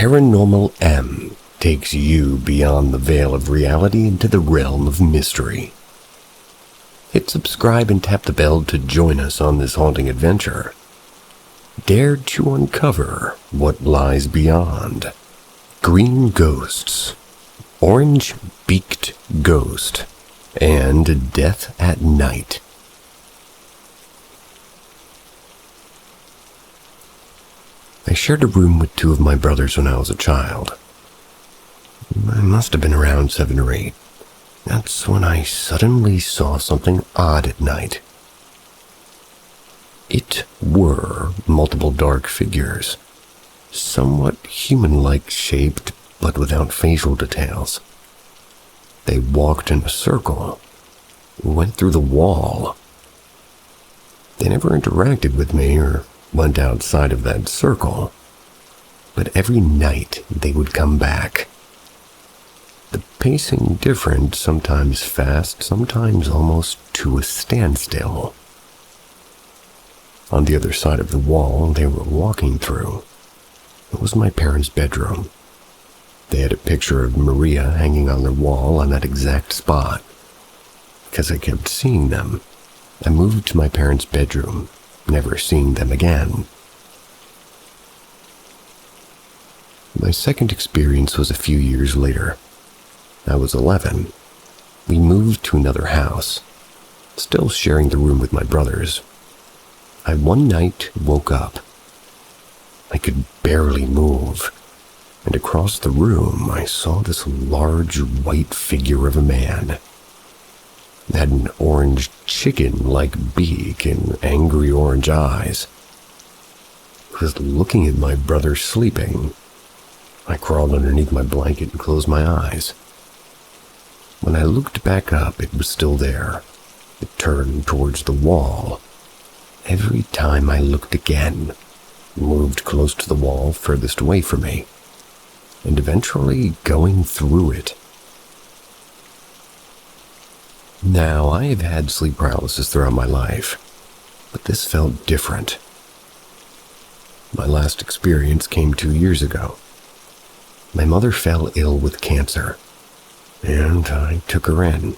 Paranormal M takes you beyond the veil of reality into the realm of mystery. Hit subscribe and tap the bell to join us on this haunting adventure. Dare to uncover what lies beyond. Green ghosts, orange-beaked ghost, and death at night. I shared a room with two of my brothers when I was a child. I must have been around 7 or 8. That's when I suddenly saw something odd at night. It were multiple dark figures, somewhat human-like shaped, but without facial details. They walked in a circle, went through the wall. They never interacted with me or went outside of that circle, but every night they would come back. The pacing different, sometimes fast, sometimes almost to a standstill. On the other side of the wall they were walking through, it was my parents' bedroom. They had a picture of Maria hanging on their wall on that exact spot. Because I kept seeing them, I moved to my parents' bedroom, never seeing them again. My second experience was a few years later. I was 11. We moved to another house, still sharing the room with my brothers. I one night woke up. I could barely move, and across the room I saw this large white figure of a man. It had an orange chicken-like beak and angry orange eyes. It was looking at my brother sleeping. I crawled underneath my blanket and closed my eyes. When I looked back up, it was still there. It turned towards the wall. Every time I looked again, it moved close to the wall furthest away from me, and eventually going through it. Now, I have had sleep paralysis throughout my life, but this felt different. My last experience came 2 years ago. My mother fell ill with cancer, and I took her in.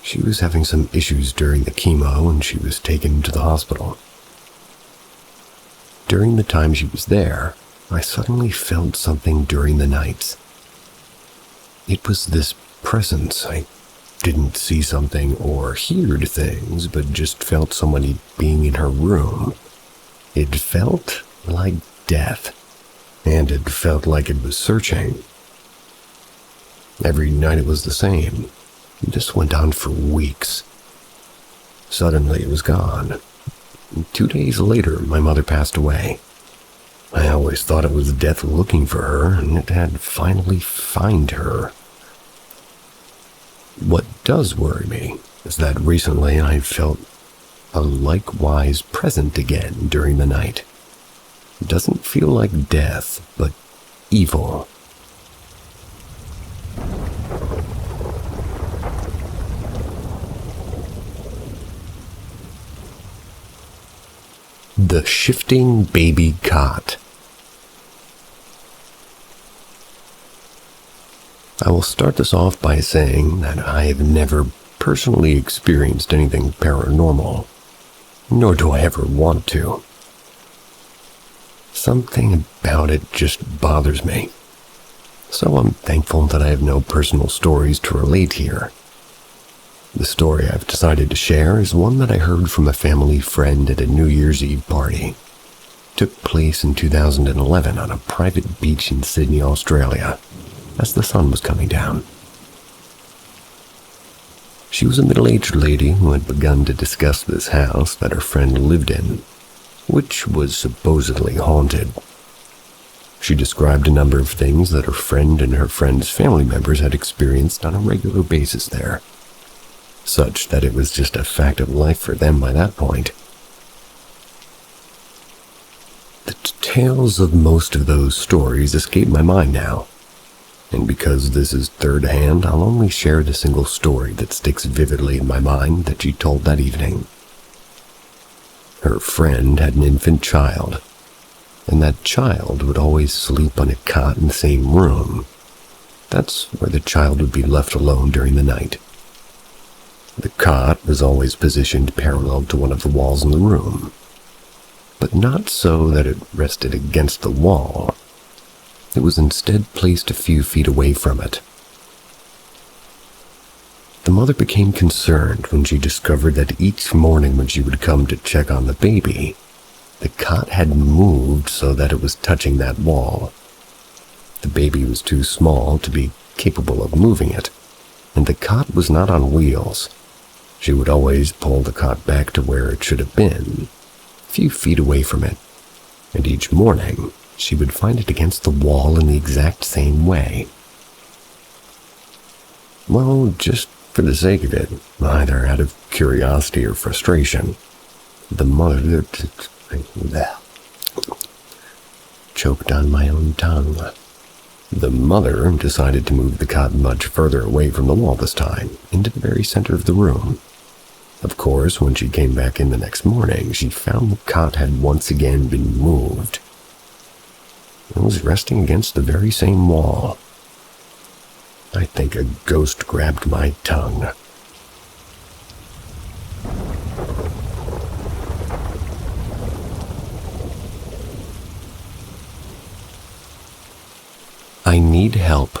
She was having some issues during the chemo, and she was taken to the hospital. During the time she was there, I suddenly felt something during the nights. It was this presence. I didn't see something or hear things, but just felt somebody being in her room. It felt like death, and it felt like it was searching. Every night it was the same. This went on for weeks. Suddenly it was gone. 2 days later, my mother passed away. I always thought it was death looking for her, and it had finally found her. What does worry me is that recently I felt a likewise present again during the night. It doesn't feel like death, but evil. The shifting baby cot. I will start this off by saying that I have never personally experienced anything paranormal, nor do I ever want to. Something about it just bothers me, so I'm thankful that I have no personal stories to relate here. The story I've decided to share is one that I heard from a family friend at a New Year's Eve party. It took place in 2011 on a private beach in Sydney, Australia, as the sun was coming down. She was a middle-aged lady who had begun to discuss this house that her friend lived in, which was supposedly haunted. She described a number of things that her friend and her friend's family members had experienced on a regular basis there, such that it was just a fact of life for them by that point. The details of most of those stories escape my mind now, and because this is third-hand, I'll only share the single story that sticks vividly in my mind that she told that evening. Her friend had an infant child. and that child would always sleep on a cot in the same room. That's where the child would be left alone during the night. The cot was always positioned parallel to one of the walls in the room, but not so that it rested against the wall. It was instead placed a few feet away from it. The mother became concerned when she discovered that each morning when she would come to check on the baby, the cot had moved so that it was touching that wall. The baby was too small to be capable of moving it, and the cot was not on wheels. She would always pull the cot back to where it should have been, a few feet away from it, and each morning she would find it against the wall in the exact same way. Well, just for the sake of it, either out of curiosity or frustration, the mother choked on my own tongue. The mother decided to move the cot much further away from the wall this time, into the very center of the room. Of course, when she came back in the next morning, she found the cot had once again been moved. It was resting against the very same wall. I think a ghost grabbed my tongue. I need help.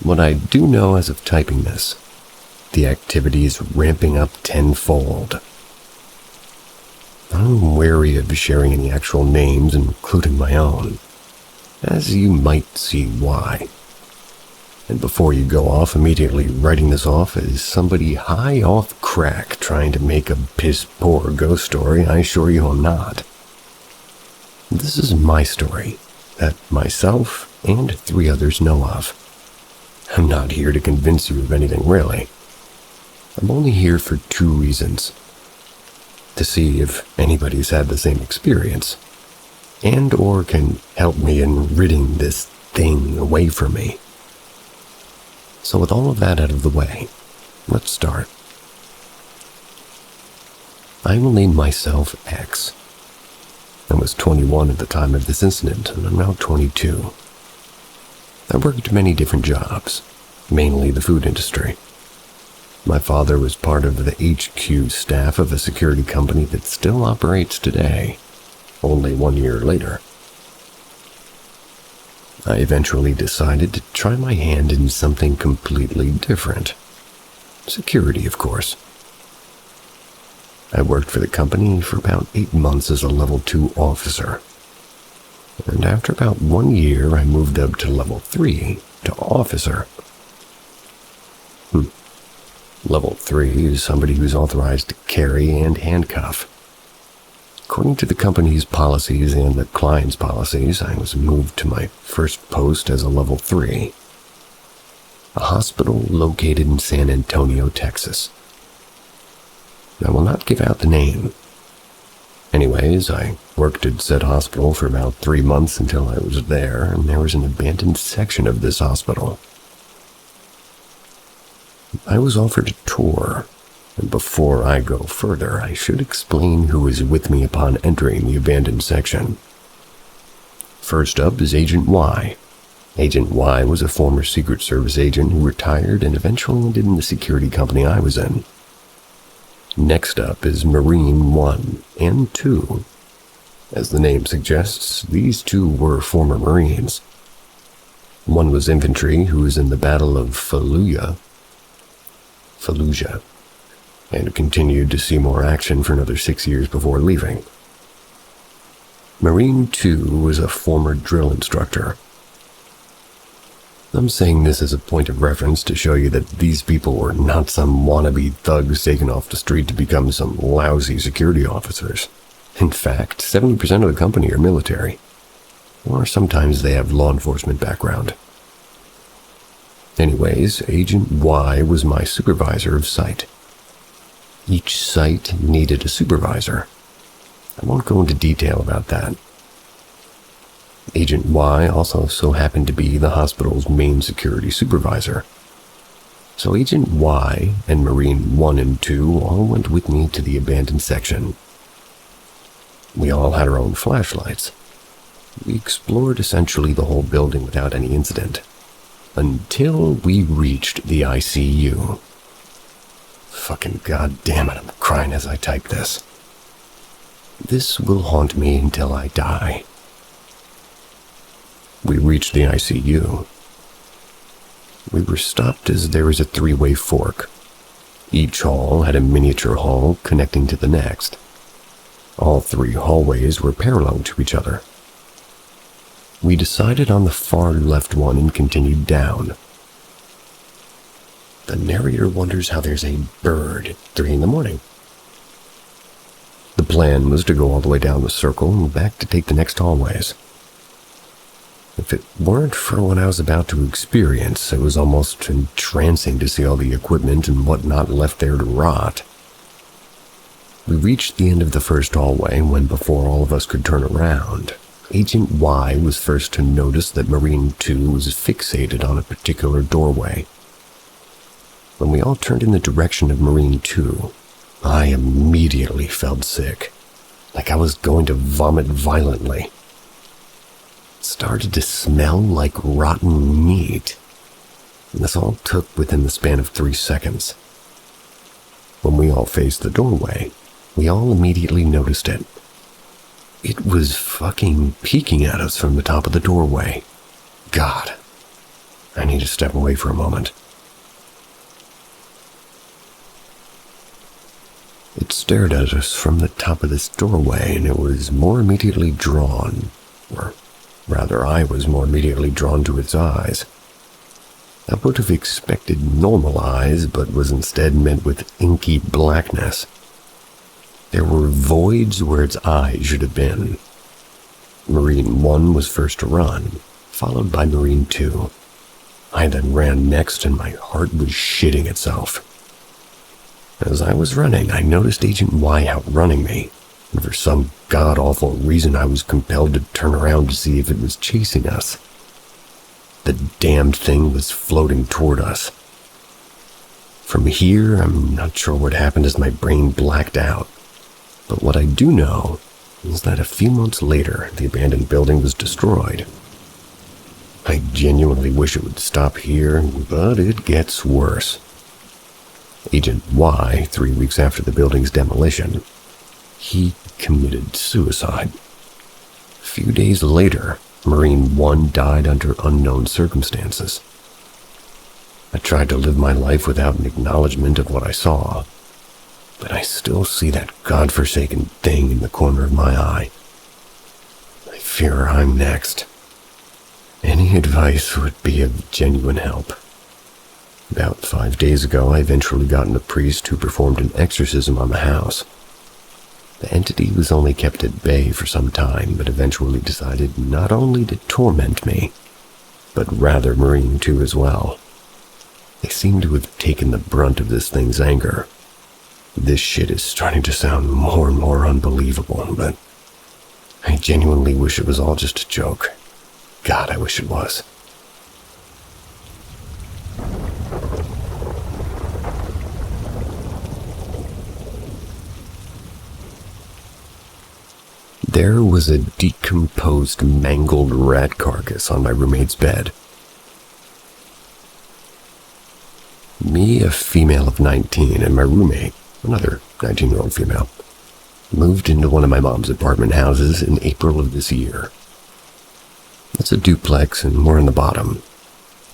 What I do know as of typing this, the activity is ramping up tenfold. I'm wary of sharing any actual names, including my own, as you might see why. And before you go off immediately writing this off as somebody high off crack trying to make a piss-poor ghost story, I assure you I'm not. This is my story, that myself and 3 others know of. I'm not here to convince you of anything, really. I'm only here for 2 reasons. To see if anybody's had the same experience, and or can help me in ridding this thing away from me. So with all of that out of the way, let's start. I will name myself X. I was 21 at the time of this incident, and I'm now 22. I worked many different jobs, mainly the food industry. My father was part of the HQ staff of a security company that still operates today, only 1 year later. I eventually decided to try my hand in something completely different. Security, of course. I worked for the company for about 8 months as a level 2 officer. And after about 1 year, I moved up to level 3 to officer. Level 3 is somebody who's authorized to carry and handcuff. According to the company's policies and the client's policies, I was moved to my first post as a level 3. A hospital located in San Antonio, Texas. I will not give out the name. Anyways, I worked at said hospital for about 3 months until I was there, and there was an abandoned section of this hospital. I was offered a tour, and before I go further, I should explain who was with me upon entering the abandoned section. First up is Agent Y. Agent Y was a former Secret Service agent who retired and eventually ended in the security company I was in. Next up is Marine 1 and 2. As the name suggests, these 2 were former Marines. One was infantry who was in the Battle of Fallujah, and continued to see more action for another 6 years before leaving. Marine 2 was a former drill instructor. I'm saying this as a point of reference to show you that these people were not some wannabe thugs taken off the street to become some lousy security officers. In fact, 70% of the company are military, or sometimes they have law enforcement background. Anyways, Agent Y was my supervisor of site. Each site needed a supervisor. I won't go into detail about that. Agent Y also so happened to be the hospital's main security supervisor. So Agent Y and Marine 1 and 2 all went with me to the abandoned section. We all had our own flashlights. We explored essentially the whole building without any incident, until we reached the ICU. Fucking goddamn it, I'm crying as I type this. This will haunt me until I die. We reached the ICU. We were stopped as there was a three-way fork. Each hall had a miniature hall connecting to the next. All three hallways were parallel to each other. We decided on the far left one and continued down. The narrator wonders how there's a bird at 3 a.m. The plan was to go all the way down the circle and back to take the next hallways. If it weren't for what I was about to experience, it was almost entrancing to see all the equipment and whatnot left there to rot. We reached the end of the first hallway when, before all of us could turn around, Agent Y was first to notice that Marine 2 was fixated on a particular doorway. When we all turned in the direction of Marine 2, I immediately felt sick, like I was going to vomit violently. It started to smell like rotten meat, and this all took within the span of 3 seconds. When we all faced the doorway, we all immediately noticed it. It was fucking peeking at us from the top of the doorway. God, I need to step away for a moment. It stared at us from the top of this doorway, and it was more immediately drawn, or rather I was more immediately drawn to its eyes. I would have expected normal eyes, but was instead met with inky blackness. There were voids where its eyes should have been. Marine 1 was first to run, followed by Marine 2. I then ran next, and my heart was shitting itself. As I was running, I noticed Agent Y outrunning me, and for some god-awful reason I was compelled to turn around to see if it was chasing us. The damned thing was floating toward us. From here, I'm not sure what happened as my brain blacked out, but what I do know is that a few months later, the abandoned building was destroyed. I genuinely wish it would stop here, but it gets worse. Agent Y, 3 weeks after the building's demolition, he committed suicide. A few days later, Marine 1 died under unknown circumstances. I tried to live my life without an acknowledgement of what I saw, but I still see that godforsaken thing in the corner of my eye. I fear I'm next. Any advice would be of genuine help. About 5 days ago, I eventually got a priest who performed an exorcism on the house. The entity was only kept at bay for some time, but eventually decided not only to torment me, but rather Marine 2 as well. They seem to have taken the brunt of this thing's anger. This shit is starting to sound more and more unbelievable, but I genuinely wish it was all just a joke. God, I wish it was. There was a decomposed, mangled rat carcass on my roommate's bed. Me, a female of 19, and my roommate, another 19-year-old female, moved into one of my mom's apartment houses in April of this year. It's a duplex, and we're in the bottom.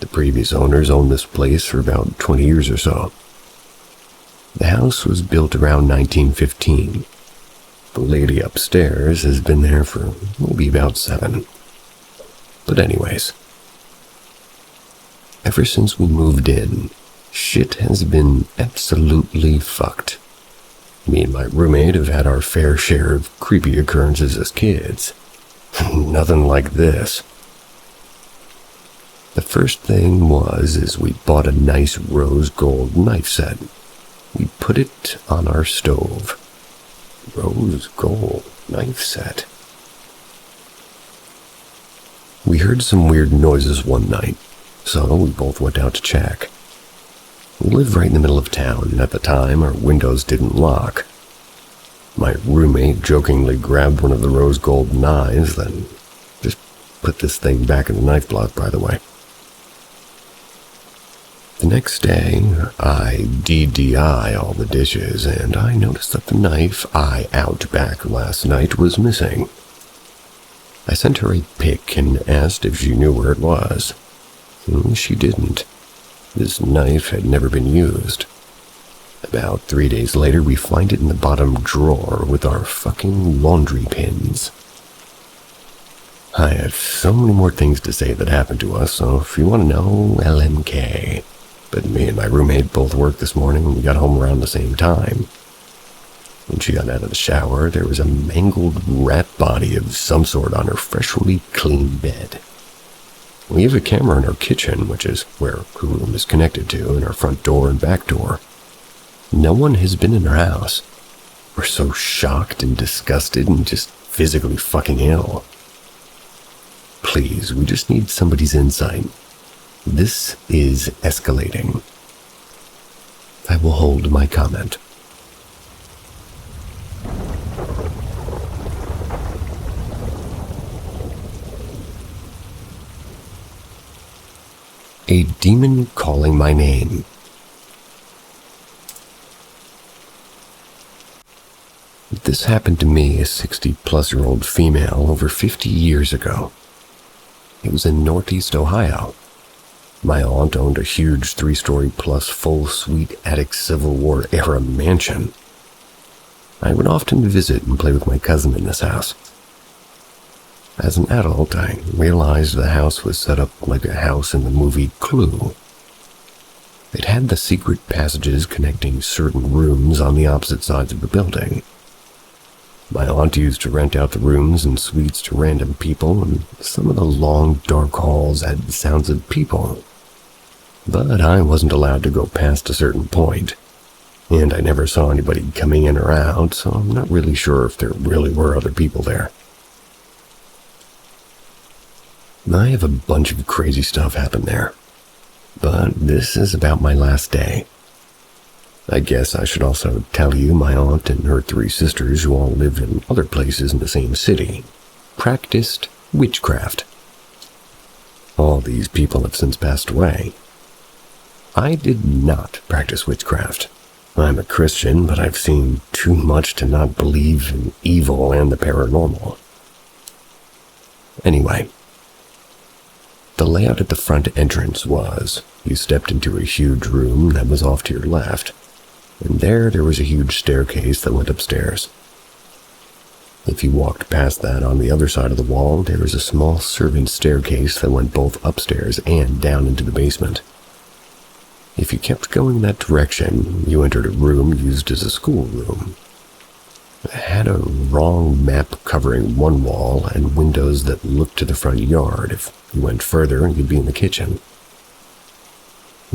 The previous owners owned this place for about 20 years or so. The house was built around 1915. The lady upstairs has been there for maybe about 7. But anyways, ever since we moved in, shit has been absolutely fucked. Me and my roommate have had our fair share of creepy occurrences as kids. Nothing like this. The first thing is we bought a nice rose gold knife set. We put it on our stove. Rose gold knife set. We heard some weird noises one night, so we both went out to check. We lived right in the middle of town, and at the time, our windows didn't lock. My roommate jokingly grabbed one of the rose gold knives, then just put this thing back in the knife block, by the way. The next day, I DDI all the dishes, and I noticed that the knife I out back last night was missing. I sent her a pic and asked if she knew where it was. She didn't. This knife had never been used. About 3 days later, we find it in the bottom drawer with our fucking laundry pins. I have so many more things to say that happened to us, so if you want to know, LMK. But me and my roommate both worked this morning and we got home around the same time. When she got out of the shower, there was a mangled rat body of some sort on her freshly cleaned bed. We have a camera in our kitchen, which is where her room is connected to, and our front door and back door. No one has been in our house. We're so shocked and disgusted and just physically fucking ill. Please, we just need somebody's insight. This is escalating. I will hold my comment. A demon calling my name. This happened to me, a 60-plus-year-old female, over 50 years ago. It was in Northeast Ohio. My aunt owned a huge 3-story-plus full-suite attic Civil War-era mansion. I would often visit and play with my cousin in this house. As an adult, I realized the house was set up like a house in the movie Clue. It had the secret passages connecting certain rooms on the opposite sides of the building. My aunt used to rent out the rooms and suites to random people, and some of the long, dark halls had the sounds of people. But I wasn't allowed to go past a certain point, and I never saw anybody coming in or out, so I'm not really sure if there really were other people there. I have a bunch of crazy stuff happen there, but this is about my last day. I guess I should also tell you my aunt and her 3 sisters, who all lived in other places in the same city, practiced witchcraft. All these people have since passed away. I did not practice witchcraft. I'm a Christian, but I've seen too much to not believe in evil and the paranormal. Anyway, the layout at the front entrance was, you stepped into a huge room that was off to your left, and there was a huge staircase that went upstairs. If you walked past that on the other side of the wall, there was a small servant staircase that went both upstairs and down into the basement. If you kept going that direction, you entered a room used as a schoolroom. It had a wrong map covering one wall and windows that looked to the front yard. If you went further, you'd be in the kitchen.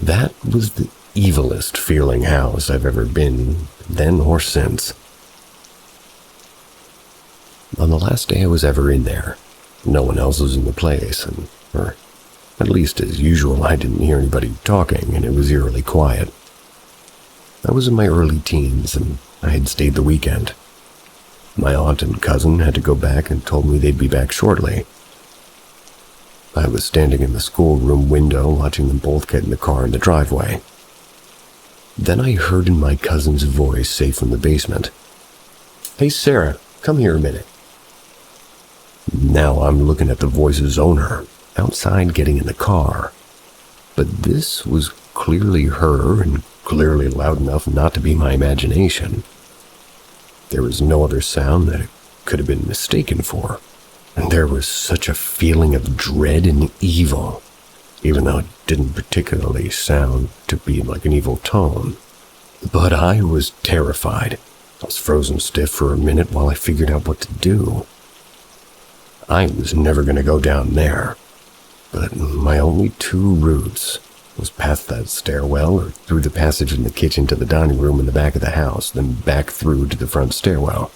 That was the evilest feeling house I've ever been, then or since. On the last day I was ever in there, no one else was in the place, or at least as usual, I didn't hear anybody talking, and it was eerily quiet. I was in my early teens, and I had stayed the weekend. My aunt and cousin had to go back and told me they'd be back shortly. I was standing in the schoolroom window watching them both get in the car in the driveway. Then I heard in my cousin's voice say from the basement, "Hey Sarah, come here a minute." Now I'm looking at the voice's owner, outside getting in the car. But this was clearly her, and clearly loud enough not to be my imagination. There was no other sound that it could have been mistaken for, and there was such a feeling of dread and evil, even though it didn't particularly sound to be like an evil tone. But I was terrified. I was frozen stiff for a minute while I figured out what to do. I was never going to go down there, but my only 2 routes was past that stairwell or through the passage in the kitchen to the dining room in the back of the house, then back through to the front stairwell.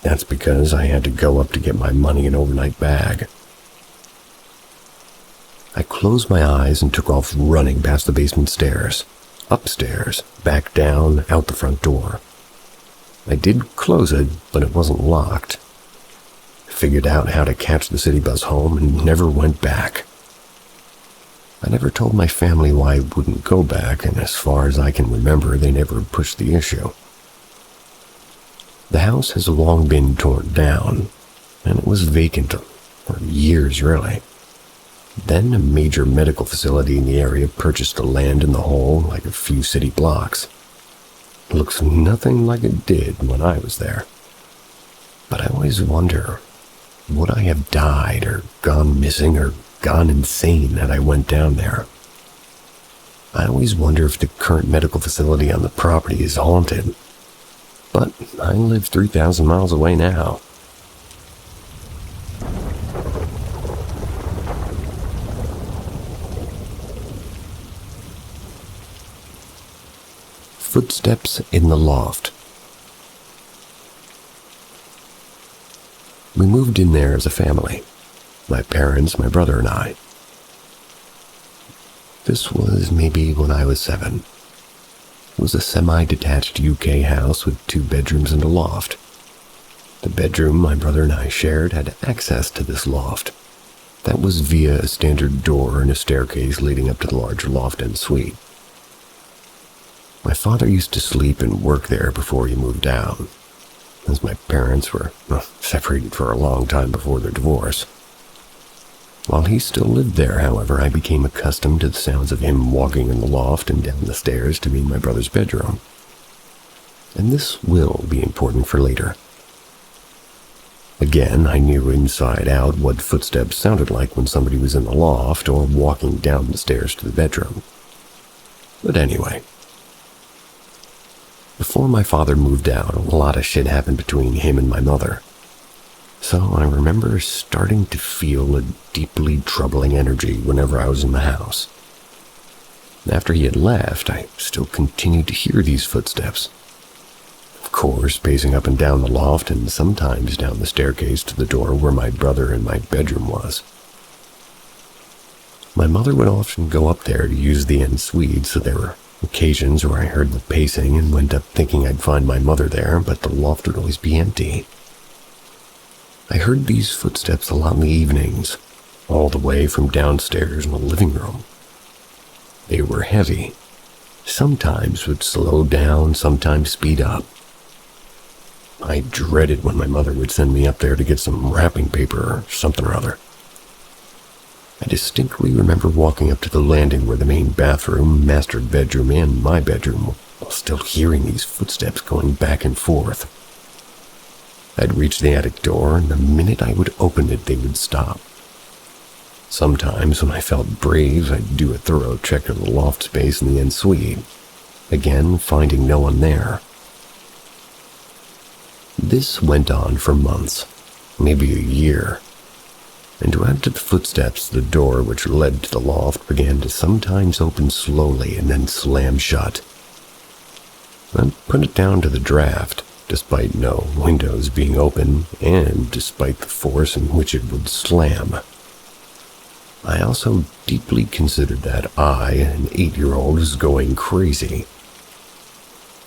That's because I had to go up to get my money and overnight bag. I closed my eyes and took off running past the basement stairs. upstairs, back down, out the front door. I did close it, but it wasn't locked. I figured out how to catch the city bus home and never went back. I never told my family why I wouldn't go back, and as far as I can remember, they never pushed the issue. The house has long been torn down, and it was vacant for years, really. Then a major medical facility in the area purchased the land in the hole, like a few city blocks. It looks nothing like it did when I was there. But I always wonder, would I have died or gone missing or gone insane had I went down there? I always wonder if the current medical facility on the property is haunted. But I live 3,000 miles away now. Footsteps in the loft. We moved in there as a family. My parents, my brother, and I. This was maybe when I was 7. It was a semi-detached UK house with 2 bedrooms and a loft. The bedroom my brother and I shared had access to this loft. That was via a standard door and a staircase leading up to the larger loft and suite. My father used to sleep and work there before he moved out, as my parents were separated for a long time before their divorce. While he still lived there, however, I became accustomed to the sounds of him walking in the loft and down the stairs to be in my brother's bedroom. And this will be important for later. Again, I knew inside out what footsteps sounded like when somebody was in the loft or walking down the stairs to the bedroom. But anyway, before my father moved out, a lot of shit happened between him and my mother. So I remember starting to feel a deeply troubling energy whenever I was in the house. After he had left, I still continued to hear these footsteps. Of course, pacing up and down the loft and sometimes down the staircase to the door where my brother and my bedroom was. My mother would often go up there to use the en suite, so there were occasions where I heard the pacing and went up thinking I'd find my mother there, but the loft would always be empty. I heard these footsteps a lot in the evenings, all the way from downstairs in the living room. They were heavy. Sometimes would slow down, sometimes speed up. I dreaded when my mother would send me up there to get some wrapping paper or something or other. I distinctly remember walking up to the landing where the main bathroom, master bedroom, and my bedroom, while still hearing these footsteps going back and forth. I'd reach the attic door, and the minute I would open it, they would stop. Sometimes, when I felt brave, I'd do a thorough check of the loft space in the en suite, again finding no one there. This went on for months, maybe a year. And to add to the footsteps, the door which led to the loft began to sometimes open slowly and then slam shut. I'd put it down to the draft, despite no windows being open, and despite the force in which it would slam. I also deeply considered that I, an 8-year-old, was going crazy.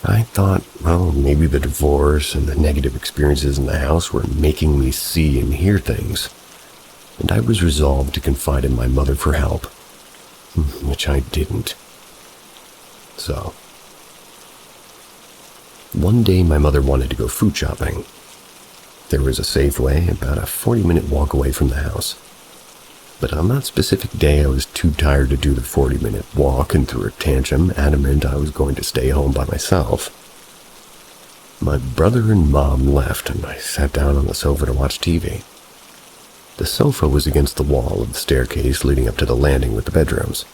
I thought, well, maybe the divorce and the negative experiences in the house were making me see and hear things, and I was resolved to confide in my mother for help, which I didn't. So, one day my mother wanted to go food shopping. There was a Safeway about a 40-minute walk away from the house. But on that specific day, I was too tired to do the 40-minute walk and threw a tantrum, adamant I was going to stay home by myself. My brother and mom left, and I sat down on the sofa to watch TV. The sofa was against the wall of the staircase leading up to the landing with the bedrooms.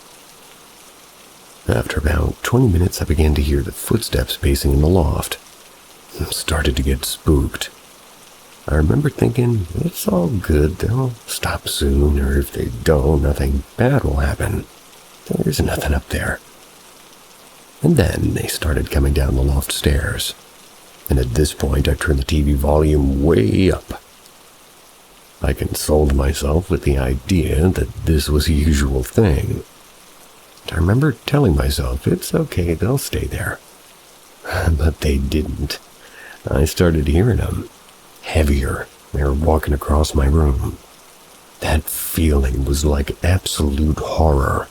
After about 20 minutes, I began to hear the footsteps pacing in the loft. I started to get spooked. I remember thinking, it's all good, they'll stop soon, or if they don't, nothing bad will happen. There's nothing up there. And then they started coming down the loft stairs, and at this point I turned the TV volume way up. I consoled myself with the idea that this was a usual thing. I remember telling myself, it's okay, they'll stay there. But they didn't. I started hearing them. Heavier. They were walking across my room. That feeling was like absolute horror.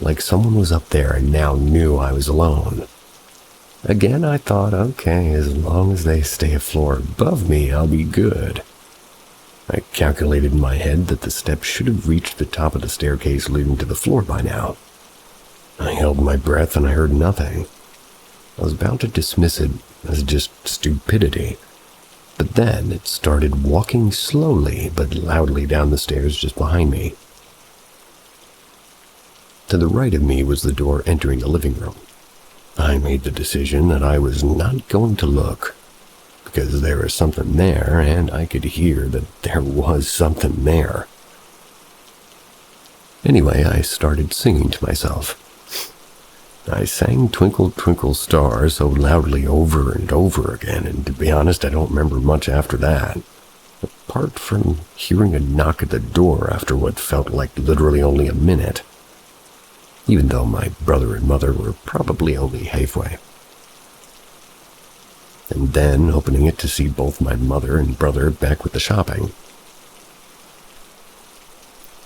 Like someone was up there and now knew I was alone. Again, I thought, okay, as long as they stay a floor above me, I'll be good. I calculated in my head that the steps should have reached the top of the staircase leading to the floor by now. I held my breath and I heard nothing. I was about to dismiss it as just stupidity, but then it started walking slowly but loudly down the stairs just behind me. To the right of me was the door entering the living room. I made the decision that I was not going to look, because there was something there, and I could hear that there was something there. Anyway, I started singing to myself. I sang Twinkle, Twinkle Star so loudly over and over again, and to be honest, I don't remember much after that, apart from hearing a knock at the door after what felt like literally only a minute, even though my brother and mother were probably only halfway. And then opening it to see both my mother and brother back with the shopping.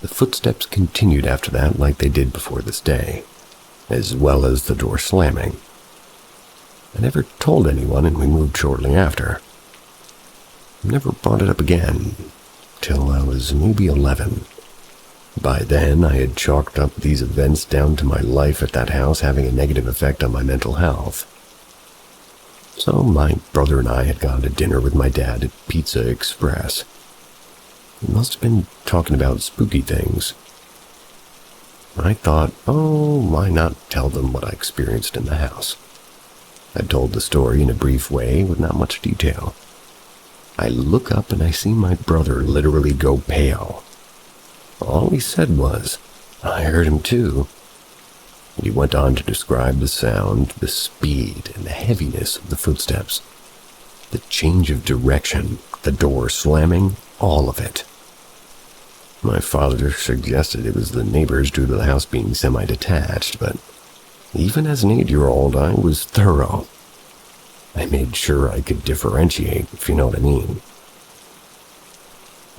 The footsteps continued after that like they did before this day, as well as the door slamming. I never told anyone and we moved shortly after. Never brought it up again, till I was maybe 11. By then, I had chalked up these events down to my life at that house having a negative effect on my mental health. So my brother and I had gone to dinner with my dad at Pizza Express. We must have been talking about spooky things. I thought, oh, why not tell them what I experienced in the house? I told the story in a brief way with not much detail. I look up and I see my brother literally go pale. All he said was, I heard him too. And he went on to describe the sound, the speed, and the heaviness of the footsteps. The change of direction, the door slamming, all of it. My father suggested it was the neighbors due to the house being semi-detached, but even as an 8-year-old, I was thorough. I made sure I could differentiate, if you know what I mean.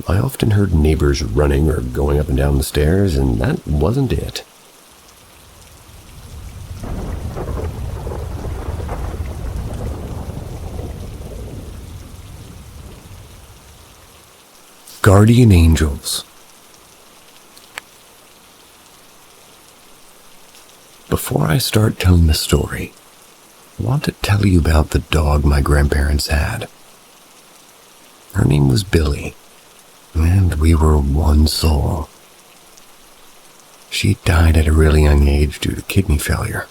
I often heard neighbors running or going up and down the stairs, and that wasn't it. Guardian Angels. Before I start telling the story, I want to tell you about the dog my grandparents had. Her name was Billy, and we were one soul. She died at a really young age due to kidney failure.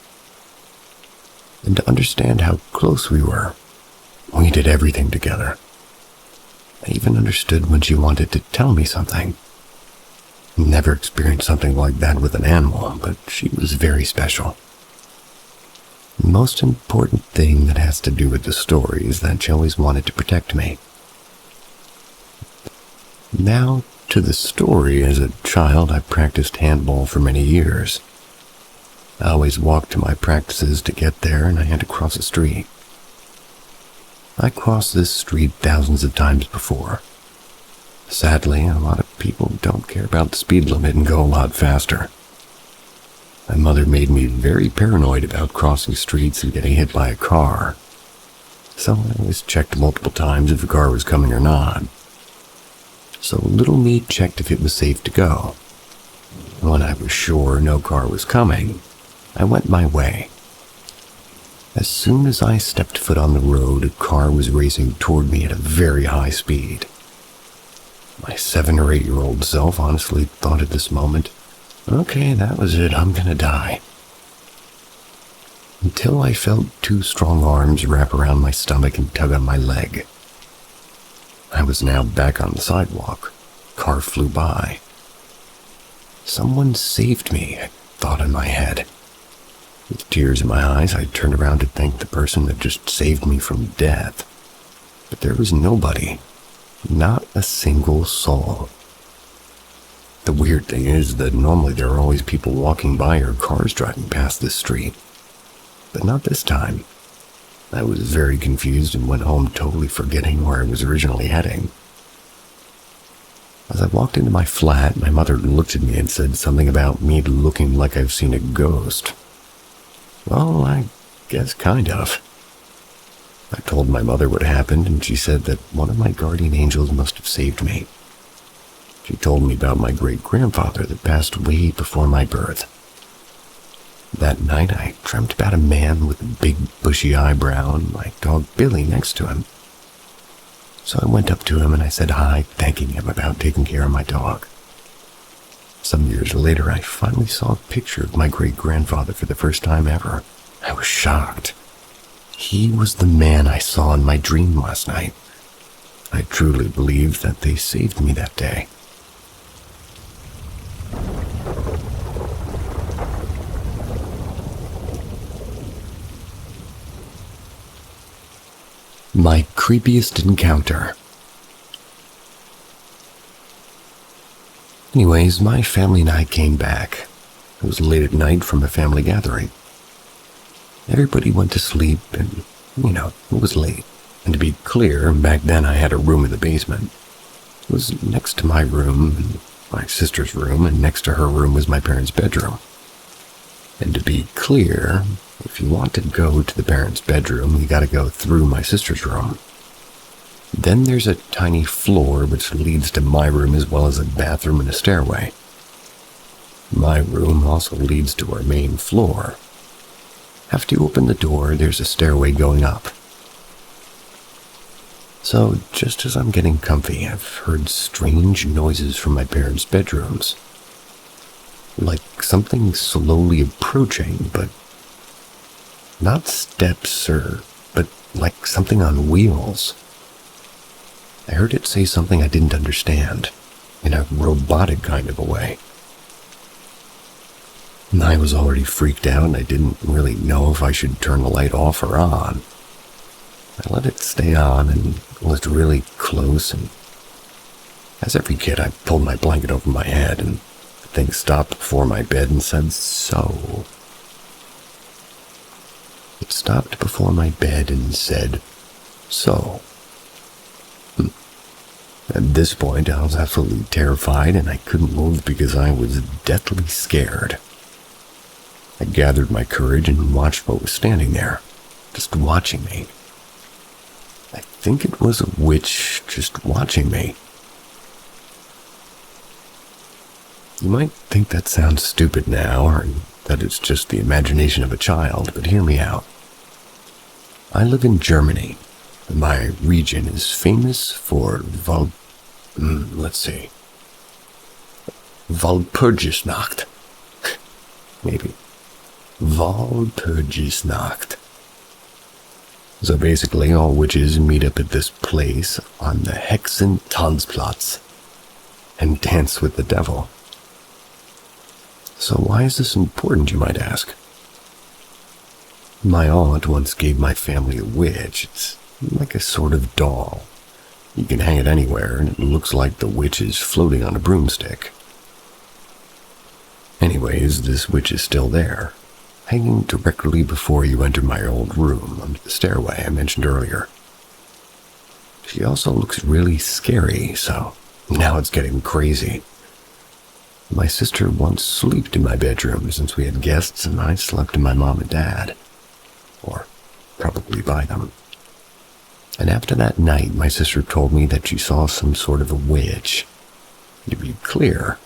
And to understand how close we were, we did everything together. I even understood when she wanted to tell me something. Never experienced something like that with an animal, but she was very special. The most important thing that has to do with the story is that she always wanted to protect me. Now, to the story. As a child, I practiced handball for many years. I always walked to my practices to get there, and I had to cross a street. I crossed this street thousands of times before. Sadly, a lot of people don't care about the speed limit and go a lot faster. My mother made me very paranoid about crossing streets and getting hit by a car, so I always checked multiple times if a car was coming or not. So little me checked if it was safe to go. When I was sure no car was coming, I went my way. As soon as I stepped foot on the road, a car was racing toward me at a very high speed. My 7 or 8-year-old self honestly thought at this moment, okay, that was it, I'm gonna die. Until I felt 2 strong arms wrap around my stomach and tug on my leg. I was now back on the sidewalk. Car flew by. Someone saved me, I thought in my head. With tears in my eyes, I turned around to thank the person that just saved me from death. But there was nobody. Not a single soul. The weird thing is that normally there are always people walking by or cars driving past this street. But not this time. I was very confused and went home totally forgetting where I was originally heading. As I walked into my flat, my mother looked at me and said something about me looking like I've seen a ghost. Well, I guess kind of. I told my mother what happened, and she said that one of my guardian angels must have saved me. She told me about my great-grandfather that passed way before my birth. That night, I dreamt about a man with a big, bushy eyebrow and my dog Billy next to him. So I went up to him and I said hi, thanking him about taking care of my dog. Some years later, I finally saw a picture of my great-grandfather for the first time ever. I was shocked. He was the man I saw in my dream last night. I truly believe that they saved me that day. My creepiest encounter. Anyways, my family and I came back. It was late at night from a family gathering. Everybody went to sleep and, it was late. And to be clear, back then I had a room in the basement. It was next to my room, and my sister's room, and next to her room was my parents' bedroom. And to be clear, if you want to go to the parents' bedroom, you gotta go through my sister's room. Then there's a tiny floor which leads to my room as well as a bathroom and a stairway. My room also leads to our main floor. After you open the door, there's a stairway going up. So, just as I'm getting comfy, I've heard strange noises from my parents' bedrooms. Like something slowly approaching, but not steps but like something on wheels. I heard it say something I didn't understand, in a robotic kind of a way. I was already freaked out and I didn't really know if I should turn the light off or on. I let it stay on and was really close, and as every kid, I pulled my blanket over my head and the thing stopped before my bed and said, "So." It stopped before my bed and said, "So." At this point, I was absolutely terrified and I couldn't move because I was deathly scared. I gathered my courage and watched what was standing there, just watching me. I think it was a witch just watching me. You might think that sounds stupid now, or that it's just the imagination of a child, but hear me out. I live in Germany. My region is famous for Walpurgisnacht. Maybe. Walpurgisnacht. So basically, all witches meet up at this place on the Hexentanzplatz and dance with the devil. So why is this important, you might ask? My aunt once gave my family a witch. It's like a sort of doll. You can hang it anywhere, and it looks like the witch is floating on a broomstick. Anyways, this witch is still there, hanging directly before you enter my old room under the stairway I mentioned earlier. She also looks really scary, so now it's getting crazy. My sister once slept in my bedroom since we had guests, and I slept in my mom and dad. Or probably by them. And after that night, my sister told me that she saw some sort of a witch. To be clear,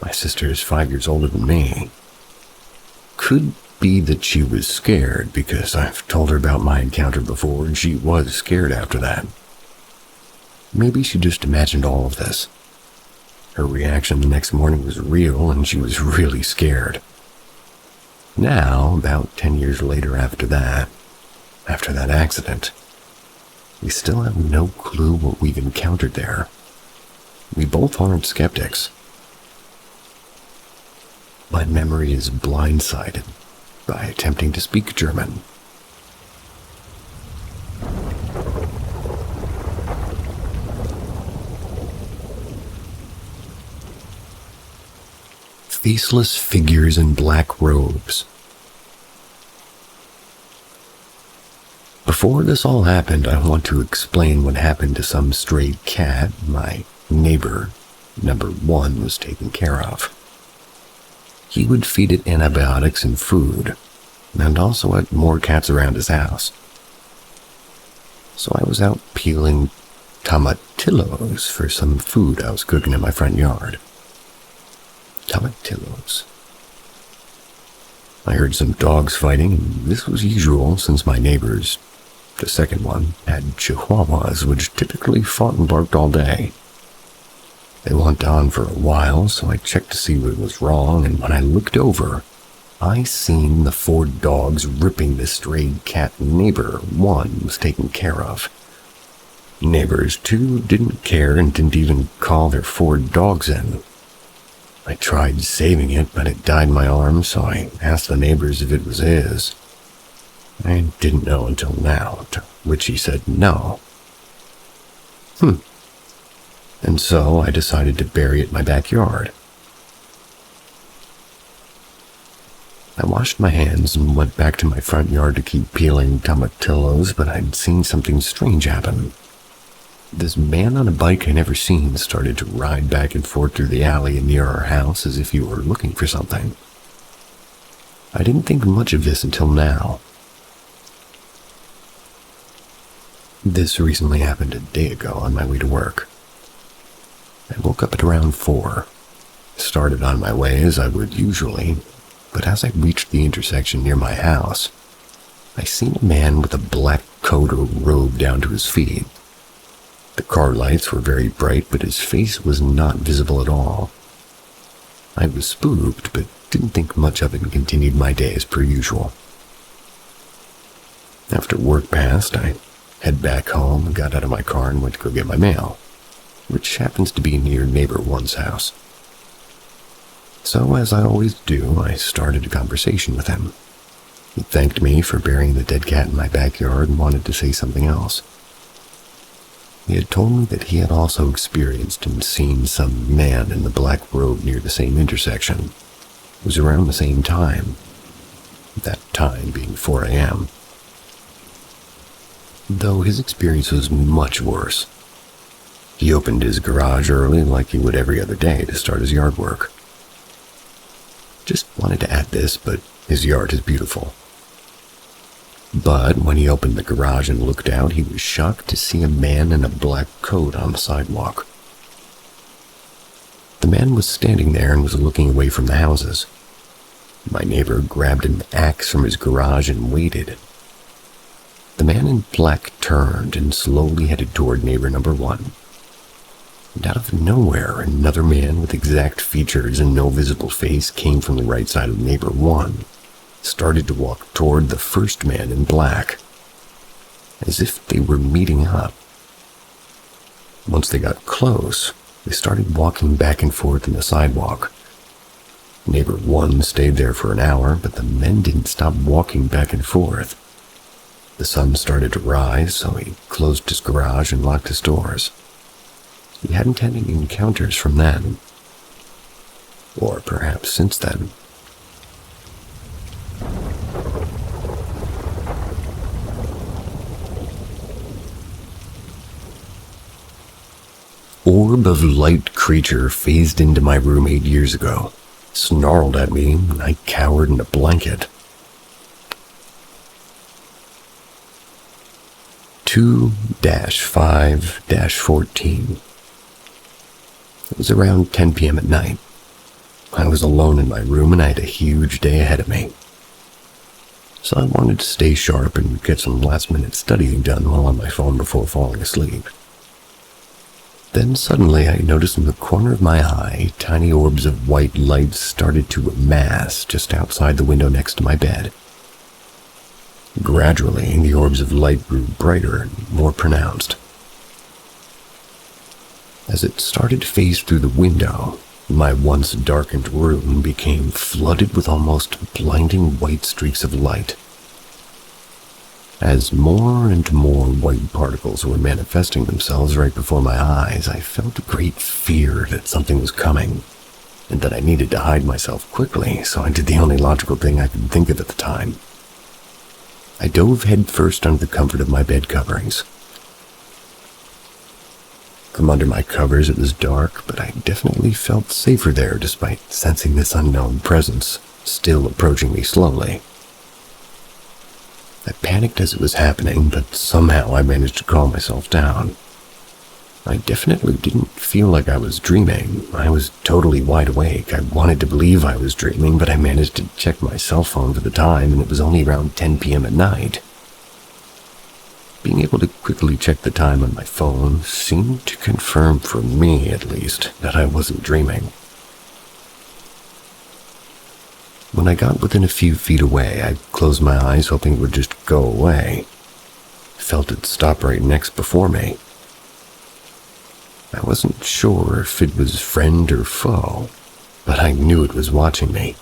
my sister is 5 years older than me. Could be that she was scared because I've told her about my encounter before and she was scared after that. Maybe she just imagined all of this. Her reaction the next morning was real and she was really scared. Now, about 10 years later after that accident, we still have no clue what we've encountered there. We both aren't skeptics. My memory is blindsided by attempting to speak German. faceless figures in black robes. Before this all happened, I want to explain what happened to some stray cat my neighbor, number 1, was taking care of. He would feed it antibiotics and food, and also had more cats around his house. So I was out peeling tomatillos for some food I was cooking in my front yard. Tomatillos. I heard some dogs fighting, and this was usual since my neighbors, the second one, had chihuahuas which typically fought and barked all day. They went on for a while, so I checked to see what was wrong, and when I looked over, I seen the 4 dogs ripping the strayed cat neighbor 1 was taken care of. Neighbors 2 didn't care and didn't even call their 4 dogs in. I tried saving it, but it died in my arms, so I asked the neighbors if it was his. I didn't know until now, to which he said no. And so I decided to bury it in my backyard. I washed my hands and went back to my front yard to keep peeling tomatillos, but I'd seen something strange happen. This man on a bike I never seen started to ride back and forth through the alley near our house as if he were looking for something. I didn't think much of this until now. This recently happened a day ago on my way to work. I woke up at around 4. Started on my way as I would usually, but as I reached the intersection near my house, I seen a man with a black coat or robe down to his feet. The car lights were very bright, but his face was not visible at all. I was spooked, but didn't think much of it and continued my day as per usual. After work passed, I head back home, got out of my car, and went to go get my mail, which happens to be near neighbor 1's house. So, as I always do, I started a conversation with him. He thanked me for burying the dead cat in my backyard and wanted to say something else. He had told me that he had also experienced and seen some man in the black robe near the same intersection. It was around the same time, that time being 4 a.m. Though his experience was much worse. He opened his garage early like he would every other day to start his yard work. Just wanted to add this, but his yard is beautiful. But when he opened the garage and looked out, he was shocked to see a man in a black coat on the sidewalk. The man was standing there and was looking away from the houses. My neighbor grabbed an axe from his garage and waited. The man in black turned and slowly headed toward neighbor number 1. And out of nowhere, another man with exact features and no visible face came from the right side of neighbor 1, started to walk toward the first man in black, as if they were meeting up. Once they got close, they started walking back and forth in the sidewalk. Neighbor 1 stayed there for an hour, but the men didn't stop walking back and forth. The sun started to rise, so he closed his garage and locked his doors. He hadn't had any encounters from then, or perhaps since then. Orb of light creature phased into my room 8 years ago, snarled at me, and I cowered in a blanket. 2-5-14. It was around 10 p.m. at night. I was alone in my room and I had a huge day ahead of me. So I wanted to stay sharp and get some last-minute studying done while on my phone before falling asleep. Then suddenly I noticed in the corner of my eye, tiny orbs of white light started to amass just outside the window next to my bed. Gradually, the orbs of light grew brighter and more pronounced. As it started to phase through the window, my once darkened room became flooded with almost blinding white streaks of light. As more and more white particles were manifesting themselves right before my eyes, I felt a great fear that something was coming, and that I needed to hide myself quickly, so I did the only logical thing I could think of at the time. I dove headfirst under the comfort of my bed coverings. From under my covers it was dark, but I definitely felt safer there despite sensing this unknown presence still approaching me slowly. I panicked as it was happening, but somehow I managed to calm myself down. I definitely didn't feel like I was dreaming. I was totally wide awake. I wanted to believe I was dreaming, but I managed to check my cell phone for the time, and it was only around 10 p.m. at night. Being able to quickly check the time on my phone seemed to confirm, for me at least, that I wasn't dreaming. When I got within a few feet away, I closed my eyes hoping it would just go away. I felt it stop right next before me. I wasn't sure if it was friend or foe, but I knew it was watching me.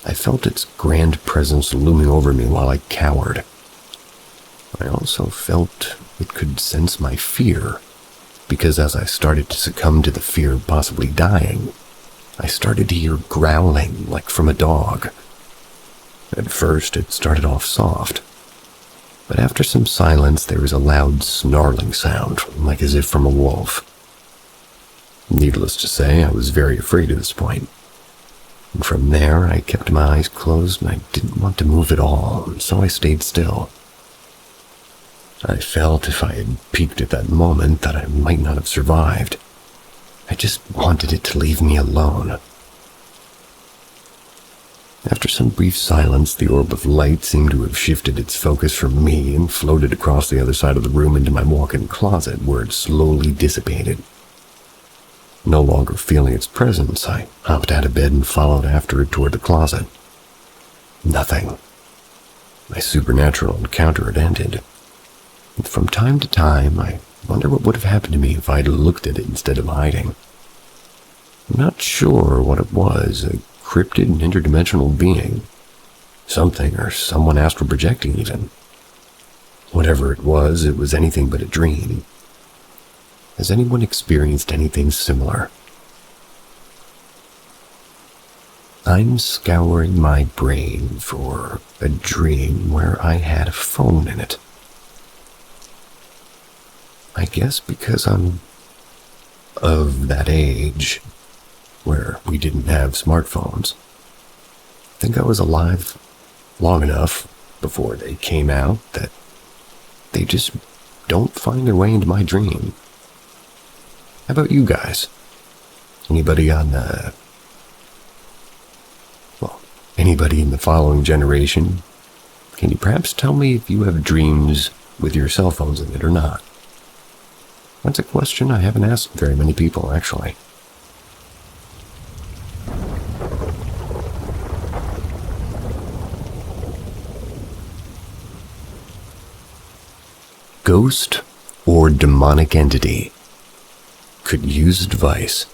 I felt its grand presence looming over me while I cowered. I also felt it could sense my fear, because as I started to succumb to the fear of possibly dying, I started to hear growling like from a dog. At first, it started off soft, but after some silence, there was a loud snarling sound, like as if from a wolf. Needless to say, I was very afraid at this point. And from there, I kept my eyes closed and I didn't want to move at all, so I stayed still. I felt if I had peeked at that moment that I might not have survived. I just wanted it to leave me alone. After some brief silence, the orb of light seemed to have shifted its focus from me and floated across the other side of the room into my walk-in closet, where it slowly dissipated. No longer feeling its presence, I hopped out of bed and followed after it toward the closet. Nothing. My supernatural encounter had ended. And from time to time, I wonder what would have happened to me if I'd looked at it instead of hiding. I'm not sure what it was, a cryptid and interdimensional being. Something or someone astral projecting even. Whatever it was anything but a dream. Has anyone experienced anything similar? I'm scouring my brain for a dream where I had a phone in it. I guess because I'm of that age where we didn't have smartphones. I think I was alive long enough before they came out that they just don't find their way into my dream. How about you guys? Anybody anybody in the following generation? Can you perhaps tell me if you have dreams with your cell phones in it or not? That's a question I haven't asked very many people, actually. Ghost or demonic entity could use advice.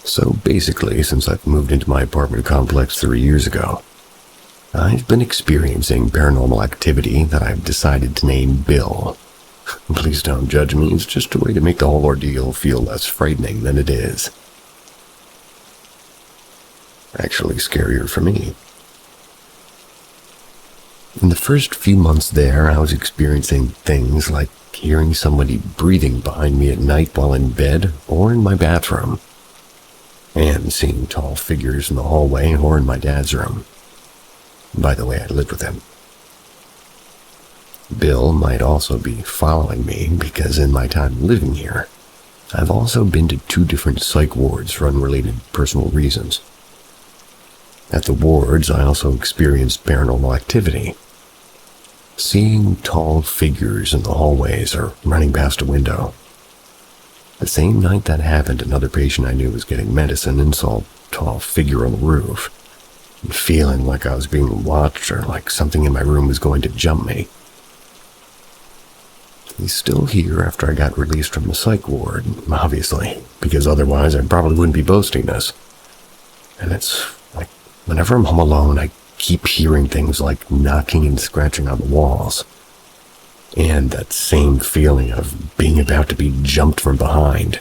So basically, since I've moved into my apartment complex 3 years ago, I've been experiencing paranormal activity that I've decided to name Bill. Please don't judge me, it's just a way to make the whole ordeal feel less frightening than it is. Actually scarier for me. In the first few months there, I was experiencing things like hearing somebody breathing behind me at night while in bed or in my bathroom, and seeing tall figures in the hallway or in my dad's room. By the way, I lived with him. Bill might also be following me because in my time living here, I've also been to 2 different psych wards for unrelated personal reasons. At the wards, I also experienced paranormal activity. Seeing tall figures in the hallways or running past a window. The same night that happened, another patient I knew was getting medicine and saw a tall figure on the roof, and feeling like I was being watched or like something in my room was going to jump me. He's still here after I got released from the psych ward, obviously, because otherwise I probably wouldn't be boasting this. And it's like, whenever I'm home alone, I keep hearing things like knocking and scratching on the walls. and that same feeling of being about to be jumped from behind.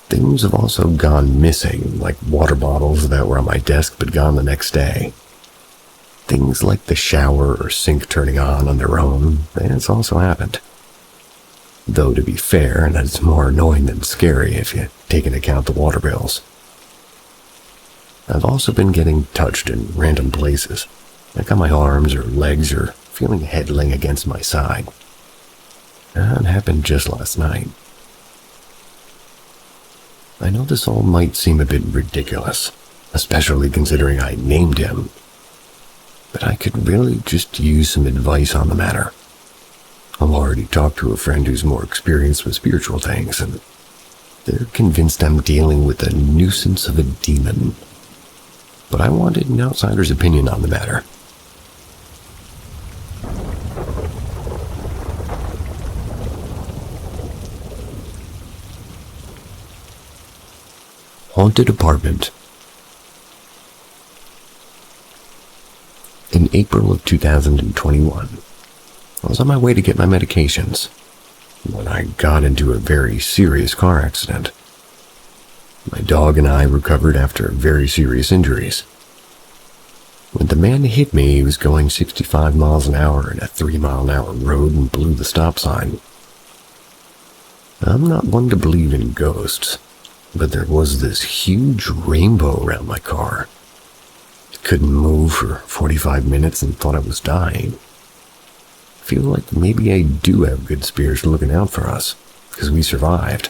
Things have also gone missing, like water bottles that were on my desk but gone the next day. Things like the shower or sink turning on their own, that's also happened. Though to be fair, that's more annoying than scary if you take into account the water bills. I've also been getting touched in random places, like on my arms or legs or feeling a head laying against my side. That happened just last night. I know this all might seem a bit ridiculous, especially considering I named him, but I could really just use some advice on the matter. I've already talked to a friend who's more experienced with spiritual things, and they're convinced I'm dealing with a nuisance of a demon. But I wanted an outsider's opinion on the matter. Haunted apartment. In April of 2021, I was on my way to get my medications when I got into a very serious car accident. My dog and I recovered after very serious injuries. When the man hit me, he was going 65 miles an hour in a 3-mile-an-hour road and blew the stop sign. I'm not one to believe in ghosts, but there was this huge rainbow around my car. I couldn't move for 45 minutes and thought I was dying. I feel like maybe I do have good spirits looking out for us, because we survived.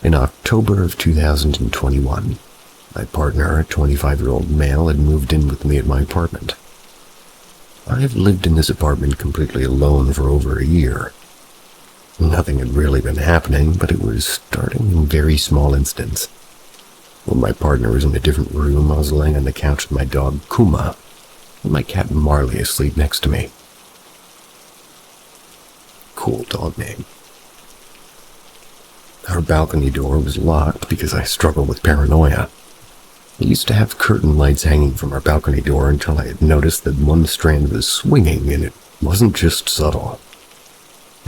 In October of 2021, my partner, a 25-year-old male, had moved in with me at my apartment. I have lived in this apartment completely alone for over a year. Nothing had really been happening, but it was starting in very small instants. When my partner was in a different room, I was laying on the couch with my dog Kuma and my cat Marley asleep next to me. Cool dog name. Our balcony door was locked because I struggle with paranoia. I used to have curtain lights hanging from our balcony door until I had noticed that one strand was swinging, and it wasn't just subtle.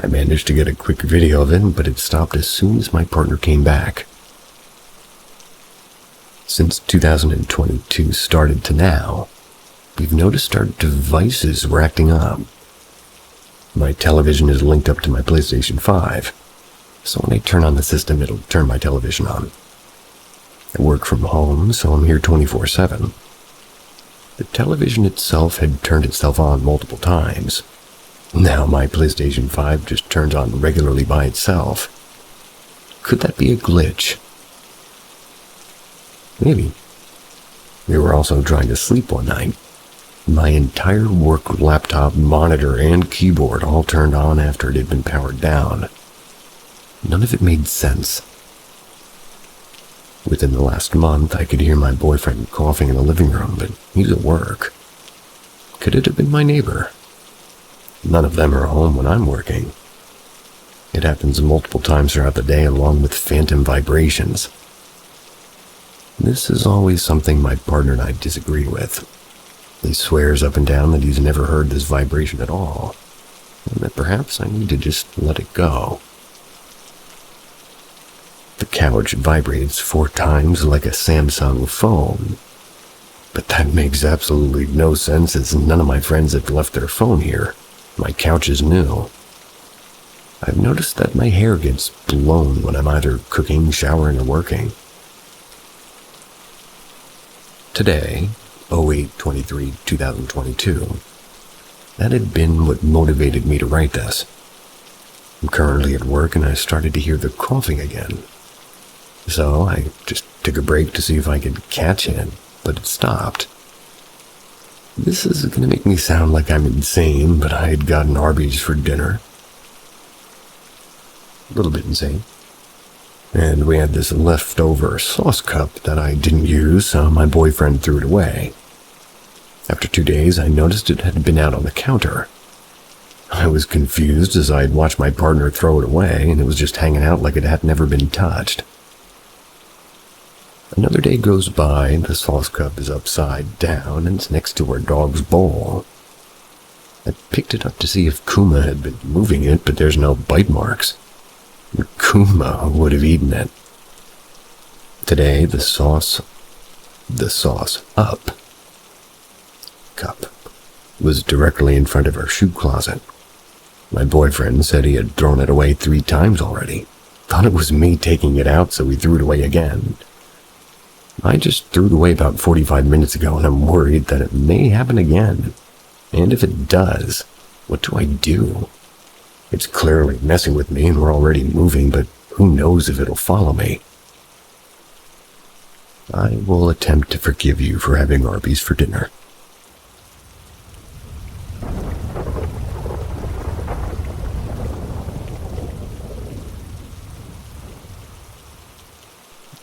I managed to get a quick video of it, but it stopped as soon as my partner came back. Since 2022 started to now, we've noticed our devices were acting up. My television is linked up to my PlayStation 5, so when I turn on the system, it'll turn my television on. I work from home, so I'm here 24/7. The television itself had turned itself on multiple times. Now my PlayStation 5 just turns on regularly by itself. Could that be a glitch? Maybe. We were also trying to sleep one night. My entire work laptop, monitor, and keyboard all turned on after it had been powered down. None of it made sense. Within the last month, I could hear my boyfriend coughing in the living room, but he's at work. Could it have been my neighbor? None of them are home when I'm working. It happens multiple times throughout the day, along with phantom vibrations. This is always something my partner and I disagree with. He swears up and down that he's never heard this vibration at all, and that perhaps I need to just let it go. The couch vibrates 4 times like a Samsung phone, but that makes absolutely no sense as none of my friends have left their phone here. My couch is new. I've noticed that my hair gets blown when I'm either cooking, showering, or working. Today, 08/23/2022, that had been what motivated me to write this. I'm currently at work and I started to hear the coughing again. So I just took a break to see if I could catch it, but it stopped. This is going to make me sound like I'm insane, but I had gotten Arby's for dinner. A little bit insane. And we had this leftover sauce cup that I didn't use, so my boyfriend threw it away. After 2 days, I noticed it had been out on the counter. I was confused as I'd watched my partner throw it away, and it was just hanging out like it had never been touched. Another day goes by, the sauce cup is upside down, and it's next to our dog's bowl. I picked it up to see if Kuma had been moving it, but there's no bite marks. Kuma would have eaten it. Today, the sauce up cup was directly in front of our shoe closet. My boyfriend said he had thrown it away 3 times already. Thought it was me taking it out, so he threw it away again. I just threw it away about 45 minutes ago, and I'm worried that it may happen again. And if it does, what do I do? It's clearly messing with me, and we're already moving, but who knows if it'll follow me. I will attempt to forgive you for having Arby's for dinner.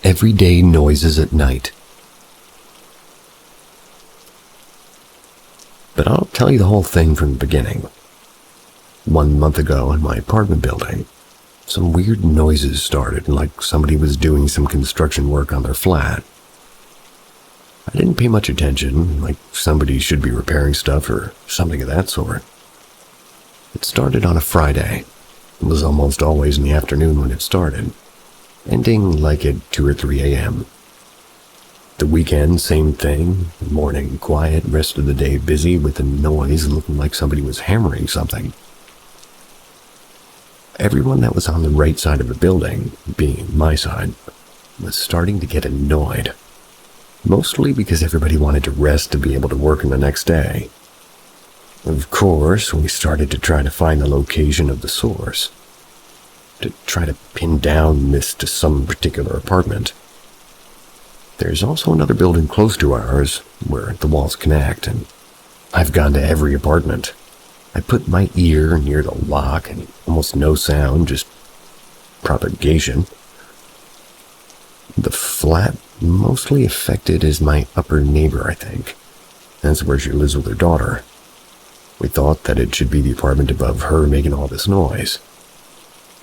Everyday noises at night. But I'll tell you the whole thing from the beginning. 1 month ago in my apartment building, some weird noises started, like somebody was doing some construction work on their flat. I didn't pay much attention, like somebody should be repairing stuff or something of that sort. It started on a Friday. It was almost always in the afternoon when it started, ending like at 2 or 3 a.m. The weekend, same thing. Morning, quiet. Rest of the day, busy with the noise, looking like somebody was hammering something. Everyone that was on the right side of the building, being my side, was starting to get annoyed. Mostly because everybody wanted to rest to be able to work in the next day. Of course, we started to try to find the location of the source, to try to pin down this to some particular apartment. There's also another building close to ours where the walls connect, and I've gone to every apartment. I put my ear near the lock and almost no sound, just propagation. The flat mostly affected is my upper neighbor, I think. That's where she lives with her daughter. We thought that it should be the apartment above her making all this noise.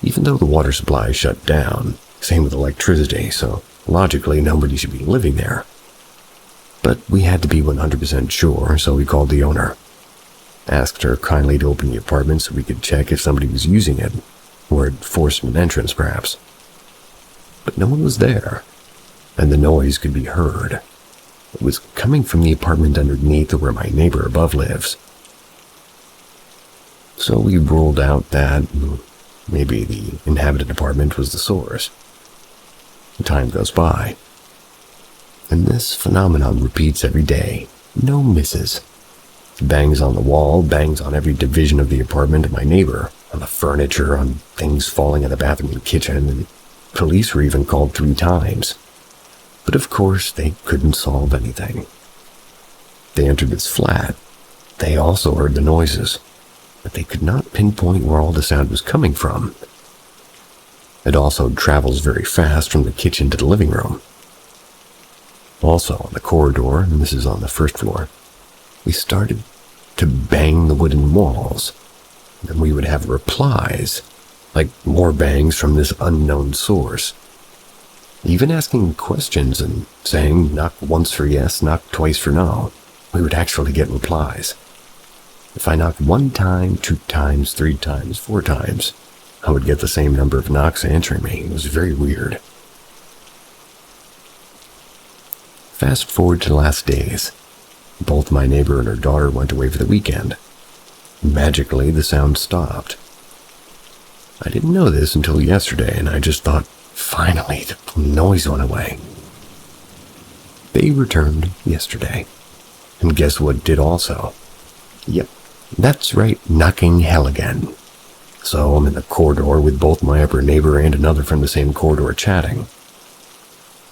Even though the water supply is shut down, same with electricity, so logically nobody should be living there. But we had to be 100% sure, so we called the owner. Asked her kindly to open the apartment so we could check if somebody was using it, or had forced an entrance perhaps. But no one was there, and the noise could be heard. It was coming from the apartment underneath where my neighbor above lives. So we ruled out that maybe the inhabited apartment was the source. Time goes by, and this phenomenon repeats every day. No misses. Bangs on the wall, bangs on every division of the apartment of my neighbor, on the furniture, on things falling in the bathroom and kitchen, and police were even called 3 times. But of course, they couldn't solve anything. They entered this flat. They also heard the noises, but they could not pinpoint where all the sound was coming from. It also travels very fast from the kitchen to the living room. Also on the corridor, and this is on the first floor, we started to bang the wooden walls. Then we would have replies, like more bangs from this unknown source. Even asking questions and saying, knock once for yes, knock twice for no, we would actually get replies. If I knocked 1 time, 2 times, 3 times, 4 times, I would get the same number of knocks answering me. It was very weird. Fast forward to the last days. Both my neighbor and her daughter went away for the weekend. Magically, the sound stopped. I didn't know this until yesterday, and I just thought, finally, the noise went away. They returned yesterday. And guess what did also? Yep, that's right, knocking hell again. So I'm in the corridor with both my upper neighbor and another from the same corridor chatting.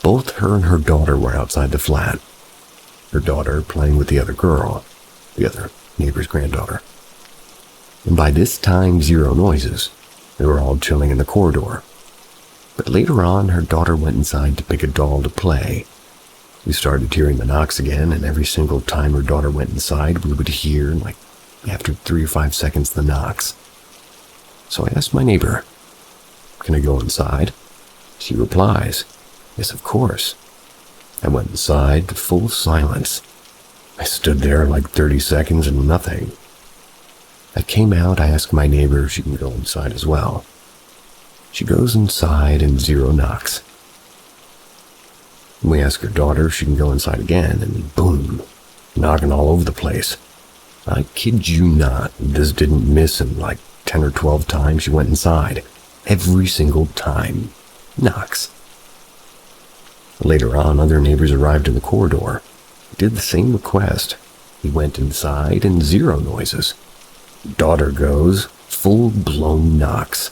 Both her and her daughter were outside the flat. Her daughter playing with the other girl, the other neighbor's granddaughter. And by this time, 0 noises. They were all chilling in the corridor. But later on, her daughter went inside to pick a doll to play. We started hearing the knocks again, and every single time her daughter went inside, we would hear, like, after 3 or 5 seconds, the knocks. So I asked my neighbor, "Can I go inside?" She replies, "Yes, of course." I went inside, full silence. I stood there like 30 seconds and nothing. I came out, I asked my neighbor if she can go inside as well. She goes inside and zero knocks. We ask her daughter if she can go inside again, and boom, knocking all over the place. I kid you not, this didn't miss, and like 10 or 12 times she went inside. Every single time. Knocks. Later on, other neighbors arrived in the corridor. Did the same request. We went inside and zero noises. Daughter goes, full-blown knocks.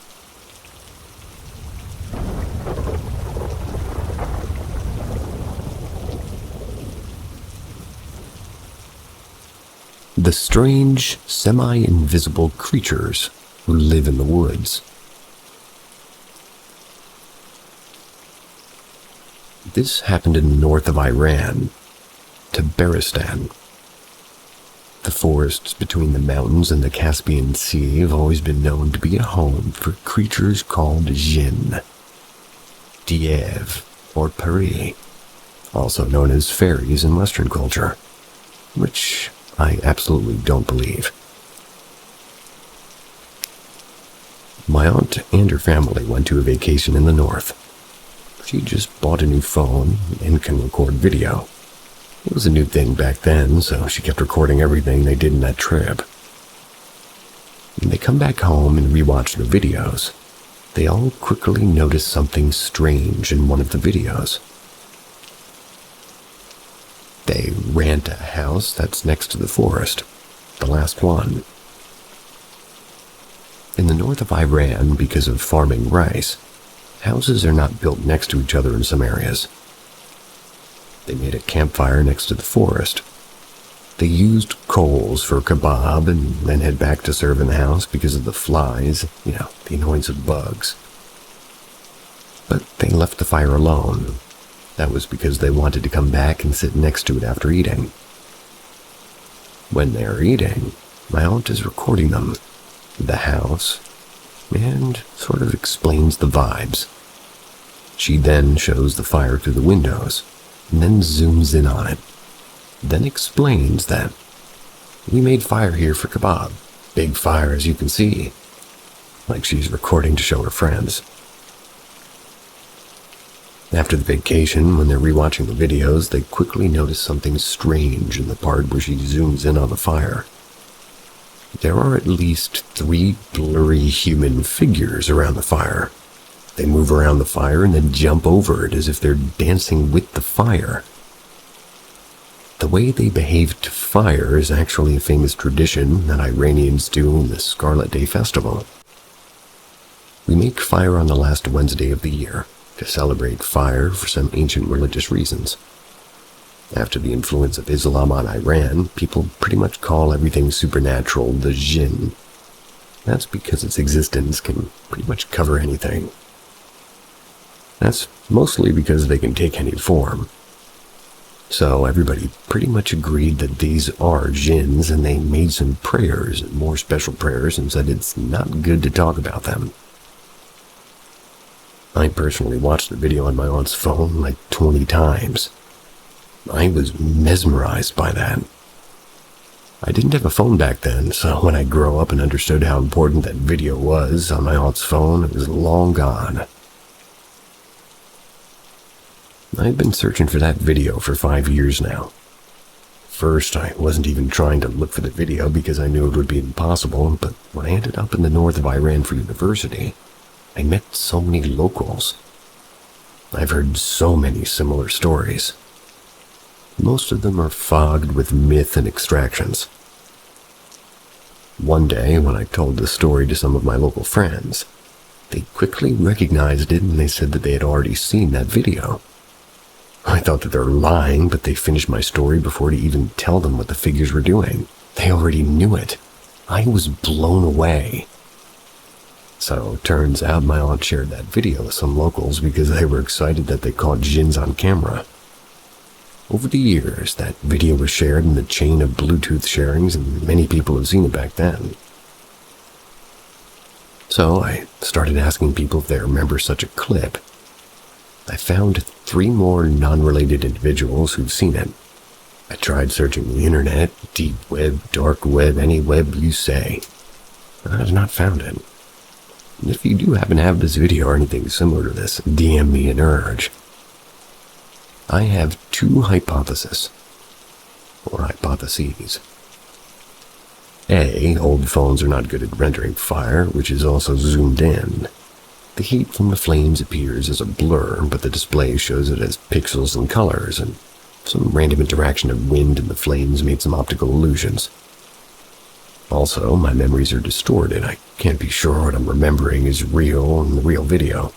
The strange, semi-invisible creatures who live in the woods. This happened in the north of Iran, Tabaristan. The forests between the mountains and the Caspian Sea have always been known to be a home for creatures called jinn, diev, or peri, also known as fairies in Western culture, which I absolutely don't believe. My aunt and her family went to a vacation in the north. She just bought a new phone and can record video. It was a new thing back then, so she kept recording everything they did in that trip. When they come back home and rewatch the videos, they all quickly notice something strange in one of the videos. They ran to a house that's next to the forest, the last one. In the north of Iran, because of farming rice, houses are not built next to each other in some areas. They made a campfire next to the forest. They used coals for kebab and then head back to serve in the house because of the flies, the annoyance of bugs. But they left the fire alone. That was because they wanted to come back and sit next to it after eating. When they're eating, my aunt is recording them, the house, and sort of explains the vibes. She then shows the fire through the windows, and then zooms in on it, then explains that we made fire here for kebab, big fire as you can see, like she's recording to show her friends. After the vacation, when they're rewatching the videos, they quickly notice something strange in the part where she zooms in on the fire. There are at least 3 blurry human figures around the fire. They move around the fire and then jump over it as if they're dancing with the fire. The way they behave to fire is actually a famous tradition that Iranians do in the Scarlet Day festival. We make fire on the last Wednesday of the year to celebrate fire for some ancient religious reasons. After the influence of Islam on Iran, people pretty much call everything supernatural the jinn. That's because its existence can pretty much cover anything. That's mostly because they can take any form. So everybody pretty much agreed that these are jinns, and they made some prayers, and more special prayers, and said it's not good to talk about them. I personally watched the video on my aunt's phone like 20 times. I was mesmerized by that. I didn't have a phone back then, so when I grew up and understood how important that video was on my aunt's phone, it was long gone. I've been searching for that video for 5 years now. First, I wasn't even trying to look for the video because I knew it would be impossible, but when I ended up in the north of Iran for university, I met so many locals. I've heard so many similar stories. Most of them are fogged with myth and extractions. One day, when I told this story to some of my local friends, they quickly recognized it and they said that they had already seen that video. I thought that they were lying, but they finished my story before to even tell them what the figures were doing. They already knew it. I was blown away. So it turns out my aunt shared that video with some locals because they were excited that they caught jinns on camera. Over the years, that video was shared in the chain of Bluetooth sharings, and many people have seen it back then. So I started asking people if they remember such a clip. I found 3 more non-related individuals who've seen it. I tried searching the internet, deep web, dark web, any web you say. I have not found it. If you do happen to have this video or anything similar to this, DM me an urge. I have two hypotheses, or hypotheses. A, old phones are not good at rendering fire, which is also zoomed in. The heat from the flames appears as a blur, but the display shows it as pixels and colors, and some random interaction of wind and the flames made some optical illusions. Also, my memories are distorted. I can't be sure what I'm remembering is real in the real video.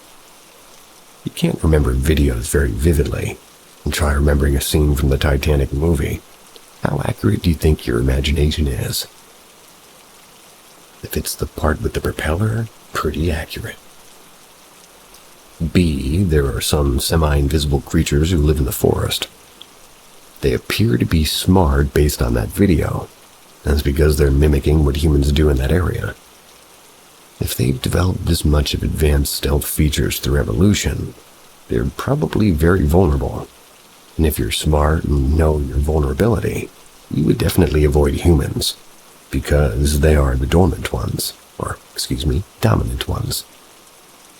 You can't remember videos very vividly, and try remembering a scene from the Titanic movie. How accurate do you think your imagination is? If it's the part with the propeller, pretty accurate. B, there are some semi-invisible creatures who live in the forest. They appear to be smart based on that video. That's because they're mimicking what humans do in that area. If they've developed this much of advanced stealth features through evolution, they're probably very vulnerable. And if you're smart and know your vulnerability, you would definitely avoid humans, because they are the dominant ones.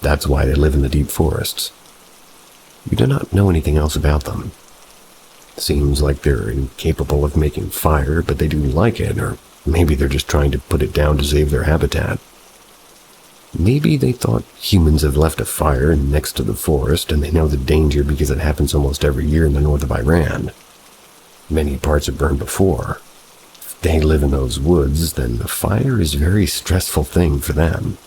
That's why they live in the deep forests. We do not know anything else about them. Seems like they're incapable of making fire, but they do like it, or maybe they're just trying to put it down to save their habitat. Maybe they thought humans have left a fire next to the forest, and they know the danger because it happens almost every year in the north of Iran. Many parts have burned before. If they live in those woods, then the fire is a very stressful thing for them.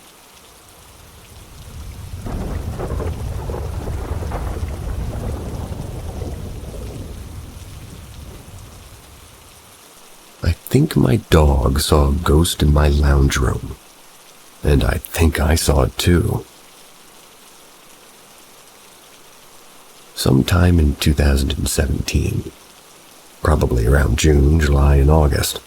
I think my dog saw a ghost in my lounge room, and I think I saw it too. Sometime in 2017, probably around June, July, and August,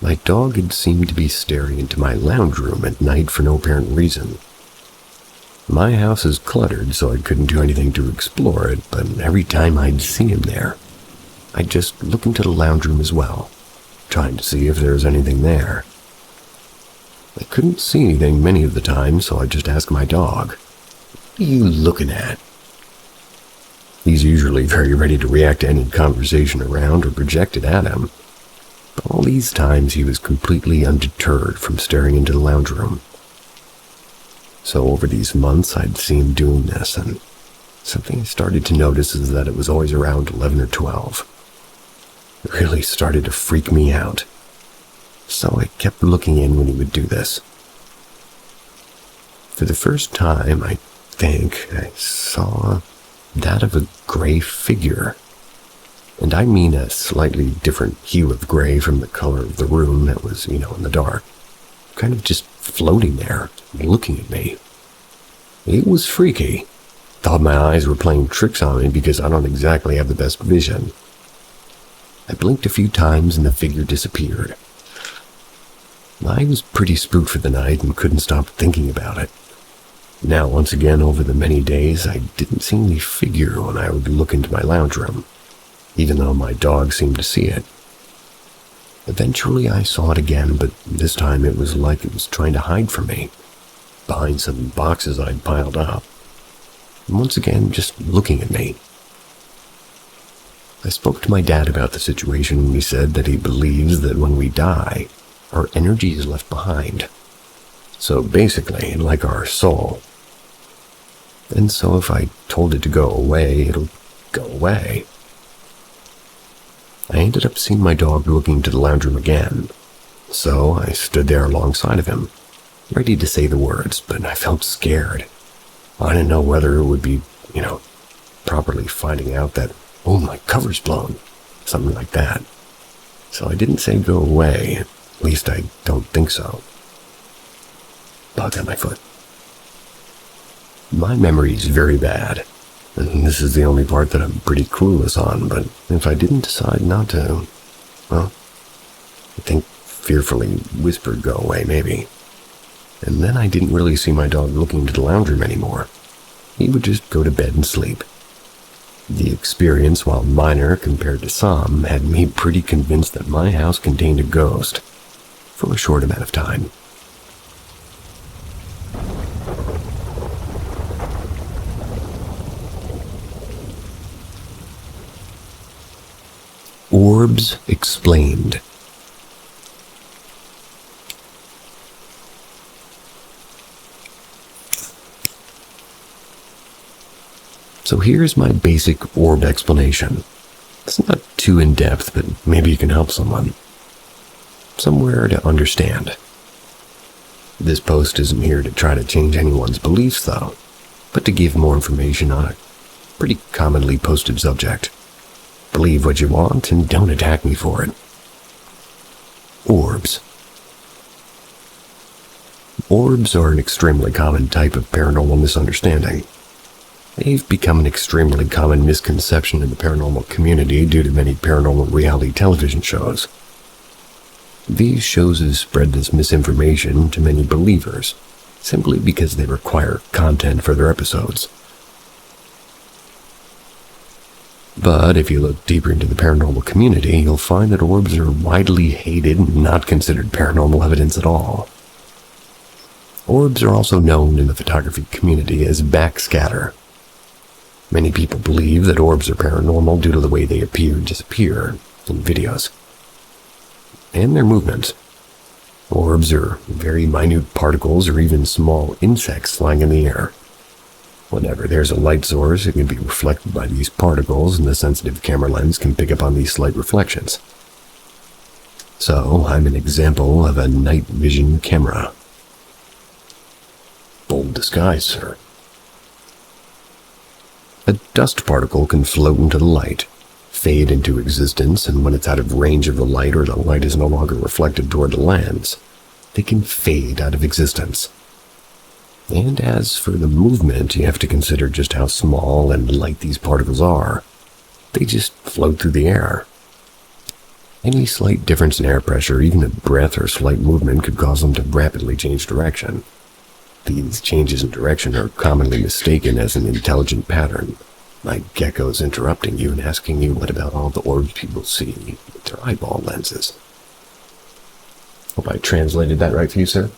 my dog had seemed to be staring into my lounge room at night for no apparent reason. My house is cluttered, so I couldn't do anything to explore it, but every time I'd see him there, I'd just look into the lounge room as well, trying to see if there was anything there. I couldn't see anything many of the time, so I'd just ask my dog, "What are you looking at?" He's usually very ready to react to any conversation around or project it at him, but all these times he was completely undeterred from staring into the lounge room. So over these months I'd seen him doing this, and something I started to notice is that it was always around 11 or 12. It really started to freak me out, so I kept looking in when he would do this. For the first time, I think, I saw that of a gray figure. And I mean a slightly different hue of gray from the color of the room that was, in the dark. Kind of just floating there, looking at me. It was freaky. Thought my eyes were playing tricks on me because I don't exactly have the best vision. I blinked a few times and the figure disappeared. I was pretty spooked for the night and couldn't stop thinking about it. Now, once again, over the many days, I didn't see any figure when I would look into my lounge room, even though my dog seemed to see it. Eventually, I saw it again, but this time it was like it was trying to hide from me, behind some boxes I'd piled up, and once again, just looking at me. I spoke to my dad about the situation, and he said that he believes that when we die, our energy is left behind. So basically, like our soul. And so if I told it to go away, it'll go away. I ended up seeing my dog looking into the lounge room again, so I stood there alongside of him, ready to say the words, but I felt scared. I didn't know whether it would be, properly finding out that, "Oh, my cover's blown," something like that. So I didn't say go away, at least I don't think so. Bug on my foot. My memory is very bad, and this is the only part that I'm pretty clueless on, but if I didn't decide not to, well, I think fearfully whispered go away, maybe. And then I didn't really see my dog looking into the lounge room anymore. He would just go to bed and sleep. The experience, while minor compared to some, had me pretty convinced that my house contained a ghost for a short amount of time. Orbs Explained. So here's my basic orb explanation. It's not too in-depth, but maybe you can help someone. Somewhere to understand. This post isn't here to try to change anyone's beliefs, though, but to give more information on a pretty commonly posted subject. Believe what you want and don't attack me for it. Orbs. Orbs are an extremely common type of paranormal misunderstanding. They've become an extremely common misconception in the paranormal community due to many paranormal reality television shows. These shows have spread this misinformation to many believers, simply because they require content for their episodes. But if you look deeper into the paranormal community, you'll find that orbs are widely hated and not considered paranormal evidence at all. Orbs are also known in the photography community as backscatter. Many people believe that orbs are paranormal due to the way they appear and disappear in videos, and their movements. Orbs are very minute particles or even small insects flying in the air. Whenever there's a light source, it can be reflected by these particles, and the sensitive camera lens can pick up on these slight reflections. So, I'm an example of a night vision camera. Bold disguise, sir. A dust particle can float into the light, fade into existence, and when it's out of range of the light or the light is no longer reflected toward the lens, they can fade out of existence. And as for the movement, you have to consider just how small and light these particles are. They just float through the air. Any slight difference in air pressure, even a breath or slight movement, could cause them to rapidly change direction. These changes in direction are commonly mistaken as an intelligent pattern. My gecko's interrupting you and asking you what about all the orbs people see with their eyeball lenses. Hope I translated that right for you, sir.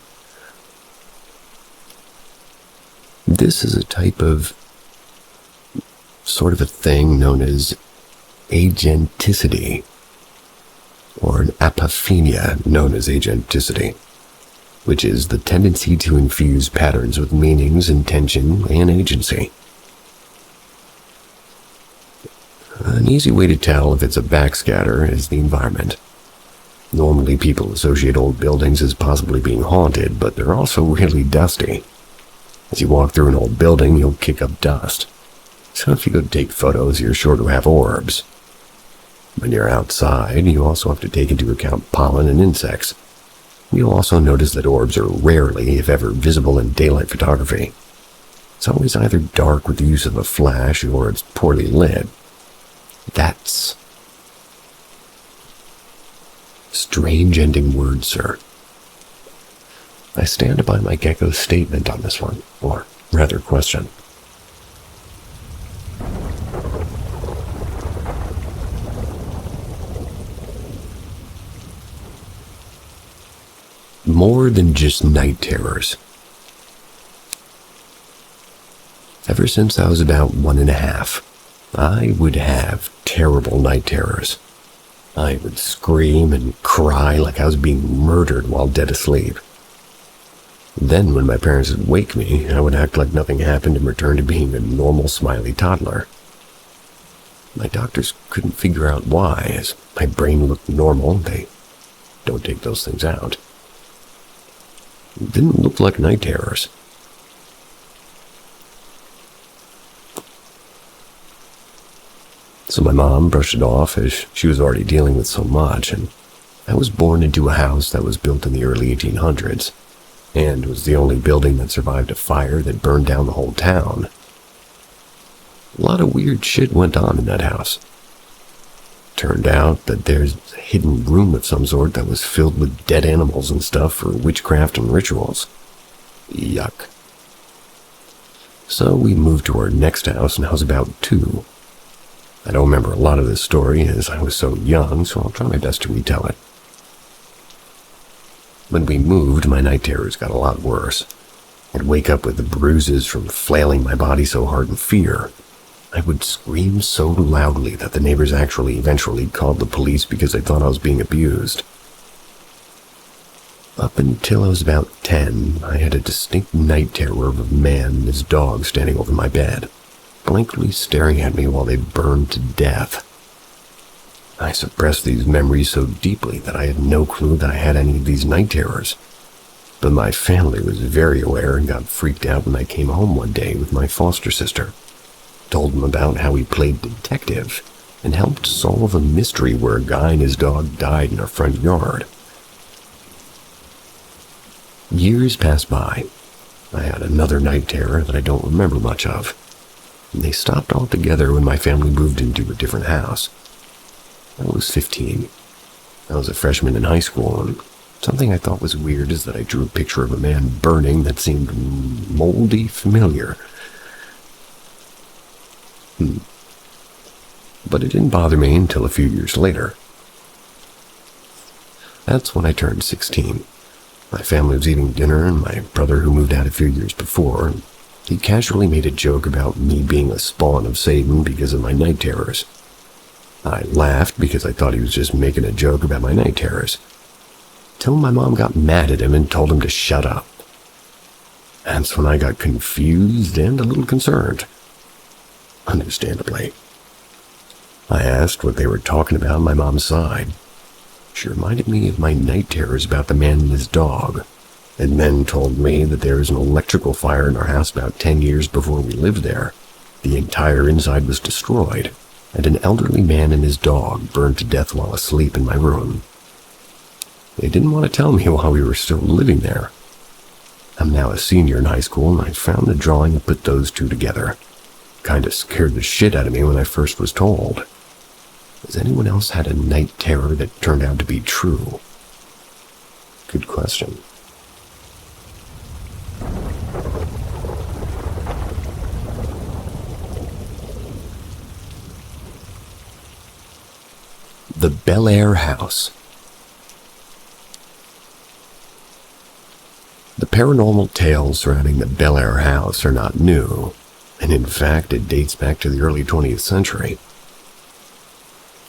This is a type of sort of a thing known as agenticity, or an apophenia known as agenticity, which is the tendency to infuse patterns with meanings, intention, and agency. An easy way to tell if it's a backscatter is the environment. Normally people associate old buildings as possibly being haunted, but they're also really dusty. As you walk through an old building, you'll kick up dust. So if you go take photos, you're sure to have orbs. When you're outside, you also have to take into account pollen and insects. You'll also notice that orbs are rarely, if ever, visible in daylight photography. It's always either dark with the use of a flash or it's poorly lit. That's strange ending word, sir. I stand by my gecko's statement on this one, or rather question. More than just night terrors. Ever since I was about 1.5, I would have terrible night terrors. I would scream and cry like I was being murdered while dead asleep. Then when my parents would wake me, I would act like nothing happened and return to being a normal smiley toddler. My doctors couldn't figure out why, as my brain looked normal. They don't take those things out. It didn't look like night terrors. So my mom brushed it off as she was already dealing with so much, and I was born into a house that was built in the early 1800s, and was the only building that survived a fire that burned down the whole town. A lot of weird shit went on in that house. Turned out that there's a hidden room of some sort that was filled with dead animals and stuff for witchcraft and rituals. Yuck. So we moved to our next house, and I was about 2. I don't remember a lot of this story as I was so young, so I'll try my best to retell it. When we moved, my night terrors got a lot worse. I'd wake up with the bruises from flailing my body so hard in fear. I would scream so loudly that the neighbors eventually called the police because they thought I was being abused. Up until I was about 10, I had a distinct night terror of a man and his dog standing over my bed, blankly staring at me while they burned to death. I suppressed these memories so deeply that I had no clue that I had any of these night terrors. But my family was very aware and got freaked out when I came home one day with my foster sister. Told them about how we played detective and helped solve a mystery where a guy and his dog died in our front yard. Years passed by. I had another night terror that I don't remember much of. They stopped altogether when my family moved into a different house. I was 15. I was a freshman in high school, and something I thought was weird is that I drew a picture of a man burning that seemed moldy familiar. But it didn't bother me until a few years later. That's when I turned 16. My family was eating dinner, and my brother, who moved out a few years before, he casually made a joke about me being a spawn of Satan because of my night terrors. I laughed because I thought he was just making a joke about my night terrors, till my mom got mad at him and told him to shut up. That's when I got confused and a little concerned. Understandably. I asked what they were talking about on my mom's side. She reminded me of my night terrors about the man and his dog, and then told me that there was an electrical fire in our house about 10 years before we lived there. The entire inside was destroyed, and an elderly man and his dog burned to death while asleep in my room. They didn't want to tell me while we were still living there. I'm now a senior in high school, and I found the drawing and put those two together. Kinda scared the shit out of me when I first was told. Has anyone else had a night terror that turned out to be true? Good question. The Bel Air House. The paranormal tales surrounding the Bel Air House are not new, and in fact it dates back to the early 20th century.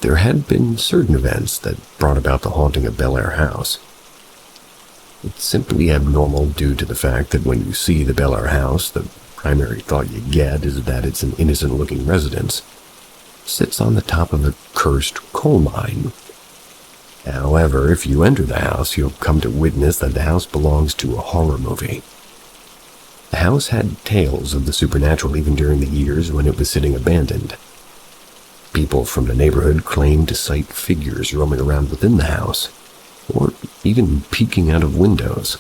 There had been certain events that brought about the haunting of Bel Air House. It's simply abnormal due to the fact that when you see the Bel Air House, the primary thought you get is that it's an innocent-looking residence. It sits on the top of a cursed coal mine. However, if you enter the house, you'll come to witness that the house belongs to a horror movie. The house had tales of the supernatural even during the years when it was sitting abandoned. People from the neighborhood claimed to sight figures roaming around within the house, or even peeking out of windows.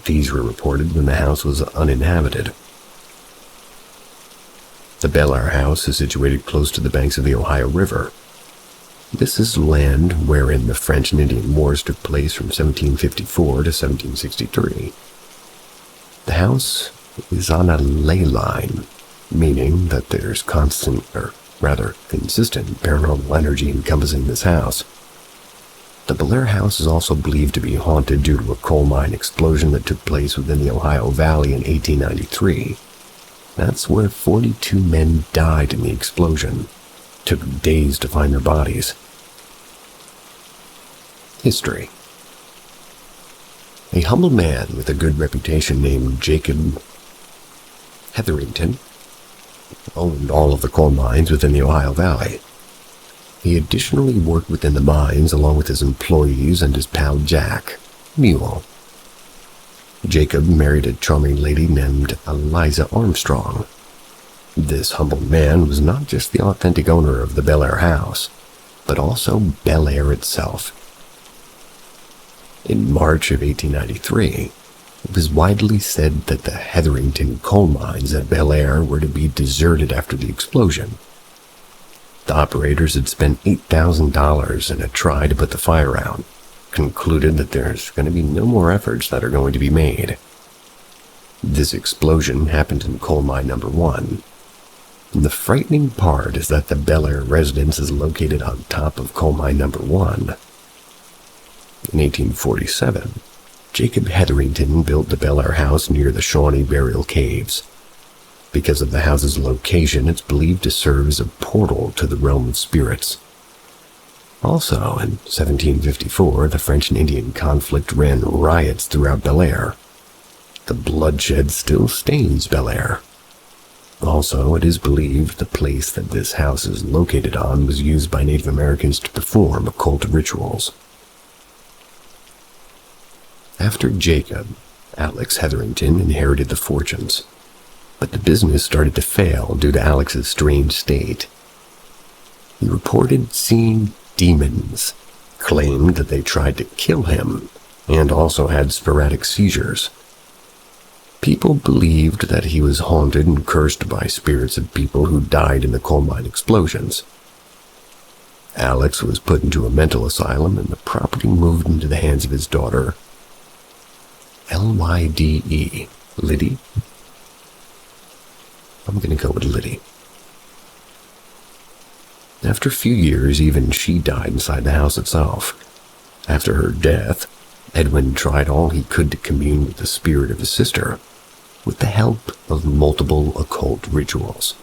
These were reported when the house was uninhabited. The Bel Air House is situated close to the banks of the Ohio River. This is land wherein the French and Indian Wars took place from 1754 to 1763. The house is on a ley line, meaning that there's consistent paranormal energy encompassing this house. The Bel Air House is also believed to be haunted due to a coal mine explosion that took place within the Ohio Valley in 1893. That's where 42 men died in the explosion. It took days to find their bodies. History. A humble man with a good reputation named Jacob Hetherington owned all of the coal mines within the Ohio Valley. He additionally worked within the mines along with his employees and his pal Jack, Mule. Jacob married a charming lady named Eliza Armstrong. This humble man was not just the authentic owner of the Bel Air House, but also Bel Air itself. In March of 1893, it was widely said that the Hetherington coal mines at Bel Air were to be deserted after the explosion. The operators had spent $8,000 in a try to put the fire out, concluded that there's going to be no more efforts that are going to be made. This explosion happened in coal mine number 1. The frightening part is that the Bel Air residence is located on top of coal mine number 1. In 1847, Jacob Hetherington built the Bel Air House near the Shawnee Burial Caves. Because of the house's location, it's believed to serve as a portal to the realm of spirits. Also, in 1754, the French and Indian conflict ran riots throughout Bel Air. The bloodshed still stains Bel Air. Also, it is believed the place that this house is located on was used by Native Americans to perform occult rituals. After Jacob, Alex Hetherington inherited the fortunes, but the business started to fail due to Alex's strange state. He reported seeing demons, claimed that they tried to kill him, and also had sporadic seizures. People believed that he was haunted and cursed by spirits of people who died in the coal mine explosions. Alex was put into a mental asylum and the property moved into the hands of his daughter, Lyde, Liddy? I'm gonna go with Liddy. After a few years, even she died inside the house itself. After her death, Edwin tried all he could to commune with the spirit of his sister, with the help of multiple occult rituals.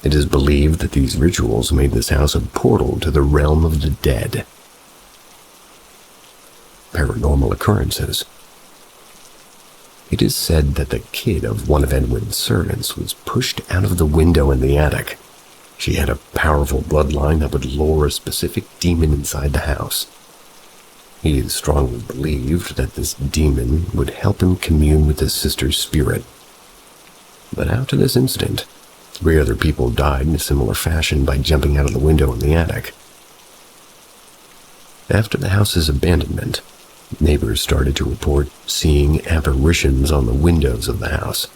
It is believed that these rituals made this house a portal to the realm of the dead. Paranormal occurrences. It is said that the kid of one of Edwin's servants was pushed out of the window in the attic. She had a powerful bloodline that would lure a specific demon inside the house. He is strongly believed that this demon would help him commune with his sister's spirit. But after this incident, 3 other people died in a similar fashion by jumping out of the window in the attic. After the house's abandonment, neighbors started to report seeing apparitions on the windows of the house.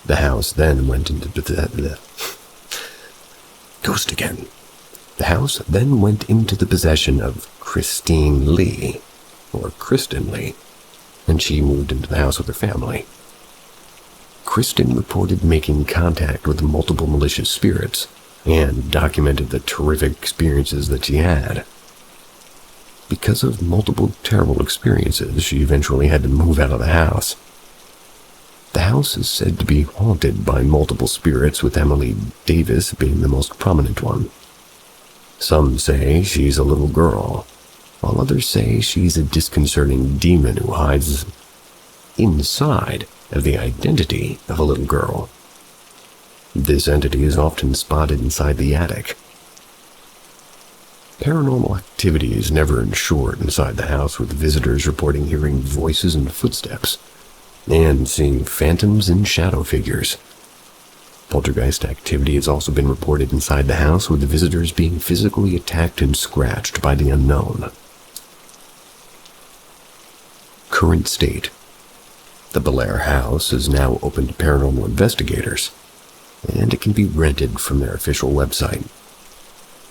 The house then went into Ghost again. The house then went into the possession of Christine Lee, or Kristen Lee, and she moved into the house with her family. Kristen reported making contact with multiple malicious spirits and documented the terrific experiences that she had. Because of multiple terrible experiences, she eventually had to move out of the house. The house is said to be haunted by multiple spirits, with Emily Davis being the most prominent one. Some say she's a little girl, while others say she's a disconcerting demon who hides inside of the identity of a little girl. This entity is often spotted inside the attic. Paranormal activity is never ensured inside the house, with visitors reporting hearing voices and footsteps, and seeing phantoms and shadow figures. Poltergeist activity has also been reported inside the house, with the visitors being physically attacked and scratched by the unknown. Current state. The Bel Air house is now open to paranormal investigators, and it can be rented from their official website.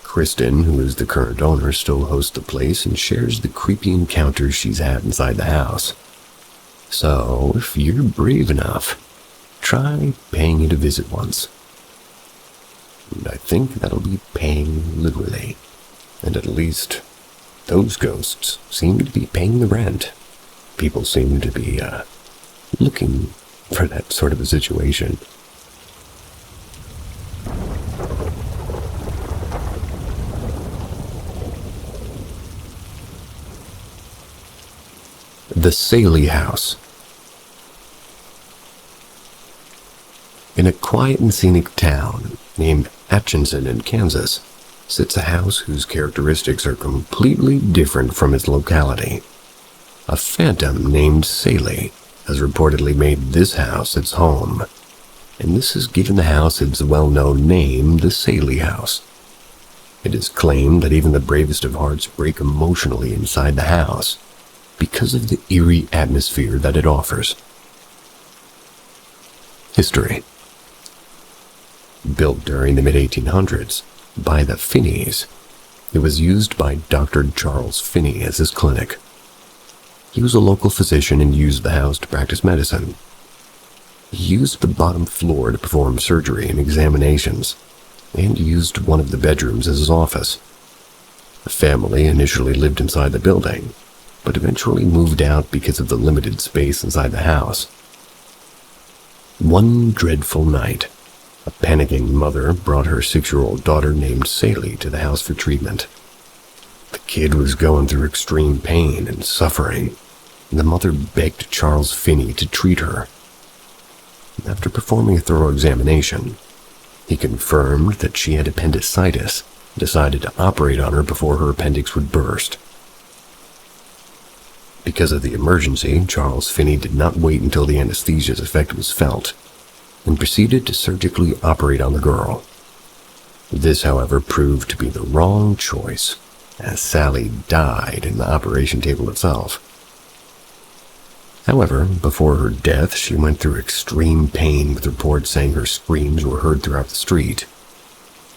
Kristen, who is the current owner, still hosts the place and shares the creepy encounters she's had inside the house. So, if you're brave enough, try paying it a visit once. And I think that'll be paying literally. And at least, those ghosts seem to be paying the rent. People seem to be, looking for that sort of a situation. The Saley House. In a quiet and scenic town named Atchison in Kansas sits a house whose characteristics are completely different from its locality. A phantom named Saley has reportedly made this house its home, and this has given the house its well-known name, the Saley House. It is claimed that even the bravest of hearts break emotionally inside the house because of the eerie atmosphere that it offers. History. Built during the mid-1800s by the Finneys, it was used by Dr. Charles Finney as his clinic. He was a local physician and used the house to practice medicine. He used the bottom floor to perform surgery and examinations, and used one of the bedrooms as his office. The family initially lived inside the building, but eventually moved out because of the limited space inside the house. One dreadful night, a panicking mother brought her 6-year-old daughter named Sally to the house for treatment. The kid was going through extreme pain and suffering, and the mother begged Charles Finney to treat her. After performing a thorough examination, he confirmed that she had appendicitis and decided to operate on her before her appendix would burst. Because of the emergency, Charles Finney did not wait until the anesthesia's effect was felt, and proceeded to surgically operate on the girl. This, however, proved to be the wrong choice, as Sally died in the operation table itself. However, before her death, she went through extreme pain, with reports saying her screams were heard throughout the street.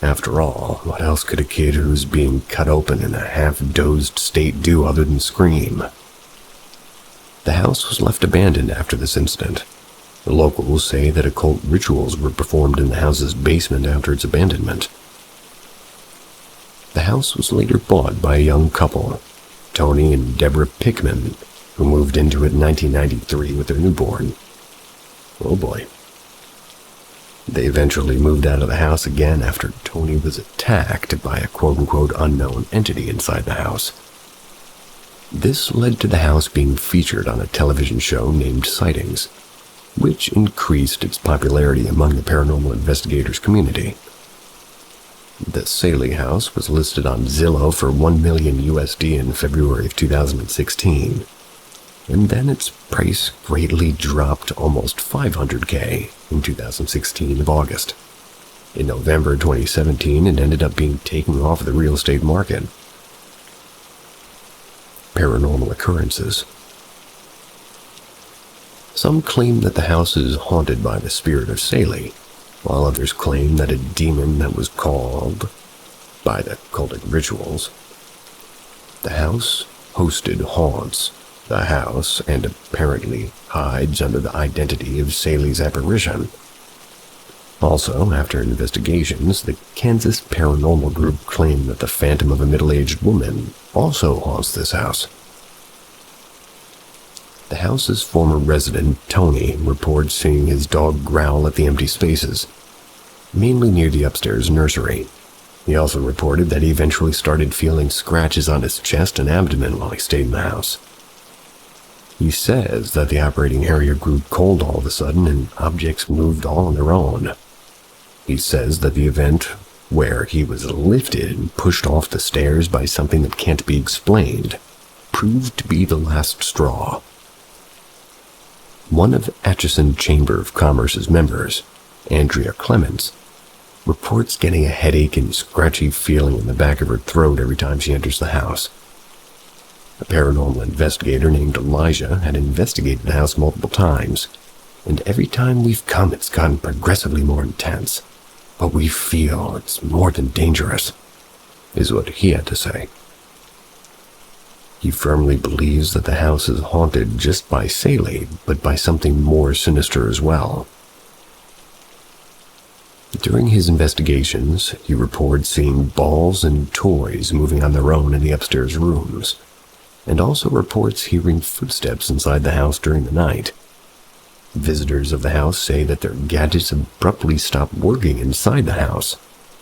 After all, what else could a kid who's being cut open in a half-dozed state do other than scream? The house was left abandoned after this incident. The locals say that occult rituals were performed in the house's basement after its abandonment. The house was later bought by a young couple, Tony and Deborah Pickman, who moved into it in 1993 with their newborn. Oh boy. They eventually moved out of the house again after Tony was attacked by a quote-unquote unknown entity inside the house. This led to the house being featured on a television show named Sightings, which increased its popularity among the paranormal investigators community. The Sally house was listed on Zillow for $1 million USD in February of 2016, and then its price greatly dropped to almost $500K in 2016 of August. In November 2017, it ended up being taken off the real estate market. Paranormal occurrences. Some claim that the house is haunted by the spirit of Sally, while others claim that a demon that was called by the cultic rituals. The house hosted haunts the house and apparently hides under the identity of Sally's apparition. Also, after investigations, the Kansas Paranormal Group claimed that the phantom of a middle-aged woman also haunts this house. The house's former resident, Tony, reports seeing his dog growl at the empty spaces, mainly near the upstairs nursery. He also reported that he eventually started feeling scratches on his chest and abdomen while he stayed in the house. He says that the operating area grew cold all of a sudden and objects moved all on their own. He says that the event where he was lifted and pushed off the stairs by something that can't be explained proved to be the last straw. One of Atchison Chamber of Commerce's members, Andrea Clements, reports getting a headache and scratchy feeling in the back of her throat every time she enters the house. A paranormal investigator named Elijah had investigated the house multiple times, and every time we've come it's gotten progressively more intense, but we feel it's more than dangerous, is what he had to say. He firmly believes that the house is haunted just by Sally, but by something more sinister as well. During his investigations, he reports seeing balls and toys moving on their own in the upstairs rooms, and also reports hearing footsteps inside the house during the night. Visitors of the house say that their gadgets abruptly stop working inside the house,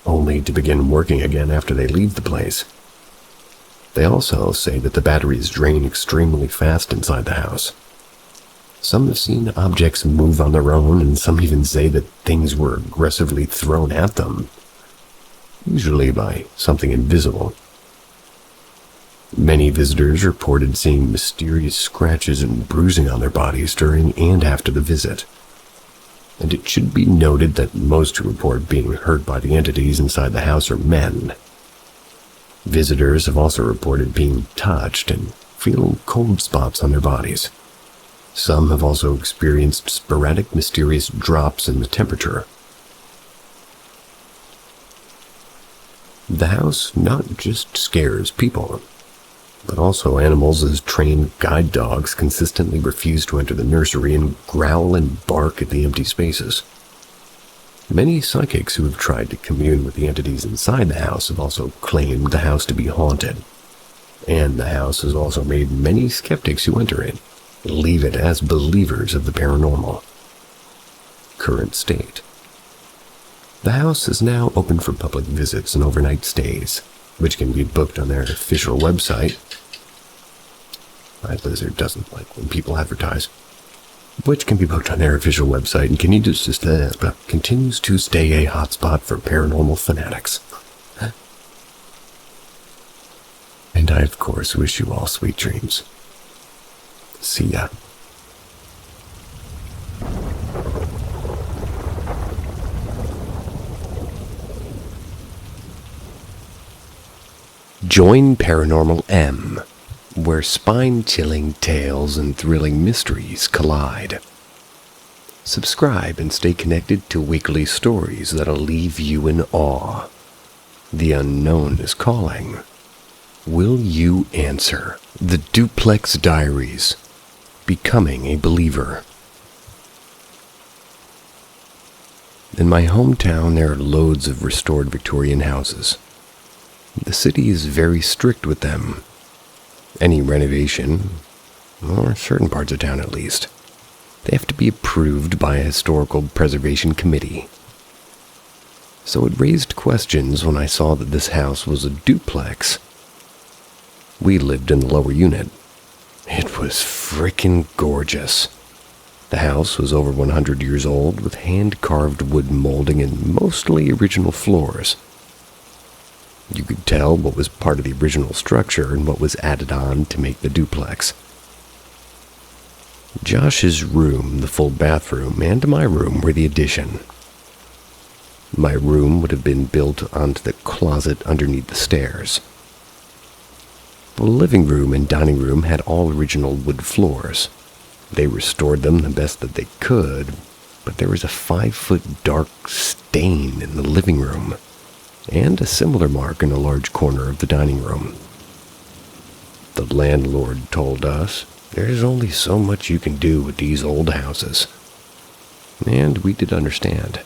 only to begin working again after they leave the place. They also say that the batteries drain extremely fast inside the house. Some have seen objects move on their own, and some even say that things were aggressively thrown at them, usually by something invisible. Many visitors reported seeing mysterious scratches and bruising on their bodies during and after the visit. And it should be noted that most who report being hurt by the entities inside the house are men. Visitors have also reported being touched and feeling cold spots on their bodies. Some have also experienced sporadic mysterious drops in the temperature. The house not just scares people, but also animals as trained guide dogs consistently refuse to enter the nursery and growl and bark at the empty spaces. Many psychics who have tried to commune with the entities inside the house have also claimed the house to be haunted, and the house has also made many skeptics who enter it leave it as believers of the paranormal. current state. The house is now open for public visits and overnight stays, which can be booked on their official website. My lizard doesn't like when people advertise. Which can be booked on their official website and continues to stay a hotspot for paranormal fanatics. And I, of course, wish you all sweet dreams. See ya. Join Paranormal M, where spine-chilling tales and thrilling mysteries collide. Subscribe and stay connected to weekly stories that'll leave you in awe. The unknown is calling. Will you answer? The Duplex Diaries. Becoming a Believer. In my hometown, there are loads of restored Victorian houses. The city is very strict with them. Any renovation, or certain parts of town at least, they have to be approved by a historical preservation committee. So it raised questions when I saw that this house was a duplex. We lived in the lower unit. It was frickin' gorgeous. The house was over 100 years old with hand-carved wood molding and mostly original floors. You could tell what was part of the original structure and what was added on to make the duplex. Josh's room, the full bathroom, and my room were the addition. My room would have been built onto the closet underneath the stairs. The living room and dining room had all original wood floors. They restored them the best that they could, but there was a 5-foot dark stain in the living room, and a similar mark in a large corner of the dining room. The landlord told us, "There's only so much you can do with these old houses." And we did understand.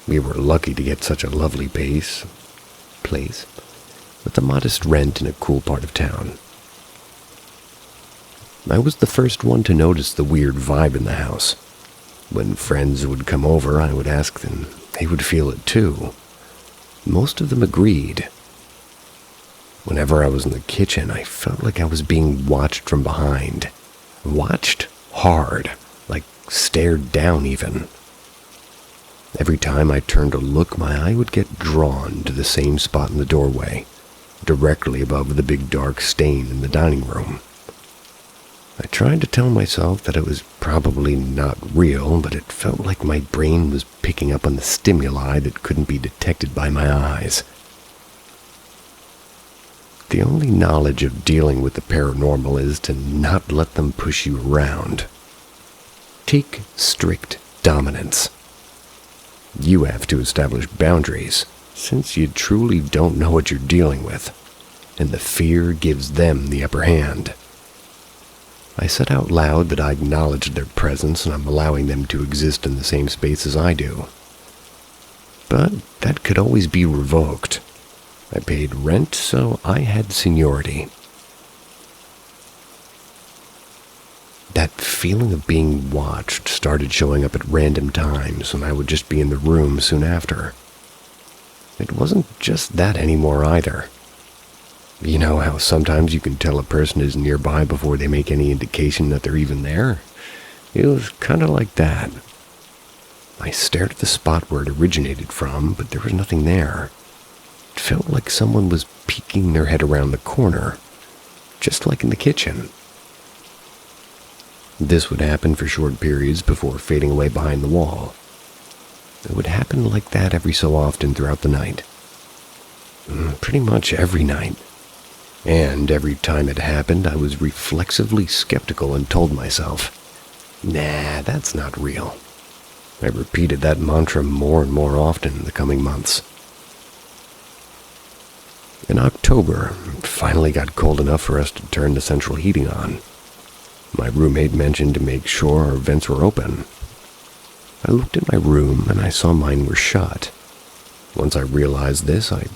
We were lucky to get such a lovely place, with a modest rent in a cool part of town. I was the first one to notice the weird vibe in the house. When friends would come over, I would ask them. They would feel it too. Most of them agreed. Whenever I was in the kitchen, I felt like I was being watched from behind. Watched hard, like stared down even. Every time I turned to look, my eye would get drawn to the same spot in the doorway, directly above the big dark stain in the dining room. I tried to tell myself that it was probably not real, but it felt like my brain was picking up on the stimuli that couldn't be detected by my eyes. The only knowledge of dealing with the paranormal is to not let them push you around. Take strict dominance. You have to establish boundaries, since you truly don't know what you're dealing with, and the fear gives them the upper hand. I said out loud that I acknowledged their presence and I'm allowing them to exist in the same space as I do. But that could always be revoked. I paid rent, so I had seniority. That feeling of being watched started showing up at random times when I would just be in the room soon after. It wasn't just that anymore either. You know how sometimes you can tell a person is nearby before they make any indication that they're even there? It was kind of like that. I stared at the spot where it originated from, but there was nothing there. It felt like someone was peeking their head around the corner, just like in the kitchen. This would happen for short periods before fading away behind the wall. It would happen like that every so often throughout the night. Pretty much every night. And every time it happened, I was reflexively skeptical and told myself, "Nah, that's not real." I repeated that mantra more and more often in the coming months. In October, it finally got cold enough for us to turn the central heating on. My roommate mentioned to make sure our vents were open. I looked at my room and I saw mine were shut. Once I realized this, I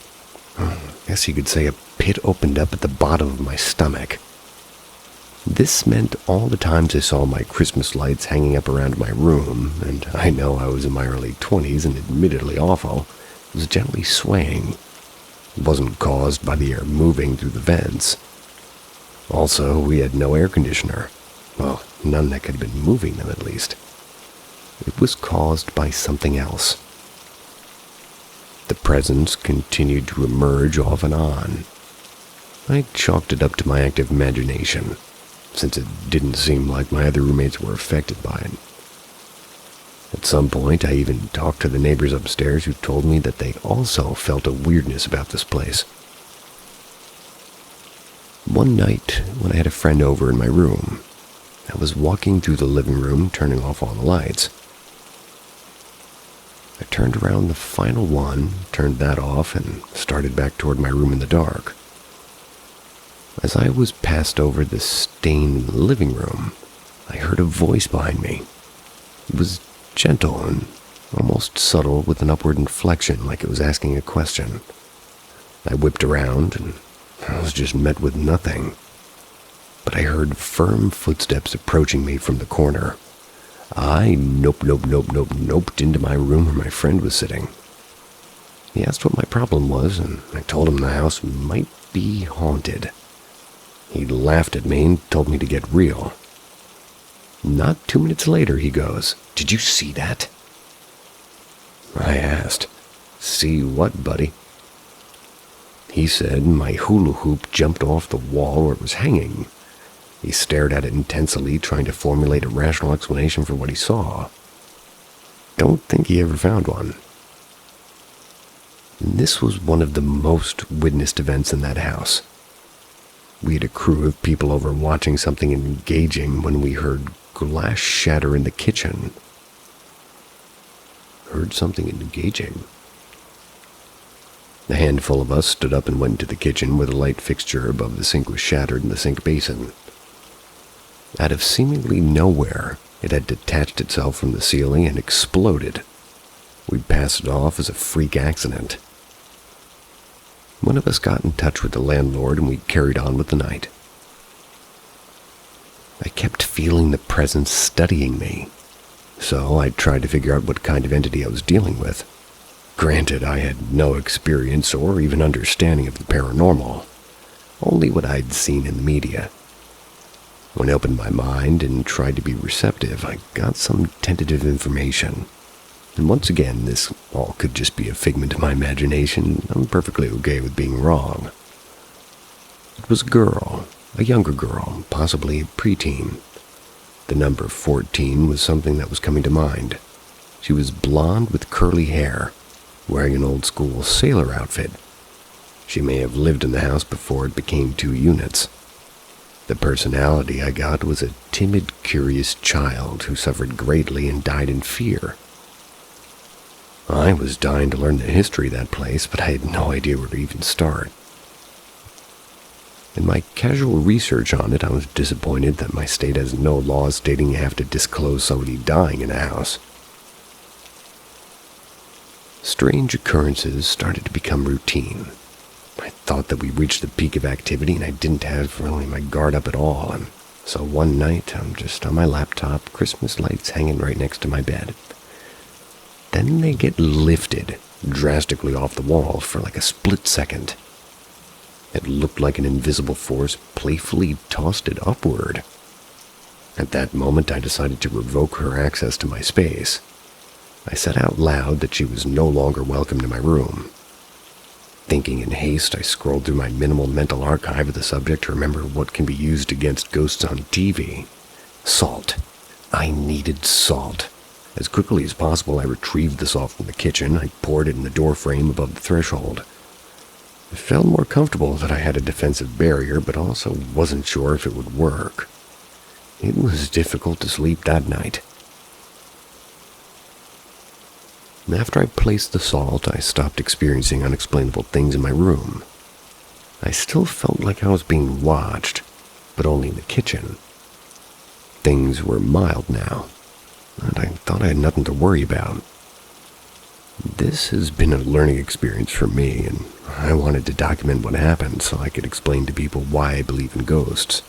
guess you could say a pit opened up at the bottom of my stomach. This meant all the times I saw my Christmas lights hanging up around my room, and I know I was in my early 20s and admittedly awful, was gently swaying. It wasn't caused by the air moving through the vents. Also, we had no air conditioner. Well, none that could have been moving them, at least. It was caused by something else. The presence continued to emerge off and on. I chalked it up to my active imagination, since it didn't seem like my other roommates were affected by it. At some point, I even talked to the neighbors upstairs, who told me that they also felt a weirdness about this place. One night, when I had a friend over in my room, I was walking through the living room, turning off all the lights. I turned around the final one, turned that off, and started back toward my room in the dark. As I was passed over the stain in the living room, I heard a voice behind me. It was gentle and almost subtle, with an upward inflection like it was asking a question. I whipped around, and I was just met with nothing. But I heard firm footsteps approaching me from the corner. I noped into my room where my friend was sitting. He asked what my problem was, and I told him the house might be haunted. He laughed at me and told me to get real. Not 2 minutes later, he goes, "Did you see that?" I asked, "See what, buddy?" He said my hula hoop jumped off the wall where it was hanging. He stared at it intensely, trying to formulate a rational explanation for what he saw. Don't think he ever found one. And this was one of the most witnessed events in that house. We had a crew of people over watching something engaging when we heard glass shatter in the kitchen. Heard something engaging? A handful of us stood up and went into the kitchen, where the light fixture above the sink was shattered in the sink basin. Out of seemingly nowhere, it had detached itself from the ceiling and exploded. We'd passed it off as a freak accident. One of us got in touch with the landlord, and we carried on with the night. I kept feeling the presence studying me, so I tried to figure out what kind of entity I was dealing with. Granted, I had no experience or even understanding of the paranormal, only what I'd seen in the media. When I opened my mind and tried to be receptive, I got some tentative information. And once again, this all could just be a figment of my imagination. I'm perfectly okay with being wrong. It was a girl, a younger girl, possibly a preteen. The number 14 was something that was coming to mind. She was blonde with curly hair, wearing an old-school sailor outfit. She may have lived in the house before it became 2 units. The personality I got was a timid, curious child who suffered greatly and died in fear. I was dying to learn the history of that place, but I had no idea where to even start. In my casual research on it, I was disappointed that my state has no laws stating you have to disclose somebody dying in a house. Strange occurrences started to become routine. I thought that we reached the peak of activity, and I didn't have really my guard up at all. And so one night, I'm just on my laptop, Christmas lights hanging right next to my bed. Then they get lifted drastically off the wall for like a split second. It looked like an invisible force playfully tossed it upward. At that moment, I decided to revoke her access to my space. I said out loud that she was no longer welcome to my room. Thinking in haste, I scrolled through my minimal mental archive of the subject to remember what can be used against ghosts on TV. Salt. I needed salt. As quickly as possible, I retrieved the salt from the kitchen. I poured it in the door frame above the threshold. I felt more comfortable that I had a defensive barrier, but also wasn't sure if it would work. It was difficult to sleep that night. After I placed the salt, I stopped experiencing unexplainable things in my room. I still felt like I was being watched, but only in the kitchen. Things were mild now, and I thought I had nothing to worry about. This has been a learning experience for me, and I wanted to document what happened so I could explain to people why I believe in ghosts.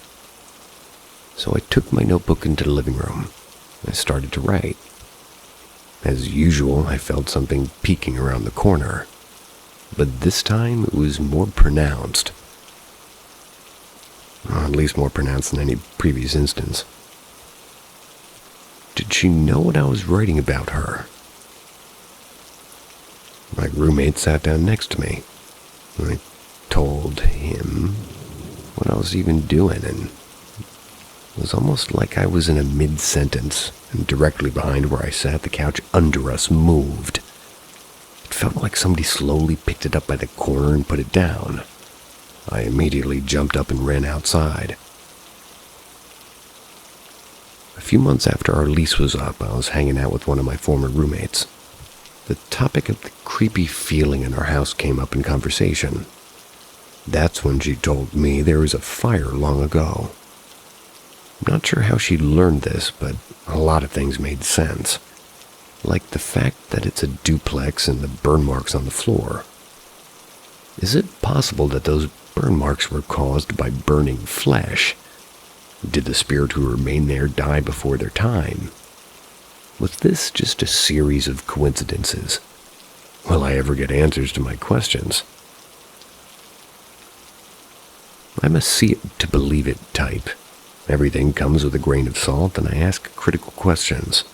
So I took my notebook into the living room. I started to write. As usual, I felt something peeking around the corner, but this time it was more pronounced. Or at least more pronounced than any previous instance. Did she know what I was writing about her? My roommate sat down next to me. I told him what I was even doing, and it was almost like I was in a mid-sentence, and directly behind where I sat, the couch under us moved. It felt like somebody slowly picked it up by the corner and put it down. I immediately jumped up and ran outside. A few months after our lease was up, I was hanging out with one of my former roommates. The topic of the creepy feeling in our house came up in conversation. That's when she told me there was a fire long ago. I'm not sure how she learned this, but a lot of things made sense. Like the fact that it's a duplex and the burn marks on the floor. Is it possible that those burn marks were caused by burning flesh? Did the spirit who remained there die before their time? Was this just a series of coincidences? Will I ever get answers to my questions? I'm a see it to believe it type. Everything comes with a grain of salt, and I ask critical questions.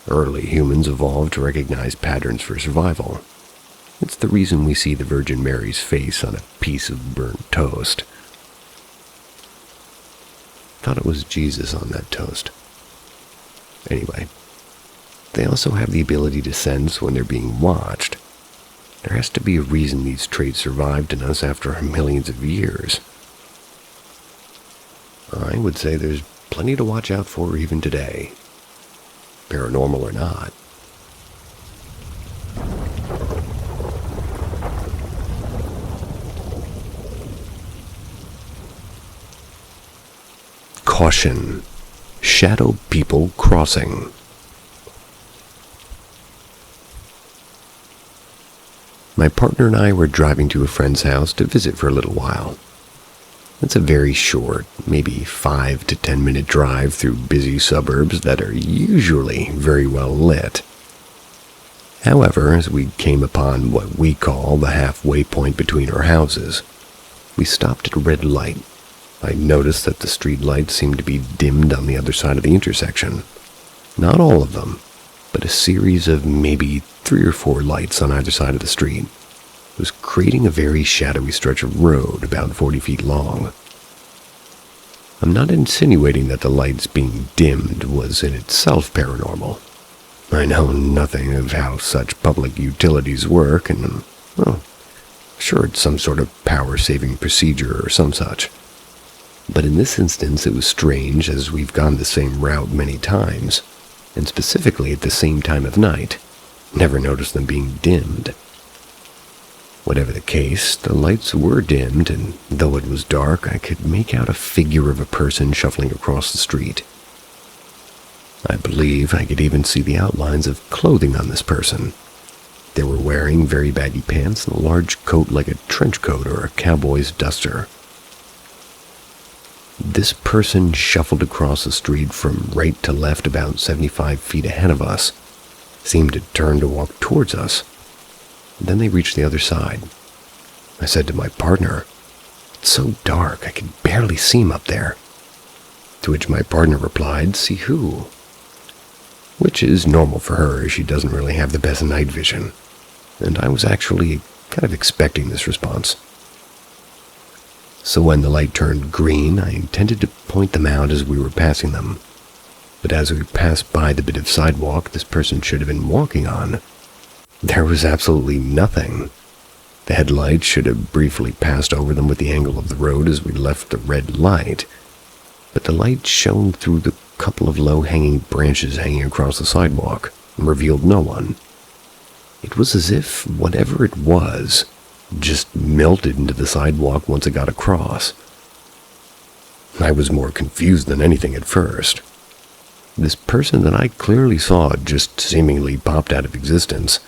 Early humans evolved to recognize patterns for survival. It's the reason we see the Virgin Mary's face on a piece of burnt toast. Thought it was Jesus on that toast. Anyway, they also have the ability to sense when they're being watched. There has to be a reason these traits survived in us after millions of years. I would say there's plenty to watch out for even today, paranormal or not. Caution: shadow people crossing. My partner and I were driving to a friend's house to visit for a little while. It's a very short, maybe 5 to 10 minute drive through busy suburbs that are usually very well lit. However, as we came upon what we call the halfway point between our houses, we stopped at a red light. I noticed that the street lights seemed to be dimmed on the other side of the intersection. Not all of them, but a series of maybe 3 or 4 lights on either side of the street. It was creating a very shadowy stretch of road about 40 feet long. I'm not insinuating that the lights being dimmed was in itself paranormal. I know nothing of how such public utilities work, and, well, sure it's some sort of power-saving procedure or some such. But in this instance it was strange, as we've gone the same route many times, and specifically at the same time of night. Never noticed them being dimmed. Whatever the case, the lights were dimmed, and though it was dark, I could make out a figure of a person shuffling across the street. I believe I could even see the outlines of clothing on this person. They were wearing very baggy pants and a large coat like a trench coat or a cowboy's duster. This person shuffled across the street from right to left about 75 feet ahead of us, seemed to turn to walk towards us. Then they reached the other side. I said to my partner, "It's so dark, I can barely see him up there." To which my partner replied, "See who?" Which is normal for her, as she doesn't really have the best night vision. And I was actually kind of expecting this response. So when the light turned green, I intended to point them out as we were passing them. But as we passed by the bit of sidewalk this person should have been walking on, there was absolutely nothing. The headlights should have briefly passed over them with the angle of the road as we left the red light, but the light shone through the couple of low-hanging branches hanging across the sidewalk and revealed no one. It was as if whatever it was just melted into the sidewalk once it got across. I was more confused than anything at first. This person that I clearly saw just seemingly popped out of existence.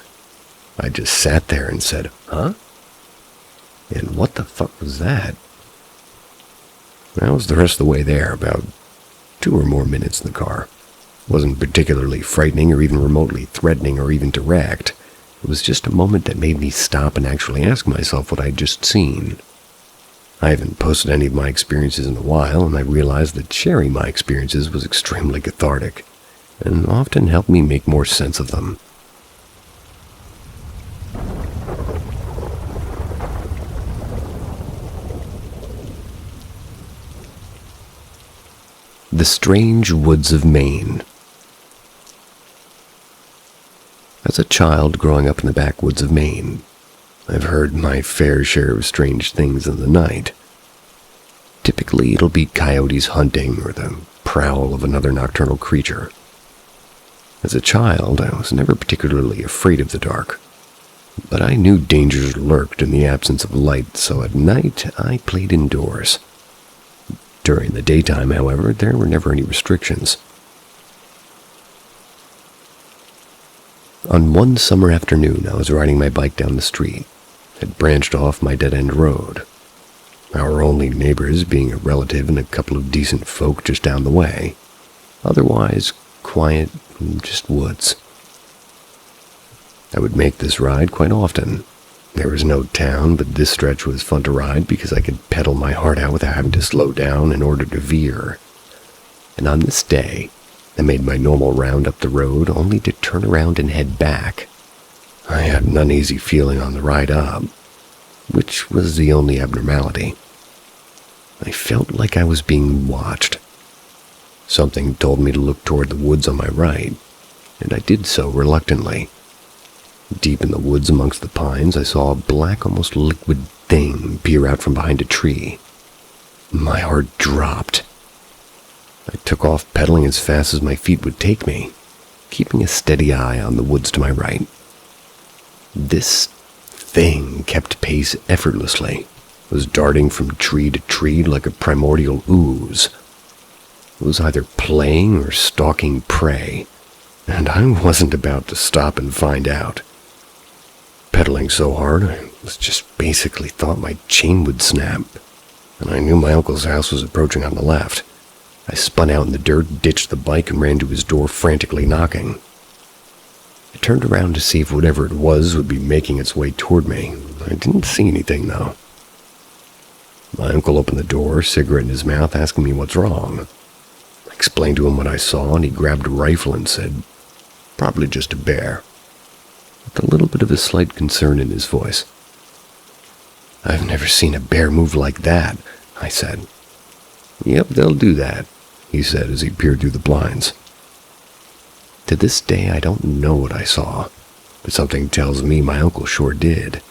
I just sat there and said, "Huh? And what the fuck was that?" That was the rest of the way there, about 2 or more minutes in the car. It wasn't particularly frightening or even remotely threatening or even direct. It was just a moment that made me stop and actually ask myself what I'd just seen. I haven't posted any of my experiences in a while, and I realized that sharing my experiences was extremely cathartic, and often helped me make more sense of them. The Strange Woods of Maine. As a child growing up in the backwoods of Maine, I've heard my fair share of strange things in the night. Typically, it'll be coyotes hunting or the prowl of another nocturnal creature. As a child, I was never particularly afraid of the dark, but I knew dangers lurked in the absence of light, so at night I played indoors. During the daytime, however, there were never any restrictions. On one summer afternoon, I was riding my bike down the street. Had branched off my dead-end road, our only neighbors being a relative and a couple of decent folk just down the way. Otherwise, quiet, just woods. I would make this ride quite often. There was no town, but this stretch was fun to ride because I could pedal my heart out without having to slow down in order to veer. And on this day, I made my normal round up the road only to turn around and head back. I had an uneasy feeling on the ride up, which was the only abnormality. I felt like I was being watched. Something told me to look toward the woods on my right, and I did so reluctantly. Deep in the woods amongst the pines, I saw a black, almost liquid thing peer out from behind a tree. My heart dropped. I took off pedaling as fast as my feet would take me, keeping a steady eye on the woods to my right. This thing kept pace effortlessly, was darting from tree to tree like a primordial ooze. It was either playing or stalking prey, and I wasn't about to stop and find out. Pedaling so hard, I was just basically thought my chain would snap, and I knew my uncle's house was approaching on the left. I spun out in the dirt, ditched the bike, and ran to his door, frantically knocking. I turned around to see if whatever it was would be making its way toward me. I didn't see anything, though. My uncle opened the door, cigarette in his mouth, asking me what's wrong. I explained to him what I saw, and he grabbed a rifle and said, "Probably just a bear," with a little bit of a slight concern in his voice. "I've never seen a bear move like that," I said. "Yep, they'll do that," he said as he peered through the blinds. To this day, I don't know what I saw, but something tells me my uncle sure did.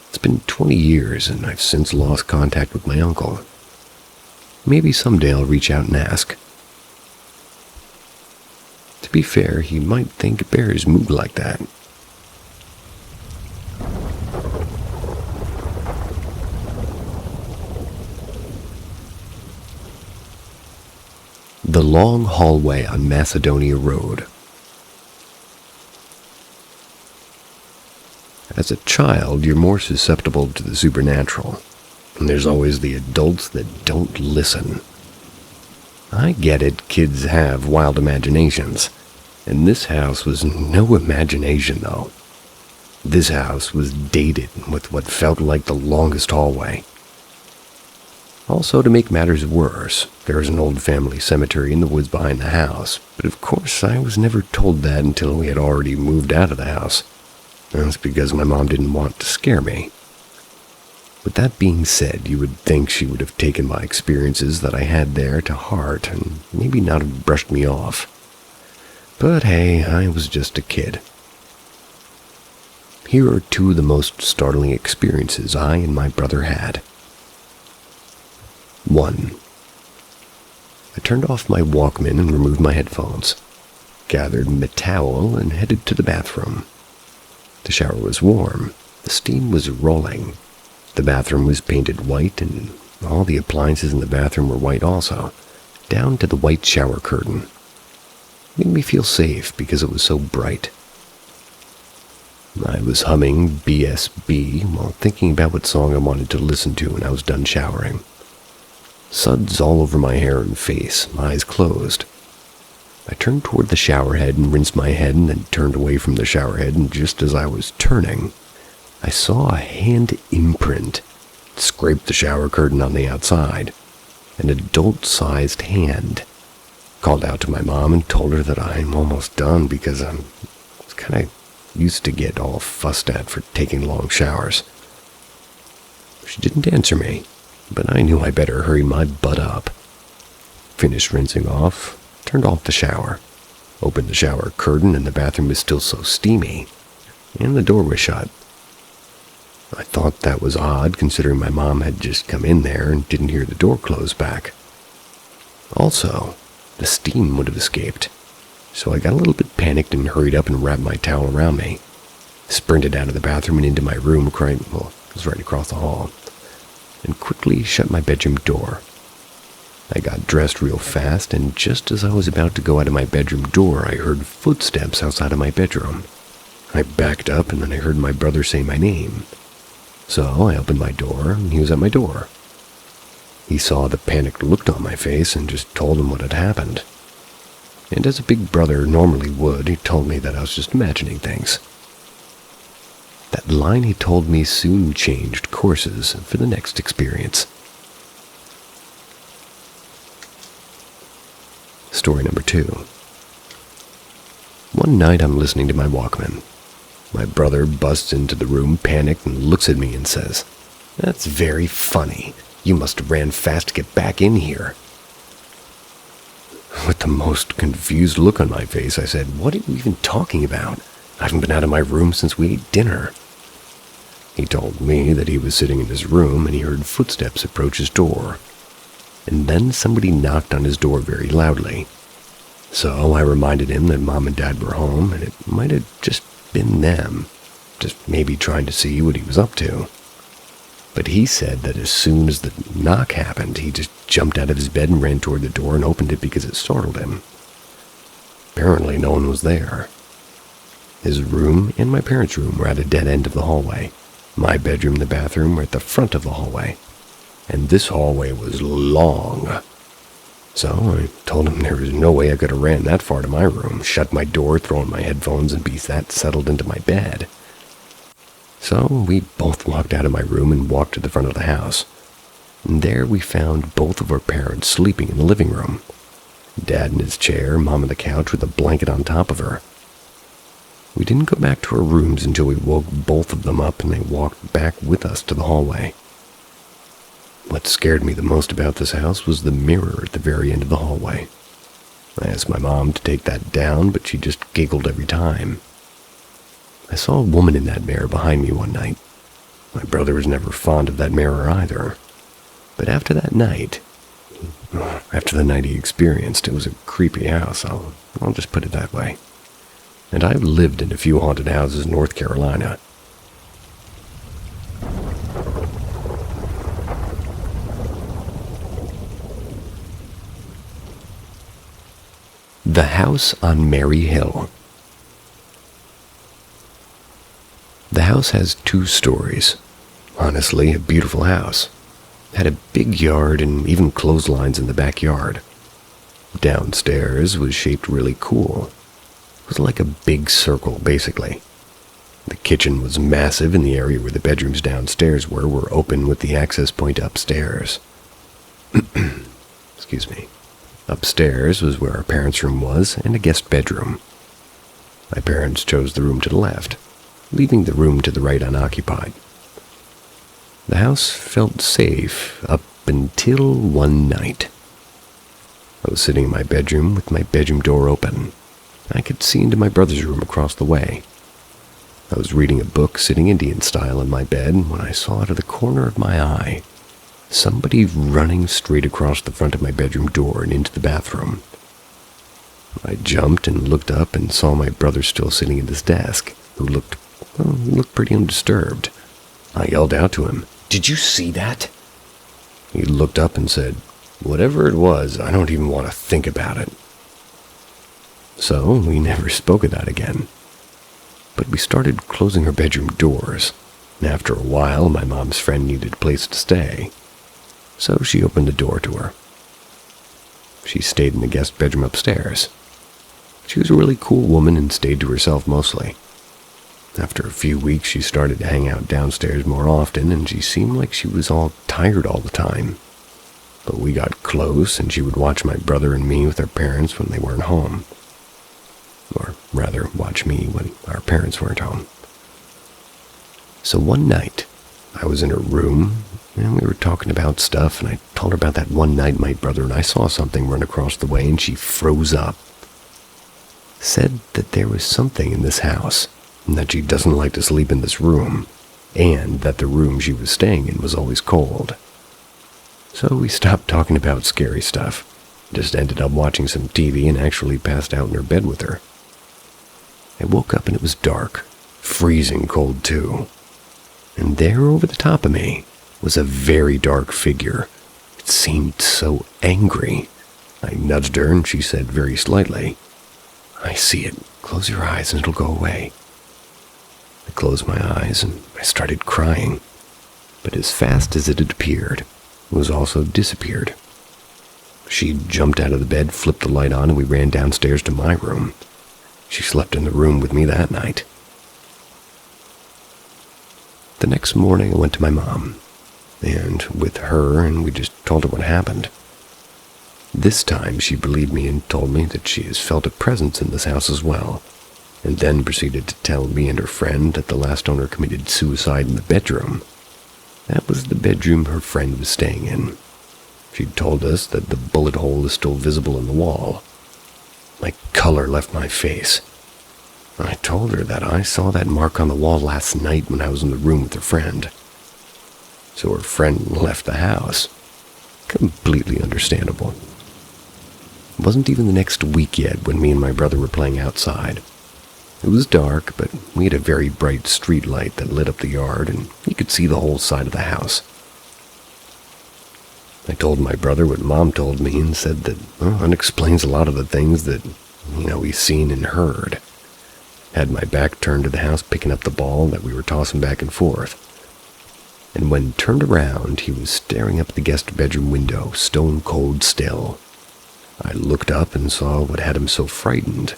It's been 20 years, and I've since lost contact with my uncle. Maybe someday I'll reach out and ask. To be fair, he might think bears move like that. The long hallway on Macedonia Road. As a child, you're more susceptible to the supernatural, and there's always the adults that don't listen. I get it, kids have wild imaginations, and this house was no imagination, though. This house was dated with what felt like the longest hallway. Also, to make matters worse, there was an old family cemetery in the woods behind the house, but of course I was never told that until we had already moved out of the house. That's because my mom didn't want to scare me. With that being said, you would think she would have taken my experiences that I had there to heart and maybe not have brushed me off. But hey, I was just a kid. Here are two of the most startling experiences I and my brother had. 1. I turned off my Walkman and removed my headphones, gathered my towel, and headed to the bathroom. The shower was warm, the steam was rolling, the bathroom was painted white, and all the appliances in the bathroom were white also, down to the white shower curtain. It made me feel safe because it was so bright. I was humming BSB while thinking about what song I wanted to listen to when I was done showering. Suds all over my hair and face, my eyes closed. I turned toward the shower head and rinsed my head and then turned away from the shower head, and just as I was turning, I saw a hand imprint scrape the shower curtain on the outside. An adult-sized hand. Called out to my mom and told her that I'm almost done because I was kind of used to get all fussed at for taking long showers. She didn't answer me, but I knew I better hurry my butt up. Finished rinsing off, turned off the shower, opened the shower curtain, and the bathroom was still so steamy, and the door was shut. I thought that was odd, considering my mom had just come in there and didn't hear the door close back. Also, the steam would have escaped, so I got a little bit panicked and hurried up and wrapped my towel around me. Sprinted out of the bathroom and into my room, it was right across the hall, and quickly shut my bedroom door. I got dressed real fast, and just as I was about to go out of my bedroom door, I heard footsteps outside of my bedroom. I backed up, and then I heard my brother say my name. So I opened my door, and he was at my door. He saw the panicked look on my face and just told him what had happened. And as a big brother normally would, he told me that I was just imagining things. That line he told me soon changed courses for the next experience. Story number 2. One night I'm listening to my Walkman. My brother busts into the room, panicked, and looks at me and says, "That's very funny. You must have ran fast to get back in here." With the most confused look on my face, I said, "What are you even talking about? I haven't been out of my room since we ate dinner." He told me that he was sitting in his room and he heard footsteps approach his door. And then somebody knocked on his door very loudly. So I reminded him that Mom and Dad were home, and it might have just been them, just maybe trying to see what he was up to. But he said that as soon as the knock happened, he just jumped out of his bed and ran toward the door and opened it because it startled him. Apparently no one was there. His room and my parents' room were at a dead end of the hallway. My bedroom and the bathroom were at the front of the hallway. And this hallway was long. So I told him there was no way I could have ran that far to my room, shut my door, throw on my headphones, and be that settled into my bed. So we both walked out of my room and walked to the front of the house. And there we found both of our parents sleeping in the living room. Dad in his chair, Mom on the couch with a blanket on top of her. We didn't go back to our rooms until we woke both of them up and they walked back with us to the hallway. What scared me the most about this house was the mirror at the very end of the hallway. I asked my mom to take that down, but she just giggled every time. I saw a woman in that mirror behind me one night. My brother was never fond of that mirror either. But after the night he experienced, it was a creepy house, I'll just put it that way. And I've lived in a few haunted houses in North Carolina. The House on Mary Hill. The house has 2 stories. Honestly, a beautiful house. Had a big yard and even clotheslines in the backyard. Downstairs was shaped really cool. It was like a big circle, basically. The kitchen was massive, and the area where the bedrooms downstairs were open with the access point upstairs. Excuse me. Upstairs was where our parents' room was, and a guest bedroom. My parents chose the room to the left, leaving the room to the right unoccupied. The house felt safe up until one night. I was sitting in my bedroom with my bedroom door open. I could see into my brother's room across the way. I was reading a book sitting Indian style in my bed when I saw out of the corner of my eye somebody running straight across the front of my bedroom door and into the bathroom. I jumped and looked up and saw my brother still sitting at his desk, who looked pretty undisturbed. I yelled out to him, "Did you see that?" He looked up and said, "Whatever it was, I don't even want to think about it." So we never spoke of that again. But we started closing our bedroom doors, and after a while my mom's friend needed a place to stay. so she opened the door to her. She stayed in the guest bedroom upstairs. She was a really cool woman and stayed to herself mostly. After a few weeks, she started to hang out downstairs more often, and she seemed like she was all tired all the time. But we got close, and she would watch my brother and me with our parents when they weren't home. Or rather, watch me when our parents weren't home. So one night, I was in her room, and we were talking about stuff, and I told her about that one night my brother and I saw something run across the way, and she froze up. Said that there was something in this house, and that she doesn't like to sleep in this room, and that the room she was staying in was always cold. So we stopped talking about scary stuff, just ended up watching some TV and actually passed out in her bed with her. I woke up and it was dark, freezing cold too. And there over the top of me was a very dark figure. It seemed so angry. I nudged her and she said very slightly, "I see it. Close your eyes and it'll go away." I closed my eyes and I started crying. But as fast as it had appeared, it was also disappeared. She jumped out of the bed, flipped the light on, and we ran downstairs to my room. She slept in the room with me that night. The next morning I went to my mom, and with her, and we just told her what happened. This time she believed me and told me that she has felt a presence in this house as well, and then proceeded to tell me and her friend that the last owner committed suicide in the bedroom. That was the bedroom her friend was staying in. She'd told us that the bullet hole is still visible in the wall. My color left my face. I told her that I saw that mark on the wall last night when I was in the room with her friend. So her friend left the house. Completely understandable. It wasn't even the next week yet when me and my brother were playing outside. It was dark, but we had a very bright street light that lit up the yard, and you could see the whole side of the house. I told my brother what Mom told me and said that, that explains a lot of the things that, we've seen and heard. Had my back turned to the house picking up the ball that we were tossing back and forth. And when turned around, he was staring up at the guest bedroom window, stone cold still. I looked up and saw what had him so frightened.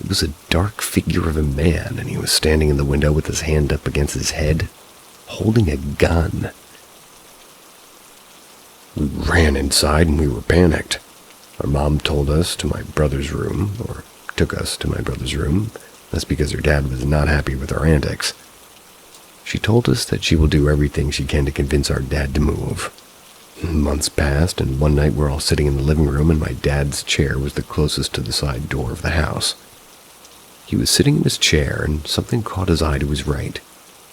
It was a dark figure of a man, and he was standing in the window with his hand up against his head, holding a gun. We ran inside and we were panicked. Our mom took us to my brother's room. That's because her dad was not happy with our antics. She told us that she will do everything she can to convince our dad to move. Months passed, and one night we're all sitting in the living room, and my dad's chair was the closest to the side door of the house. He was sitting in his chair, and something caught his eye to his right.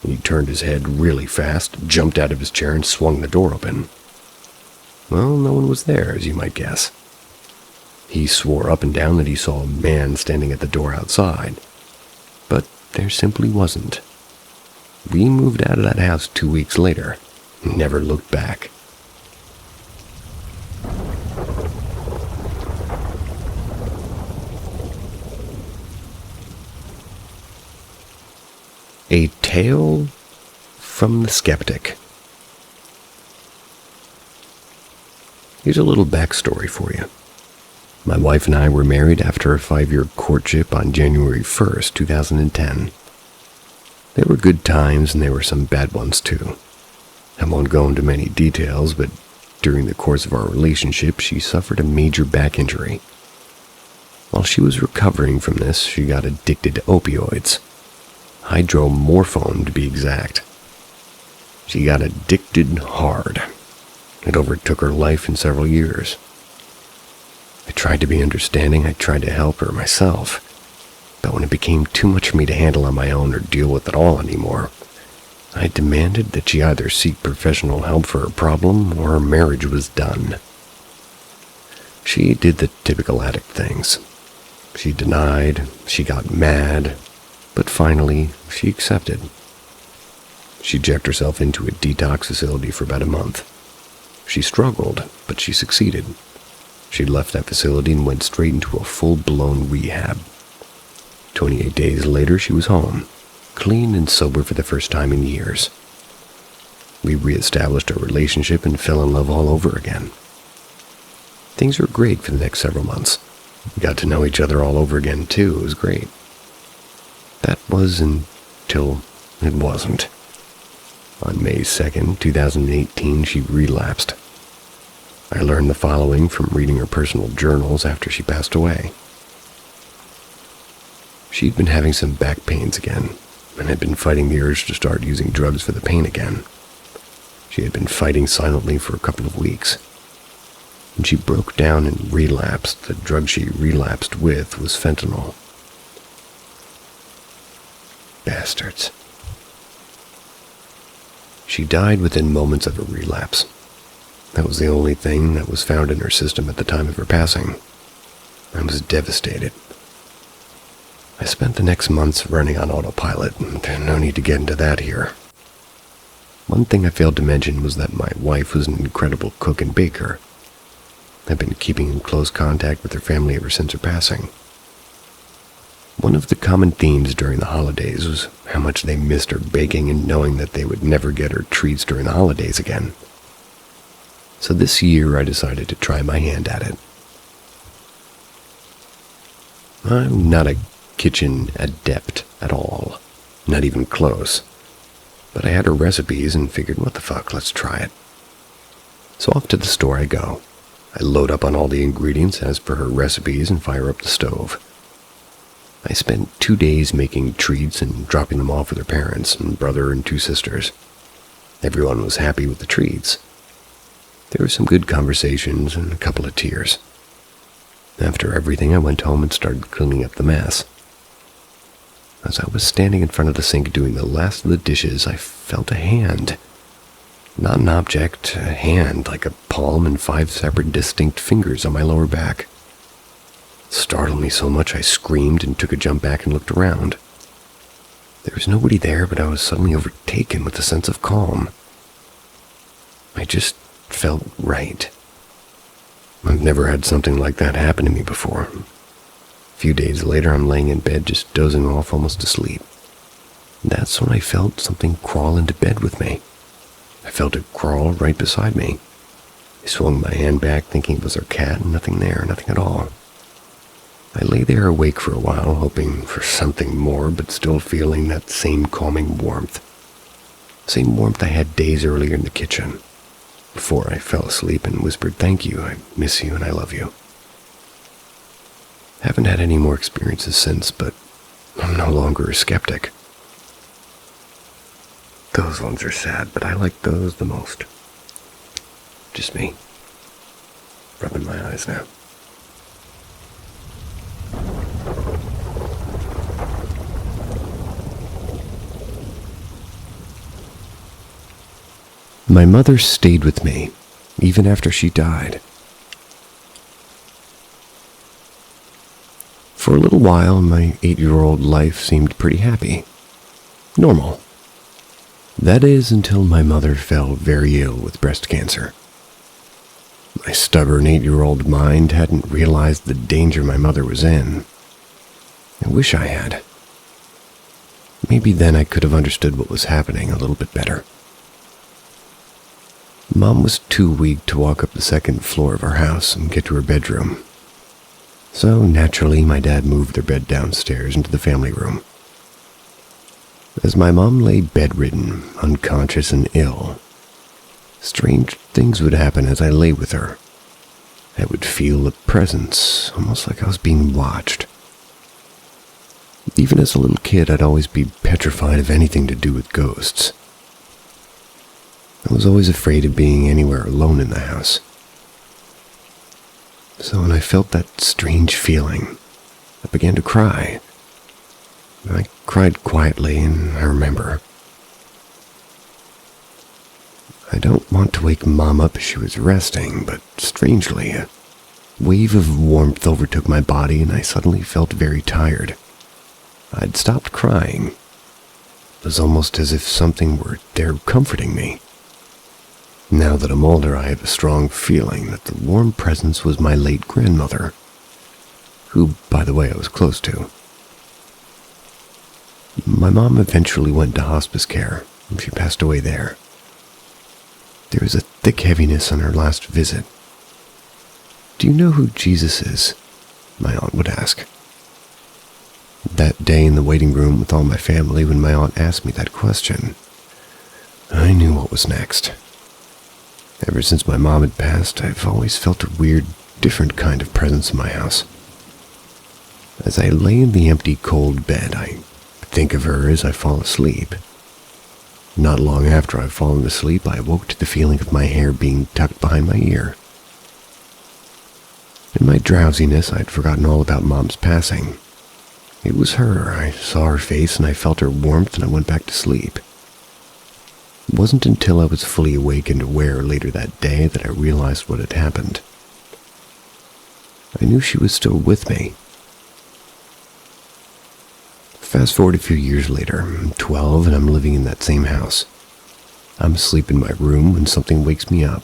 He turned his head really fast, jumped out of his chair, and swung the door open. Well, no one was there, as you might guess. He swore up and down that he saw a man standing at the door outside. But there simply wasn't. We moved out of that house 2 weeks later, and never looked back. A Tale from the Skeptic. Here's a little backstory for you. My wife and I were married after a 5-year courtship on January 1st, 2010. There were good times and there were some bad ones too. I won't go into many details, but during the course of our relationship, she suffered a major back injury. While she was recovering from this, she got addicted to opioids. Hydromorphone, to be exact. She got addicted hard. It overtook her life in several years. I tried to be understanding, I tried to help her myself. But when it became too much for me to handle on my own or deal with at all anymore, I demanded that she either seek professional help for her problem or her marriage was done. She did the typical addict things. She denied, she got mad, but finally she accepted. She checked herself into a detox facility for about a month. She struggled, but she succeeded. She left that facility and went straight into a full-blown rehab. 28 days later, she was home, clean and sober for the first time in years. We reestablished our relationship and fell in love all over again. Things were great for the next several months. We got to know each other all over again, too. It was great. That was until it wasn't. On May 2nd, 2018, she relapsed. I learned the following from reading her personal journals after she passed away. She'd been having some back pains again, and had been fighting the urge to start using drugs for the pain again. She had been fighting silently for a couple of weeks. When she broke down and relapsed, the drug she relapsed with was fentanyl. Bastards. She died within moments of her relapse. That was the only thing that was found in her system at the time of her passing. I was devastated. I spent the next months running on autopilot, and no need to get into that here. One thing I failed to mention was that my wife was an incredible cook and baker. I've been keeping in close contact with her family ever since her passing. One of the common themes during the holidays was how much they missed her baking and knowing that they would never get her treats during the holidays again. So this year I decided to try my hand at it. I'm not a kitchen adept at all, not even close. But I had her recipes and figured, what the fuck, let's try it. So off to the store I go. I load up on all the ingredients as per her recipes and fire up the stove. I spent 2 days making treats and dropping them off with her parents and brother and 2 sisters. Everyone was happy with the treats. There were some good conversations and a couple of tears. After everything, I went home and started cleaning up the mess. As I was standing in front of the sink doing the last of the dishes, I felt a hand. Not an object, a hand, like a palm and 5 separate distinct fingers on my lower back. It startled me so much I screamed and took a jump back and looked around. There was nobody there, but I was suddenly overtaken with a sense of calm. I just felt right. I've never had something like that happen to me before. A few days later, I'm laying in bed just dozing off almost asleep. That's when I felt something crawl into bed with me. I felt it crawl right beside me. I swung my hand back thinking it was our cat, and nothing there, nothing at all. I lay there awake for a while, hoping for something more, but still feeling that same calming warmth. Same warmth I had days earlier in the kitchen, before I fell asleep and whispered, "Thank you, I miss you, and I love you." Haven't had any more experiences since, but I'm no longer a skeptic. Those ones are sad, but I like those the most. Just me. Rubbing my eyes now. My mother stayed with me, even after she died. For a little while, my 8-year-old life seemed pretty happy. Normal. That is until my mother fell very ill with breast cancer. My stubborn 8-year-old mind hadn't realized the danger my mother was in. I wish I had. Maybe then I could have understood what was happening a little bit better. Mom was too weak to walk up the 2nd floor of our house and get to her bedroom. So naturally, my dad moved their bed downstairs into the family room. As my mom lay bedridden, unconscious and ill, strange things would happen as I lay with her. I would feel a presence, almost like I was being watched. Even as a little kid, I'd always be petrified of anything to do with ghosts. I was always afraid of being anywhere alone in the house. So when I felt that strange feeling, I began to cry. I cried quietly, and I remember. I don't want to wake Mom up as she was resting, but strangely, a wave of warmth overtook my body and I suddenly felt very tired. I'd stopped crying. It was almost as if something were there comforting me. Now that I'm older, I have a strong feeling that the warm presence was my late grandmother, who, by the way, I was close to. My mom eventually went to hospice care, and she passed away there. There was a thick heaviness on our last visit. "Do you know who Jesus is?" my aunt would ask. That day in the waiting room with all my family, when my aunt asked me that question, I knew what was next. Ever since my mom had passed, I've always felt a weird, different kind of presence in my house. As I lay in the empty, cold bed, I think of her as I fall asleep. Not long after I've fallen asleep, I awoke to the feeling of my hair being tucked behind my ear. In my drowsiness, I'd forgotten all about Mom's passing. It was her. I saw her face and I felt her warmth and I went back to sleep. It wasn't until I was fully awake and aware later that day that I realized what had happened. I knew she was still with me. Fast forward a few years later, I'm 12 and I'm living in that same house. I'm asleep in my room when something wakes me up.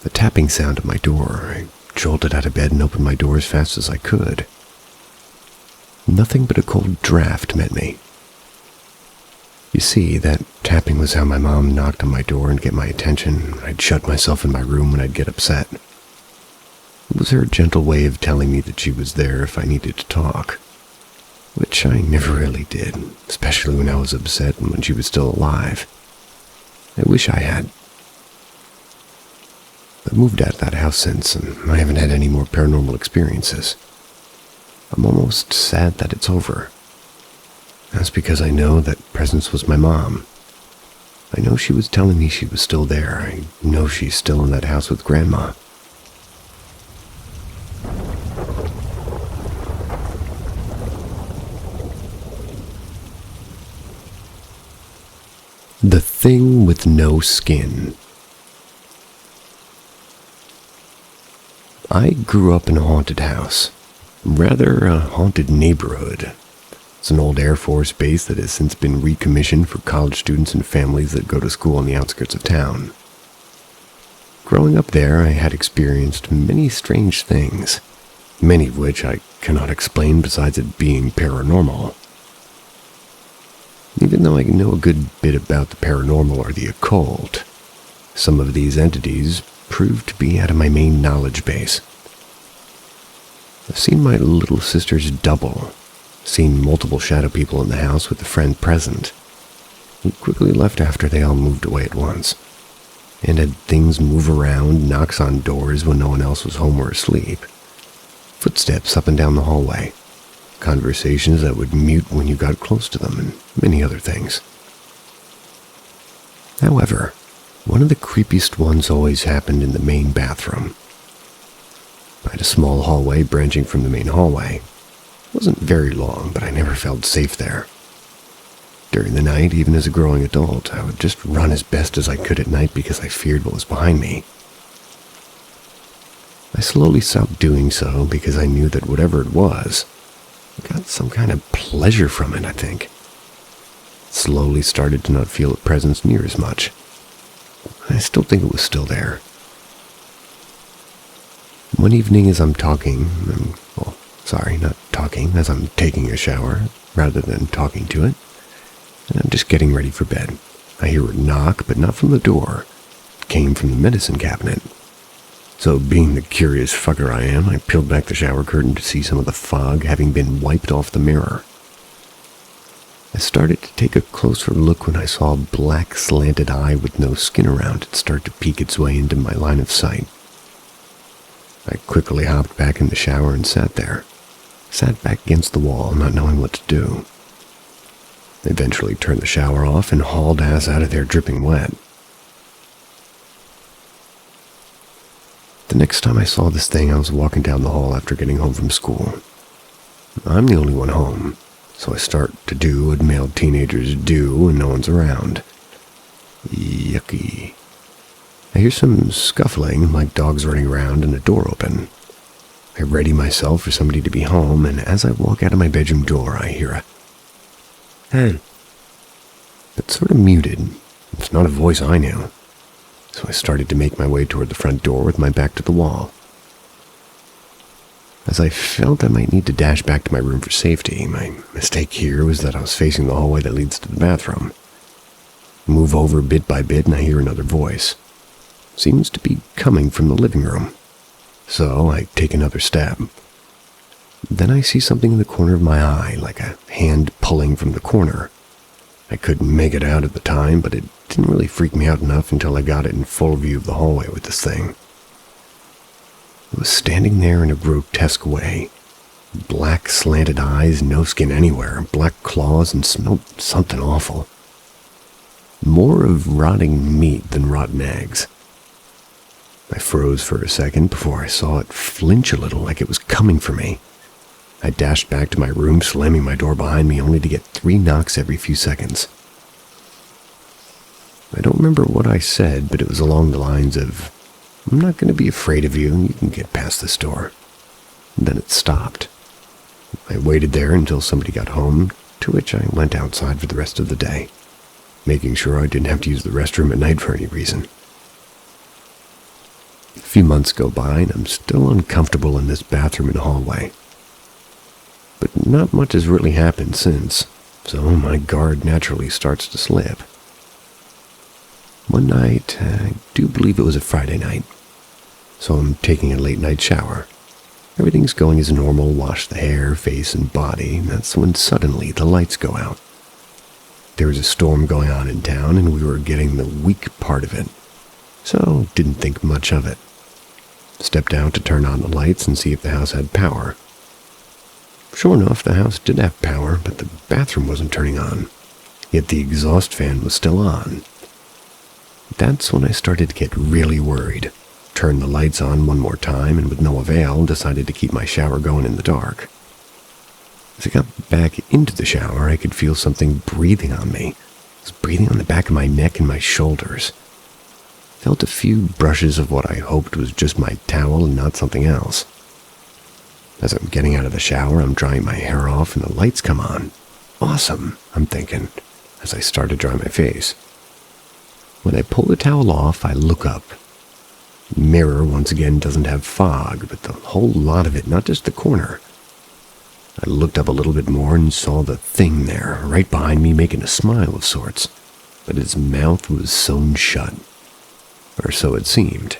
The tapping sound at my door. I jolted out of bed and opened my door as fast as I could. Nothing but a cold draft met me. You see, that tapping was how my mom knocked on my door and get my attention. I'd shut myself in my room when I'd get upset. It was her gentle way of telling me that she was there if I needed to talk, which I never really did, especially when I was upset and when she was still alive. I wish I had. I've moved out of that house since, and I haven't had any more paranormal experiences. I'm almost sad that it's over. That's because I know that presence was my mom. I know she was telling me she was still there. I know she's still in that house with Grandma. The Thing with No Skin. I grew up in a haunted house. Rather, a haunted neighborhood. It's an old Air Force base that has since been recommissioned for college students and families that go to school on the outskirts of town. Growing up there, I had experienced many strange things, many of which I cannot explain besides it being paranormal. Even though I know a good bit about the paranormal or the occult, some of these entities proved to be out of my main knowledge base. I've seen my little sister's double, seen multiple shadow people in the house with a friend present, who quickly left after they all moved away at once, and had things move around, knocks on doors when no one else was home or asleep, footsteps up and down the hallway, conversations that would mute when you got close to them, and many other things. However, one of the creepiest ones always happened in the main bathroom. I had a small hallway branching from the main hallway. It wasn't very long, but I never felt safe there. During the night, even as a growing adult, I would just run as best as I could at night because I feared what was behind me. I slowly stopped doing so because I knew that whatever it was, I got some kind of pleasure from it, I think. Slowly started to not feel its presence near as much. I still think it was still there. One evening as I'm as I'm taking a shower, rather than talking to it, and I'm just getting ready for bed. I hear a knock, but not from the door. It came from the medicine cabinet. So, being the curious fucker I am, I peeled back the shower curtain to see some of the fog having been wiped off the mirror. I started to take a closer look when I saw a black slanted eye with no skin around it start to peek its way into my line of sight. I quickly hopped back in the shower and sat back against the wall, not knowing what to do. Eventually turned the shower off and hauled ass out of there dripping wet. The next time I saw this thing, I was walking down the hall after getting home from school. I'm the only one home, so I start to do what male teenagers do when no one's around. Yucky. I hear some scuffling, like dogs running around, and a door open. I ready myself for somebody to be home, and as I walk out of my bedroom door, I hear a "Hey." It's sort of muted. It's not a voice I knew. So I started to make my way toward the front door with my back to the wall. As I felt I might need to dash back to my room for safety, my mistake here was that I was facing the hallway that leads to the bathroom. Move over bit by bit and I hear another voice. seems to be coming from the living room. So I take another step. Then I see something in the corner of my eye, like a hand pulling from the corner. I couldn't make it out at the time, but it didn't really freak me out enough until I got it in full view of the hallway with this thing. It was standing there in a grotesque way. Black slanted eyes, no skin anywhere, black claws, and smelled something awful. More of rotting meat than rotten eggs. I froze for a second before I saw it flinch a little like it was coming for me. I dashed back to my room, slamming my door behind me, only to get 3 knocks every few seconds. I don't remember what I said, but it was along the lines of, "I'm not going to be afraid of you, and you can get past this door." And then it stopped. I waited there until somebody got home, to which I went outside for the rest of the day, making sure I didn't have to use the restroom at night for any reason. A few months go by, and I'm still uncomfortable in this bathroom and hallway. But not much has really happened since, so my guard naturally starts to slip. One night, I do believe it was a Friday night, so I'm taking a late night shower. Everything's going as normal, wash the hair, face, and body, and that's when suddenly the lights go out. There was a storm going on in town, and we were getting the weak part of it, so didn't think much of it. Stepped out to turn on the lights and see if the house had power. Sure enough, the house did have power, but the bathroom wasn't turning on, yet the exhaust fan was still on. That's when I started to get really worried. Turned the lights on one more time, and with no avail, decided to keep my shower going in the dark. As I got back into the shower, I could feel something breathing on me. It was breathing on the back of my neck and my shoulders. Felt a few brushes of what I hoped was just my towel and not something else. As I'm getting out of the shower, I'm drying my hair off and the lights come on. Awesome, I'm thinking, as I start to dry my face. When I pull the towel off, I look up. The mirror once again doesn't have fog, but the whole lot of it, not just the corner. I looked up a little bit more and saw the thing there, right behind me, making a smile of sorts, but its mouth was sewn shut. Or so it seemed.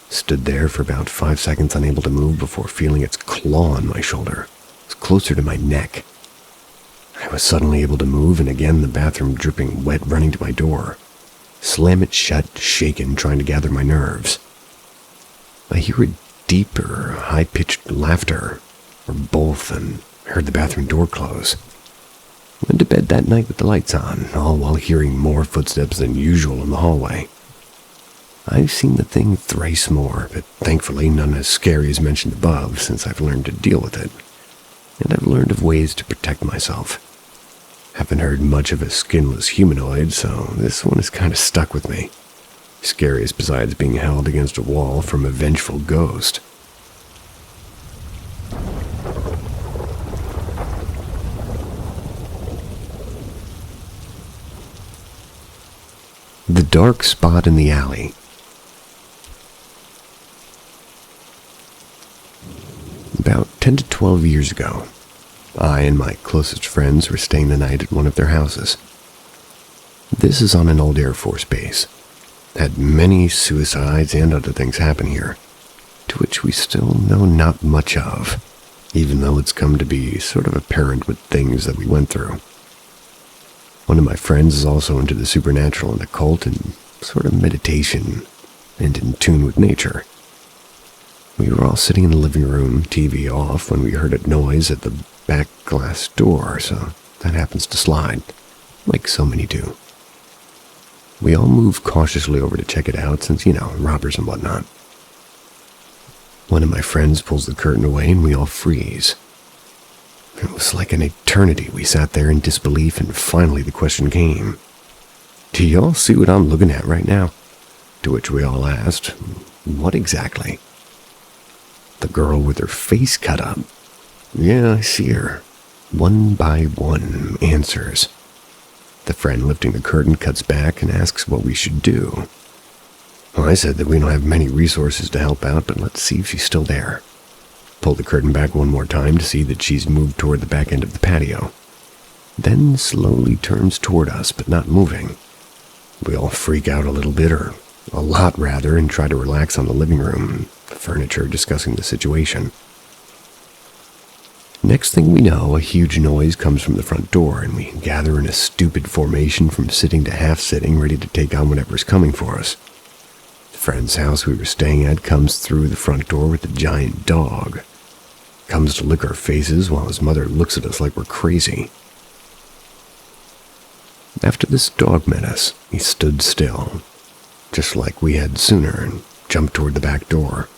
Stood there for about 5 seconds, unable to move, before feeling its claw on my shoulder. It was closer to my neck. I was suddenly able to move, and again the bathroom dripping wet, running to my door. Slam it shut, shaken, trying to gather my nerves. I hear a deeper, high-pitched laughter, or both, and heard the bathroom door close. Went to bed that night with the lights on, all while hearing more footsteps than usual in the hallway. I've seen the thing thrice more, but thankfully none as scary as mentioned above, since I've learned to deal with it. And I've learned of ways to protect myself. Haven't heard much of a skinless humanoid, so this one is kind of stuck with me. Scariest besides being held against a wall from a vengeful ghost. The dark spot in the alley. About 10 to 12 years ago, I and my closest friends were staying the night at one of their houses. This is on an old Air Force base. Had many suicides and other things happen here, to which we still know not much of, even though it's come to be sort of apparent with things that we went through. One of my friends is also into the supernatural and occult and sort of meditation and in tune with nature. We were all sitting in the living room, TV off, when we heard a noise at the back glass door, so that happens to slide, like so many do. We all move cautiously over to check it out since, robbers and whatnot. One of my friends pulls the curtain away and we all freeze. It was like an eternity. We sat there in disbelief, and finally the question came, "Do y'all see what I'm looking at right now?" To which we all asked, "What exactly?" The girl with her face cut up. "Yeah, I see her." One by one answers. The friend lifting the curtain cuts back and asks what we should do. Well, I said that we don't have many resources to help out, but let's see if she's still there. Pull the curtain back one more time to see that she's moved toward the back end of the patio. Then slowly turns toward us, but not moving. We all freak out a little bit, or A lot rather, and try to relax on the living room, the furniture, discussing the situation. Next thing we know, a huge noise comes from the front door, and we gather in a stupid formation from sitting to half-sitting, ready to take on whatever's coming for us. The friend's house we were staying at comes through the front door with a giant dog. Comes to lick our faces while his mother looks at us like we're crazy. After this dog met us, he stood still, just like we had sooner, and jumped toward the back door.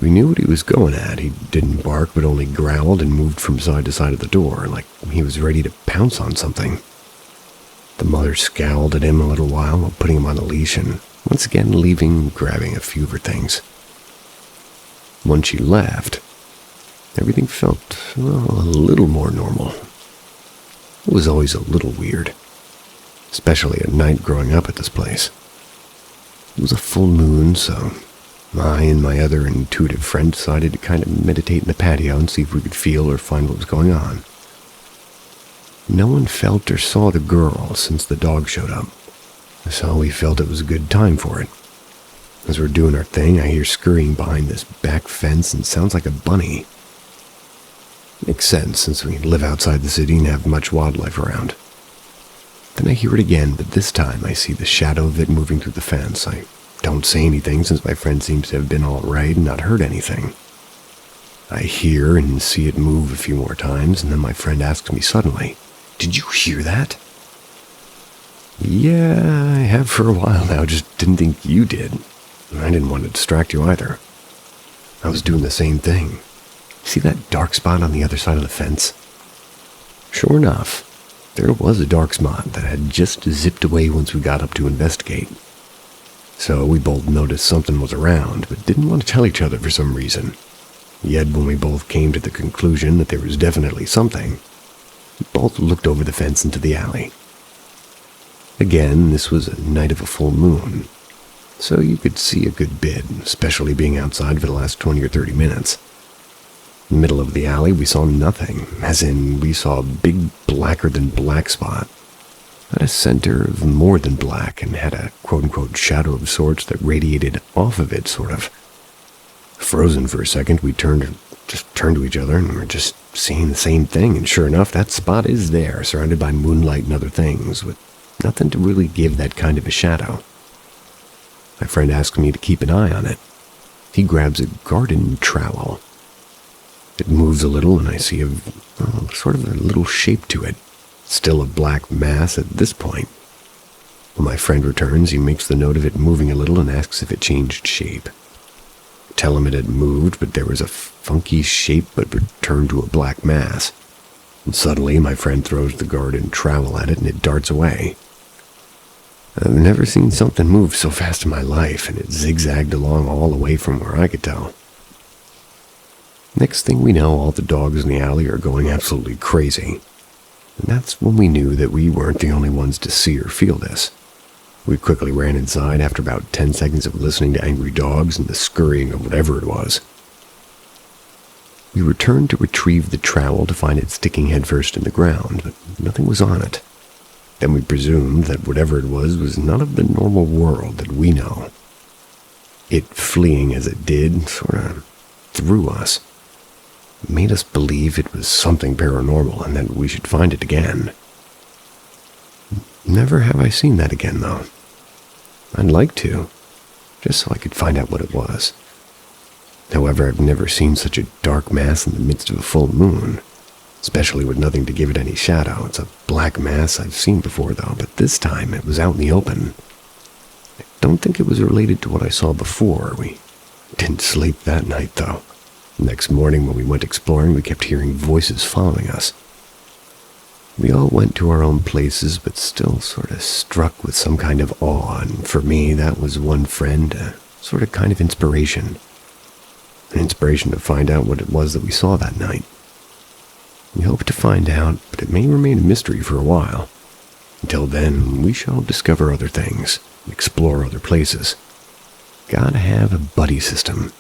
We knew what he was going at. He didn't bark, but only growled and moved from side to side of the door, like he was ready to pounce on something. The mother scowled at him a little while putting him on a leash, and once again grabbing a few of her things. Once she left, everything felt, a little more normal. It was always a little weird, especially at night growing up at this place. It was a full moon, so I and my other intuitive friend decided to kind of meditate in the patio and see if we could feel or find what was going on. No one felt or saw the girl since the dog showed up, so we felt it was a good time for it. As we're doing our thing, I hear scurrying behind this back fence and sounds like a bunny. Makes sense since we live outside the city and have much wildlife around. Then I hear it again, but this time I see the shadow of it moving through the fence. I don't say anything since my friend seems to have been all right and not heard anything. I hear and see it move a few more times, and then my friend asks me suddenly, "Did you hear that?" "Yeah, I have for a while now, just didn't think you did. I didn't want to distract you either. I was doing the same thing. See that dark spot on the other side of the fence?" Sure enough, there was a dark spot that had just zipped away once we got up to investigate. So we both noticed something was around, but didn't want to tell each other for some reason. Yet when we both came to the conclusion that there was definitely something, we both looked over the fence into the alley. Again, this was a night of a full moon, so you could see a good bit, especially being outside for the last 20 or 30 minutes. In the middle of the alley, we saw nothing, as in we saw a big blacker-than-black spot at a center of more than black and had a quote-unquote shadow of sorts that radiated off of it, sort of. Frozen for a second, we turned to each other and were just seeing the same thing, and sure enough, that spot is there, surrounded by moonlight and other things, with nothing to really give that kind of a shadow. My friend asks me to keep an eye on it. He grabs a garden trowel. It moves a little, and I see sort of a little shape to it. Still a black mass at this point. When my friend returns, he makes the note of it moving a little and asks if it changed shape. I tell him it had moved, but there was a funky shape but returned to a black mass. And suddenly, my friend throws the garden trowel at it, and it darts away. I've never seen something move so fast in my life, and it zigzagged along all the way from where I could tell. Next thing we know, all the dogs in the alley are going absolutely crazy. And that's when we knew that we weren't the only ones to see or feel this. We quickly ran inside after about 10 seconds of listening to angry dogs and the scurrying of whatever it was. We returned to retrieve the trowel to find it sticking headfirst in the ground, but nothing was on it. Then we presumed that whatever it was not of the normal world that we know. It, fleeing as it did, sort of threw us. It made us believe it was something paranormal and that we should find it again. Never have I seen that again, though. I'd like to, just so I could find out what it was. However, I've never seen such a dark mass in the midst of a full moon, especially with nothing to give it any shadow. It's a black mass I've seen before, though, but this time it was out in the open. I don't think it was related to what I saw before. We didn't sleep that night, though. Next morning when we went exploring, we kept hearing voices following us. We all went to our own places, but still sort of struck with some kind of awe, and for me, that was one friend, a sort of kind of inspiration. An inspiration to find out what it was that we saw that night. We hope to find out, but it may remain a mystery for a while. Until then, we shall discover other things, explore other places. Gotta have a buddy system.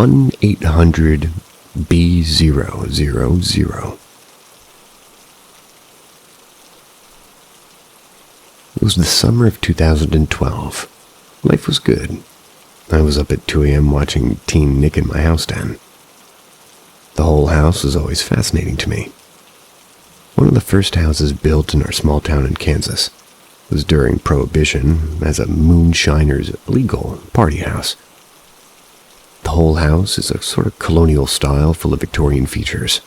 1-800-B000. It was the summer of 2012. Life was good. I was up at 2 a.m. watching Teen Nick in my house den. The whole house was always fascinating to me. One of the first houses built in our small town in Kansas. It was during Prohibition as a moonshiner's legal party house. The whole house is a sort of colonial style full of Victorian features.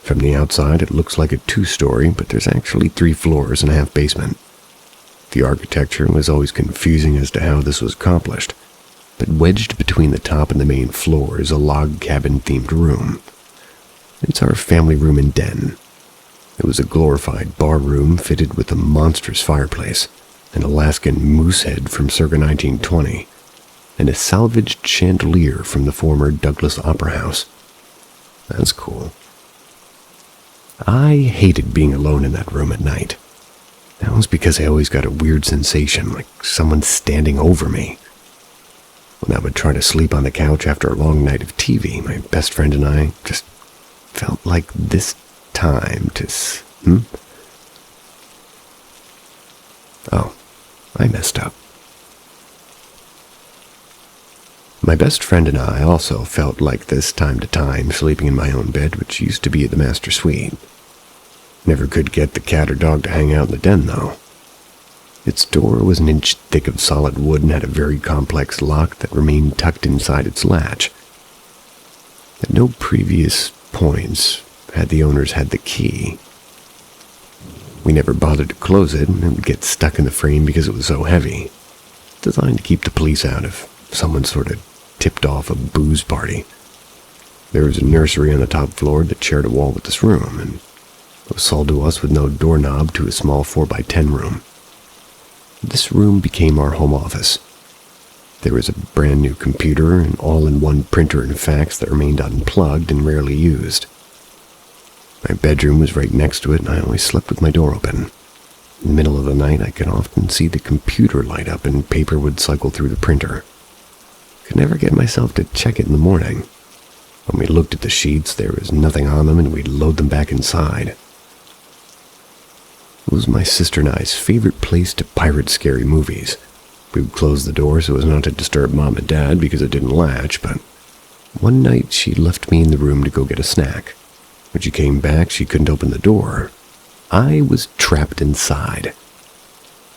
From the outside, it looks like a 2-story, but there's actually 3 floors and a half basement. The architecture was always confusing as to how this was accomplished, but wedged between the top and the main floor is a log cabin-themed room. It's our family room and den. It was a glorified bar room fitted with a monstrous fireplace, an Alaskan moose head from circa 1920, and a salvaged chandelier from the former Douglas Opera House. That's cool. I hated being alone in that room at night. That was because I always got a weird sensation, like someone standing over me. When I would try to sleep on the couch after a long night of TV, my best friend and I just felt like this time to Oh, I messed up. My best friend and I also felt like this time to time sleeping in my own bed, which used to be the master suite. Never could get the cat or dog to hang out in the den, though. Its door was an inch thick of solid wood and had a very complex lock that remained tucked inside its latch. At no previous points had the owners had the key. We never bothered to close it, and it would get stuck in the frame because it was so heavy. Designed to keep the police out if someone sort of tipped off a booze party. There was a nursery on the top floor that shared a wall with this room, and it was sold to us with no doorknob to a small 4x10 room. This room became our home office. There was a brand new computer, an all-in-one printer and fax that remained unplugged and rarely used. My bedroom was right next to it, and I always slept with my door open. In the middle of the night, I could often see the computer light up and paper would cycle through the printer. Could never get myself to check it in the morning. When we looked at the sheets, there was nothing on them, and we'd load them back inside. It was my sister and I's favorite place to pirate scary movies. We would close the door so as not to disturb Mom and Dad because it didn't latch, but one night she left me in the room to go get a snack. When she came back, she couldn't open the door. I was trapped inside.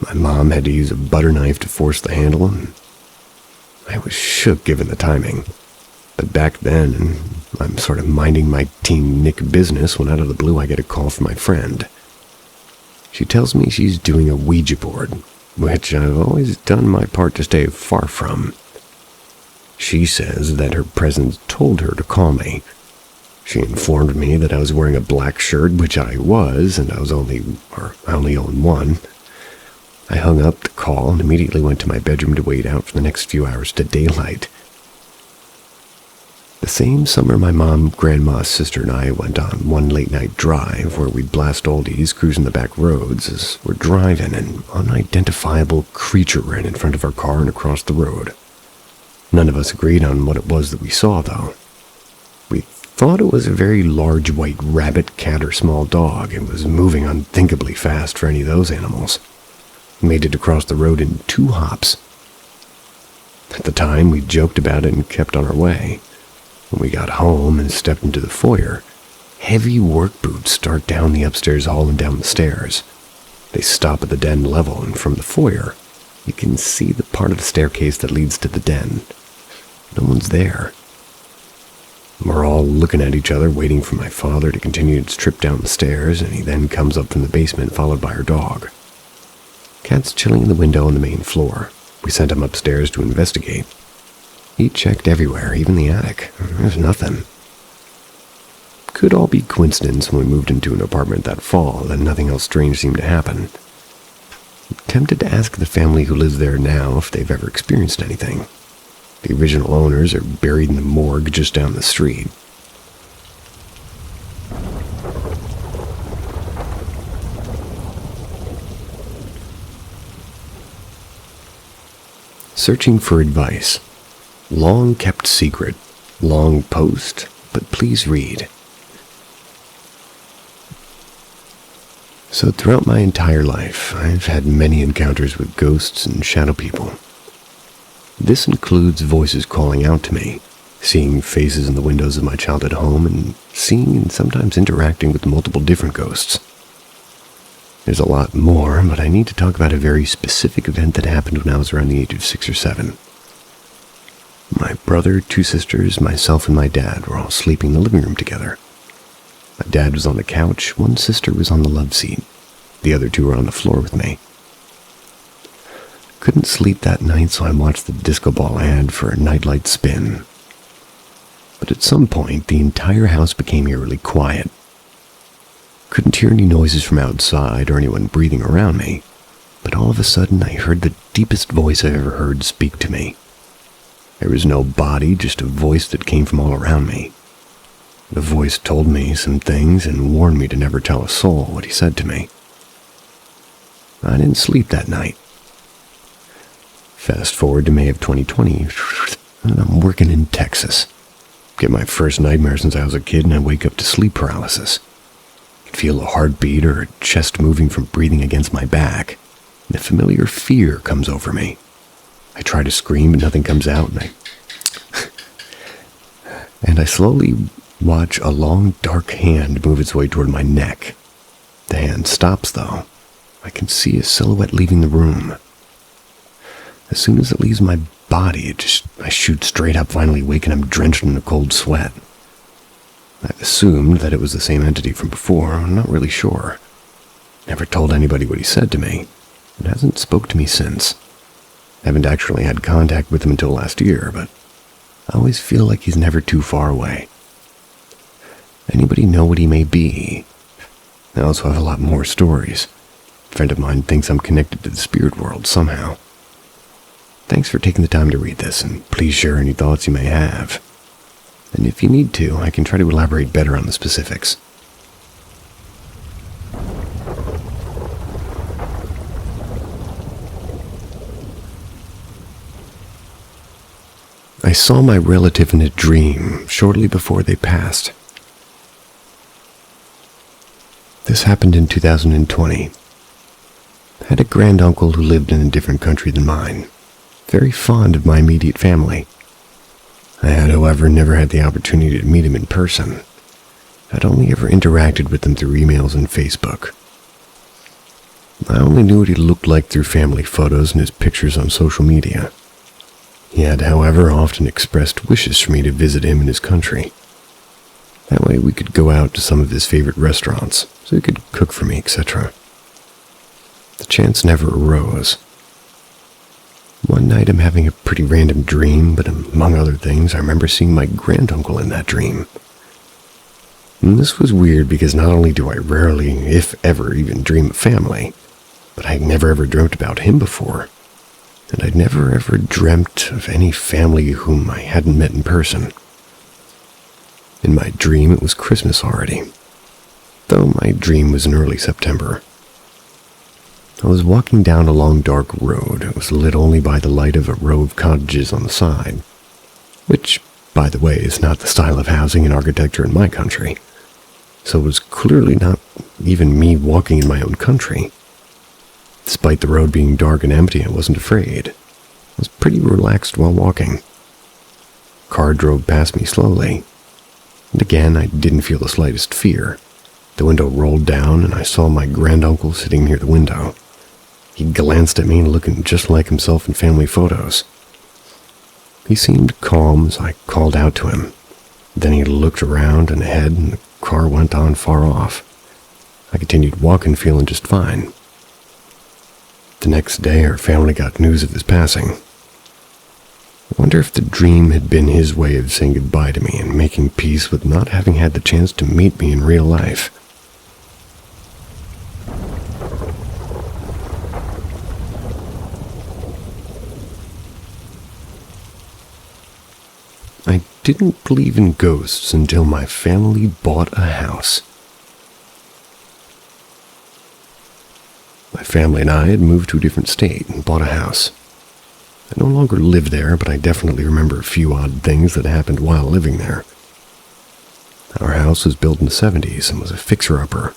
My mom had to use a butter knife to force the handle, and I was shook given the timing. But back then, I'm sort of minding my Teen Nick business when out of the blue I get a call from my friend. She tells me she's doing a Ouija board, which I've always done my part to stay far from. She says that her presence told her to call me. She informed me that I was wearing a black shirt, which I was, and I only own one. I hung up the call and immediately went to my bedroom to wait out for the next few hours to daylight. The same summer, my mom, grandma, sister, and I went on one late-night drive where we'd blast oldies, cruising the back roads. As we're driving, an unidentifiable creature ran in front of our car and across the road. None of us agreed on what it was that we saw, though. We thought it was a very large white rabbit, cat, or small dog. It was moving unthinkably fast for any of those animals. It made it across the road in 2 hops. At the time, we joked about it and kept on our way. When we got home and stepped into the foyer, heavy work boots start down the upstairs hall and down the stairs. They stop at the den level, and from the foyer, you can see the part of the staircase that leads to the den. No one's there. We're all looking at each other, waiting for my father to continue his trip down the stairs, and he then comes up from the basement, followed by our dog. Cat's chilling in the window on the main floor. We sent him upstairs to investigate. He checked everywhere, even the attic. There's nothing. Could all be coincidence when we moved into an apartment that fall, and nothing else strange seemed to happen. I'm tempted to ask the family who lives there now if they've ever experienced anything. The original owners are buried in the morgue just down the street. Searching for advice. Long kept secret. long post, but please read. So throughout my entire life, I've had many encounters with ghosts and shadow people. This includes voices calling out to me, seeing faces in the windows of my childhood home, and seeing and sometimes interacting with multiple different ghosts. There's a lot more, but I need to talk about a very specific event that happened when I was around the age of 6 or 7. My brother, 2 sisters, myself, and my dad were all sleeping in the living room together. My dad was on the couch, 1 sister was on the love seat, the other 2 were on the floor with me. Couldn't sleep that night, so I watched the disco ball ad for a nightlight spin. But at some point, the entire house became eerily quiet. Couldn't hear any noises from outside or anyone breathing around me, but all of a sudden I heard the deepest voice I've ever heard speak to me. There was no body, just a voice that came from all around me. The voice told me some things and warned me to never tell a soul what he said to me. I didn't sleep that night. Fast forward to May of 2020, and I'm working in Texas. Get my first nightmare since I was a kid, and I wake up to sleep paralysis. I can feel a heartbeat or a chest moving from breathing against my back, and a familiar fear comes over me. I try to scream, but nothing comes out, and I slowly watch a long, dark hand move its way toward my neck. The hand stops, though. I can see a silhouette leaving the room. As soon as it leaves my body, I shoot straight up, finally waking up drenched in a cold sweat. I've assumed that it was the same entity from before. I'm not really sure. Never told anybody what he said to me. It hasn't spoke to me since. I haven't actually had contact with him until last year, but I always feel like he's never too far away. Anybody know what he may be? I also have a lot more stories. A friend of mine thinks I'm connected to the spirit world somehow. Thanks for taking the time to read this, and please share any thoughts you may have. And if you need to, I can try to elaborate better on the specifics. I saw my relative in a dream shortly before they passed. This happened in 2020. I had a granduncle who lived in a different country than mine. Very fond of my immediate family. I had, however, never had the opportunity to meet him in person. I'd only ever interacted with him through emails and Facebook. I only knew what he looked like through family photos and his pictures on social media. He had, however, often expressed wishes for me to visit him in his country. That way we could go out to some of his favorite restaurants, so he could cook for me, etc. The chance never arose. One night I'm having a pretty random dream, but among other things, I remember seeing my granduncle in that dream. And this was weird because not only do I rarely, if ever, even dream of family, but I'd never ever dreamt about him before. And I'd never ever dreamt of any family whom I hadn't met in person. In my dream, it was Christmas already, though my dream was in early September. I was walking down a long dark road. It was lit only by the light of a row of cottages on the side, which, by the way, is not the style of housing and architecture in my country, so it was clearly not even me walking in my own country. Despite the road being dark and empty, I wasn't afraid. I was pretty relaxed while walking. A car drove past me slowly, and again I didn't feel the slightest fear. The window rolled down, and I saw my granduncle sitting near the window. He glanced at me, looking just like himself in family photos. He seemed calm as I called out to him. Then he looked around and ahead, and the car went on far off. I continued walking, feeling just fine. The next day, our family got news of his passing. I wonder if the dream had been his way of saying goodbye to me and making peace with not having had the chance to meet me in real life. I didn't believe in ghosts until my family bought a house. My family and I had moved to a different state and bought a house. I no longer live there, but I definitely remember a few odd things that happened while living there. Our house was built in the 70s and was a fixer-upper.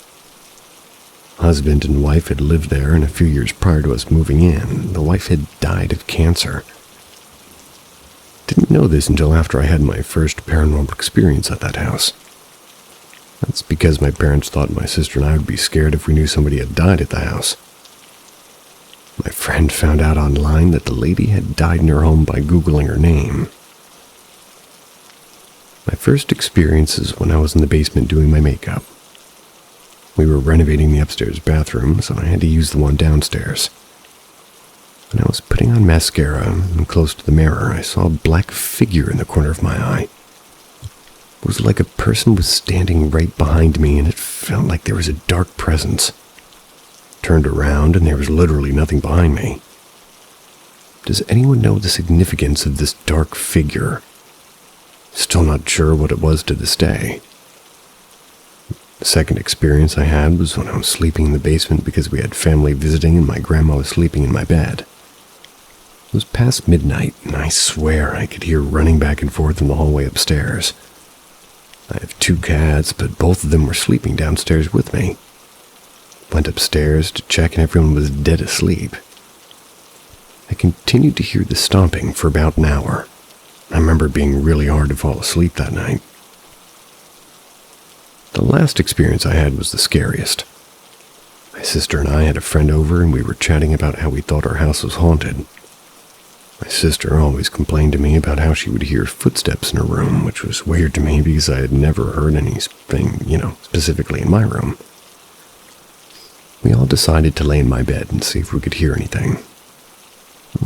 Husband and wife had lived there, and a few years prior to us moving in, the wife had died of cancer. Didn't know this until after I had my first paranormal experience at that house. That's because my parents thought my sister and I would be scared if we knew somebody had died at the house. My friend found out online that the lady had died in her home by Googling her name. My first experience is when I was in the basement doing my makeup. We were renovating the upstairs bathroom, so I had to use the one downstairs. When I was putting on mascara and close to the mirror, I saw a black figure in the corner of my eye. It was like a person was standing right behind me, and it felt like there was a dark presence. Turned around, and there was literally nothing behind me. Does anyone know the significance of this dark figure? Still not sure what it was to this day. The second experience I had was when I was sleeping in the basement because we had family visiting and my grandma was sleeping in my bed. It was past midnight, and I swear I could hear running back and forth in the hallway upstairs. I have 2 cats, but both of them were sleeping downstairs with me. Went upstairs to check and everyone was dead asleep. I continued to hear the stomping for about an hour. I remember it being really hard to fall asleep that night. The last experience I had was the scariest. My sister and I had a friend over and we were chatting about how we thought our house was haunted. My sister always complained to me about how she would hear footsteps in her room, which was weird to me because I had never heard anything, specifically in my room. We all decided to lay in my bed and see if we could hear anything.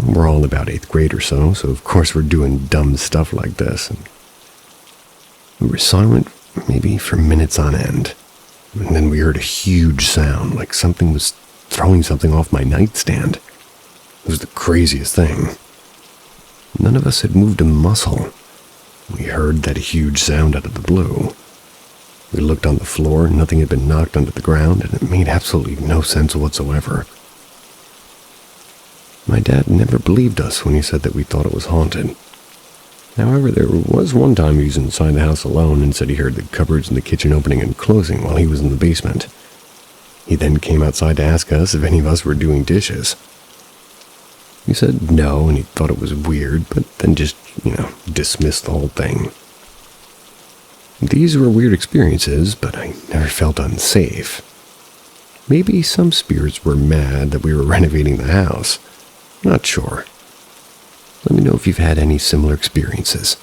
We're all about 8th grade or so of course we're doing dumb stuff like this. And we were silent maybe for minutes on end, and then we heard a huge sound like something was throwing something off my nightstand. It was the craziest thing. None of us had moved a muscle. We heard that huge sound out of the blue. We looked on the floor, nothing had been knocked onto the ground, and it made absolutely no sense whatsoever. My dad never believed us when he said that we thought it was haunted. However, there was one time he was inside the house alone and said he heard the cupboards in the kitchen opening and closing while he was in the basement. He then came outside to ask us if any of us were doing dishes. We said no, and he thought it was weird, but then just, dismissed the whole thing. These were weird experiences, but I never felt unsafe. Maybe some spirits were mad that we were renovating the house. Not sure. Let me know if you've had any similar experiences.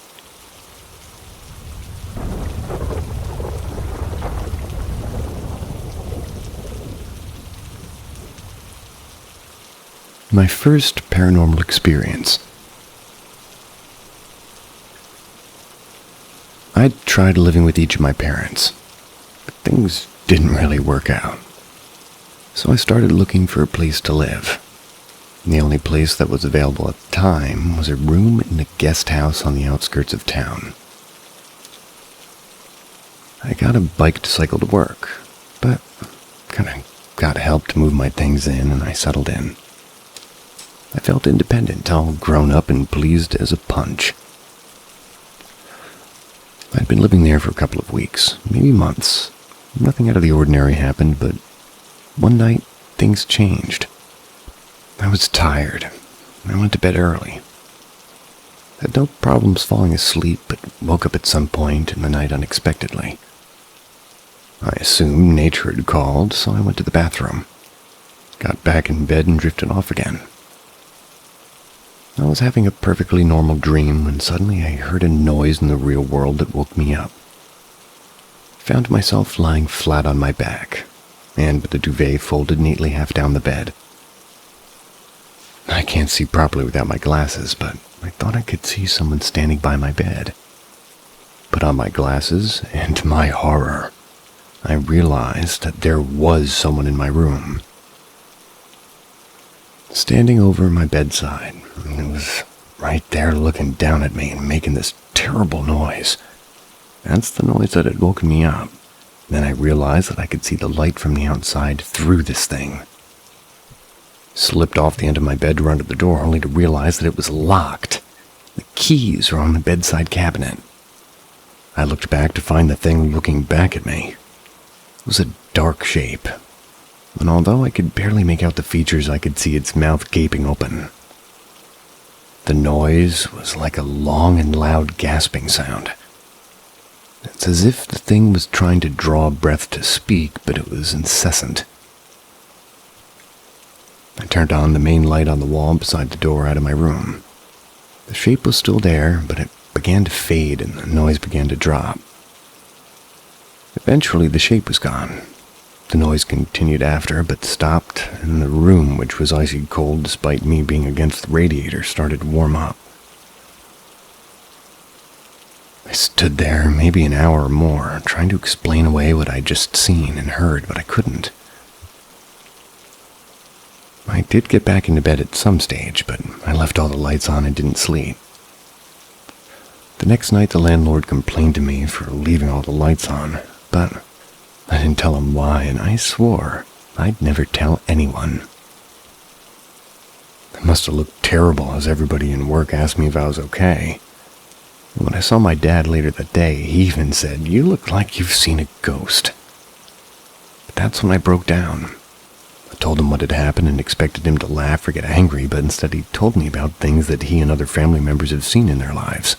My first paranormal experience. I'd tried living with each of my parents, but things didn't really work out. So I started looking for a place to live. The only place that was available at the time was a room in a guest house on the outskirts of town. I got a bike to cycle to work, but kind of got help to move my things in and I settled in. I felt independent, all grown up and pleased as a punch. I'd been living there for a couple of weeks, maybe months. Nothing out of the ordinary happened, but one night things changed. I was tired. I went to bed early. Had no problems falling asleep, but woke up at some point in the night unexpectedly. I assumed nature had called, so I went to the bathroom. Got back in bed and drifted off again. I was having a perfectly normal dream when suddenly I heard a noise in the real world that woke me up. Found myself lying flat on my back, and with the duvet folded neatly half down the bed. I can't see properly without my glasses, but I thought I could see someone standing by my bed. Put on my glasses, and to my horror, I realized that there was someone in my room. Standing over my bedside, it was right there looking down at me and making this terrible noise. That's the noise that had woken me up. Then I realized that I could see the light from the outside through this thing. Slipped off the end of my bed to run to the door, only to realize that it was locked. The keys were on the bedside cabinet. I looked back to find the thing looking back at me. It was a dark shape, and although I could barely make out the features, I could see its mouth gaping open. The noise was like a long and loud gasping sound. It's as if the thing was trying to draw breath to speak, but it was incessant. I turned on the main light on the wall beside the door out of my room. The shape was still there, but it began to fade and the noise began to drop. Eventually the shape was gone. The noise continued after, but stopped, and the room, which was icy cold despite me being against the radiator, started to warm up. I stood there maybe an hour or more, trying to explain away what I'd just seen and heard, but I couldn't. I did get back into bed at some stage, but I left all the lights on and didn't sleep. The next night the landlord complained to me for leaving all the lights on, but I didn't tell him why, and I swore I'd never tell anyone. It must have looked terrible as everybody in work asked me if I was okay. And when I saw my dad later that day, he even said, "You look like you've seen a ghost." But that's when I broke down. I told him what had happened and expected him to laugh or get angry, but instead he told me about things that he and other family members have seen in their lives.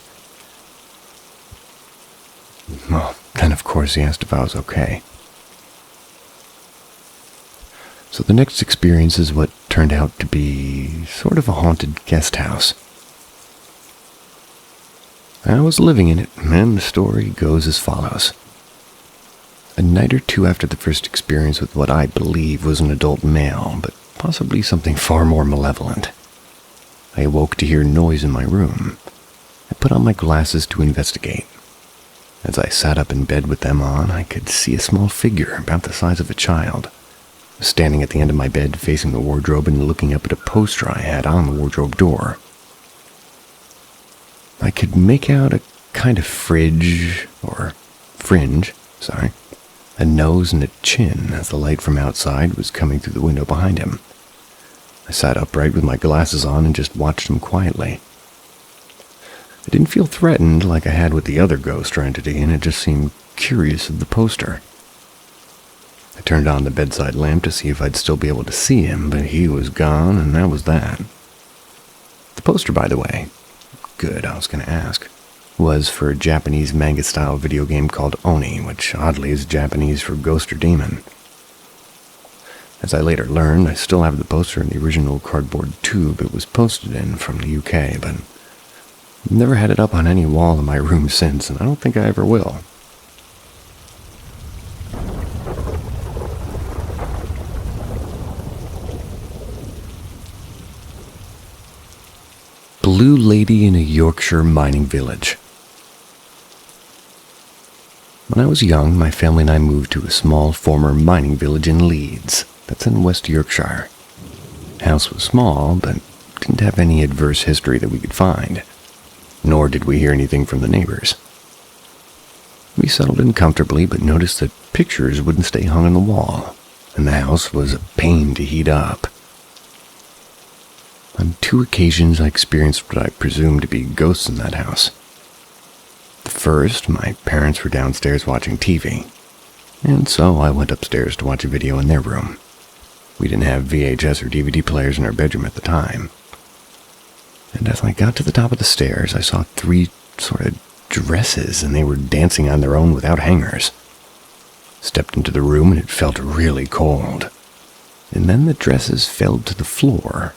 Well, then of course he asked if I was okay. So the next experience is what turned out to be sort of a haunted guest house. I was living in it, and the story goes as follows. A night or two after the first experience with what I believe was an adult male, but possibly something far more malevolent, I awoke to hear noise in my room. I put on my glasses to investigate. As I sat up in bed with them on, I could see a small figure about the size of a child, standing at the end of my bed facing the wardrobe and looking up at a poster I had on the wardrobe door. I could make out a kind of fringe, a nose and a chin as the light from outside was coming through the window behind him. I sat upright with my glasses on and just watched him quietly. I didn't feel threatened like I had with the other ghost or entity, and it just seemed curious of the poster. I turned on the bedside lamp to see if I'd still be able to see him, but he was gone, and that was that. The poster, by the way, good, I was going to ask, was for a Japanese manga-style video game called Oni, which oddly is Japanese for ghost or demon. As I later learned, I still have the poster in the original cardboard tube it was posted in from the UK, but I've never had it up on any wall in my room since, and I don't think I ever will. Blue Lady in a Yorkshire mining village. When I was young, my family and I moved to a small former mining village in Leeds, that's in West Yorkshire. The house was small, but didn't have any adverse history that we could find, nor did we hear anything from the neighbors. We settled in comfortably, but noticed that pictures wouldn't stay hung on the wall, and the house was a pain to heat up. On 2 occasions, I experienced what I presumed to be ghosts in that house. The first, my parents were downstairs watching TV, and so I went upstairs to watch a video in their room. We didn't have VHS or DVD players in our bedroom at the time. And as I got to the top of the stairs, I saw 3 sort of dresses, and they were dancing on their own without hangers. Stepped into the room, and it felt really cold. And then the dresses fell to the floor.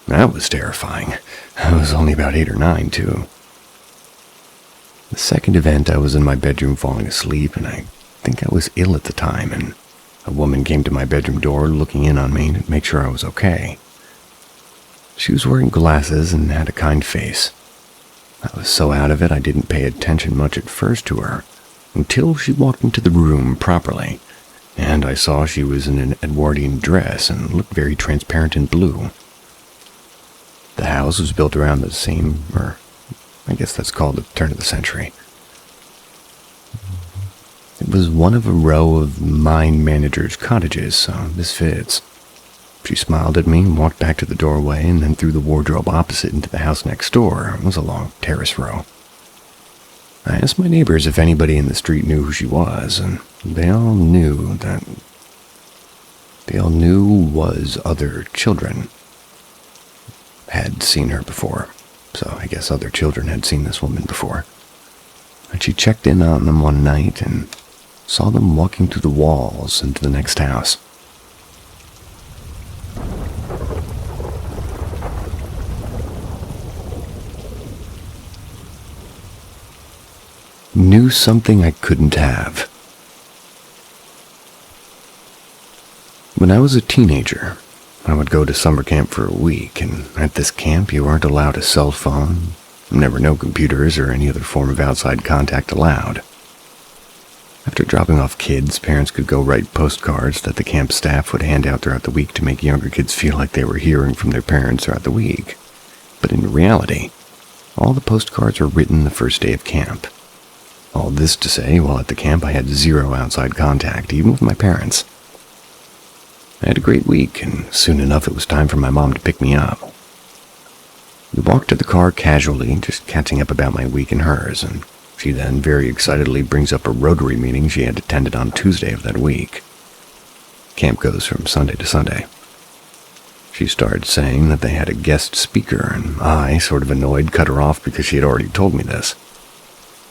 That was terrifying. I was only about 8 or 9, too. The second event, I was in my bedroom falling asleep, and I think I was ill at the time, and a woman came to my bedroom door looking in on me to make sure I was okay. She was wearing glasses and had a kind face. I was so out of it I didn't pay attention much at first to her, until she walked into the room properly, and I saw she was in an Edwardian dress and looked very transparent and blue. The house was built around the same, or I guess that's called the turn of the century. It was one of a row of mine managers' cottages, so this fits. She smiled at me and walked back to the doorway and then through the wardrobe opposite into the house next door. It was a long terrace row. I asked my neighbors if anybody in the street knew who she was, and they all knew was other children had seen her before. So I guess other children had seen this woman before. And she checked in on them one night and saw them walking through the walls into the next house. Knew something I couldn't have. When I was a teenager, I would go to summer camp for a week, and at this camp you weren't allowed a cell phone, never no computers or any other form of outside contact allowed. After dropping off kids, parents could go write postcards that the camp staff would hand out throughout the week to make younger kids feel like they were hearing from their parents throughout the week. But in reality, all the postcards were written the first day of camp. All this to say, while at the camp I had zero outside contact, even with my parents. I had a great week, and soon enough it was time for my mom to pick me up. We walked to the car casually, just catching up about my week and hers, and she then very excitedly brings up a Rotary meeting she had attended on Tuesday of that week. Camp goes from Sunday to Sunday. She started saying that they had a guest speaker, and I, sort of annoyed, cut her off because she had already told me this.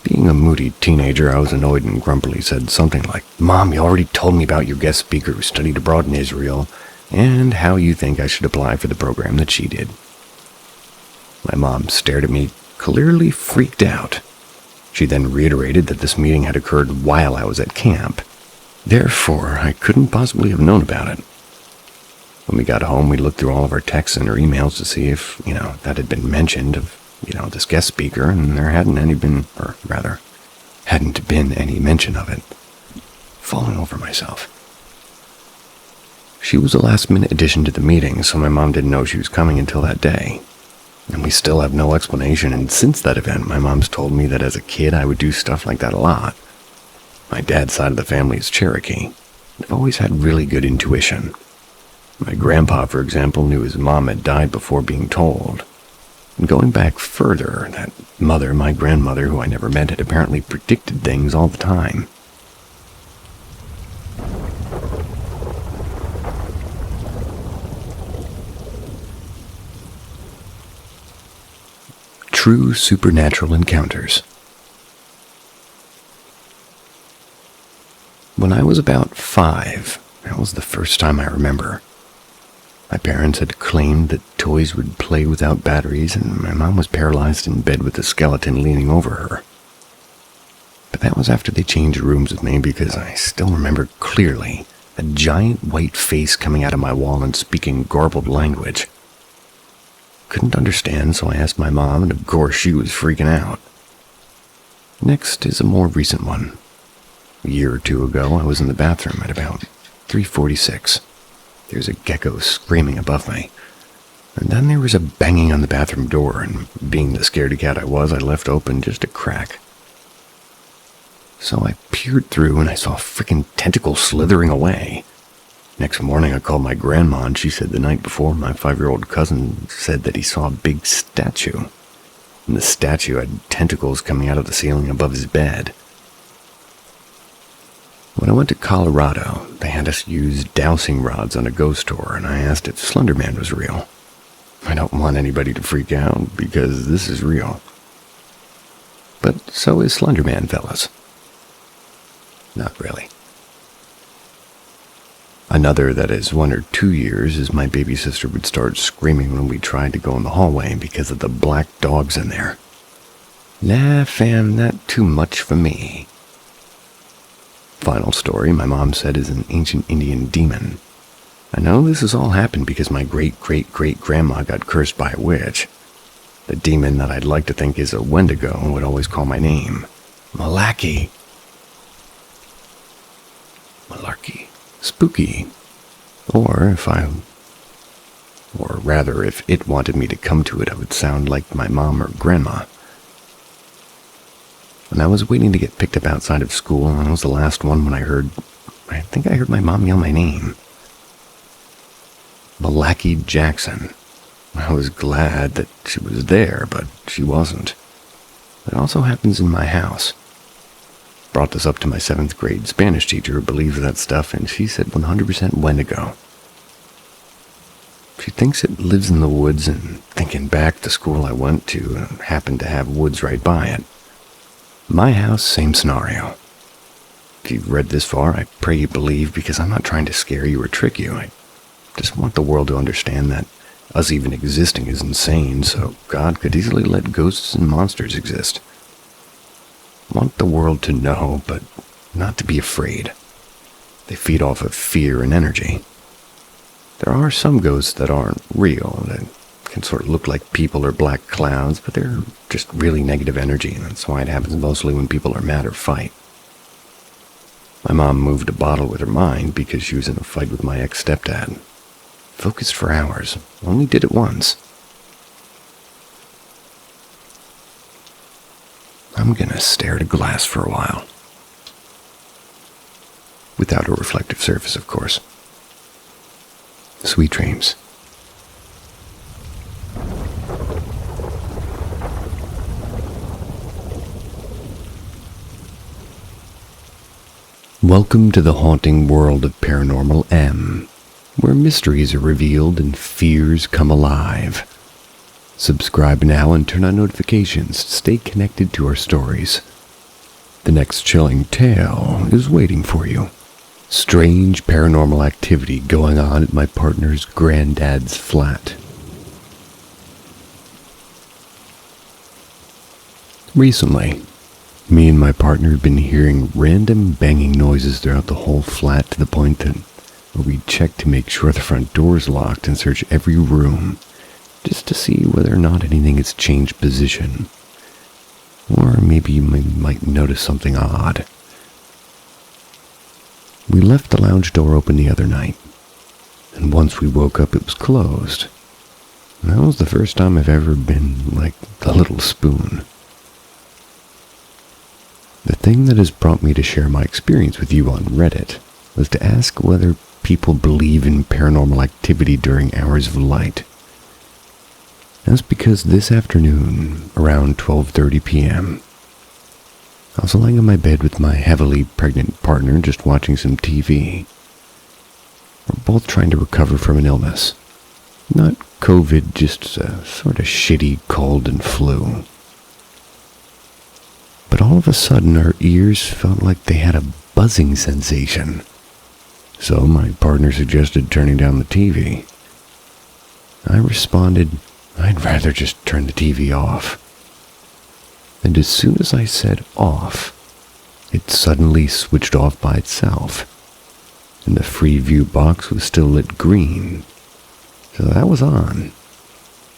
Being a moody teenager, I was annoyed and grumpily said something like, "Mom, you already told me about your guest speaker who studied abroad in Israel, and how you think I should apply for the program that she did." My mom stared at me, clearly freaked out. She then reiterated that this meeting had occurred while I was at camp. Therefore, I couldn't possibly have known about it. When we got home, we looked through all of our texts and our emails to see if, that had been mentioned of this guest speaker, and there hadn't been any mention of it. Falling over myself. She was a last-minute addition to the meeting, so my mom didn't know she was coming until that day. And we still have no explanation, and since that event, my mom's told me that as a kid I would do stuff like that a lot. My dad's side of the family is Cherokee. I've always had really good intuition. My grandpa, for example, knew his mom had died before being told. And going back further, that mother, my grandmother, who I never met, had apparently predicted things all the time. True supernatural encounters. When I was about 5, that was the first time I remember. My parents had claimed that toys would play without batteries, and my mom was paralyzed in bed with a skeleton leaning over her. But that was after they changed rooms with me, because I still remember clearly a giant white face coming out of my wall and speaking garbled language. Couldn't understand, so I asked my mom, and of course she was freaking out. Next is a more recent one. A year or two ago, I was in the bathroom at about 3:46. There's a gecko screaming above me. And then there was a banging on the bathroom door, and being the scaredy cat I was, I left open just a crack. So I peered through and I saw frickin' tentacles slithering away. Next morning I called my grandma, and she said the night before my 5-year-old cousin said that he saw a big statue. And the statue had tentacles coming out of the ceiling above his bed. When I went to Colorado, they had us use dowsing rods on a ghost tour, and I asked if Slender Man was real. I don't want anybody to freak out, because this is real. But so is Slender Man, fellas. Not really. Another that is 1 or 2 years is my baby sister would start screaming when we tried to go in the hallway because of the black dogs in there. Nah, fam, not too much for me. Final story, my mom said, is an ancient Indian demon. I know this has all happened because my great-great-great-grandma got cursed by a witch. The demon that I'd like to think is a Wendigo would always call my name. Malaki. Malarkey. Spooky. Or if it wanted me to come to it, I would sound like my mom or grandma. And I was waiting to get picked up outside of school, and I was the last one when I think I heard my mom yell my name. Malaki Jackson. I was glad that she was there, but she wasn't. It also happens in my house. Brought this up to my 7th grade Spanish teacher who believes that stuff, and she said 100% Wendigo. She thinks it lives in the woods, and thinking back, the school I went to happened to have woods right by it. My house, same scenario. If you've read this far, I pray you believe, because I'm not trying to scare you or trick you. I just want the world to understand that us even existing is insane, so God could easily let ghosts and monsters exist. Want the world to know, but not to be afraid. They feed off of fear and energy. There are some ghosts that aren't real, that can sort of look like people or black clouds, but they're just really negative energy, and that's why it happens mostly when people are mad or fight. My mom moved a bottle with her mind because she was in a fight with my ex-stepdad. Focused for hours, only did it once. I'm gonna stare at a glass for a while. Without a reflective surface, of course. Sweet dreams. Welcome to the haunting world of Paranormal M, where mysteries are revealed and fears come alive. Subscribe now and turn on notifications to stay connected to our stories. The next chilling tale is waiting for you. Strange paranormal activity going on at my partner's granddad's flat. Recently, me and my partner had been hearing random banging noises throughout the whole flat, to the point that we checked to make sure the front door is locked and search every room just to see whether or not anything has changed position. Or maybe you might notice something odd. We left the lounge door open the other night, and once we woke up it was closed. And that was the first time I've ever been like the little spoon. The thing that has brought me to share my experience with you on Reddit was to ask whether people believe in paranormal activity during hours of light. That's because this afternoon, around 12:30 p.m., I was lying in my bed with my heavily pregnant partner just watching some TV. We're both trying to recover from an illness. Not COVID, just a sort of shitty cold and flu. But all of a sudden our ears felt like they had a buzzing sensation. So my partner suggested turning down the TV. I responded, I'd rather just turn the TV off. And as soon as I said off, it suddenly switched off by itself, and the free view box was still lit green. So that was on.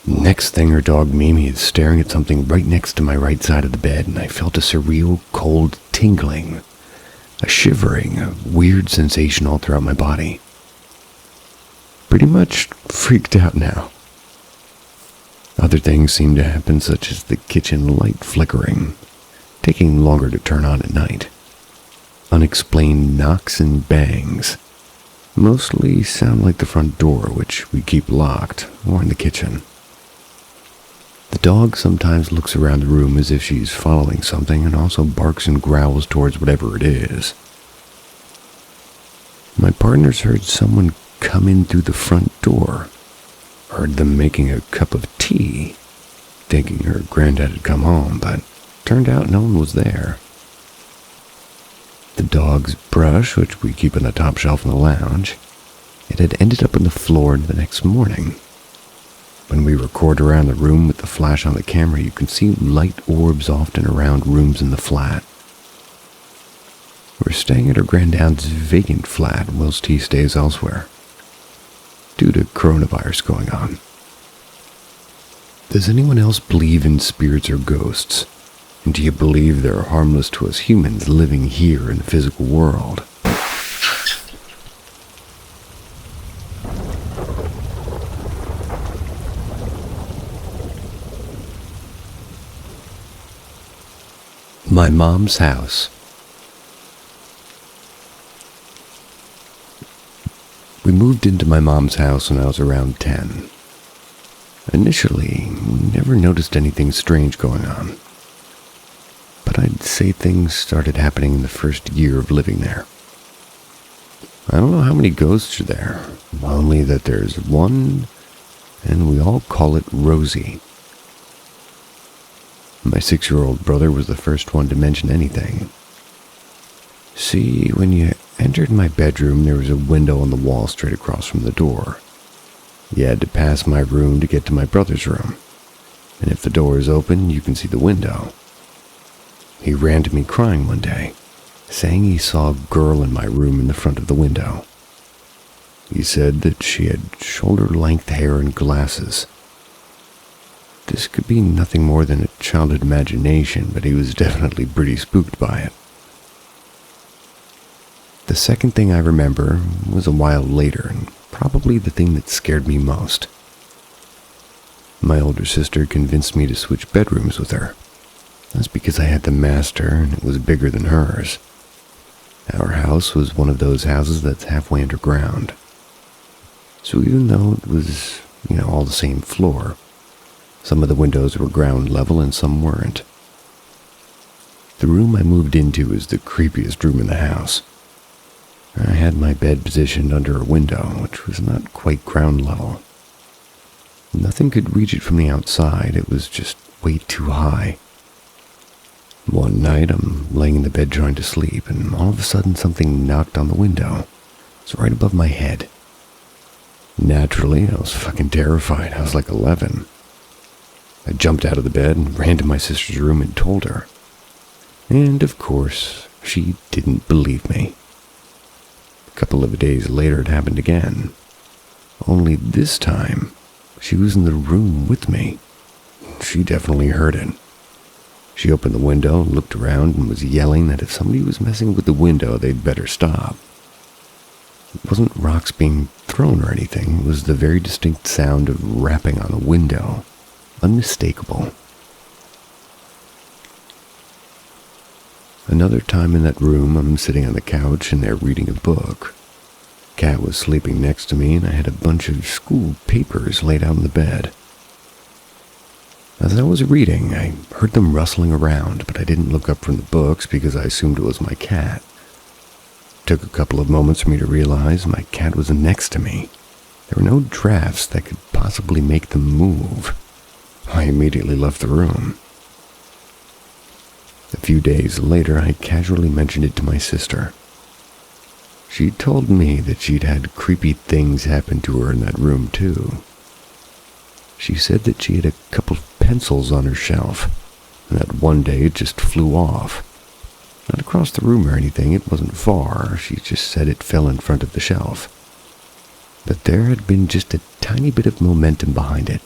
Next thing, our dog Mimi is staring at something right next to my right side of the bed, and I felt a surreal, cold tingling, a shivering, a weird sensation all throughout my body. Pretty much freaked out now. Other things seemed to happen, such as the kitchen light flickering, taking longer to turn on at night. Unexplained knocks and bangs. Mostly sound like the front door, which we keep locked, or in the kitchen. The dog sometimes looks around the room as if she's following something, and also barks and growls towards whatever it is. My partner's heard someone come in through the front door. Heard them making a cup of tea, thinking her granddad had come home, but turned out no one was there. The dog's brush, which we keep on the top shelf in the lounge, it had ended up on the floor the next morning. When we record around the room with the flash on the camera, you can see light orbs often around rooms in the flat. We're staying at her granddad's vacant flat whilst he stays elsewhere, due to coronavirus going on. Does anyone else believe in spirits or ghosts? And do you believe they're harmless to us humans living here in the physical world? My mom's house. We moved into my mom's house when I was around 10. Initially, we never noticed anything strange going on. But I'd say things started happening in the first year of living there. I don't know how many ghosts are there, only that there's one, and we all call it Rosie. My 6-year-old brother was the first one to mention anything. See, when you entered my bedroom, there was a window on the wall straight across from the door. You had to pass my room to get to my brother's room, and if the door is open, you can see the window. He ran to me crying one day, saying he saw a girl in my room in the front of the window. He said that she had shoulder-length hair and glasses. This could be nothing more than a childhood imagination, but he was definitely pretty spooked by it. The second thing I remember was a while later, and probably the thing that scared me most. My older sister convinced me to switch bedrooms with her. That's because I had the master, and it was bigger than hers. Our house was one of those houses that's halfway underground. So even though it was, all the same floor, some of the windows were ground level and some weren't. The room I moved into is the creepiest room in the house. I had my bed positioned under a window, which was not quite ground level. Nothing could reach it from the outside, it was just way too high. One night, I'm laying in the bed trying to sleep, and all of a sudden something knocked on the window. It's right above my head. Naturally, I was fucking terrified. I was like 11. I jumped out of the bed and ran to my sister's room and told her. And, of course, she didn't believe me. A couple of days later, it happened again. Only this time, she was in the room with me. She definitely heard it. She opened the window, looked around, and was yelling that if somebody was messing with the window, they'd better stop. It wasn't rocks being thrown or anything. It was the very distinct sound of rapping on a window. Unmistakable. Another time in that room, I'm sitting on the couch and they're reading a book. Cat was sleeping next to me, and I had a bunch of school papers laid out in the bed. As I was reading, I heard them rustling around, but I didn't look up from the books because I assumed it was my cat. It took a couple of moments for me to realize my cat was next to me. There were no drafts that could possibly make them move. I immediately left the room. A few days later, I casually mentioned it to my sister. She told me that she'd had creepy things happen to her in that room, too. She said that she had a couple of pencils on her shelf, and that one day it just flew off. Not across the room or anything, it wasn't far. She just said it fell in front of the shelf. But there had been just a tiny bit of momentum behind it.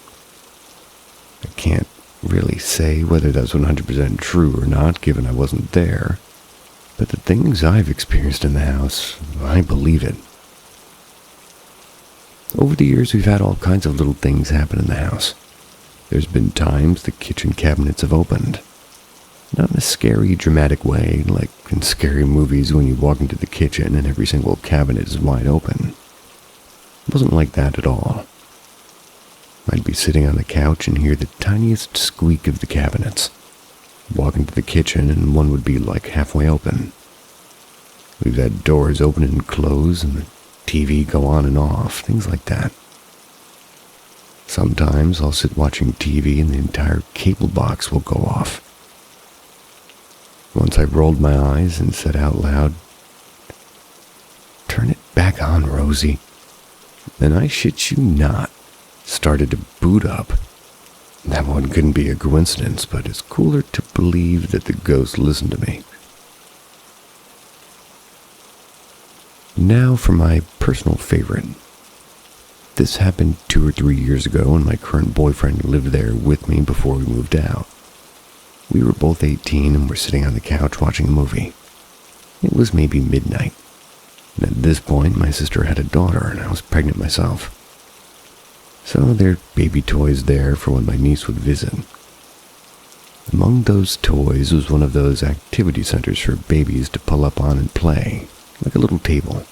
I can't really say whether that's 100% true or not, given I wasn't there. But the things I've experienced in the house, I believe it. Over the years, we've had all kinds of little things happen in the house. There's been times the kitchen cabinets have opened. Not in a scary, dramatic way, like in scary movies when you walk into the kitchen and every single cabinet is wide open. It wasn't like that at all. I'd be sitting on the couch and hear the tiniest squeak of the cabinets. Walk into the kitchen and one would be like halfway open. We've had doors open and close and the TV go on and off, things like that. Sometimes I'll sit watching TV and the entire cable box will go off. Once I rolled my eyes and said out loud, "Turn it back on, Rosie." And I shit you not, started to boot up. That one couldn't be a coincidence, but it's cooler to believe that the ghost listened to me. Now for my personal favorite. This happened 2 or 3 years ago, and my current boyfriend lived there with me before we moved out. We were both 18 and were sitting on the couch watching a movie. It was maybe midnight. And at this point, my sister had a daughter, and I was pregnant myself. So there were baby toys there for when my niece would visit. Among those toys was one of those activity centers for babies to pull up on and play, like a little table.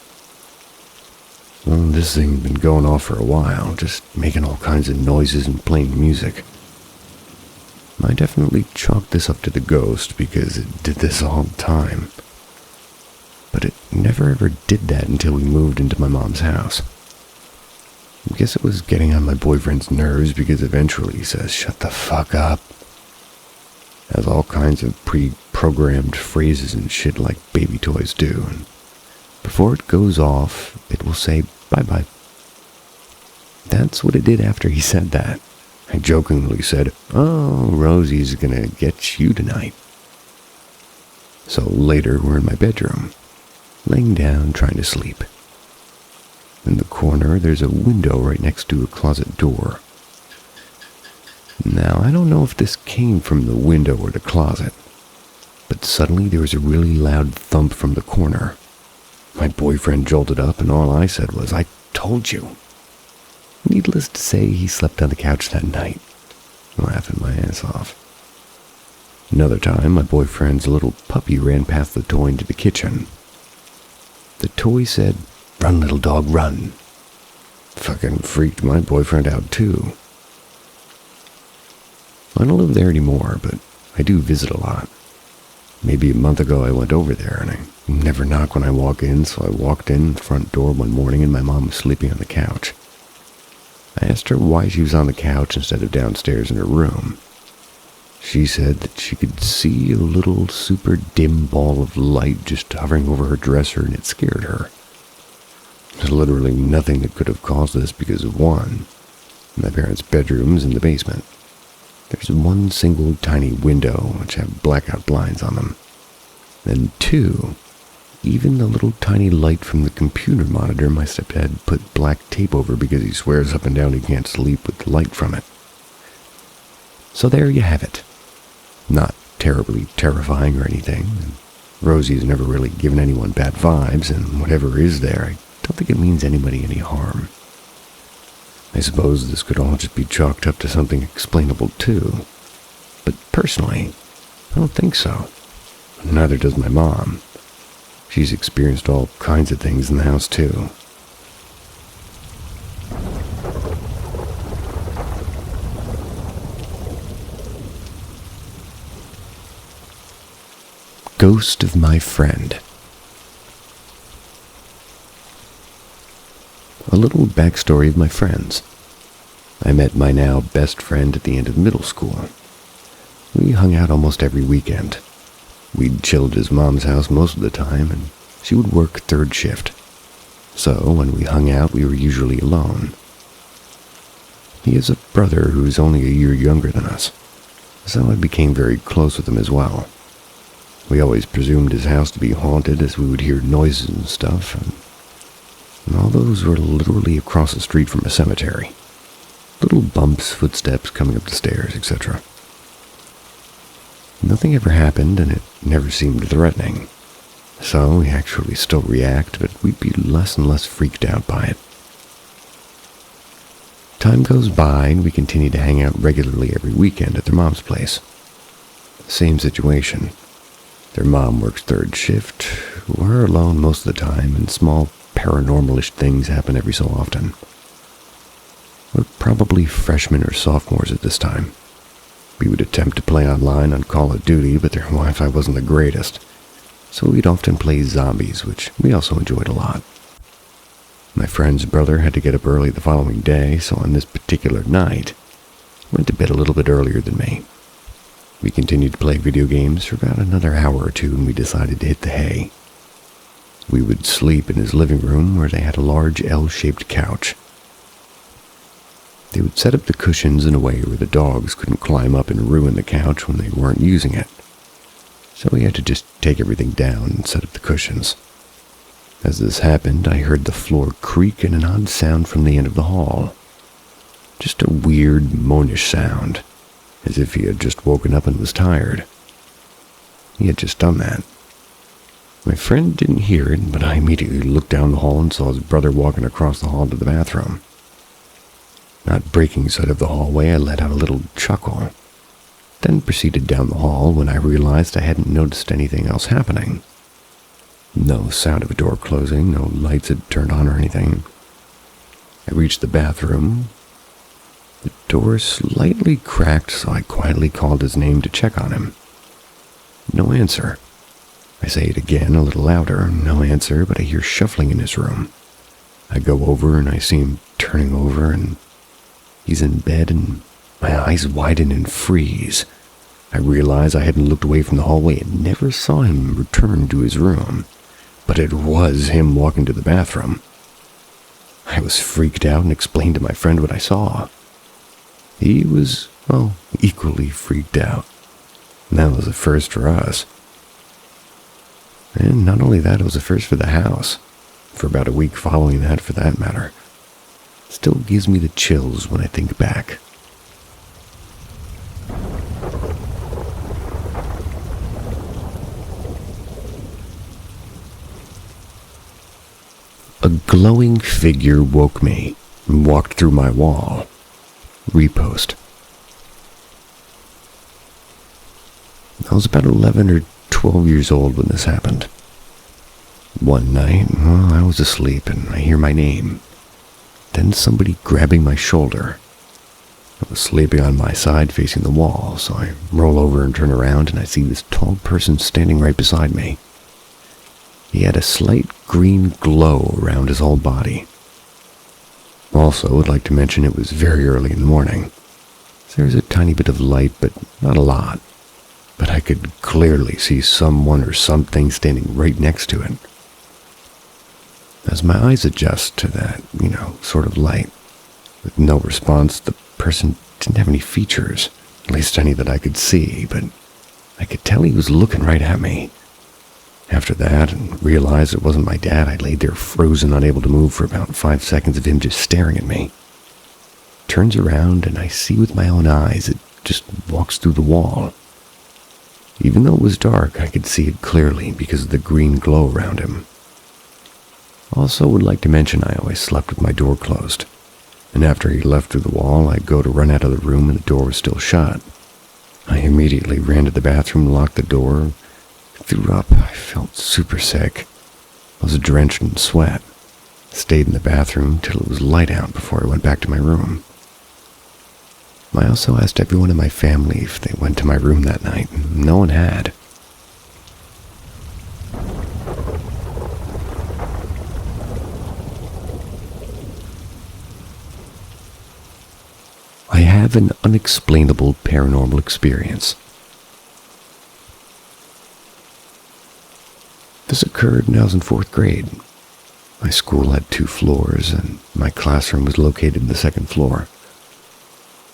Well, this thing's been going off for a while, just making all kinds of noises and playing music. I definitely chalked this up to the ghost because it did this all the time. But it never ever did that until we moved into my mom's house. I guess it was getting on my boyfriend's nerves because eventually he says, "Shut the fuck up." Has all kinds of pre-programmed phrases and shit like baby toys do, and before it goes off, it will say bye-bye. That's what it did after he said that. I jokingly said, "Oh, Rosie's gonna get you tonight." So later, we're in my bedroom, laying down trying to sleep. In the corner, there's a window right next to a closet door. Now, I don't know if this came from the window or the closet, but suddenly there was a really loud thump from the corner. My boyfriend jolted up, and all I said was, "I told you." Needless to say, he slept on the couch that night, laughing my ass off. Another time, my boyfriend's little puppy ran past the toy into the kitchen. The toy said, "Run, little dog, run." Fucking freaked my boyfriend out too. I don't live there anymore, but I do visit a lot. Maybe a month ago I went over there, and I never knock when I walk in, so I walked in the front door one morning and my mom was sleeping on the couch. I asked her why she was on the couch instead of downstairs in her room. She said that she could see a little super dim ball of light just hovering over her dresser and it scared her. There's literally nothing that could have caused this because, one, my parents' bedroom's in the basement. There's one single tiny window which have blackout blinds on them. And two, even the little tiny light from the computer monitor my stepdad put black tape over because he swears up and down he can't sleep with the light from it. So there you have it. Not terribly terrifying or anything. And Rosie's never really given anyone bad vibes, and whatever is there, I don't think it means anybody any harm. I suppose this could all just be chalked up to something explainable too. But personally, I don't think so. Neither does my mom. She's experienced all kinds of things in the house too. Ghost of my friend. A little backstory of my friends. I met my now best friend at the end of middle school. We hung out almost every weekend. We'd chilled at his mom's house most of the time, and she would work third shift. So when we hung out, we were usually alone. He has a brother who's only a year younger than us, so I became very close with him as well. We always presumed his house to be haunted as we would hear noises and stuff, and all those were literally across the street from a cemetery. Little bumps, footsteps coming up the stairs, etc. Nothing ever happened, and it never seemed threatening. So we actually still react, but we'd be less and less freaked out by it. Time goes by, and we continue to hang out regularly every weekend at their mom's place. Same situation. Their mom works third shift. We're alone most of the time, and small paranormal-ish things happen every so often. We're probably freshmen or sophomores at this time. We would attempt to play online on Call of Duty, but their Wi-Fi wasn't the greatest, so we'd often play zombies, which we also enjoyed a lot. My friend's brother had to get up early the following day, so on this particular night, he went to bed a little bit earlier than me. We continued to play video games for about another hour or two, and we decided to hit the hay. We would sleep in his living room, where they had a large L-shaped couch. They would set up the cushions in a way where the dogs couldn't climb up and ruin the couch when they weren't using it. So we had to just take everything down and set up the cushions. As this happened, I heard the floor creak and an odd sound from the end of the hall. Just a weird, moanish sound, as if he had just woken up and was tired. He had just done that. My friend didn't hear it, but I immediately looked down the hall and saw his brother walking across the hall to the bathroom. Not breaking sight of the hallway, I let out a little chuckle, then proceeded down the hall when I realized I hadn't noticed anything else happening. No sound of a door closing, no lights had turned on or anything. I reached the bathroom. The door slightly cracked, so I quietly called his name to check on him. No answer. I say it again, a little louder. No answer, but I hear shuffling in his room. I go over and I see him turning over, and he's in bed, and my eyes widen and freeze. I realize I hadn't looked away from the hallway and never saw him return to his room, but it was him walking to the bathroom. I was freaked out and explained to my friend what I saw. He was, well, equally freaked out. And that was a first for us. And not only that, it was a first for the house. For about a week following that, for that matter. Still gives me the chills when I think back. A glowing figure woke me and walked through my wall. Repost. I was about 11 or 12 years old when this happened. One night, I was asleep and I hear my name. Then somebody grabbing my shoulder. I was sleeping on my side facing the wall, so I roll over and turn around and I see this tall person standing right beside me. He had a slight green glow around his whole body. Also, would like to mention it was very early in the morning. There was a tiny bit of light, but not a lot. But I could clearly see someone or something standing right next to it. As my eyes adjust to that, sort of light, with no response, the person didn't have any features, at least any that I could see, but I could tell he was looking right at me. After that, and realized it wasn't my dad, I laid there frozen, unable to move for about 5 seconds of him just staring at me. Turns around and I see with my own eyes it just walks through the wall. Even though it was dark, I could see it clearly because of the green glow around him. Also would like to mention I always slept with my door closed, and after he left through the wall, I'd go to run out of the room and the door was still shut. I immediately ran to the bathroom, locked the door, threw up. I felt super sick. I was drenched in sweat. Stayed in the bathroom till it was light out before I went back to my room. I also asked everyone in my family if they went to my room that night. No one had. I have an unexplainable paranormal experience. This occurred when I was in 4th grade. My school had 2 floors, and my classroom was located in the 2nd floor.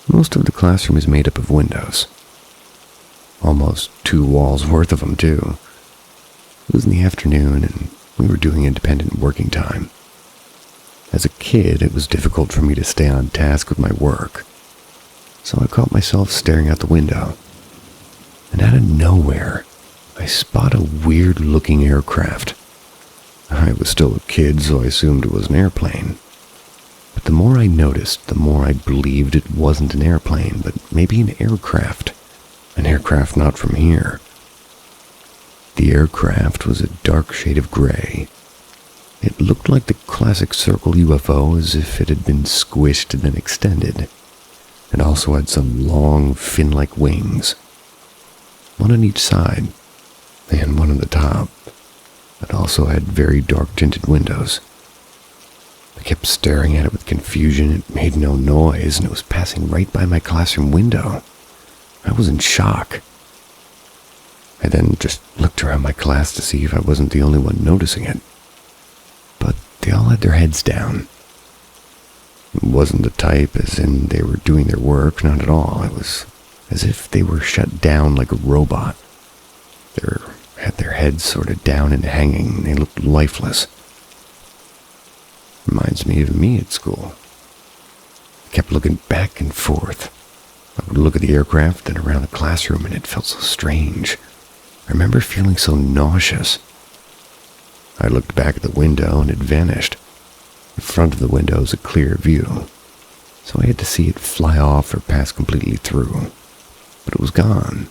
Most of the classroom is made up of windows. Almost 2 walls worth of them, too. It was in the afternoon, and we were doing independent working time. As a kid, it was difficult for me to stay on task with my work, so I caught myself staring out the window. And out of nowhere, I spot a weird-looking aircraft. I was still a kid, so I assumed it was an airplane. But the more I noticed, the more I believed it wasn't an airplane, but maybe an aircraft. An aircraft not from here. The aircraft was a dark shade of gray. It looked like the classic circle UFO, as if it had been squished and then extended. It also had some long, fin-like wings. One on each side, and one on the top. It also had very dark tinted windows. I kept staring at it with confusion. It made no noise, and it was passing right by my classroom window. I was in shock. I then just looked around my class to see if I wasn't the only one noticing it. But they all had their heads down. It wasn't the type as in they were doing their work, not at all. It was as if they were shut down like a robot. They had their heads sort of down and hanging. They looked lifeless. Reminds me of me at school. I kept looking back and forth. I would look at the aircraft and around the classroom, and it felt so strange. I remember feeling so nauseous. I looked back at the window, and it vanished. In front of the window was a clear view, so I had to see it fly off or pass completely through. But it was gone.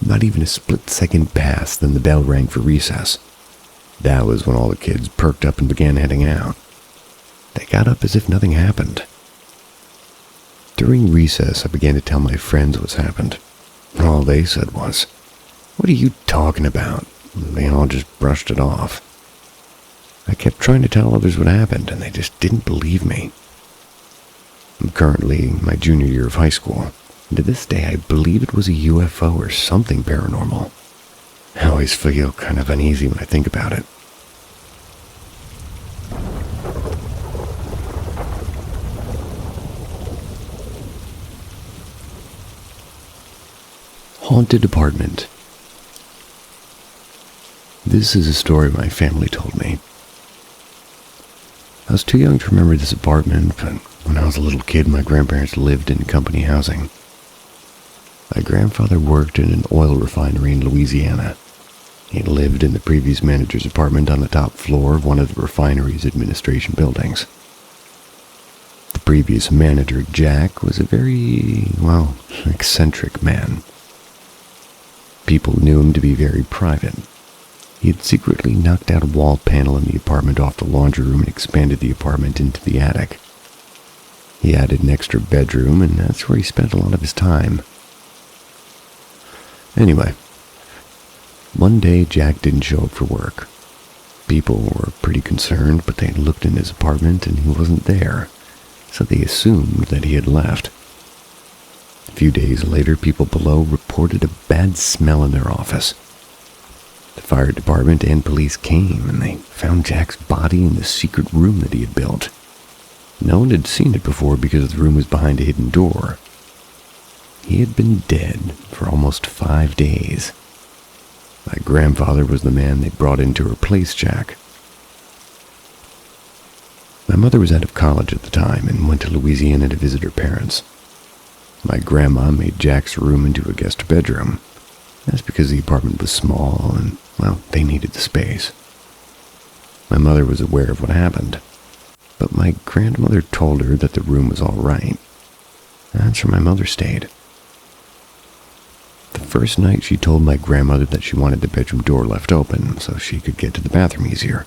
Not even a split second passed, then the bell rang for recess. That was when all the kids perked up and began heading out. They got up as if nothing happened. During recess, I began to tell my friends what's happened. All they said was, "What are you talking about?" They all just brushed it off. I kept trying to tell others what happened, and they just didn't believe me. I'm currently in my junior year of high school, and to this day I believe it was a UFO or something paranormal. I always feel kind of uneasy when I think about it. Haunted apartment. This is a story my family told me. I was too young to remember this apartment, but when I was a little kid, my grandparents lived in company housing. My grandfather worked in an oil refinery in Louisiana. He lived in the previous manager's apartment on the top floor of one of the refinery's administration buildings. The previous manager, Jack, was a very, eccentric man. People knew him to be very private. He had secretly knocked out a wall panel in the apartment off the laundry room and expanded the apartment into the attic. He added an extra bedroom, and that's where he spent a lot of his time. Anyway, one day Jack didn't show up for work. People were pretty concerned, but they looked in his apartment and he wasn't there, so they assumed that he had left. A few days later, people below reported a bad smell in their office. The fire department and police came, and they found Jack's body in the secret room that he had built. No one had seen it before because the room was behind a hidden door. He had been dead for almost 5 days. My grandfather was the man they brought in to replace Jack. My mother was out of college at the time and went to Louisiana to visit her parents. My grandma made Jack's room into a guest bedroom. That's because the apartment was small and, they needed the space. My mother was aware of what happened, but my grandmother told her that the room was all right. That's where my mother stayed. The first night she told my grandmother that she wanted the bedroom door left open so she could get to the bathroom easier.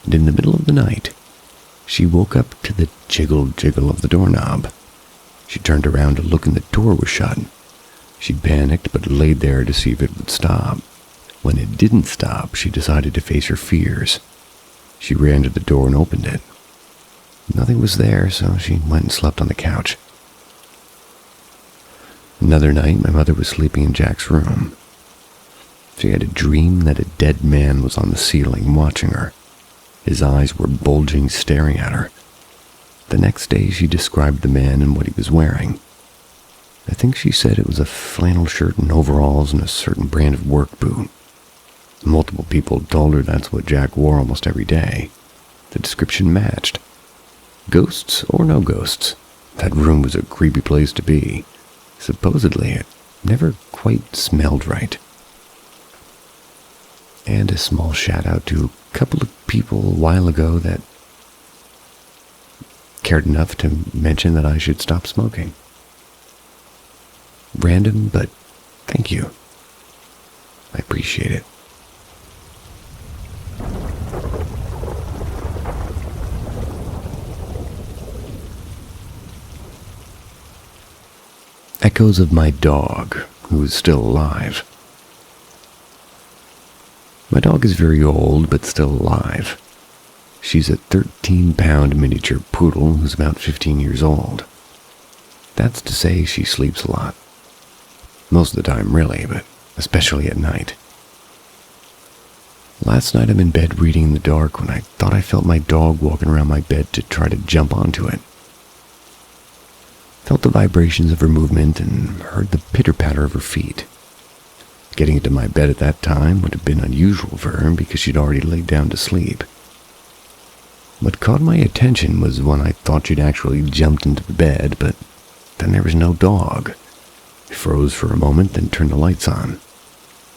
And in the middle of the night, she woke up to the jiggle of the doorknob. She turned around to look and the door was shut. She panicked but laid there to see if it would stop. When it didn't stop, she decided to face her fears. She ran to the door and opened it. Nothing was there, so she went and slept on the couch. Another night, my mother was sleeping in Jack's room. She had a dream that a dead man was on the ceiling watching her. His eyes were bulging, staring at her. The next day, she described the man and what he was wearing. I think she said it was a flannel shirt and overalls and a certain brand of work boot. Multiple people told her that's what Jack wore almost every day. The description matched. Ghosts or no ghosts, that room was a creepy place to be. Supposedly, it never quite smelled right. And a small shout out to a couple of people a while ago that cared enough to mention that I should stop smoking. Random, but thank you. I appreciate it. Echoes of my dog, who is still alive. My dog is very old, but still alive. She's a 13-pound miniature poodle who's about 15 years old. That's to say she sleeps a lot. Most of the time, really, but especially at night. Last night I'm in bed reading in the dark when I thought I felt my dog walking around my bed to try to jump onto it. Felt the vibrations of her movement and heard the pitter-patter of her feet. Getting into my bed at that time would have been unusual for her because she'd already laid down to sleep. What caught my attention was when I thought she'd actually jumped into the bed, but then there was no dog. I froze for a moment, then turned the lights on.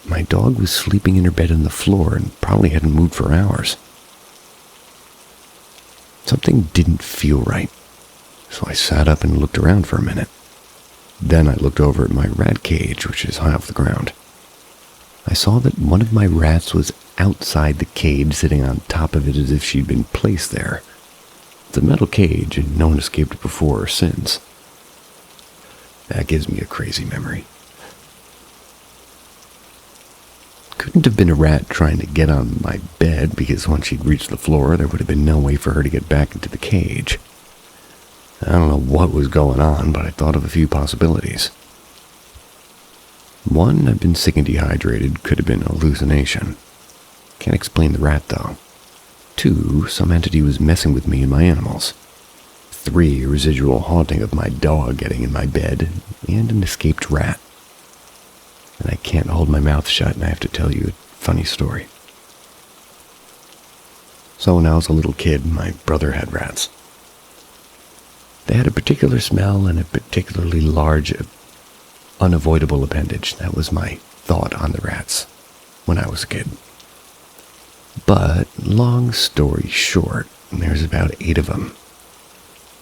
My dog was sleeping in her bed on the floor and probably hadn't moved for hours. Something didn't feel right, so I sat up and looked around for a minute. Then I looked over at my rat cage, which is high off the ground. I saw that one of my rats was outside the cage, sitting on top of it as if she'd been placed there. It's a metal cage, and no one escaped before or since. That gives me a crazy memory. Couldn't have been a rat trying to get on my bed, because once she'd reached the floor, there would have been no way for her to get back into the cage. I don't know what was going on, but I thought of a few possibilities. One, I've been sick and dehydrated, could have been a hallucination. Can't explain the rat, though. 2, some entity was messing with me and my animals. 3, a residual haunting of my dog getting in my bed, and an escaped rat. And I can't hold my mouth shut, and I have to tell you a funny story. So when I was a little kid, my brother had rats. They had a particular smell and a particularly large, unavoidable appendage. That was my thought on the rats when I was a kid. But, long story short, there's about 8 of them.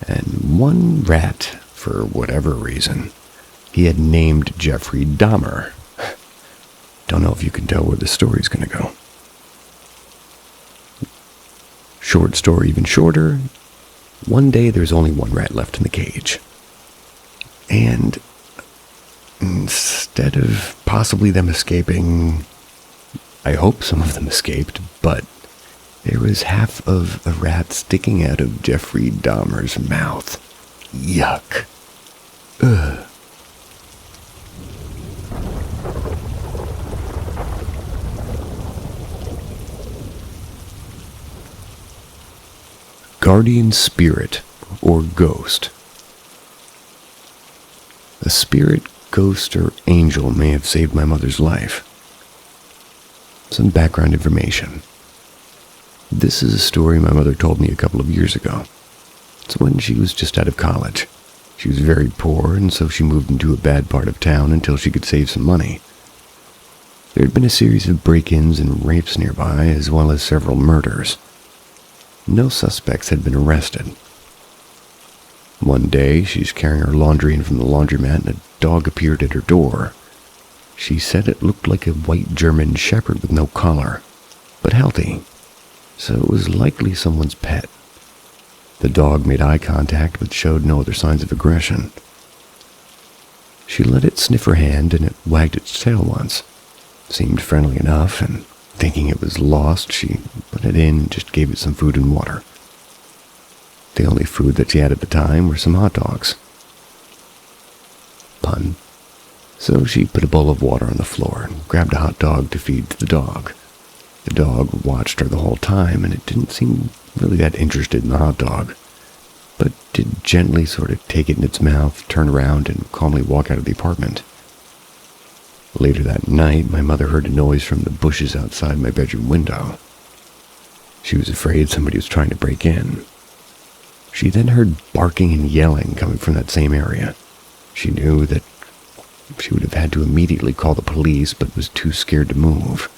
And one rat, for whatever reason, he had named Jeffrey Dahmer. Don't know if you can tell where the story's going to go. Short story even shorter. One day there's only one rat left in the cage. And instead of possibly them escaping, I hope some of them escaped, but there was half of a rat sticking out of Jeffrey Dahmer's mouth. Yuck. Ugh. Guardian spirit or ghost. A spirit, ghost, or angel may have saved my mother's life. Some background information. This is a story my mother told me a couple of years ago. It's when she was just out of college. She was very poor, and so she moved into a bad part of town until she could save some money. There had been a series of break-ins and rapes nearby, as well as several murders. No suspects had been arrested. One day, she's carrying her laundry in from the laundromat, and a dog appeared at her door. She said it looked like a white German shepherd with no collar, but healthy, so it was likely someone's pet. The dog made eye contact but showed no other signs of aggression. She let it sniff her hand, and it wagged its tail once. Seemed friendly enough, and thinking it was lost, she put it in and just gave it some food and water. The only food that she had at the time were some hot dogs. Pun. So she put a bowl of water on the floor and grabbed a hot dog to feed to the dog. The dog watched her the whole time, and it didn't seem really that interested in the hot dog, but did gently sort of take it in its mouth, turn around, and calmly walk out of the apartment. Later that night, my mother heard a noise from the bushes outside my bedroom window. She was afraid somebody was trying to break in. She then heard barking and yelling coming from that same area. She knew that she would have had to immediately call the police, but was too scared to move.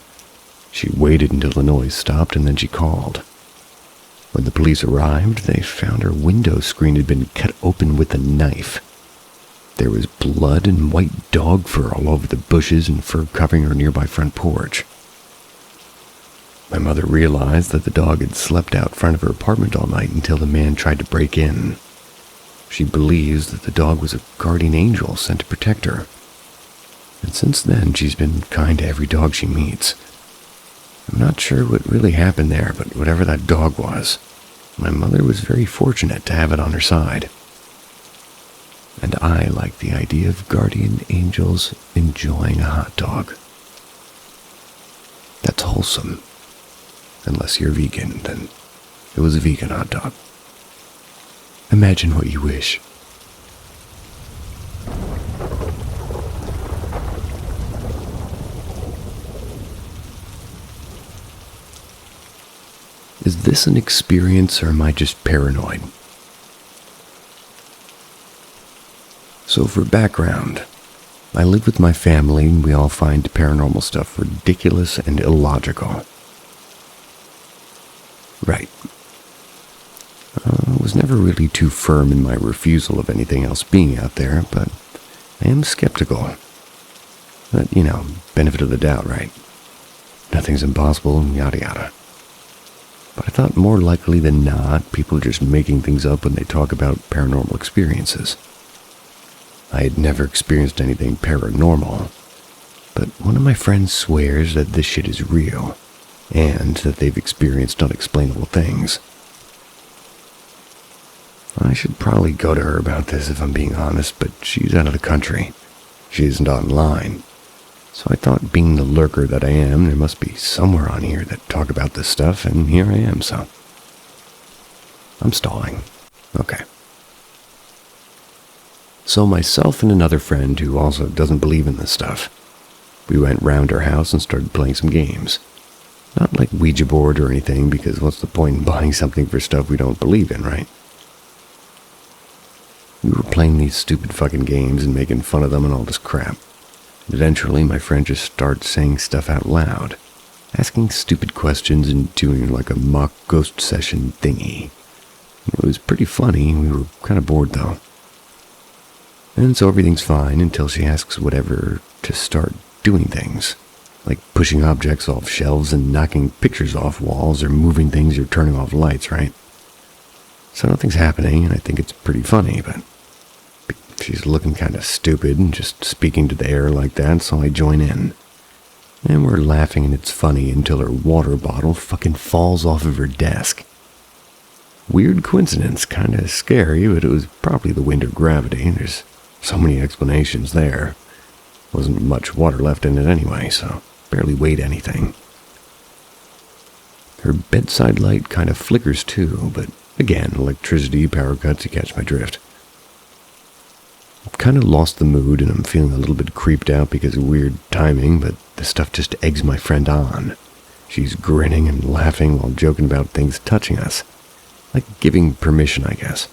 She waited until the noise stopped, and then she called. When the police arrived, they found her window screen had been cut open with a knife. There was blood and white dog fur all over the bushes and fur covering her nearby front porch. My mother realized that the dog had slept out front of her apartment all night until the man tried to break in. She believes that the dog was a guardian angel sent to protect her. And since then, she's been kind to every dog she meets. I'm not sure what really happened there, but whatever that dog was, my mother was very fortunate to have it on her side. And I like the idea of guardian angels enjoying a hot dog. That's wholesome. Unless you're vegan, then it was a vegan hot dog. Imagine what you wish. Is this an experience, or am I just paranoid? So for background, I live with my family, and we all find paranormal stuff ridiculous and illogical. Right. I was never really too firm in my refusal of anything else being out there, but I am skeptical. But, benefit of the doubt, right? Nothing's impossible, and yada yada. But I thought more likely than not, people are just making things up when they talk about paranormal experiences. I had never experienced anything paranormal, but one of my friends swears that this shit is real, and that they've experienced unexplainable things. I should probably go to her about this if I'm being honest, but she's out of the country. She isn't online. So I thought, being the lurker that I am, there must be somewhere on here that talk about this stuff, and here I am, so. I'm stalling. Okay. So myself and another friend who also doesn't believe in this stuff, we went round her house and started playing some games. Not like Ouija board or anything, because what's the point in buying something for stuff we don't believe in, right? We were playing these stupid fucking games and making fun of them and all this crap. Eventually, my friend just starts saying stuff out loud, asking stupid questions and doing like a mock ghost session thingy. It was pretty funny. We were kind of bored though. And so everything's fine until she asks whatever to start doing things, like pushing objects off shelves and knocking pictures off walls or moving things or turning off lights, right? So nothing's happening, and I think it's pretty funny, but she's looking kind of stupid and just speaking to the air like that, so I join in. And we're laughing and it's funny until her water bottle fucking falls off of her desk. Weird coincidence, kind of scary, but it was probably the wind or gravity. There's so many explanations there. Wasn't much water left in it anyway, so barely weighed anything. Her bedside light kind of flickers too, but again, electricity, power cuts, you catch my drift. I've kind of lost the mood and I'm feeling a little bit creeped out because of weird timing, but the stuff just eggs my friend on. She's grinning and laughing while joking about things touching us. Like giving permission, I guess.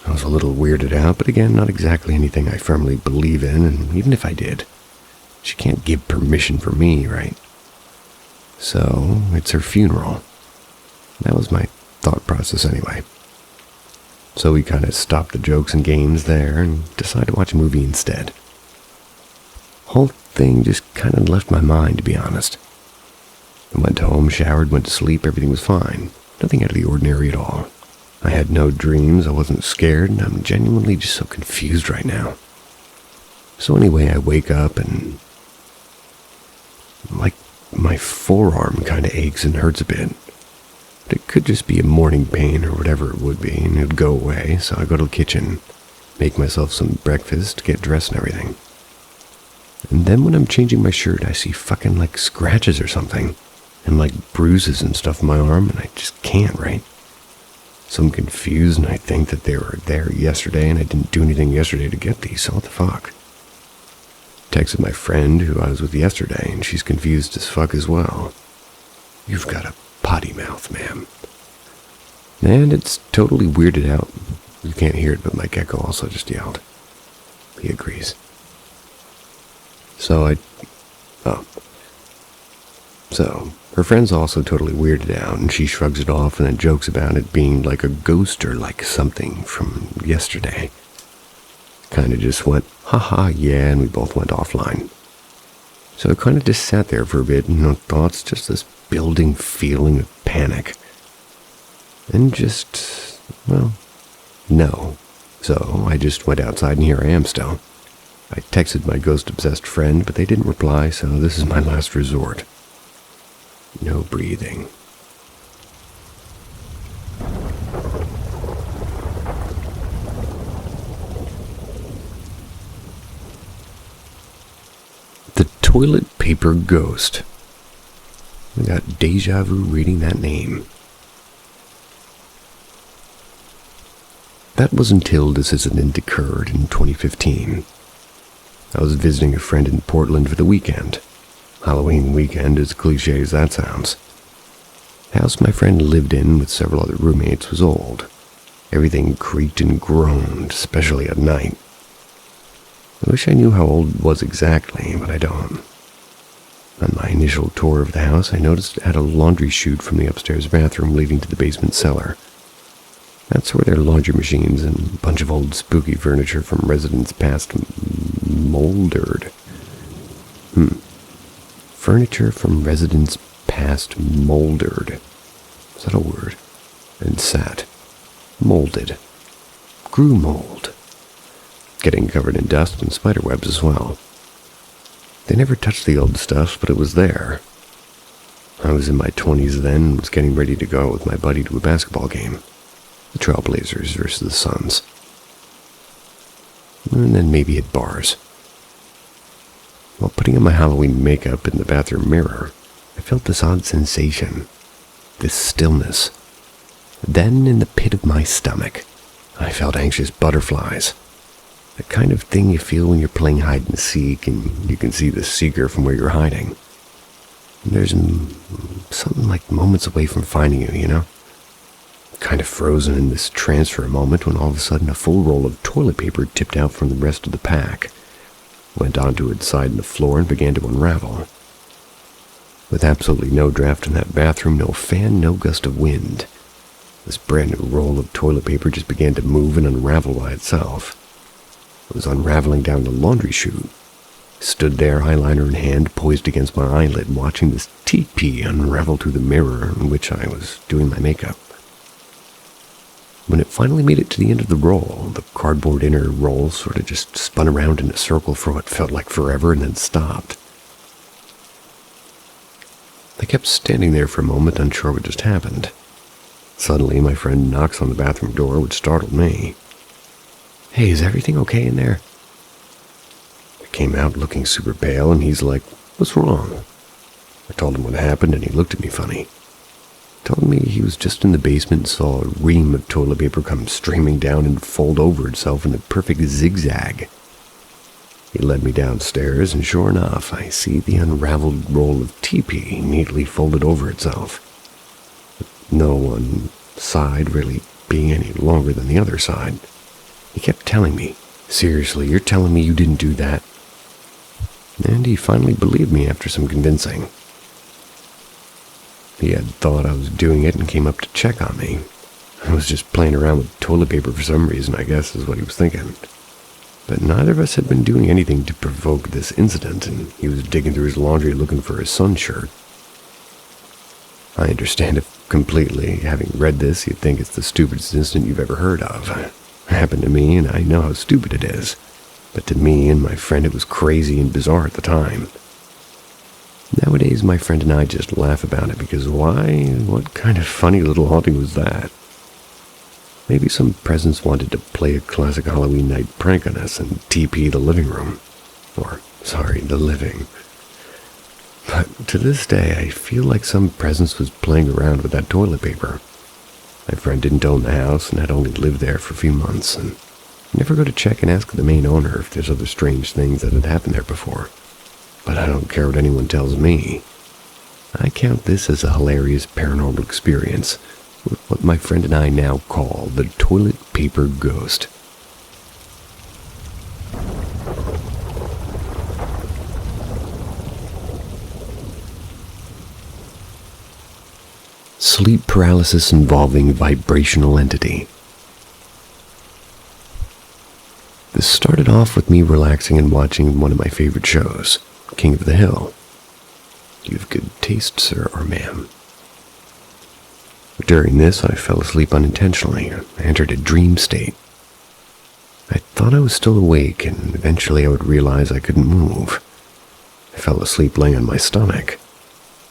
I was a little weirded out, but again, not exactly anything I firmly believe in, and even if I did, she can't give permission for me, right? So, it's her funeral. That was my thought process anyway. So we kind of stopped the jokes and games there and decided to watch a movie instead. Whole thing just kind of left my mind, to be honest. I went home, showered, went to sleep, everything was fine. Nothing out of the ordinary at all. I had no dreams, I wasn't scared, and I'm genuinely just so confused right now. So anyway, I wake up and like my forearm kind of aches and hurts a bit. But it could just be a morning pain or whatever it would be, and it would go away, so I go to the kitchen, make myself some breakfast, get dressed and everything. And then when I'm changing my shirt, I see fucking like scratches or something, and like bruises and stuff on my arm, and I just can't, right? So I'm confused, and I think that they were there yesterday, and I didn't do anything yesterday to get these, so what the fuck? Texted my friend who I was with yesterday, and she's confused as fuck as well. You've got a potty mouth, ma'am. And it's totally weirded out. You can't hear it, but my gecko also just yelled. He agrees. So her friend's also totally weirded out, and she shrugs it off and then jokes about it being like a ghost or like something from yesterday. Kind of just went, haha, yeah, and we both went offline. So I kind of just sat there for a bit, and no thoughts, just this building feeling of panic. And just, well, no. So I just went outside, and here I am still. I texted my ghost-obsessed friend, but they didn't reply, so this is my last resort. No breathing. The Toilet Paper Ghost. I got deja vu reading that name. That was until this incident occurred in 2015. I was visiting a friend in Portland for the weekend. Halloween weekend, as cliche as that sounds. The house my friend lived in with several other roommates was old. Everything creaked and groaned, especially at night. I wish I knew how old it was exactly, but I don't. On my initial tour of the house, I noticed it had a laundry chute from the upstairs bathroom leading to the basement cellar. That's where their laundry machines and a bunch of old spooky furniture from residents past moldered. Furniture from residents past moldered. Is that a word? And sat, molded, grew mold, getting covered in dust and spiderwebs as well. They never touched the old stuff, but it was there. I was in my 20s then and was getting ready to go with my buddy to a basketball game. The Trailblazers versus the Suns. And then maybe at bars. While putting on my Halloween makeup in the bathroom mirror, I felt this odd sensation, this stillness. Then in the pit of my stomach, I felt anxious butterflies. The kind of thing you feel when you're playing hide and seek and you can see the seeker from where you're hiding. And there's something like moments away from finding you, you know? Kind of frozen in this trance for a moment when all of a sudden a full roll of toilet paper tipped out from the rest of the pack, went onto its side in the floor and began to unravel. With absolutely no draft in that bathroom, no fan, no gust of wind, this brand new roll of toilet paper just began to move and unravel by itself. It was unraveling down the laundry chute. Stood there, eyeliner in hand, poised against my eyelid, watching this teepee unravel through the mirror in which I was doing my makeup. When it finally made it to the end of the roll, the cardboard inner roll sort of just spun around in a circle for what felt like forever and then stopped. I kept standing there for a moment, unsure what just happened. Suddenly, my friend knocks on the bathroom door, which startled me. "Hey, is everything okay in there?" I came out looking super pale, and he's like, "What's wrong?" I told him what happened, and he looked at me funny. Told me he was just in the basement and saw a ream of toilet paper come streaming down and fold over itself in a perfect zigzag. He led me downstairs, and sure enough, I see the unraveled roll of teepee neatly folded over itself. No one side really being any longer than the other side. He kept telling me, "Seriously, you're telling me you didn't do that?" And he finally believed me after some convincing. He had thought I was doing it and came up to check on me. I was just playing around with toilet paper for some reason, I guess is what he was thinking. But neither of us had been doing anything to provoke this incident, and he was digging through his laundry looking for his son's shirt. I understand it completely. Having read this, you'd think it's the stupidest incident you've ever heard of. It happened to me, and I know how stupid it is. But to me and my friend, it was crazy and bizarre at the time. Nowadays, my friend and I just laugh about it because why? What kind of funny little haunting was that? Maybe some presence wanted to play a classic Halloween night prank on us and TP the living room. The living. But to this day, I feel like some presence was playing around with that toilet paper. My friend didn't own the house and had only lived there for a few months, and I never go to check and ask the main owner if there's other strange things that had happened there before. But I don't care what anyone tells me. I count this as a hilarious paranormal experience, with what my friend and I now call the toilet paper ghost. Sleep paralysis involving vibrational entity. This started off with me relaxing and watching one of my favorite shows, King of the Hill. You have good taste, sir or ma'am. During this, I fell asleep unintentionally. I entered a dream state. I thought I was still awake, and eventually I would realize I couldn't move. I fell asleep laying on my stomach.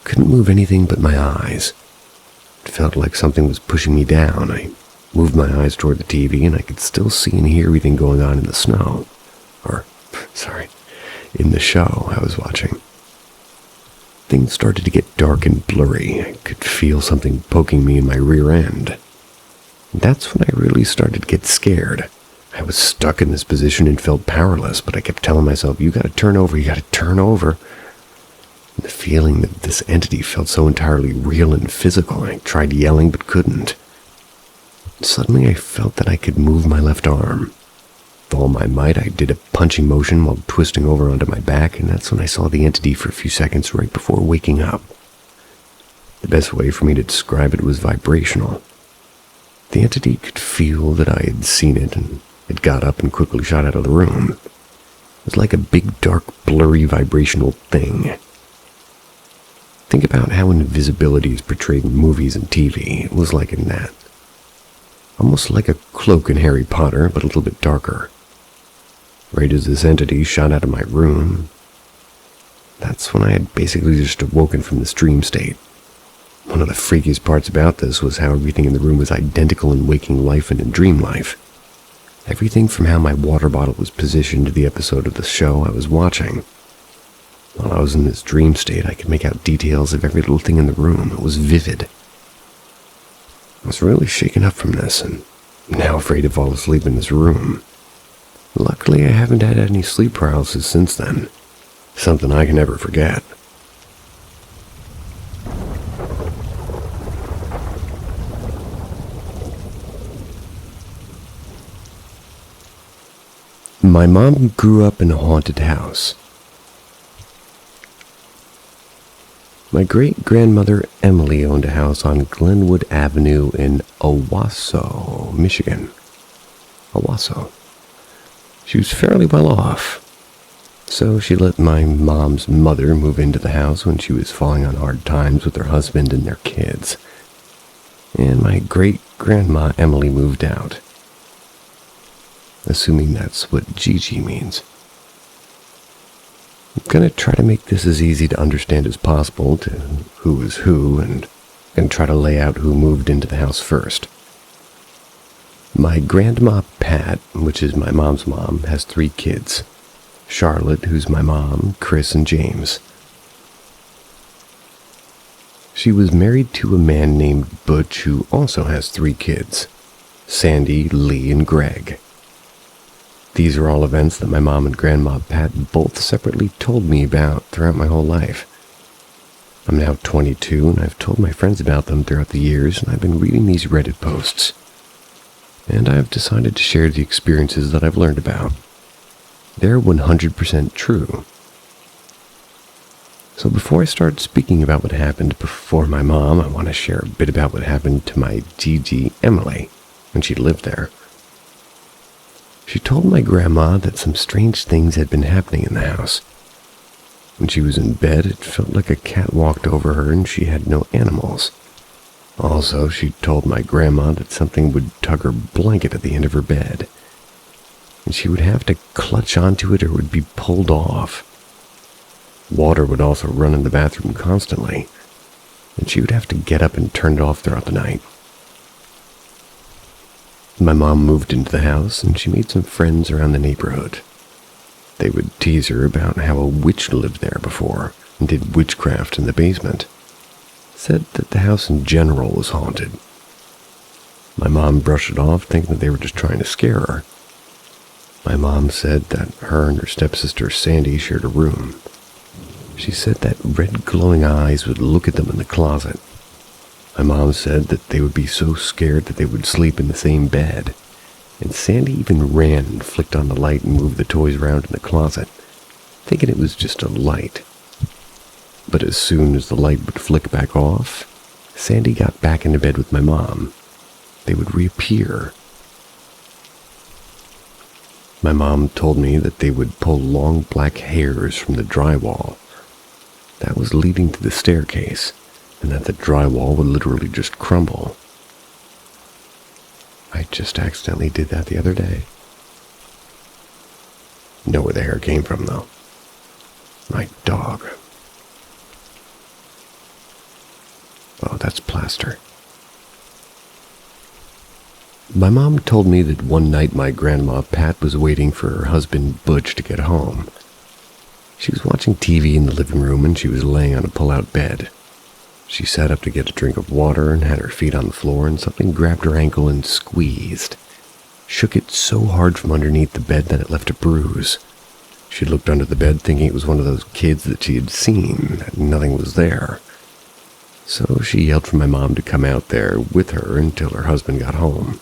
Couldn't move anything but my eyes. It felt like something was pushing me down. I moved my eyes toward the TV, and I could still see and hear everything going on in the snow. In the show I was watching. Things started to get dark and blurry. I could feel something poking me in my rear end. That's when I really started to get scared. I was stuck in this position and felt powerless, but I kept telling myself, you gotta turn over. The feeling that this entity felt so entirely real and physical, I tried yelling but couldn't. Suddenly I felt that I could move my left arm. With all my might, I did a punching motion while twisting over onto my back, and that's when I saw the entity for a few seconds right before waking up. The best way for me to describe it was vibrational. The entity could feel that I had seen it, and it got up and quickly shot out of the room. It was like a big, dark, blurry, vibrational thing. Think about how invisibility is portrayed in movies and TV. It was like in that. Almost like a cloak in Harry Potter, but a little bit darker. Right as this entity shot out of my room, that's when I had basically just awoken from this dream state. One of the freakiest parts about this was how everything in the room was identical in waking life and in dream life. Everything from how my water bottle was positioned to the episode of the show I was watching. While I was in this dream state, I could make out details of every little thing in the room. It was vivid. I was really shaken up from this, and now afraid to fall asleep in this room. Luckily, I haven't had any sleep paralysis since then. Something I can never forget. My mom grew up in a haunted house. My great-grandmother Emily owned a house on Glenwood Avenue in Owasso, Michigan. Owasso. She was fairly well off, so she let my mom's mother move into the house when she was falling on hard times with her husband and their kids. And my great-grandma Emily moved out. Assuming that's what Gigi means. I'm going to try to make this as easy to understand as possible to who is who, and try to lay out who moved into the house first. My grandma Pat, which is my mom's mom, has 3 kids. Charlotte, who's my mom, Chris, and James. She was married to a man named Butch who also has 3 kids. Sandy, Lee, and Greg. These are all events that my mom and Grandma Pat both separately told me about throughout my whole life. I'm now 22, and I've told my friends about them throughout the years, and I've been reading these Reddit posts. And I've decided to share the experiences that I've learned about. They're 100% true. So before I start speaking about what happened before my mom, I want to share a bit about what happened to my Gigi Emily when she lived there. She told my grandma that some strange things had been happening in the house. When she was in bed, it felt like a cat walked over her and she had no animals. Also, she told my grandma that something would tug her blanket at the end of her bed, and she would have to clutch onto it or it would be pulled off. Water would also run in the bathroom constantly, and she would have to get up and turn it off throughout the night. My mom moved into the house, and she made some friends around the neighborhood. They would tease her about how a witch lived there before and did witchcraft in the basement. Said that the house in general was haunted. My mom brushed it off, thinking that they were just trying to scare her. My mom said that her and her stepsister Sandy shared a room. She said that red glowing eyes would look at them in the closet. My mom said that they would be so scared that they would sleep in the same bed. And Sandy even ran and flicked on the light and moved the toys around in the closet, thinking it was just a light. But as soon as the light would flick back off, Sandy got back into bed with my mom. They would reappear. My mom told me that they would pull long black hairs from the drywall that was leading to the staircase, and that the drywall would literally just crumble. I just accidentally did that the other day. Know where the hair came from, though. My dog. Oh, that's plaster. My mom told me that one night my grandma Pat was waiting for her husband Butch to get home. She was watching TV in the living room and she was laying on a pull-out bed. She sat up to get a drink of water and had her feet on the floor, and something grabbed her ankle and squeezed. Shook it so hard from underneath the bed that it left a bruise. She looked under the bed thinking it was one of those kids that she had seen, that nothing was there. So she yelled for my mom to come out there with her until her husband got home.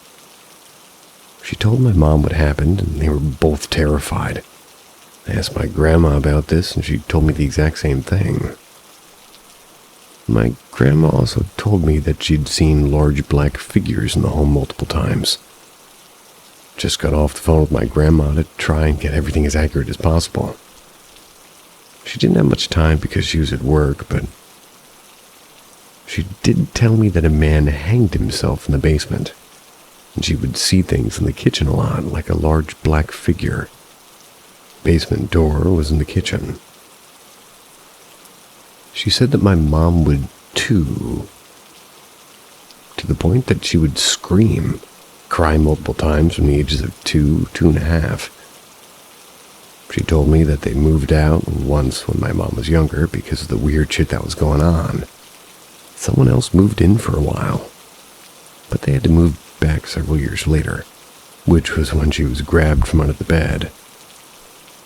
She told my mom what happened, and they were both terrified. I asked my grandma about this, and she told me the exact same thing. My grandma also told me that she'd seen large black figures in the home multiple times. Just got off the phone with my grandma to try and get everything as accurate as possible. She didn't have much time because she was at work, but She did tell me that a man hanged himself in the basement, and she would see things in the kitchen a lot, like a large black figure. Basement door was in the kitchen. She said that my mom would too, to the point that she would scream, cry multiple times from the ages of 2, 2.5. She told me that they moved out once when my mom was younger because of the weird shit that was going on. Someone else moved in for a while, but they had to move back several years later, which was when she was grabbed from under the bed.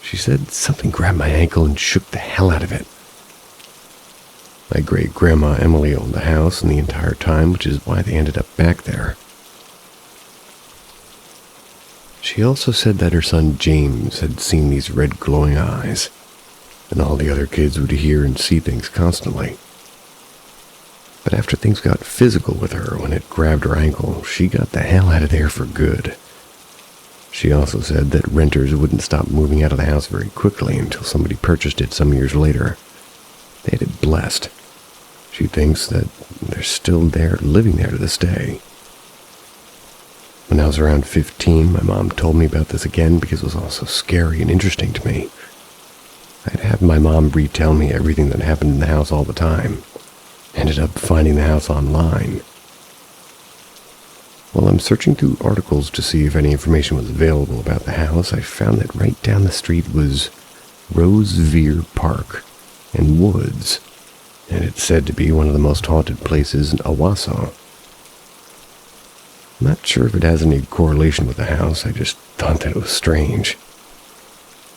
She said something grabbed my ankle and shook the hell out of it. My great-grandma Emily owned the house the entire time, which is why they ended up back there. She also said that her son James had seen these red glowing eyes, and all the other kids would hear and see things constantly. But after things got physical with her when it grabbed her ankle, she got the hell out of there for good. She also said that renters wouldn't stop moving out of the house very quickly until somebody purchased it some years later. They had it blessed. She thinks that they're still there, living there to this day. When I was around 15, my mom told me about this again because it was all so scary and interesting to me. I'd have my mom retell me everything that happened in the house all the time. Ended up finding the house online. While I'm searching through articles to see if any information was available about the house, I found that right down the street was Rosevere Park and Woods, and it's said to be one of the most haunted places in Owasso. I'm not sure if it has any correlation with the house, I just thought that it was strange.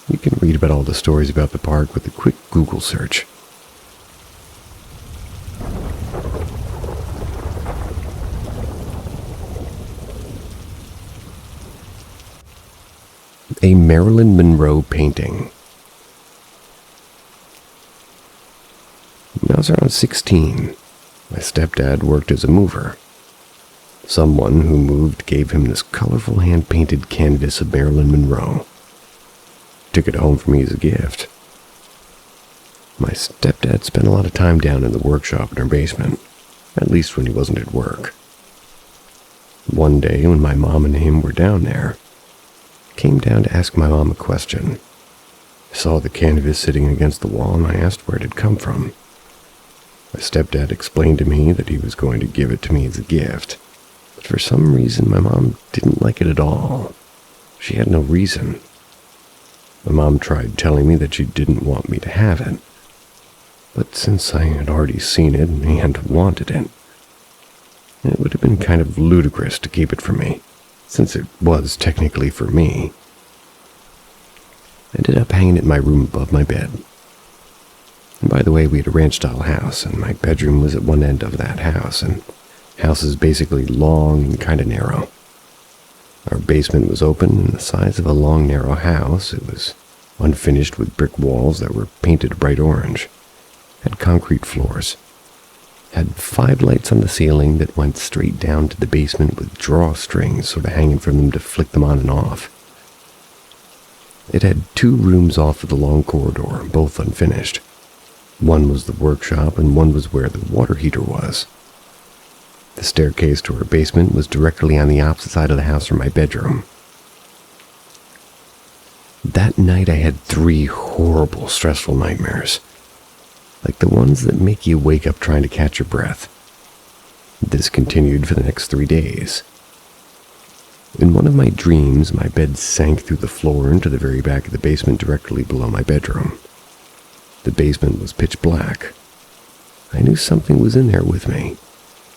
You can read about all the stories about the park with a quick Google search. A Marilyn Monroe painting. When I was around 16, my stepdad worked as a mover. Someone who moved gave him this colorful hand-painted canvas of Marilyn Monroe. Took it home for me as a gift. My stepdad spent a lot of time down in the workshop in our basement, at least when he wasn't at work. One day when my mom and him were down there, came down to ask my mom a question. I saw the canvas sitting against the wall and I asked where it had come from. My stepdad explained to me that he was going to give it to me as a gift, but for some reason my mom didn't like it at all. She had no reason. My mom tried telling me that she didn't want me to have it, but since I had already seen it and wanted it, it would have been kind of ludicrous to keep it from me, since it was technically for me. I ended up hanging it in my room above my bed. And by the way, we had a ranch-style house, and my bedroom was at one end of that house, and the house is basically long and kind of narrow. Our basement was open and the size of a long, narrow house. It was unfinished with brick walls that were painted bright orange, had concrete floors, had 5 lights on the ceiling that went straight down to the basement with drawstrings sort of hanging from them to flick them on and off. It had 2 rooms off of the long corridor, both unfinished. One was the workshop and one was where the water heater was. The staircase to our basement was directly on the opposite side of the house from my bedroom. That night I had 3 horrible, stressful nightmares, like the ones that make you wake up trying to catch your breath. This continued for the next 3 days. In one of my dreams, my bed sank through the floor into the very back of the basement directly below my bedroom. The basement was pitch black. I knew something was in there with me.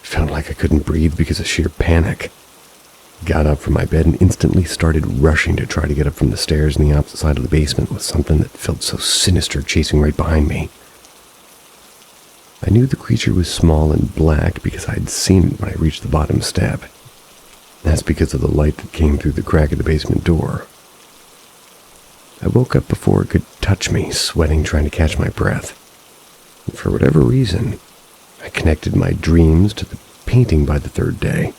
Felt like I couldn't breathe because of sheer panic. Got up from my bed and instantly started rushing to try to get up from the stairs in the opposite side of the basement with something that felt so sinister chasing right behind me. I knew the creature was small and black because I had seen it when I reached the bottom step. That's because of the light that came through the crack of the basement door. I woke up before it could touch me, sweating, trying to catch my breath. And for whatever reason, I connected my dreams to the painting by the 3rd day.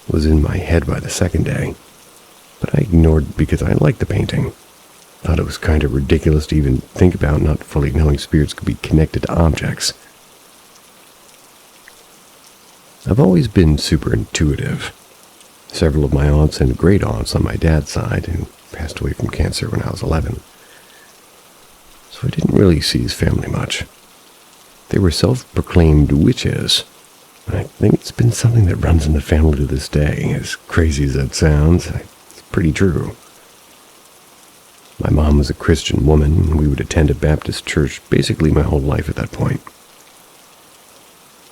It was in my head by the 2nd day, but I ignored it because I liked the painting. Thought it was kind of ridiculous to even think about not fully knowing spirits could be connected to objects. I've always been super intuitive. Several of my aunts and great-aunts on my dad's side who passed away from cancer when I was 11. So I didn't really see his family much. They were self-proclaimed witches, and I think it's been something that runs in the family to this day. As crazy as that sounds, it's pretty true. My mom was a Christian woman, and we would attend a Baptist church basically my whole life at that point.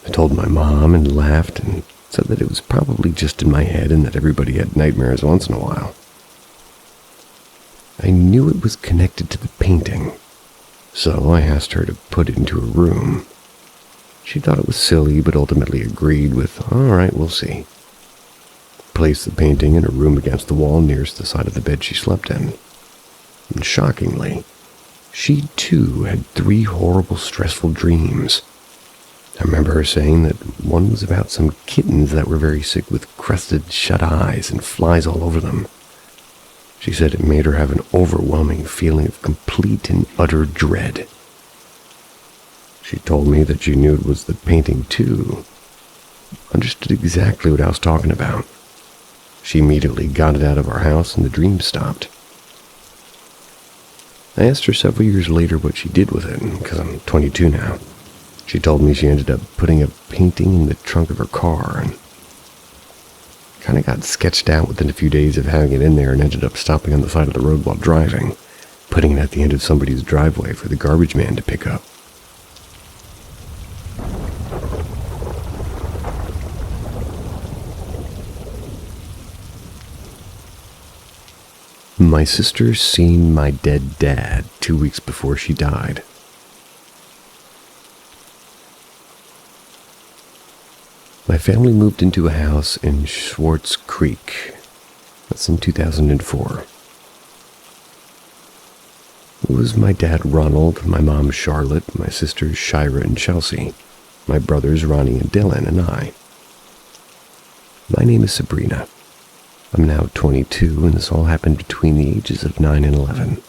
I told my mom and laughed and said that it was probably just in my head and that everybody had nightmares once in a while. I knew it was connected to the painting, so I asked her to put it into a room. She thought it was silly, but ultimately agreed with, "All right, we'll see." Placed the painting in a room against the wall nearest the side of the bed she slept in. And shockingly, she too had 3 horrible, stressful dreams. I remember her saying that one was about some kittens that were very sick with crusted shut eyes and flies all over them. She said it made her have an overwhelming feeling of complete and utter dread. She told me that she knew it was the painting too. Understood exactly what I was talking about. She immediately got it out of our house and the dream stopped. I asked her several years later what she did with it, because I'm 22 now. She told me she ended up putting a painting in the trunk of her car and kind of got sketched out within a few days of having it in there and ended up stopping on the side of the road while driving, putting it at the end of somebody's driveway for the garbage man to pick up. My sister seen my dead dad 2 weeks before she died. My family moved into a house in Schwartz Creek. That's in 2004. It was my dad Ronald, my mom Charlotte, my sisters Shira and Chelsea, my brothers Ronnie and Dylan, and I. My name is Sabrina. I'm now 22, and this all happened between the ages of 9 and 11.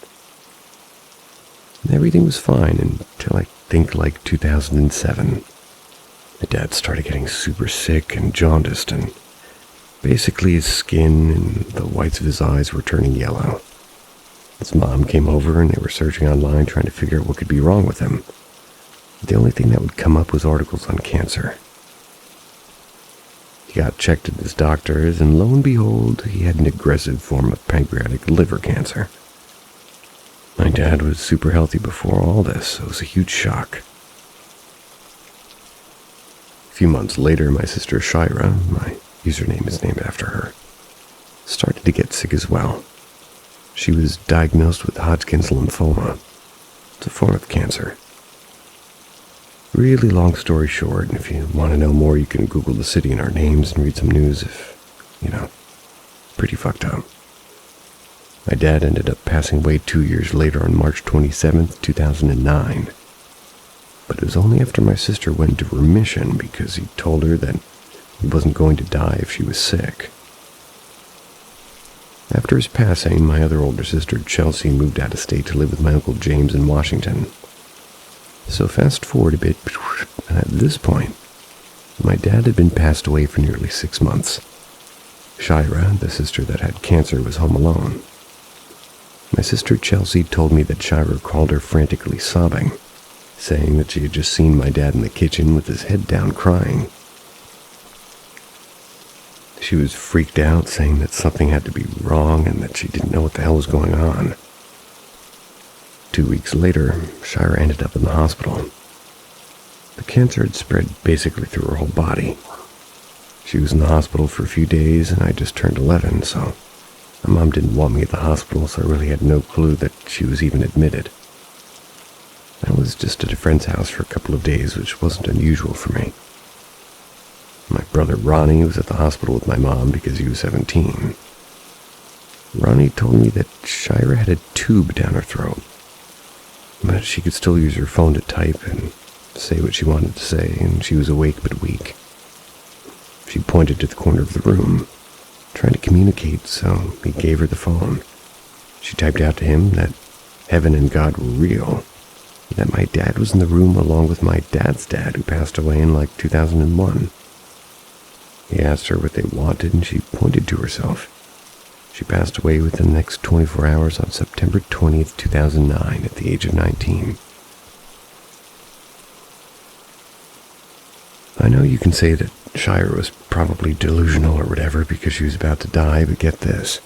And everything was fine until I think like 2007. My dad started getting super sick and jaundiced, and basically his skin and the whites of his eyes were turning yellow. His mom came over and they were searching online trying to figure out what could be wrong with him. The only thing that would come up was articles on cancer. He got checked at his doctor's, and lo and behold, he had an aggressive form of pancreatic liver cancer. My dad was super healthy before all this, so it was a huge shock. A few months later, my sister Shira, my username is named after her, started to get sick as well. She was diagnosed with Hodgkin's lymphoma. It's a form of cancer. Really long story short, and if you want to know more, you can Google the city and our names and read some news pretty fucked up. My dad ended up passing away 2 years later on March 27th, 2009. But it was only after my sister went into remission because he told her that he wasn't going to die if she was sick. After his passing, my other older sister, Chelsea, moved out of state to live with my Uncle James in Washington. So fast forward a bit, and at this point, my dad had been passed away for nearly 6 months. Shira, the sister that had cancer, was home alone. My sister Chelsea told me that Shira called her frantically sobbing, saying that she had just seen my dad in the kitchen with his head down crying. She was freaked out, saying that something had to be wrong and that she didn't know what the hell was going on. 2 weeks later, Shira ended up in the hospital. The cancer had spread basically through her whole body. She was in the hospital for a few days, and I just turned 11, so my mom didn't want me at the hospital, so I really had no clue that she was even admitted. I was just at a friend's house for a couple of days, which wasn't unusual for me. My brother Ronnie was at the hospital with my mom because he was 17. Ronnie told me that Shira had a tube down her throat, but she could still use her phone to type and say what she wanted to say, and she was awake but weak. She pointed to the corner of the room, trying to communicate, so he gave her the phone. She typed out to him that heaven and God were real, and that my dad was in the room along with my dad's dad, who passed away in like 2001. He asked her what they wanted, and she pointed to herself. She passed away within the next 24 hours on September 20th, 2009, at the age of 19. I know you can say that Shira was probably delusional or whatever because she was about to die, but get this.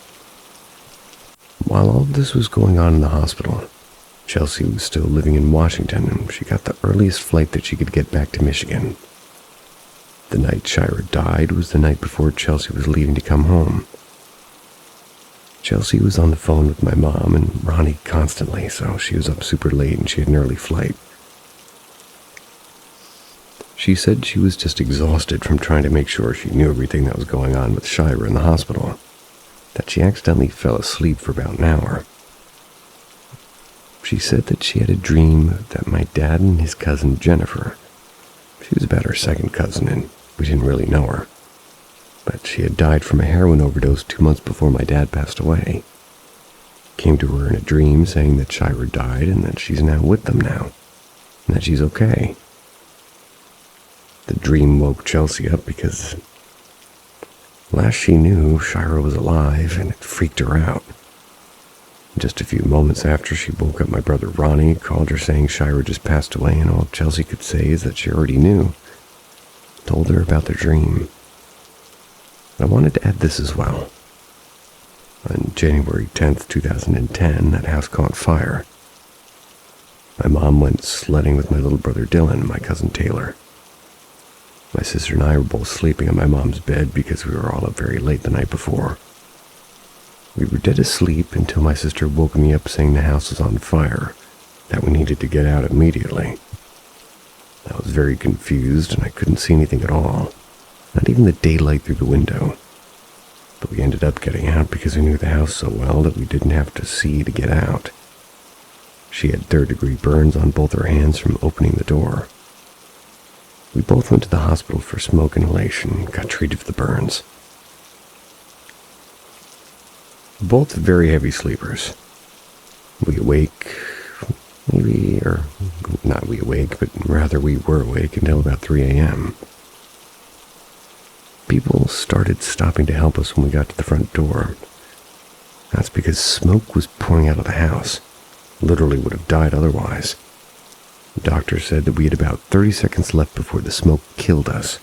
While all of this was going on in the hospital, Chelsea was still living in Washington, and she got the earliest flight that she could get back to Michigan. The night Shira died was the night before Chelsea was leaving to come home. Chelsea was on the phone with my mom and Ronnie constantly, so she was up super late and she had an early flight. She said she was just exhausted from trying to make sure she knew everything that was going on with Shira in the hospital, that she accidentally fell asleep for about an hour. She said that she had a dream that my dad and his cousin Jennifer, she was about her second cousin and we didn't really know her, but she had died from a heroin overdose 2 months before my dad passed away. Came to her in a dream saying that Shira died and that she's now with them now, and that she's okay. The dream woke Chelsea up because last she knew, Shira was alive and it freaked her out. Just a few moments after she woke up, my brother Ronnie called her saying Shira just passed away, and all Chelsea could say is that she already knew. Told her about the dream. I wanted to add this as well. On January 10th, 2010, that house caught fire. My mom went sledding with my little brother Dylan and my cousin Taylor. My sister and I were both sleeping on my mom's bed because we were all up very late the night before. We were dead asleep until my sister woke me up saying the house was on fire, that we needed to get out immediately. I was very confused and I couldn't see anything at all, not even the daylight through the window. But we ended up getting out because we knew the house so well that we didn't have to see to get out. She had third-degree burns on both her hands from opening the door. We both went to the hospital for smoke inhalation, got treated for the burns. Both very heavy sleepers. We awake, not we awake, but rather we were awake until about 3 a.m. People started stopping to help us when we got to the front door. That's because smoke was pouring out of the house. Literally would have died otherwise. The doctor said that we had about 30 seconds left before the smoke killed us.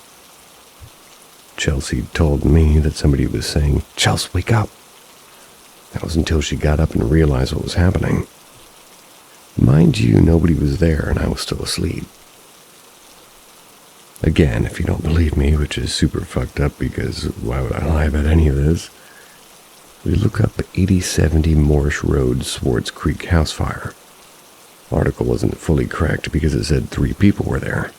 Chelsea told me that somebody was saying, "Chelsea, wake up." That was until she got up and realized what was happening. Mind you, nobody was there and I was still asleep. Again, if you don't believe me, which is super fucked up because why would I lie about any of this? We look up 8070 Morris Road, Swartz Creek house fire. Article wasn't fully correct because it said 3 people were there.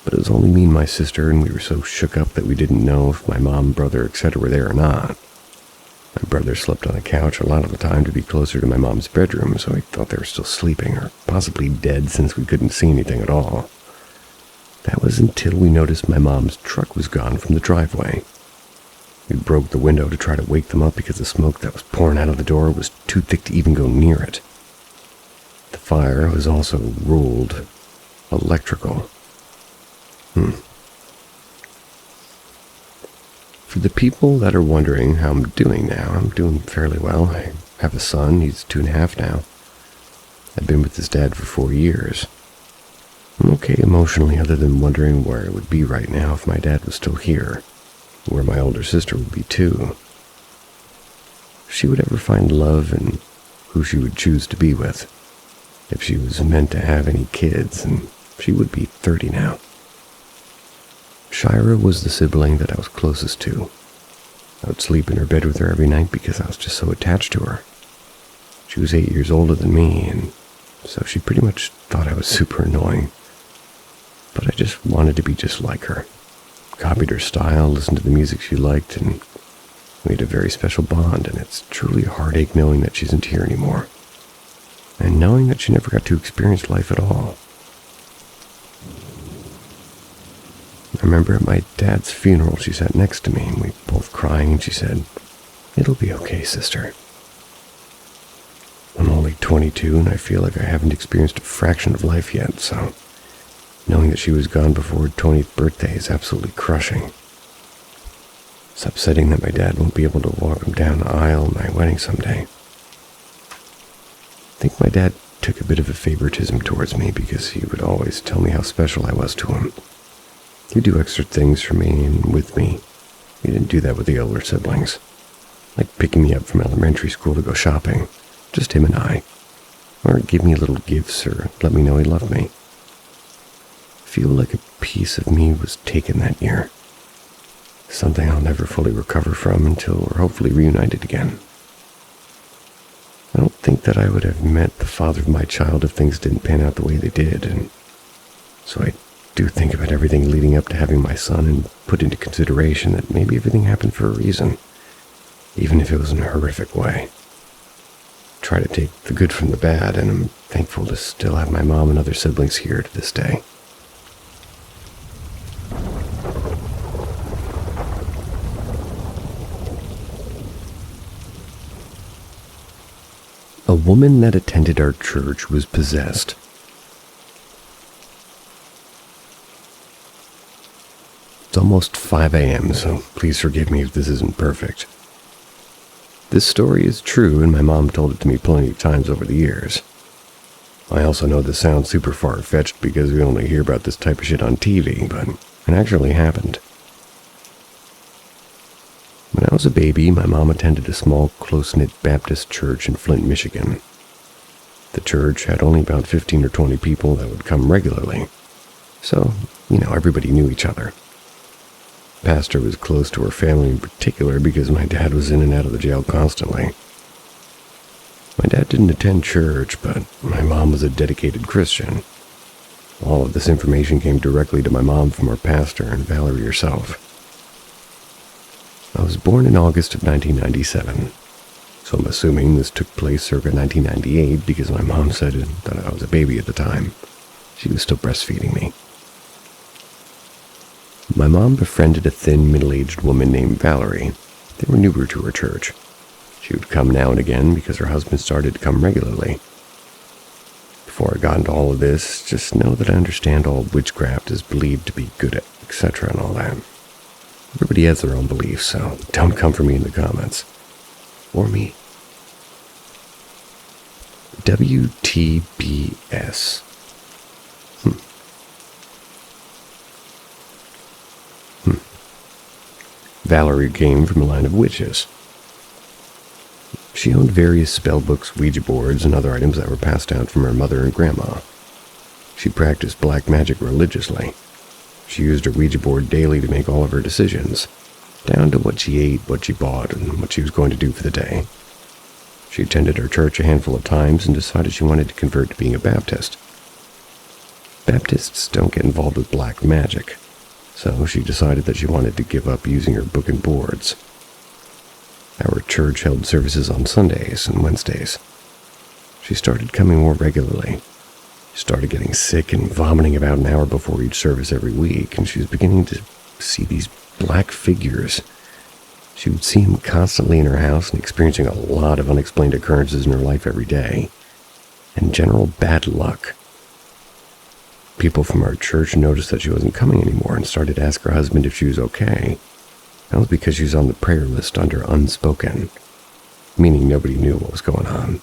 But it was only me and my sister, and we were so shook up that we didn't know if my mom, brother, etc. were there or not. My brother slept on a couch a lot of the time to be closer to my mom's bedroom, so I thought they were still sleeping, or possibly dead since we couldn't see anything at all. That was until we noticed my mom's truck was gone from the driveway. We broke the window to try to wake them up because the smoke that was pouring out of the door was too thick to even go near it. The fire was also ruled electrical. For the people that are wondering how I'm doing now, I'm doing fairly well. I have a son, he's 2.5 now. I've been with his dad for 4 years. I'm okay emotionally other than wondering where I would be right now if my dad was still here, where my older sister would be too. If she would ever find love and who she would choose to be with. If she was meant to have any kids, and she would be 30 now. Shira was the sibling that I was closest to. I would sleep in her bed with her every night because I was just so attached to her. She was 8 years older than me, and so she pretty much thought I was super annoying. But I just wanted to be just like her. Copied her style, listened to the music she liked, and we had a very special bond, and it's truly a heartache knowing that she isn't here anymore. And knowing that she never got to experience life at all. I remember at my dad's funeral, she sat next to me, and we both crying, and she said, "It'll be okay, sister." I'm only 22, and I feel like I haven't experienced a fraction of life yet, so knowing that she was gone before her 20th birthday is absolutely crushing. It's upsetting that my dad won't be able to walk him down the aisle at my wedding someday. I think my dad took a bit of a favoritism towards me because he would always tell me how special I was to him. He'd do extra things for me and with me. He didn't do that with the older siblings. Like picking me up from elementary school to go shopping. Just him and I. Or give me little gifts or let me know he loved me. I feel like a piece of me was taken that year. Something I'll never fully recover from until we're hopefully reunited again. I don't think that I would have met the father of my child if things didn't pan out the way they did, and so I do think about everything leading up to having my son and put into consideration that maybe everything happened for a reason, even if it was in a horrific way. Try to take the good from the bad, and I'm thankful to still have my mom and other siblings here to this day. A woman that attended our church was possessed. It's almost 5 a.m., so please forgive me if this isn't perfect. This story is true, and my mom told it to me plenty of times over the years. I also know this sounds super far-fetched because we only hear about this type of shit on TV, but it actually happened. When I was a baby, my mom attended a small, close-knit Baptist church in Flint, Michigan. The church had only about 15 or 20 people that would come regularly. So, everybody knew each other. The pastor was close to her family in particular because my dad was in and out of the jail constantly. My dad didn't attend church, but my mom was a dedicated Christian. All of this information came directly to my mom from our pastor and Valerie herself. I was born in August of 1997, so I'm assuming this took place circa 1998 because my mom said that I was a baby at the time. She was still breastfeeding me. My mom befriended a thin, middle-aged woman named Valerie. They were newer to her church. She would come now and again because her husband started to come regularly. Before I got into all of this, just know that I understand all witchcraft is believed to be good at, etc. and all that. Everybody has their own beliefs, so don't come for me in the comments. Or me. WTBS. Valerie came from a line of witches. She owned various spell books, Ouija boards, and other items that were passed down from her mother and grandma. She practiced black magic religiously. She used her Ouija board daily to make all of her decisions, down to what she ate, what she bought, and what she was going to do for the day. She attended her church a handful of times and decided she wanted to convert to being a Baptist. Baptists don't get involved with black magic, so she decided that she wanted to give up using her book and boards. Our church held services on Sundays and Wednesdays. She started coming more regularly. She started getting sick and vomiting about an hour before each service every week, and she was beginning to see these black figures. She would see them constantly in her house and experiencing a lot of unexplained occurrences in her life every day, and general bad luck. People from our church noticed that she wasn't coming anymore and started to ask her husband if she was okay. That was because she was on the prayer list under unspoken, meaning nobody knew what was going on.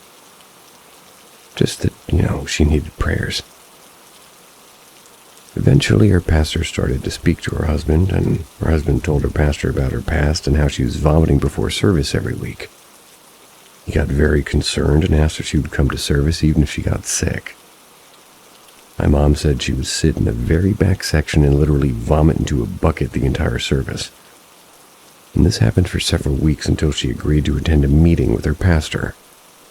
Just that, she needed prayers. Eventually, her pastor started to speak to her husband, and her husband told her pastor about her past and how she was vomiting before service every week. He got very concerned and asked if she would come to service even if she got sick. My mom said she would sit in the very back section and literally vomit into a bucket the entire service. And this happened for several weeks until she agreed to attend a meeting with her pastor,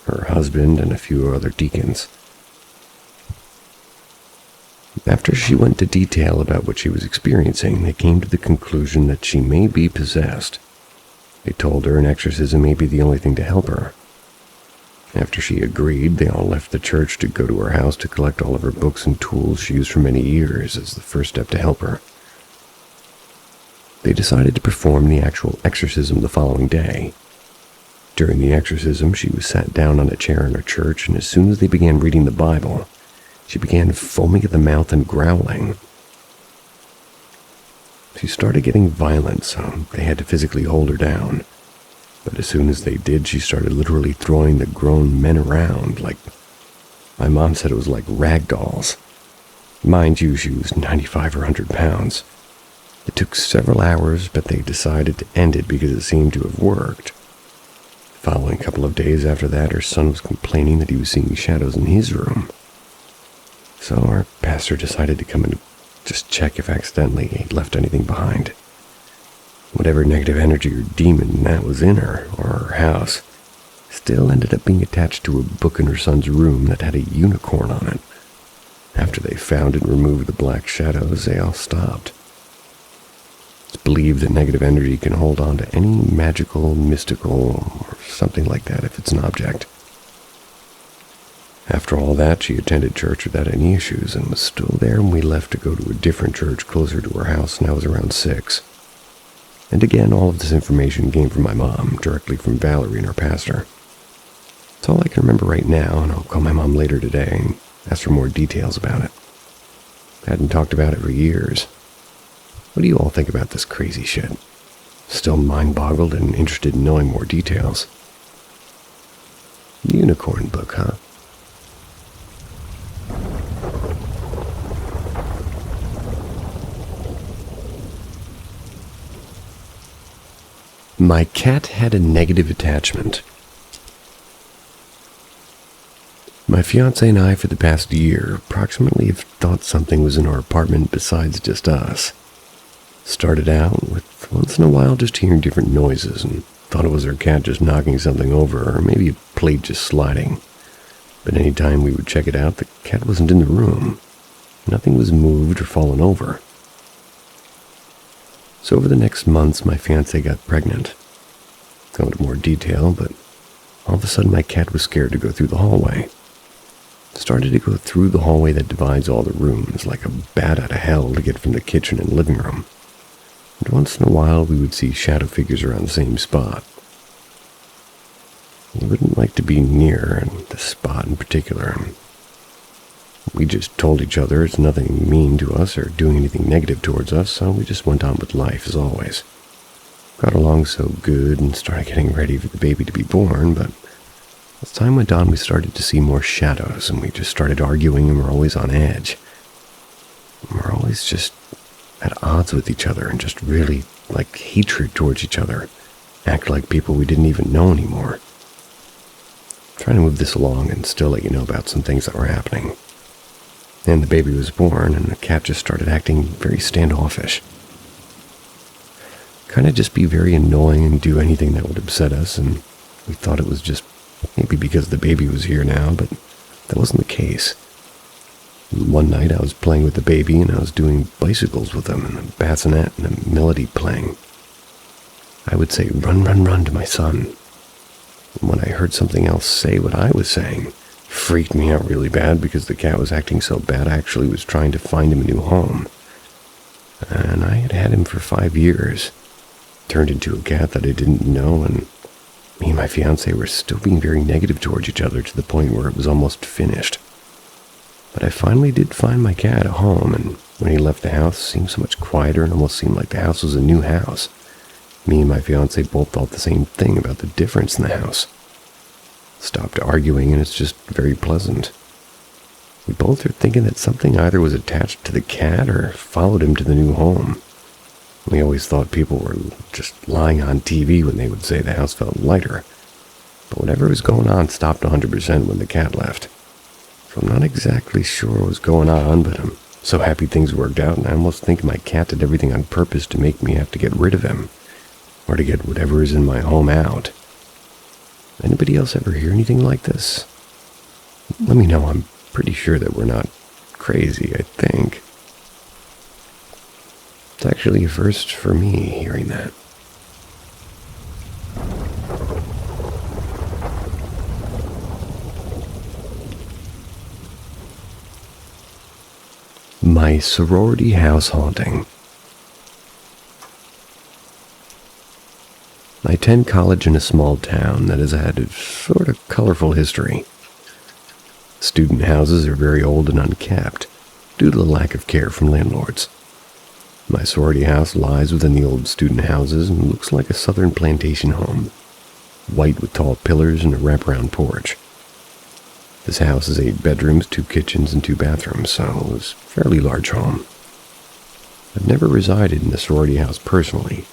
her husband, and a few other deacons. After she went into detail about what she was experiencing, they came to the conclusion that she may be possessed. They told her an exorcism may be the only thing to help her. After she agreed, they all left the church to go to her house to collect all of her books and tools she used for many years as the first step to help her. They decided to perform the actual exorcism the following day. During the exorcism, she was sat down on a chair in her church, and as soon as they began reading the Bible, she began foaming at the mouth and growling. She started getting violent, so they had to physically hold her down. But as soon as they did, she started literally throwing the grown men around like... My mom said it was like rag dolls. Mind you, she was 95 or 100 pounds. It took several hours, but they decided to end it because it seemed to have worked. The following couple of days after that, her son was complaining that he was seeing shadows in his room. So our pastor decided to come and just check if accidentally he'd left anything behind. Whatever negative energy or demon that was in her, or her house, still ended up being attached to a book in her son's room that had a unicorn on it. After they found and removed the black shadows, they all stopped. It's believed that negative energy can hold on to any magical, mystical, or something like that if it's an object. After all that, she attended church without any issues and was still there when we left to go to a different church closer to her house, and I was around 6. And again, all of this information came from my mom, directly from Valerie and her pastor. It's all I can remember right now, and I'll call my mom later today and ask for more details about it. I hadn't talked about it for years. What do you all think about this crazy shit? Still mind-boggled and interested in knowing more details. Unicorn book, huh? My cat had a negative attachment. My fiancé and I, for the past year, approximately have thought something was in our apartment besides just us. Started out with once in a while just hearing different noises and thought it was our cat just knocking something over or maybe a plate just sliding. But any time we would check it out, the cat wasn't in the room. Nothing was moved or fallen over. So over the next months, my fiancé got pregnant. Go into more detail, but all of a sudden my cat was scared to go through the hallway. Started to go through the hallway that divides all the rooms like a bat out of hell to get from the kitchen and living room. And once in a while we would see shadow figures around the same spot. We wouldn't like to be near this spot in particular. We just told each other it's nothing mean to us or doing anything negative towards us, so we just went on with life as always. Got along so good and started getting ready for the baby to be born, but as time went on we started to see more shadows and we just started arguing and we're always on edge. We're always just at odds with each other and just really like hatred towards each other. Act like people we didn't even know anymore. Trying to move this along and still let you know about some things that were happening. And the baby was born, and the cat just started acting very standoffish. Kind of just be very annoying and do anything that would upset us, and we thought it was just maybe because the baby was here now, but that wasn't the case. One night I was playing with the baby, and I was doing bicycles with him, and a bassinet and a melody playing. I would say, "Run, run, run," to my son. And when I heard something else say what I was saying, freaked me out really bad because the cat was acting so bad I actually was trying to find him a new home. And I had had him for 5 years. Turned into a cat that I didn't know, and me and my fiancé were still being very negative towards each other to the point where it was almost finished. But I finally did find my cat at home, and when he left the house, it seemed so much quieter and almost seemed like the house was a new house. Me and my fiancé both thought the same thing about the difference in the house. Stopped arguing, and it's just very pleasant. We both are thinking that something either was attached to the cat or followed him to the new home. We always thought people were just lying on TV when they would say the house felt lighter. But whatever was going on stopped 100% when the cat left. So I'm not exactly sure what was going on, but I'm so happy things worked out, and I almost think my cat did everything on purpose to make me have to get rid of him, or to get whatever is in my home out. Anybody else ever hear anything like this? Let me know. I'm pretty sure that we're not crazy, I think. It's actually a first for me hearing that. My sorority house haunting. I attend college in a small town that has had a sort of colorful history. Student houses are very old and unkept due to the lack of care from landlords. My sorority house lies within the old student houses and looks like a southern plantation home, white with tall pillars and a wraparound porch. This house is 8 bedrooms, 2 kitchens, and 2 bathrooms, so it was a fairly large home. I've never resided in the sorority house personally,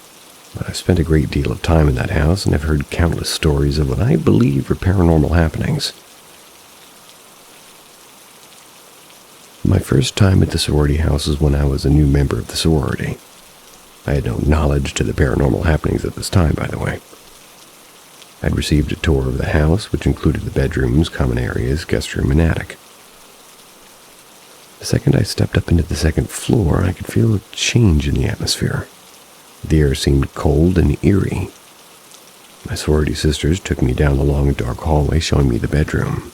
but I've spent a great deal of time in that house and have heard countless stories of what I believe are paranormal happenings. My first time at the sorority house was when I was a new member of the sorority. I had no knowledge to the paranormal happenings at this time, by the way. I'd received a tour of the house, which included the bedrooms, common areas, guest room, and attic. The second I stepped up into the second floor, I could feel a change in the atmosphere. The air seemed cold and eerie. My sorority sisters took me down the long, dark hallway, showing me the bedroom,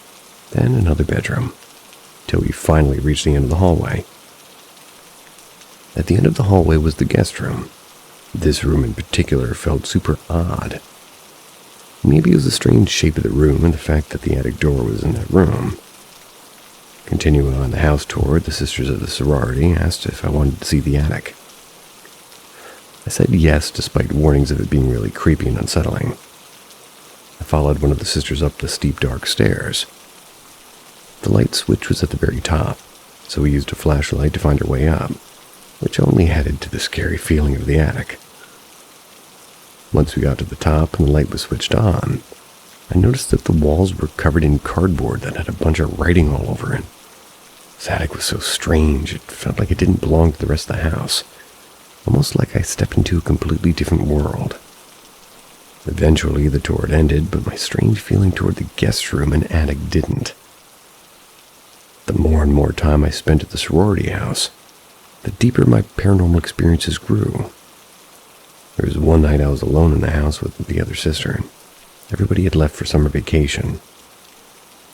then another bedroom, till we finally reached the end of the hallway. At the end of the hallway was the guest room. This room in particular felt super odd. Maybe it was the strange shape of the room and the fact that the attic door was in that room. Continuing on the house tour, the sisters of the sorority asked if I wanted to see the attic. I said yes, despite warnings of it being really creepy and unsettling. I followed one of the sisters up the steep, dark stairs. The light switch was at the very top, so we used a flashlight to find our way up, which only added to the scary feeling of the attic. Once we got to the top and the light was switched on, I noticed that the walls were covered in cardboard that had a bunch of writing all over it. This attic was so strange, it felt like it didn't belong to the rest of the house, almost like I stepped into a completely different world. Eventually, the tour had ended, but my strange feeling toward the guest room and attic didn't. The more and more time I spent at the sorority house, the deeper my paranormal experiences grew. There was one night I was alone in the house with the other sister. Everybody had left for summer vacation.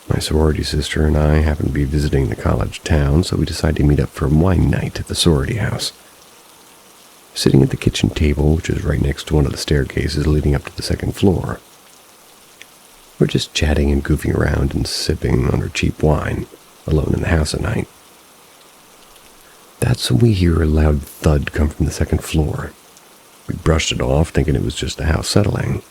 My sorority sister and I happened to be visiting the college town, so we decided to meet up for a wine night at the sorority house. Sitting at the kitchen table, which is right next to one of the staircases leading up to the second floor, we're just chatting and goofing around and sipping on our cheap wine, alone in the house at night. That's when we hear a loud thud come from the second floor. We brushed it off, thinking it was just the house settling.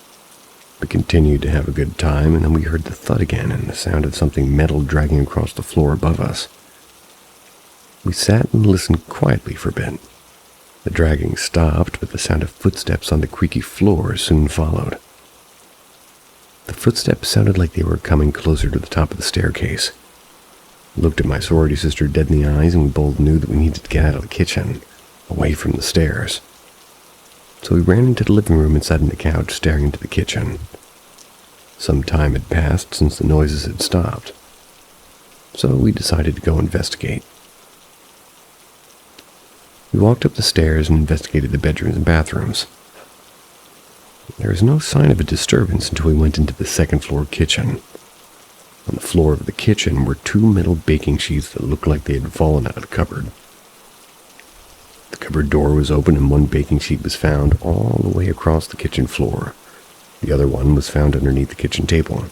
We continued to have a good time, and then we heard the thud again and the sound of something metal dragging across the floor above us. We sat and listened quietly for a bit. The dragging stopped, but the sound of footsteps on the creaky floor soon followed. The footsteps sounded like they were coming closer to the top of the staircase. I looked at my sorority sister dead in the eyes, and we both knew that we needed to get out of the kitchen, away from the stairs. So we ran into the living room and sat on the couch, staring into the kitchen. Some time had passed since the noises had stopped, so we decided to go investigate. We walked up the stairs and investigated the bedrooms and bathrooms. There was no sign of a disturbance until we went into the second floor kitchen. On the floor of the kitchen were 2 metal baking sheets that looked like they had fallen out of the cupboard. The cupboard door was open and one baking sheet was found all the way across the kitchen floor. The other one was found underneath the kitchen table.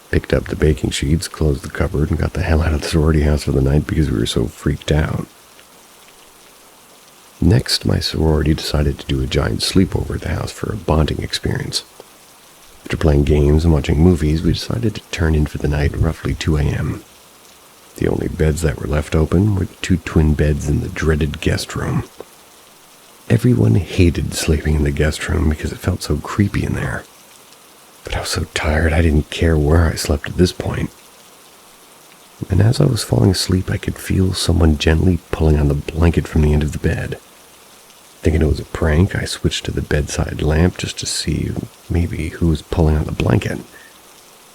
Picked up the baking sheets, closed the cupboard, and got the hell out of the sorority house for the night because we were so freaked out. Next, my sorority decided to do a giant sleepover at the house for a bonding experience. After playing games and watching movies, we decided to turn in for the night at roughly 2 a.m. The only beds that were left open were the 2 twin beds in the dreaded guest room. Everyone hated sleeping in the guest room because it felt so creepy in there. But I was so tired I didn't care where I slept at this point. And as I was falling asleep, I could feel someone gently pulling on the blanket from the end of the bed. Thinking it was a prank, I switched to the bedside lamp just to see maybe who was pulling on the blanket. And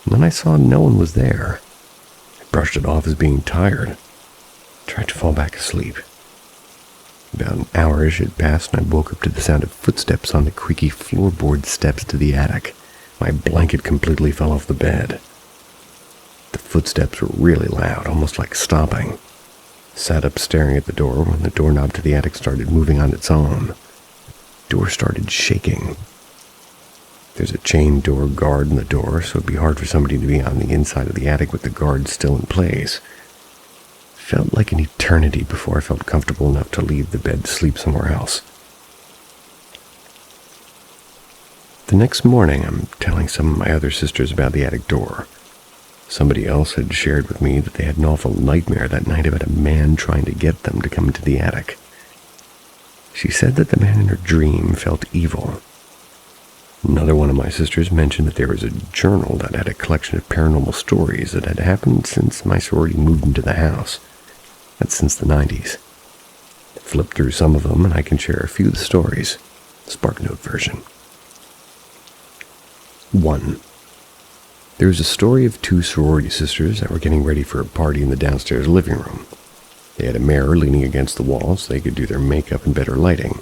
then I saw no one was there. I brushed it off as being tired. Tried to fall back asleep. About an hour-ish had passed and I woke up to the sound of footsteps on the creaky floorboard steps to the attic. My blanket completely fell off the bed. The footsteps were really loud, almost like stomping. Sat up staring at the door when the doorknob to the attic started moving on its own. The door started shaking. There's a chain door guard in the door, so it'd be hard for somebody to be on the inside of the attic with the guard still in place. felt like an eternity before I felt comfortable enough to leave the bed to sleep somewhere else. The next morning, I'm telling some of my other sisters about the attic door. Somebody else had shared with me that they had an awful nightmare that night about a man trying to get them to come into the attic. She said that the man in her dream felt evil. Another one of my sisters mentioned that there was a journal that had a collection of paranormal stories that had happened since my sorority moved into the house. That's since the 90s. I flipped through some of them, and I can share a few of the stories. SparkNote version. 1. There was a story of 2 sorority sisters that were getting ready for a party in the downstairs living room. They had a mirror leaning against the wall so they could do their makeup in better lighting.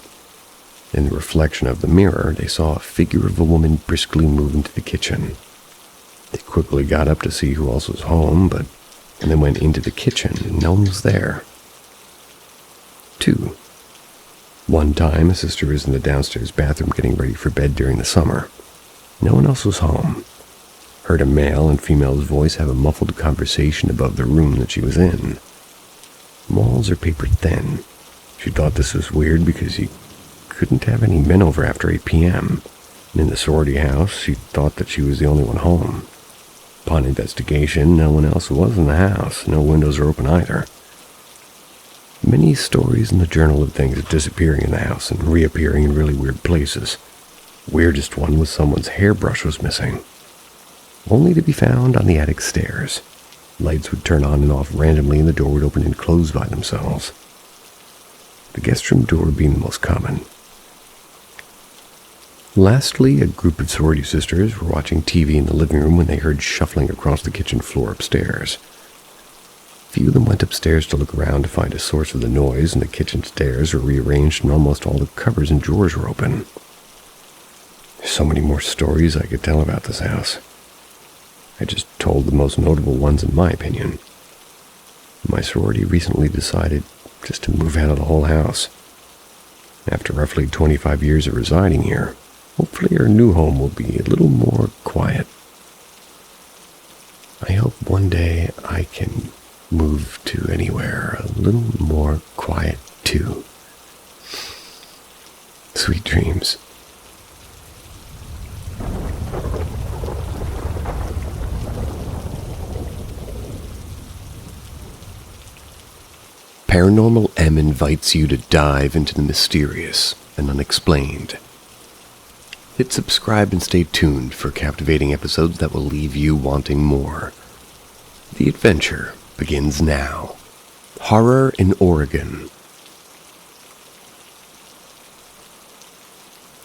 In the reflection of the mirror, they saw a figure of a woman briskly move into the kitchen. They quickly got up to see who else was home, and then went into the kitchen and no one was there. 2. One time, a sister was in the downstairs bathroom getting ready for bed during the summer. No one else was home. Heard a male and female's voice have a muffled conversation above the room that she was in. Walls are paper thin. She thought this was weird because you couldn't have any men over after 8 p.m. And in the sorority house, she thought that she was the only one home. Upon investigation, no one else was in the house. No windows were open either. Many stories in the journal of things disappearing in the house and reappearing in really weird places. Weirdest one was someone's hairbrush was missing. Only to be found on the attic stairs. Lights would turn on and off randomly and the door would open and close by themselves. The guest room door being the most common. Lastly, a group of sorority sisters were watching TV in the living room when they heard shuffling across the kitchen floor upstairs. Few of them went upstairs to look around to find a source of the noise, and the kitchen stairs were rearranged and almost all the cupboards and drawers were open. There's so many more stories I could tell about this house. I just told the most notable ones in my opinion. My sorority recently decided just to move out of the whole house. After roughly 25 years of residing here, hopefully our new home will be a little more quiet. I hope one day I can move to anywhere a little more quiet too. Sweet dreams. Paranormal M invites you to dive into the mysterious and unexplained. Hit subscribe and stay tuned for captivating episodes that will leave you wanting more. The adventure begins now. Horror in Oregon.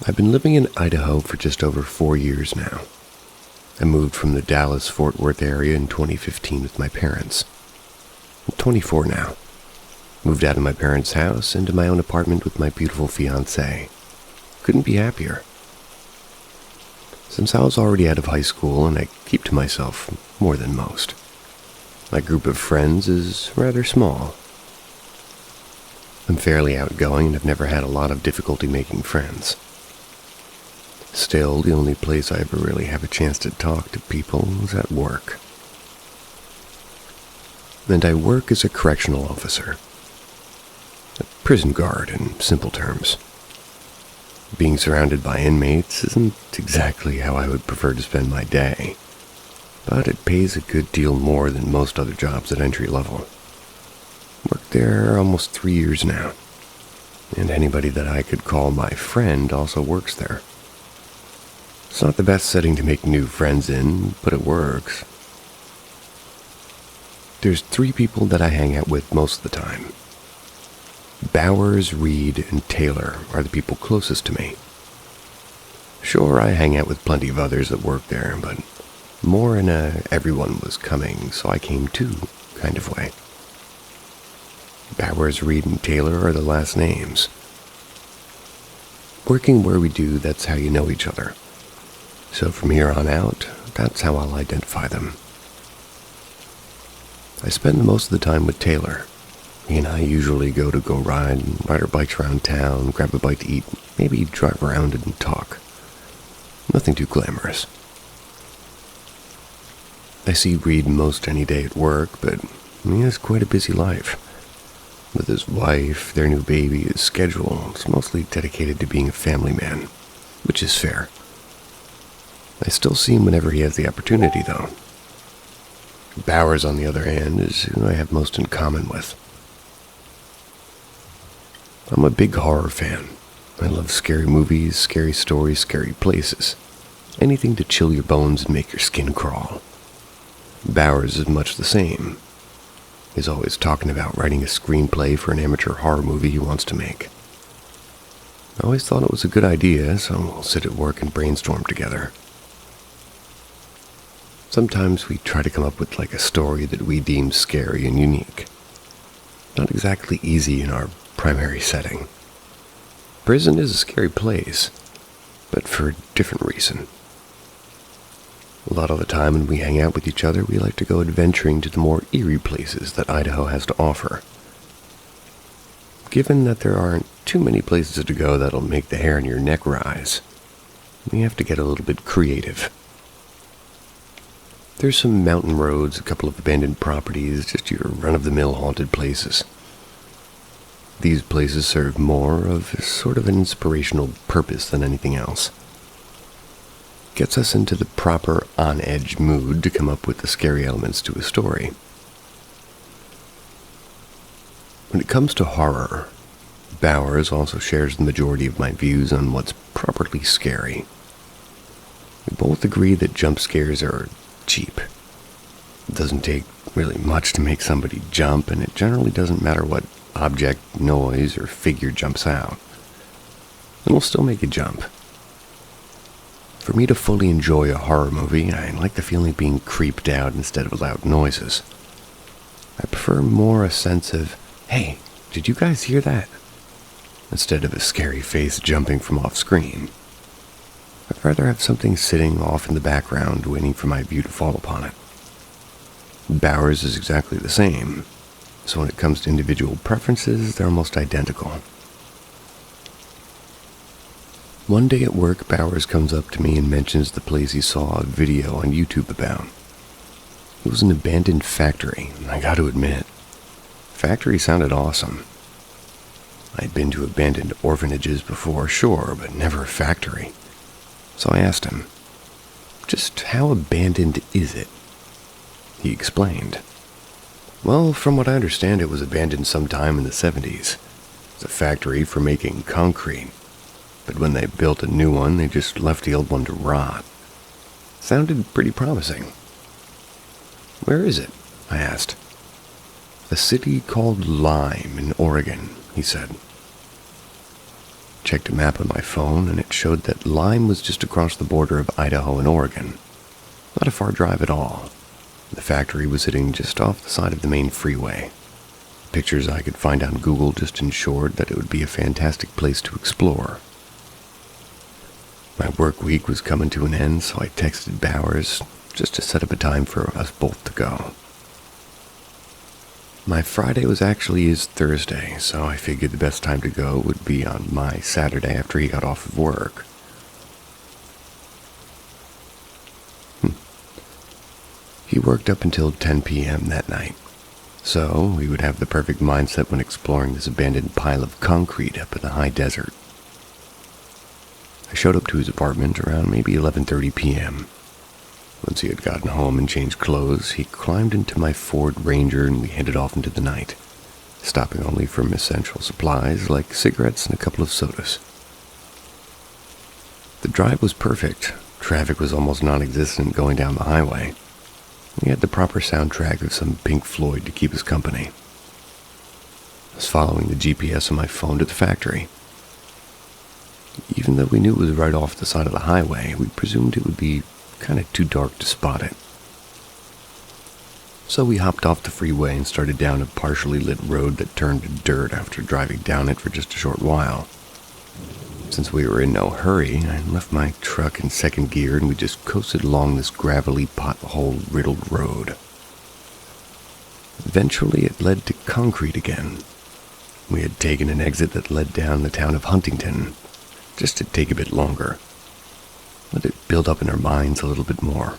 I've been living in Idaho for just over 4 years now. I moved from the Dallas-Fort Worth area in 2015 with my parents. I'm 24 now. Moved out of my parents' house into my own apartment with my beautiful fiancée. Couldn't be happier. Since I was already out of high school and I keep to myself more than most, my group of friends is rather small. I'm fairly outgoing and have never had a lot of difficulty making friends. Still, the only place I ever really have a chance to talk to people is at work. And I work as a correctional officer. A prison guard, in simple terms. Being surrounded by inmates isn't exactly how I would prefer to spend my day, but it pays a good deal more than most other jobs at entry level. Worked there almost 3 years now, and anybody that I could call my friend also works there. It's not the best setting to make new friends in, but it works. There's 3 people that I hang out with most of the time. Bowers, Reed, and Taylor are the people closest to me. Sure, I hang out with plenty of others that work there, but more in a everyone was coming, so I came too kind of way. Bowers, Reed, and Taylor are the last names. Working where we do, that's how you know each other. So from here on out, that's how I'll identify them. I spend most of the time with Taylor. He and I usually go ride our bikes around town, grab a bite to eat, maybe drive around and talk. Nothing too glamorous. I see Reed most any day at work, but He has quite a busy life. With his wife, their new baby, his schedule is mostly dedicated to being a family man, which is fair. I still see him whenever he has the opportunity, though. Bowers, on the other hand, is who I have most in common with. I'm a big horror fan. I love scary movies, scary stories, scary places. Anything to chill your bones and make your skin crawl. Bowers is much the same. He's always talking about writing a screenplay for an amateur horror movie he wants to make. I always thought it was a good idea, so we'll sit at work and brainstorm together. Sometimes we try to come up with a story that we deem scary and unique. Not exactly easy in our primary setting. Prison is a scary place, but for a different reason. A lot of the time when we hang out with each other, we like to go adventuring to the more eerie places that Idaho has to offer. Given that there aren't too many places to go that'll make the hair on your neck rise, we have to get a little bit creative. There's some mountain roads, a couple of abandoned properties, just your run-of-the-mill haunted places. These places serve more of sort of an inspirational purpose than anything else. Gets us into the proper on-edge mood to come up with the scary elements to a story. When it comes to horror, Bowers also shares the majority of my views on what's properly scary. We both agree that jump scares are cheap. It doesn't take really much to make somebody jump, and it generally doesn't matter what object, noise, or figure jumps out. It'll still make you jump. For me to fully enjoy a horror movie, I like the feeling of being creeped out instead of loud noises. I prefer more a sense of, hey, did you guys hear that? Instead of a scary face jumping from off screen. I'd rather have something sitting off in the background waiting for my view to fall upon it. Bowers is exactly the same, so when it comes to individual preferences, they're almost identical. One day at work, Bowers comes up to me and mentions the place he saw a video on YouTube about. It was an abandoned factory, and I gotta admit, factory sounded awesome. I'd been to abandoned orphanages before, sure, but never a factory. So I asked him, just how abandoned is it? He explained. Well, from what I understand, it was abandoned sometime in the 70s. It's a factory for making concrete. But when they built a new one, they just left the old one to rot. Sounded pretty promising. Where is it? I asked. A city called Lime in Oregon, he said. Checked a map on my phone, and it showed that Lime was just across the border of Idaho and Oregon. Not a far drive at all. The factory was sitting just off the side of the main freeway. Pictures I could find on Google just ensured that it would be a fantastic place to explore. My work week was coming to an end, so I texted Bowers just to set up a time for us both to go. My Friday was actually his Thursday, so I figured the best time to go would be on my Saturday after he got off of work. He worked up until 10 p.m. that night, so we would have the perfect mindset when exploring this abandoned pile of concrete up in the high desert. I showed up to his apartment around maybe 11:30 p.m. Once he had gotten home and changed clothes, he climbed into my Ford Ranger and we headed off into the night, stopping only for essential supplies like cigarettes and a couple of sodas. The drive was perfect. Traffic was almost non-existent going down the highway. We had the proper soundtrack of some Pink Floyd to keep us company. I was following the GPS on my phone to the factory. Even though we knew it was right off the side of the highway, we presumed it would be kind of too dark to spot it. So we hopped off the freeway and started down a partially lit road that turned to dirt after driving down it for just a short while. Since we were in no hurry, I left my truck in second gear and we just coasted along this gravelly, pothole-riddled road. Eventually, it led to concrete again. We had taken an exit that led down the town of Huntington, just to take a bit longer. Let it build up in our minds a little bit more.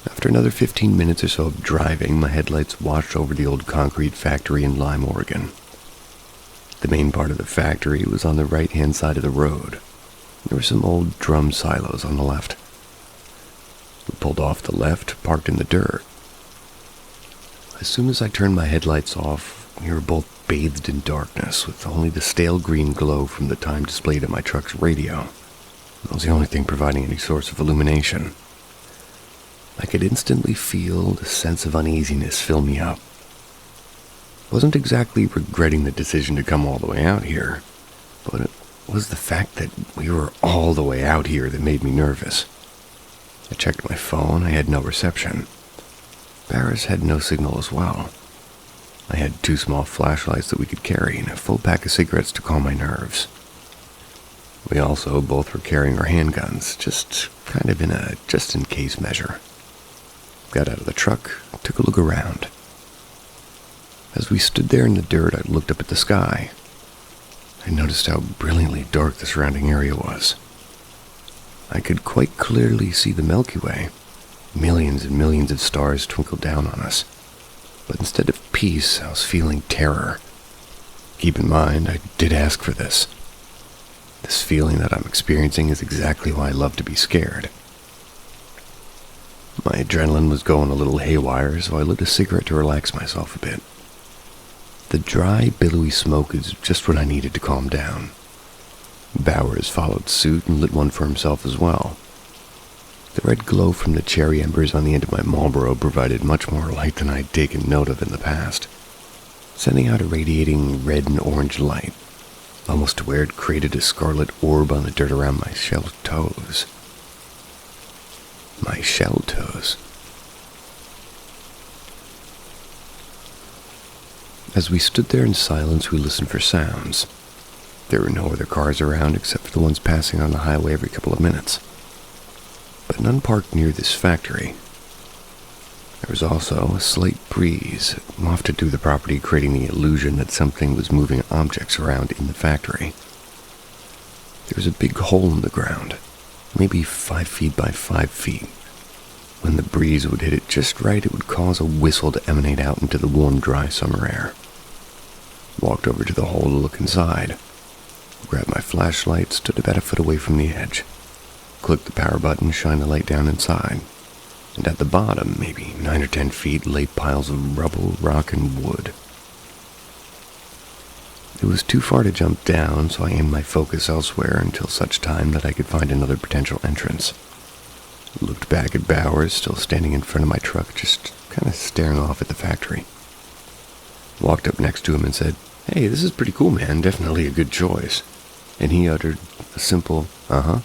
After another 15 minutes or so of driving, my headlights watched over the old concrete factory in Lime, Oregon. The main part of the factory was on the right-hand side of the road. There were some old drum silos on the left. We pulled off the left, parked in the dirt. As soon as I turned my headlights off, we were both bathed in darkness, with only the stale green glow from the time displayed at my truck's radio. That was the only thing providing any source of illumination. I could instantly feel the sense of uneasiness fill me up. I wasn't exactly regretting the decision to come all the way out here, but it was the fact that we were all the way out here that made me nervous. I checked my phone. I had no reception. Barris had no signal as well. I had 2 small flashlights that we could carry and a full pack of cigarettes to calm my nerves. We also both were carrying our handguns, just kind of in a just-in-case measure. Got out of the truck, took a look around. As we stood there in the dirt, I looked up at the sky. I noticed how brilliantly dark the surrounding area was. I could quite clearly see the Milky Way. Millions and millions of stars twinkled down on us. But instead of peace, I was feeling terror. Keep in mind, I did ask for this. This feeling that I'm experiencing is exactly why I love to be scared. My adrenaline was going a little haywire, so I lit a cigarette to relax myself a bit. The dry, billowy smoke is just what I needed to calm down. Bowers followed suit and lit one for himself as well. The red glow from the cherry embers on the end of my Marlboro provided much more light than I'd taken note of in the past, sending out a radiating red and orange light, almost to where it created a scarlet orb on the dirt around my shell toes. My shell toes. As we stood there in silence, we listened for sounds. There were no other cars around except for the ones passing on the highway every couple of minutes. But none parked near this factory. There was also a slight breeze wafted through the property, creating the illusion that something was moving objects around in the factory. There was a big hole in the ground, maybe 5 feet by 5 feet. When the breeze would hit it just right, it would cause a whistle to emanate out into the warm, dry summer air. Walked over to the hole to look inside. Grabbed my flashlight, stood about a foot away from the edge. Clicked the power button, shined the light down inside. And at the bottom, maybe 9 or 10 feet, lay piles of rubble, rock, and wood. It was too far to jump down, so I aimed my focus elsewhere until such time that I could find another potential entrance. Looked back at Bowers, still standing in front of my truck, just kind of staring off at the factory. Walked up next to him and said, "Hey, this is pretty cool, man. Definitely a good choice." And he uttered a simple, "Uh-huh."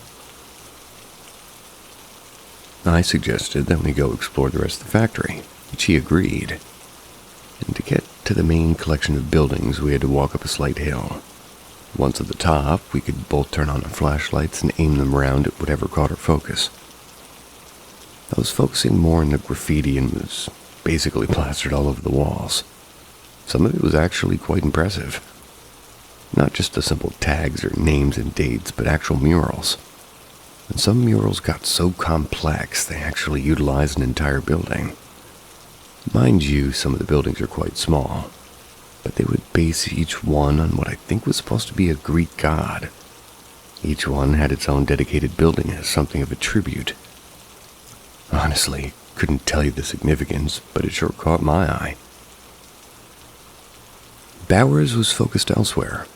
I suggested that we go explore the rest of the factory, which he agreed. And to get to the main collection of buildings, we had to walk up a slight hill. Once at the top, we could both turn on our flashlights and aim them around at whatever caught our focus. I was focusing more on the graffiti and was basically plastered all over the walls. Some of it was actually quite impressive. Not just the simple tags or names and dates, but actual murals. And some murals got so complex they actually utilized an entire building. Mind you, some of the buildings are quite small, but they would base each one on what I think was supposed to be a Greek god. Each one had its own dedicated building as something of a tribute. Honestly, couldn't tell you the significance, but it sure caught my eye. Bowers was focused elsewhere.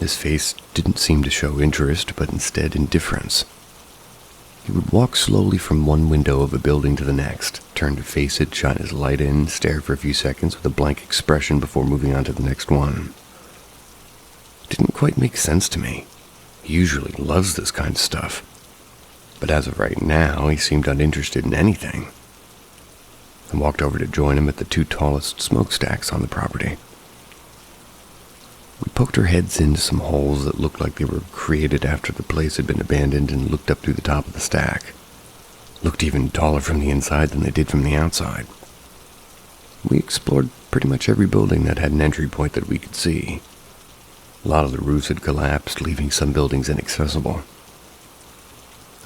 His face didn't seem to show interest, but instead indifference. He would walk slowly from one window of a building to the next, turn to face it, shine his light in, stare for a few seconds with a blank expression before moving on to the next one. It didn't quite make sense to me. He usually loves this kind of stuff. But as of right now, he seemed uninterested in anything. I walked over to join him at the 2 tallest smokestacks on the property. We poked our heads into some holes that looked like they were created after the place had been abandoned and looked up through the top of the stack. Looked even taller from the inside than they did from the outside. We explored pretty much every building that had an entry point that we could see. A lot of the roofs had collapsed, leaving some buildings inaccessible.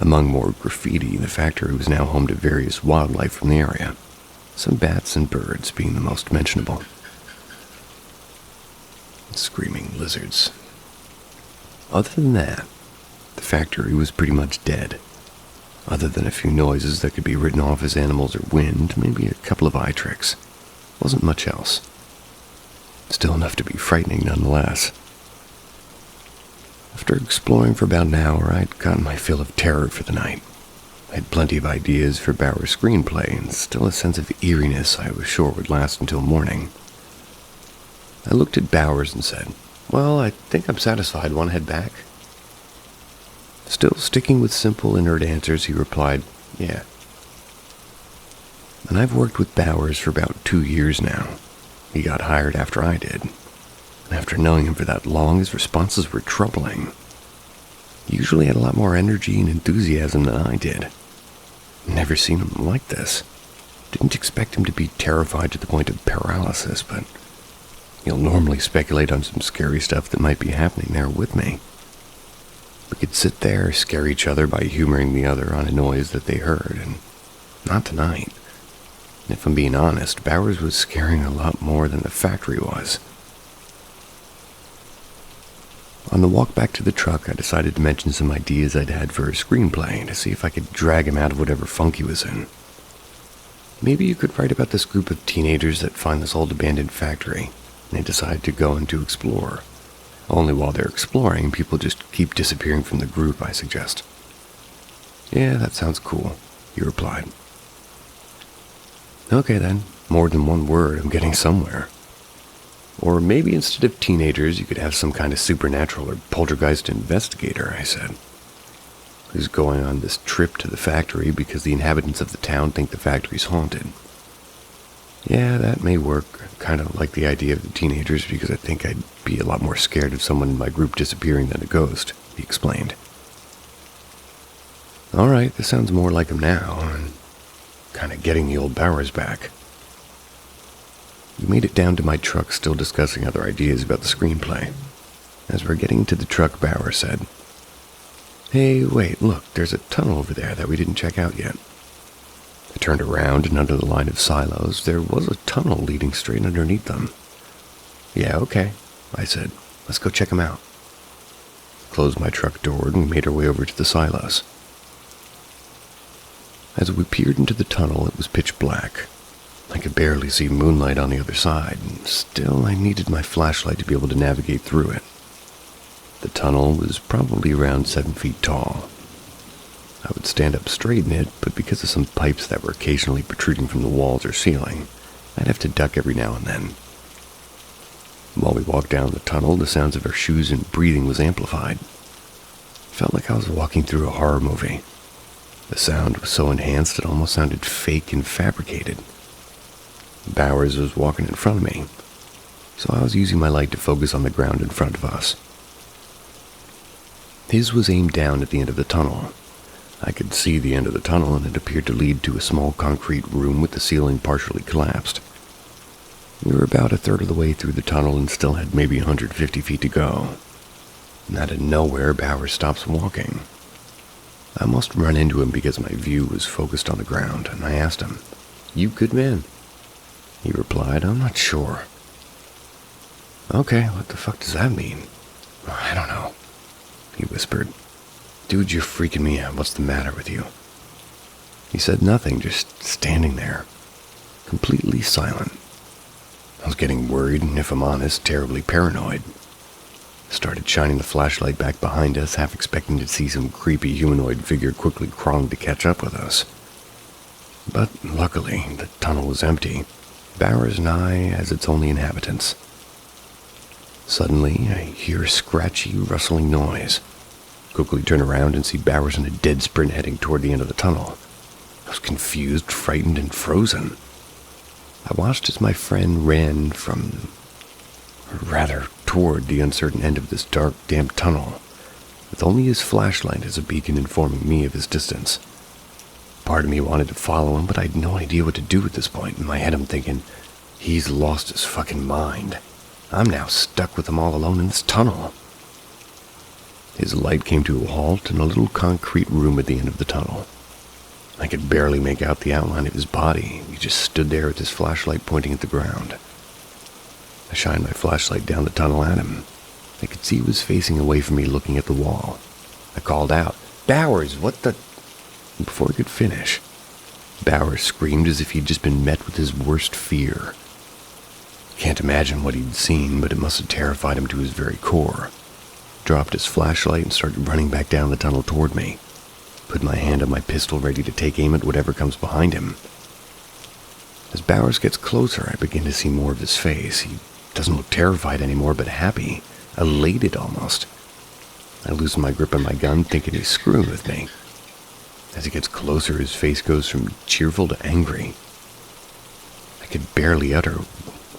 Among more graffiti, the factory was now home to various wildlife from the area, some bats and birds being the most mentionable. Screaming lizards. Other than that, the factory was pretty much dead. Other than a few noises that could be written off as animals or wind, maybe a couple of eye tricks. Wasn't much else. Still enough to be frightening nonetheless. After exploring for about an hour, I'd gotten my fill of terror for the night. I had plenty of ideas for Bauer's screenplay, and still a sense of eeriness I was sure would last until morning. I looked at Bowers and said, "Well, I think I'm satisfied. Want to head back?" Still sticking with simple, inert answers, he replied, "Yeah." And I've worked with Bowers for about 2 years now. He got hired after I did. And after knowing him for that long, his responses were troubling. He usually had a lot more energy and enthusiasm than I did. Never seen him like this. Didn't expect him to be terrified to the point of paralysis, but he'll normally speculate on some scary stuff that might be happening there with me. We could sit there, scare each other by humoring the other on a noise that they heard, and not tonight. And if I'm being honest, Bowers was scaring a lot more than the factory was. On the walk back to the truck, I decided to mention some ideas I'd had for a screenplay to see if I could drag him out of whatever funk he was in. Maybe you could write about this group of teenagers that find this old abandoned factory, and they decide to go and to explore. Only while they're exploring, people just keep disappearing from the group, I suggest. "Yeah, that sounds cool," he replied. "Okay then, more than one word, I'm getting somewhere." "Or maybe instead of teenagers, you could have some kind of supernatural or poltergeist investigator," I said, "who's going on this trip to the factory because the inhabitants of the town think the factory's haunted." "Yeah, that may work. Kind of like the idea of the teenagers because I think I'd be a lot more scared of someone in my group disappearing than a ghost," he explained. "All right, this sounds more like him now, and kind of getting the old Bowers back." We made it down to my truck, still discussing other ideas about the screenplay. As we're getting to the truck, Bowers said, "Hey, wait, look, there's a tunnel over there that we didn't check out yet." I turned around, and under the line of silos, there was a tunnel leading straight underneath them. "Yeah, okay," I said. "Let's go check them out." I closed my truck door, and we made our way over to the silos. As we peered into the tunnel, it was pitch black. I could barely see moonlight on the other side, and still I needed my flashlight to be able to navigate through it. The tunnel was probably around 7 feet tall. I would stand up straight in it, but because of some pipes that were occasionally protruding from the walls or ceiling, I'd have to duck every now and then. While we walked down the tunnel, the sounds of our shoes and breathing was amplified. It felt like I was walking through a horror movie. The sound was so enhanced it almost sounded fake and fabricated. Bowers was walking in front of me, so I was using my light to focus on the ground in front of us. His was aimed down at the end of the tunnel. I could see the end of the tunnel, and it appeared to lead to a small concrete room with the ceiling partially collapsed. We were about a third of the way through the tunnel and still had maybe 150 feet to go. And out of nowhere, Bowers stops walking. I almost ran into him because my view was focused on the ground, and I asked him, "You good man?" He replied, "I'm not sure." "Okay, what the fuck does that mean?" "I don't know," he whispered. "Dude, you're freaking me out. What's the matter with you?" He said nothing, just standing there, completely silent. I was getting worried, and if I'm honest, terribly paranoid. Started shining the flashlight back behind us, half expecting to see some creepy humanoid figure quickly crawling to catch up with us. But luckily, the tunnel was empty. Bowers and I as its only inhabitants. Suddenly, I hear a scratchy, rustling noise. Quickly turn around and see Bowers in a dead sprint heading toward the end of the tunnel. I was confused, frightened, and frozen. I watched as my friend ran from, or rather, toward the uncertain end of this dark, damp tunnel, with only his flashlight as a beacon informing me of his distance. Part of me wanted to follow him, but I had no idea what to do at this point. In my head, I'm thinking, he's lost his fucking mind. I'm now stuck with him all alone in this tunnel. His light came to a halt in a little concrete room at the end of the tunnel. I could barely make out the outline of his body. He just stood there with his flashlight pointing at the ground. I shined my flashlight down the tunnel at him. I could see he was facing away from me, looking at the wall. I called out, "Bowers, what the—" And before I could finish, Bowers screamed as if he'd just been met with his worst fear. Can't imagine what he'd seen, but it must have terrified him to his very core. Dropped his flashlight and started running back down the tunnel toward me. Put my hand on my pistol, ready to take aim at whatever comes behind him. As Bowers gets closer, I begin to see more of his face. He doesn't look terrified anymore, but happy, elated almost. I loosen my grip on my gun, thinking he's screwing with me. As he gets closer, his face goes from cheerful to angry. I could barely utter,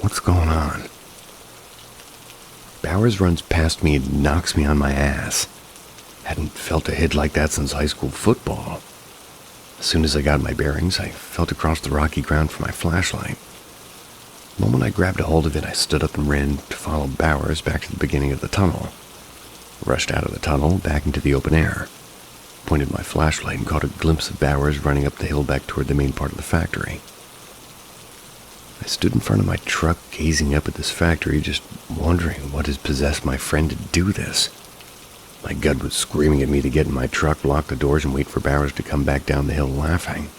"What's going on?" Bowers runs past me and knocks me on my ass. Hadn't felt a hit like that since high school football. As soon as I got my bearings, I felt across the rocky ground for my flashlight. The moment I grabbed a hold of it, I stood up and ran to follow Bowers back to the beginning of the tunnel. Rushed out of the tunnel, back into the open air. Pointed my flashlight and caught a glimpse of Bowers running up the hill back toward the main part of the factory. I stood in front of my truck, gazing up at this factory, just wondering what has possessed my friend to do this. My gut was screaming at me to get in my truck, lock the doors, and wait for Bowers to come back down the hill laughing.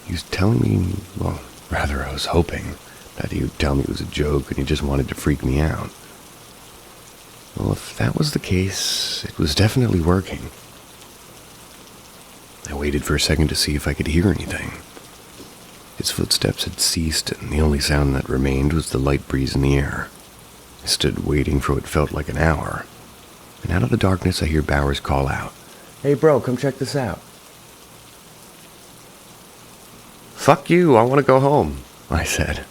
He was telling me, well, rather I was hoping, that he would tell me it was a joke and he just wanted to freak me out. Well, if that was the case, it was definitely working. I waited for a second to see if I could hear anything. His footsteps had ceased, and the only sound that remained was the light breeze in the air. I stood waiting for what felt like an hour, and out of the darkness I hear Bowers call out, "Hey bro, come check this out." "Fuck you, I want to go home," I said.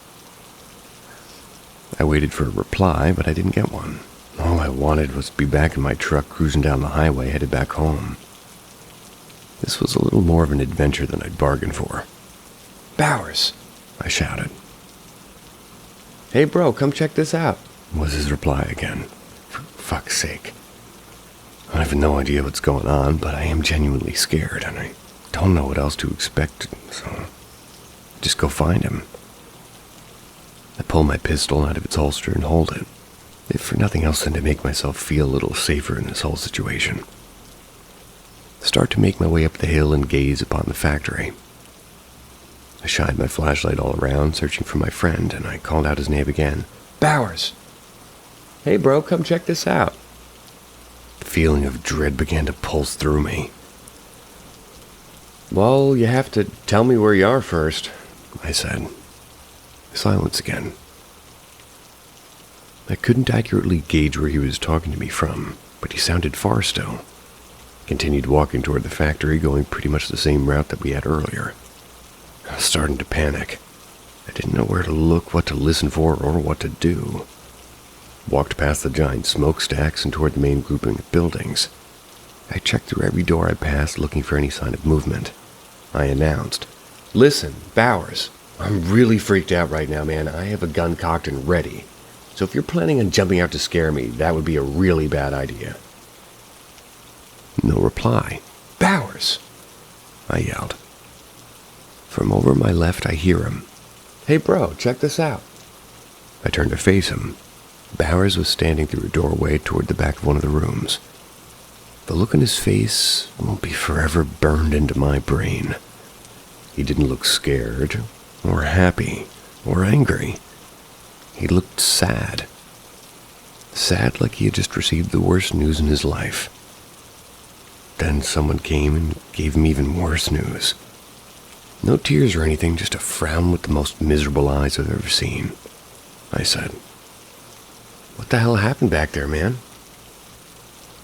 I waited for a reply, but I didn't get one. All I wanted was to be back in my truck cruising down the highway headed back home. This was a little more of an adventure than I'd bargained for. "Bowers!" I shouted. "Hey bro, come check this out," was his reply again. For fuck's sake. I have no idea what's going on, but I am genuinely scared, and I don't know what else to expect, so just go find him. I pull my pistol out of its holster and hold it, if for nothing else than to make myself feel a little safer in this whole situation. Start to make my way up the hill and gaze upon the factory. I shined my flashlight all around, searching for my friend, and I called out his name again. "Bowers! Hey bro, come check this out." The feeling of dread began to pulse through me. "Well, you have to tell me where you are first," I said. Silence again. I couldn't accurately gauge where he was talking to me from, but he sounded far still. Continued walking toward the factory, going pretty much the same route that we had earlier. I was starting to panic. I didn't know where to look, what to listen for, or what to do. Walked past the giant smokestacks and toward the main grouping of buildings. I checked through every door I passed, looking for any sign of movement. I announced, "Listen, Bowers, I'm really freaked out right now, man. I have a gun cocked and ready. So if you're planning on jumping out to scare me, that would be a really bad idea." No reply. "Bowers!" I yelled. From over my left, I hear him. "Hey bro, check this out." I turned to face him. Bowers was standing through a doorway toward the back of one of the rooms. The look on his face will be forever burned into my brain. He didn't look scared, or happy, or angry. He looked sad. Sad like he had just received the worst news in his life. Then someone came and gave him even worse news. No tears or anything, just a frown with the most miserable eyes I've ever seen. I said, "What the hell happened back there, man?"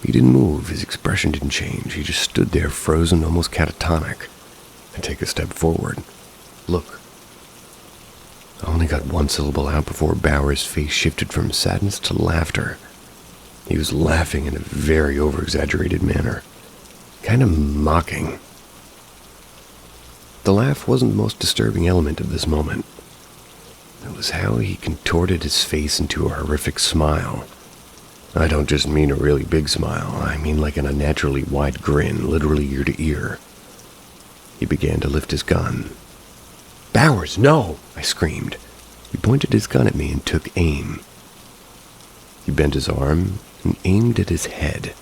He didn't move, his expression didn't change. He just stood there, frozen, almost catatonic. I take a step forward. "Look." I only got one syllable out before Bowers' face shifted from sadness to laughter. He was laughing in a very over-exaggerated manner, kind of mocking. The laugh wasn't the most disturbing element of this moment. It was how he contorted his face into a horrific smile. I don't just mean a really big smile. I mean like an unnaturally wide grin, literally ear to ear. He began to lift his gun. "Bowers, no!" I screamed. He pointed his gun at me and took aim. He bent his arm and aimed at his head.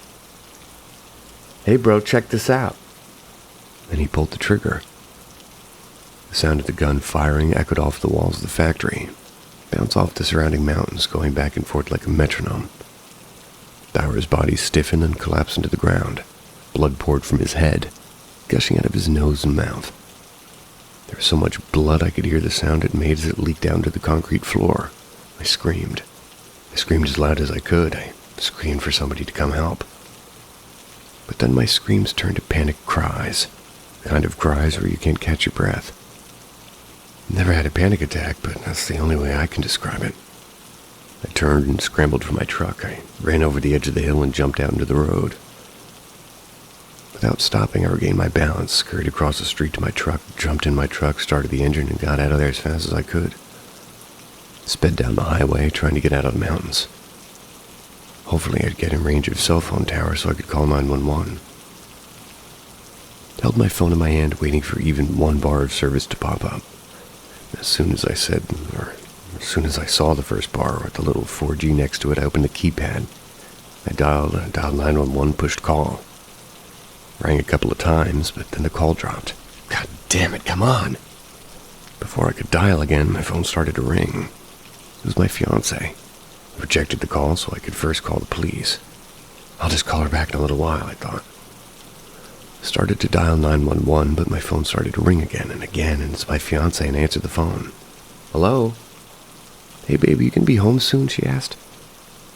"Hey bro, check this out." And he pulled the trigger. The sound of the gun firing echoed off the walls of the factory, bounced off the surrounding mountains, going back and forth like a metronome. Bauer's body stiffened and collapsed into the ground. Blood poured from his head, gushing out of his nose and mouth. There was so much blood I could hear the sound it made as it leaked down to the concrete floor. I screamed. I screamed as loud as I could. I screamed for somebody to come help. But then my screams turned to panicked cries, the kind of cries where you can't catch your breath. Never had a panic attack, but that's the only way I can describe it. I turned and scrambled for my truck. I ran over the edge of the hill and jumped out into the road. Without stopping, I regained my balance, scurried across the street to my truck, jumped in my truck, started the engine, and got out of there as fast as I could. Sped down the highway, trying to get out of the mountains. Hopefully I'd get in range of cell phone tower so I could call 911. Held my phone in my hand, waiting for even one bar of service to pop up. As soon as I saw the first bar with the little 4G next to it, I opened the keypad. I dialed 911, pushed call. Rang a couple of times, but then the call dropped. God damn it, come on! Before I could dial again, my phone started to ring. It was my fiancée. I rejected the call so I could first call the police. I'll just call her back in a little while, I thought. Started to dial 911, but my phone started to ring again, and it's my fiancée, and I answered the phone. "Hello? Hey baby, you gonna be home soon?" she asked.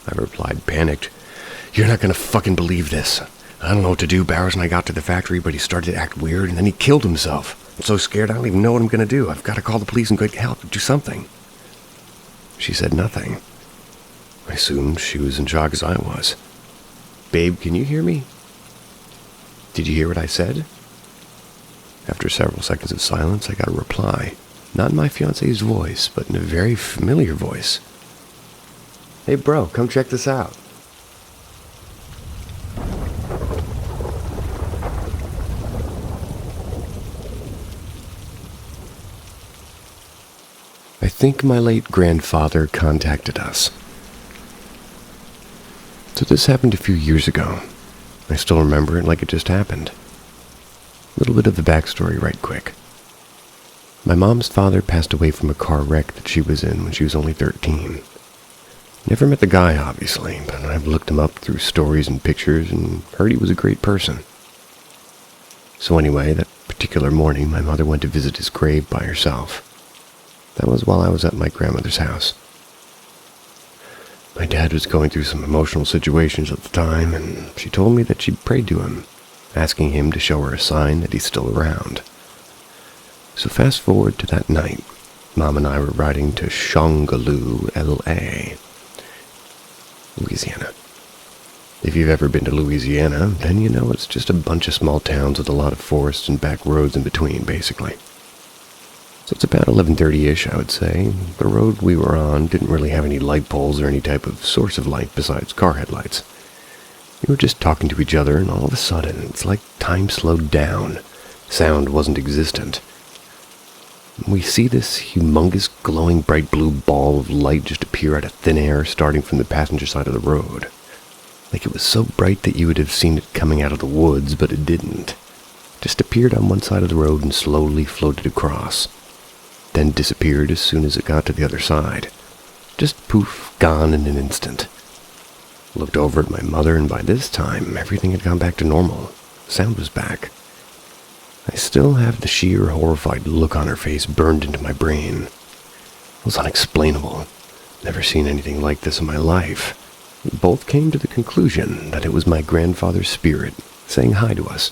I replied, panicked. "You're not gonna fucking believe this. I don't know what to do. Bowers and I got to the factory, but he started to act weird, and then he killed himself. I'm so scared I don't even know what I'm gonna do. I've got to call the police and get help. Do something." She said nothing. I assumed she was in shock as I was. "Babe, can you hear me? Did you hear what I said?" After several seconds of silence, I got a reply. Not in my fiancé's voice, but in a very familiar voice. "Hey bro, come check this out." I think my late grandfather contacted us. So this happened a few years ago. I still remember it like it just happened. A little bit of the backstory right quick. My mom's father passed away from a car wreck that she was in when she was only 13. Never met the guy, obviously, but I've looked him up through stories and pictures and heard he was a great person. So anyway, that particular morning, my mother went to visit his grave by herself. That was while I was at my grandmother's house. My dad was going through some emotional situations at the time, and she told me that she'd prayed to him, asking him to show her a sign that he's still around. So fast forward to that night, Mom and I were riding to Shongaloo, L.A., Louisiana. If you've ever been to Louisiana, then you know it's just a bunch of small towns with a lot of forests and back roads in between, basically. So it's about 11:30-ish, I would say. The road we were on didn't really have any light poles or any type of source of light besides car headlights. We were just talking to each other, and all of a sudden, it's like time slowed down. Sound wasn't existent. We see this humongous, glowing, bright blue ball of light just appear out of thin air, starting from the passenger side of the road. Like it was so bright that you would have seen it coming out of the woods, but it didn't. Just appeared on one side of the road and slowly floated across. Then disappeared as soon as it got to the other side. Just poof, gone in an instant. Looked over at my mother, and by this time, everything had gone back to normal. Sound was back. I still have the sheer, horrified look on her face burned into my brain. It was unexplainable. Never seen anything like this in my life. We both came to the conclusion that it was my grandfather's spirit saying hi to us.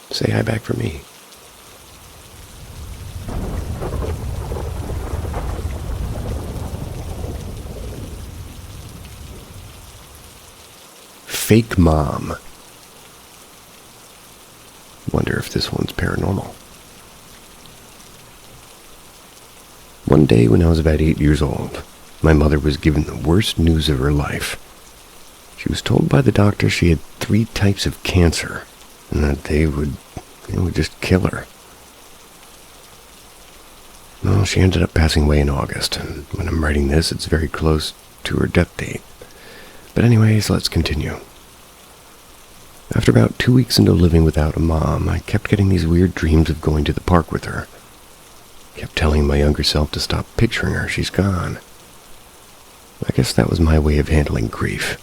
Say hi back for me. Fake mom. Wonder if this one's paranormal. One day when I was about 8 years old, my mother was given the worst news of her life. She was told by the doctor she had 3 types of cancer, and that they would just kill her. Well, she ended up passing away in August, and when I'm writing this, it's very close to her death date. But anyways, let's continue. After about 2 weeks into living without a mom, I kept getting these weird dreams of going to the park with her. Kept telling my younger self to stop picturing her, she's gone. I guess that was my way of handling grief.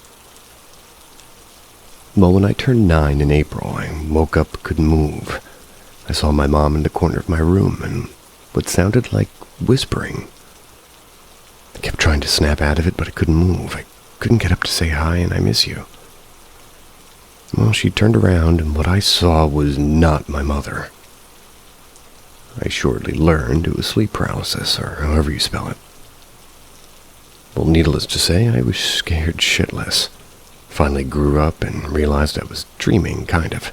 Well, when I turned 9 in April, I woke up, couldn't move. I saw my mom in the corner of my room, and what sounded like whispering. I kept trying to snap out of it, but I couldn't move. I couldn't get up to say hi and I miss you. Well, she turned around, and what I saw was not my mother. I shortly learned it was sleep paralysis, or however you spell it. Well, needless to say, I was scared shitless. Finally grew up and realized I was dreaming, kind of.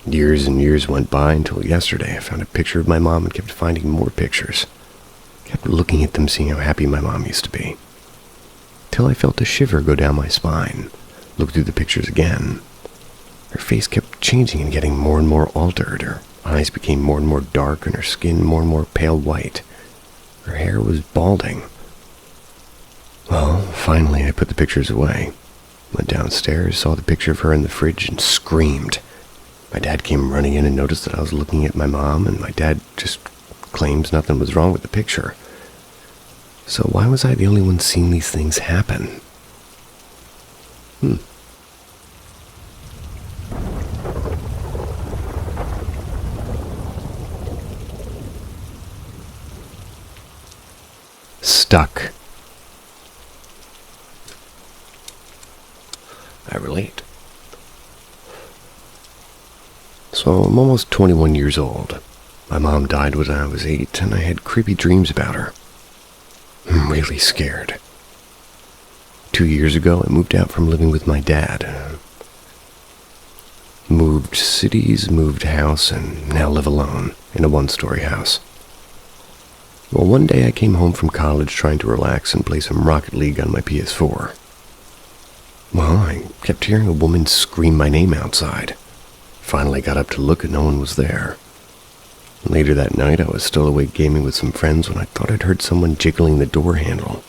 Years and years went by until yesterday I found a picture of my mom and kept finding more pictures. Kept looking at them, seeing how happy my mom used to be. Till I felt a shiver go down my spine. Looked through the pictures again. Her face kept changing and getting more and more altered. Her eyes became more and more dark and her skin more and more pale white. Her hair was balding. Well, finally I put the pictures away. Went downstairs, saw the picture of her in the fridge, and screamed. My dad came running in and noticed that I was looking at my mom, and my dad just claims nothing was wrong with the picture. So why was I the only one seeing these things happen? Stuck. I relate. So I'm almost 21 years old. My mom died when I was 8, and I had creepy dreams about her. I'm really scared. 2 years ago, I moved out from living with my dad. Moved cities, moved house, and now live alone in a 1-story house. Well, one day I came home from college trying to relax and play some Rocket League on my PS4. Well, I kept hearing a woman scream my name outside. Finally got up to look and no one was there. Later that night, I was still awake gaming with some friends when I thought I'd heard someone jiggling the door handle.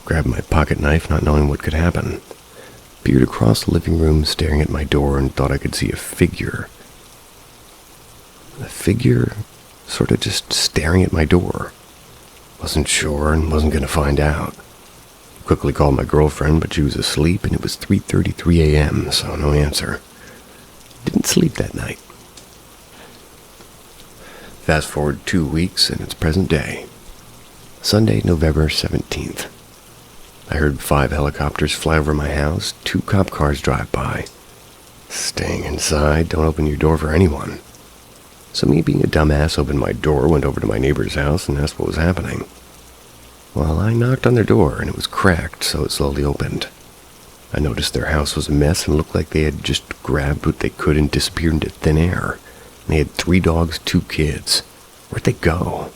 Grabbed my pocket knife, not knowing what could happen. Peered across the living room, staring at my door, and thought I could see a figure. A figure sort of just staring at my door. Wasn't sure and wasn't going to find out. Quickly called my girlfriend, but she was asleep, and it was 3:33 a.m., so no answer. Didn't sleep that night. Fast forward 2 weeks, and it's present day. Sunday, November 17th. I heard 5 helicopters fly over my house, 2 cop cars drive by. Staying inside, don't open your door for anyone. So me being a dumbass opened my door, went over to my neighbor's house, and asked what was happening. Well, I knocked on their door, and it was cracked, so it slowly opened. I noticed their house was a mess and looked like they had just grabbed what they could and disappeared into thin air. They had 3 dogs, 2 kids. Where'd they go?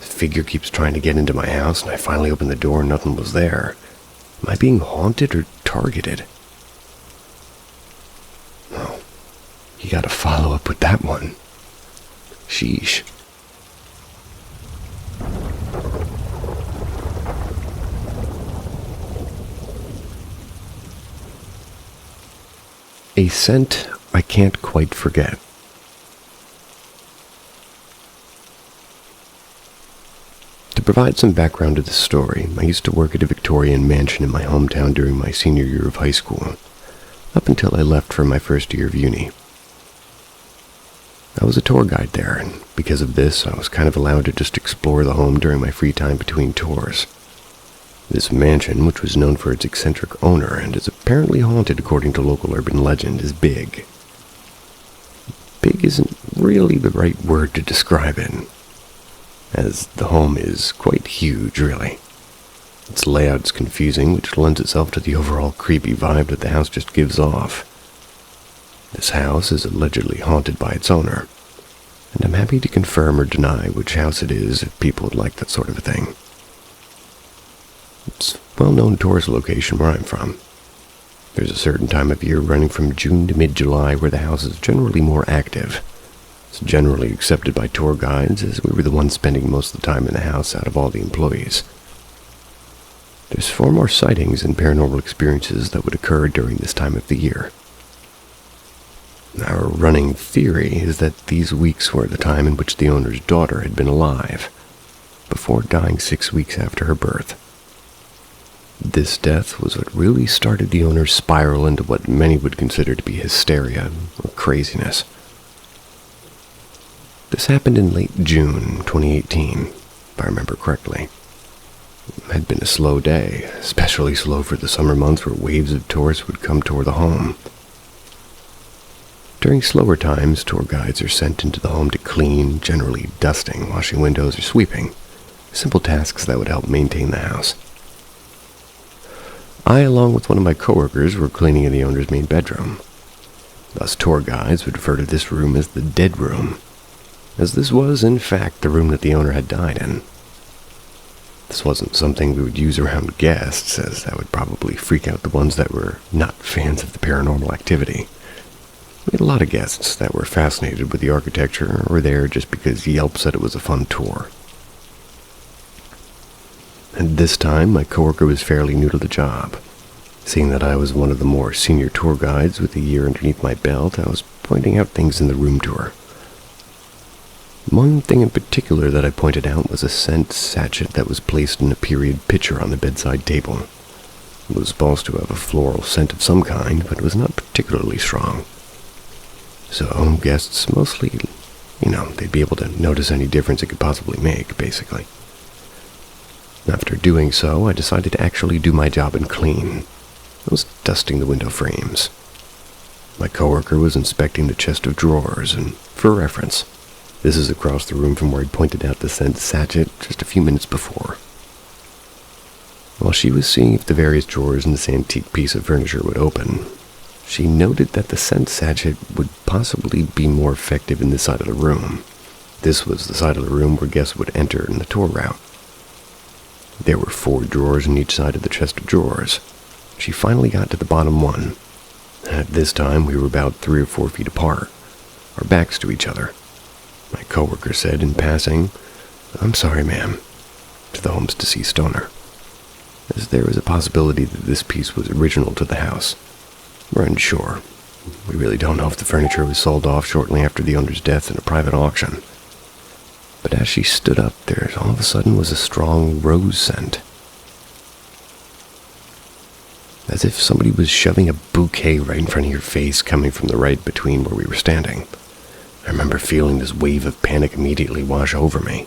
The figure keeps trying to get into my house, and I finally opened the door and nothing was there. Am I being haunted or targeted? Oh, you gotta follow up with that one. Sheesh. A scent I can't quite forget. To provide some background to this story, I used to work at a Victorian mansion in my hometown during my senior year of high school, up until I left for my first year of uni. I was a tour guide there, and because of this, I was kind of allowed to just explore the home during my free time between tours. This mansion, which was known for its eccentric owner and is apparently haunted according to local urban legend, is big. Big isn't really the right word to describe it, as the home is quite huge, really. Its layout is confusing, which lends itself to the overall creepy vibe that the house just gives off. This house is allegedly haunted by its owner, and I'm happy to confirm or deny which house it is if people would like that sort of a thing. It's a well-known tourist location where I'm from. There's a certain time of year running from June to mid-July where the house is generally more active. It's generally accepted by tour guides, as we were the ones spending most of the time in the house out of all the employees. There's far more sightings and paranormal experiences that would occur during this time of the year. Our running theory is that these weeks were the time in which the owner's daughter had been alive, before dying 6 weeks after her birth. This death was what really started the owner's spiral into what many would consider to be hysteria or craziness. This happened in late June 2018, if I remember correctly. It had been a slow day, especially slow for the summer months where waves of tourists would come toward the home. During slower times, tour guides are sent into the home to clean, generally dusting, washing windows, or sweeping, simple tasks that would help maintain the house. I, along with one of my coworkers, were cleaning in the owner's main bedroom. Thus, tour guides would refer to this room as the dead room, as this was, in fact, the room that the owner had died in. This wasn't something we would use around guests, as that would probably freak out the ones that were not fans of the paranormal activity. We had a lot of guests that were fascinated with the architecture or were there just because Yelp said it was a fun tour. At this time, my coworker was fairly new to the job. Seeing that I was one of the more senior tour guides with a year underneath my belt, I was pointing out things in the room to her. One thing in particular that I pointed out was a scent sachet that was placed in a period pitcher on the bedside table. It was supposed to have a floral scent of some kind, but it was not particularly strong. So guests mostly, they'd be able to notice any difference it could possibly make, basically. After doing so, I decided to actually do my job and clean. I was dusting the window frames. My coworker was inspecting the chest of drawers, and for reference, this is across the room from where I'd pointed out the scent sachet just a few minutes before. While she was seeing if the various drawers in this antique piece of furniture would open, she noted that the scent sachet would possibly be more effective in this side of the room. This was the side of the room where guests would enter in the tour route. There were 4 drawers on each side of the chest of drawers. She finally got to the bottom one. At this time, we were about 3 or 4 feet apart, our backs to each other. My coworker said in passing, "I'm sorry, ma'am," to the home's deceased owner, as there was a possibility that this piece was original to the house. We're unsure. We really don't know if the furniture was sold off shortly after the owner's death in a private auction. But as she stood up, there all of a sudden was a strong rose scent. As if somebody was shoving a bouquet right in front of your face coming from the right between where we were standing. I remember feeling this wave of panic immediately wash over me.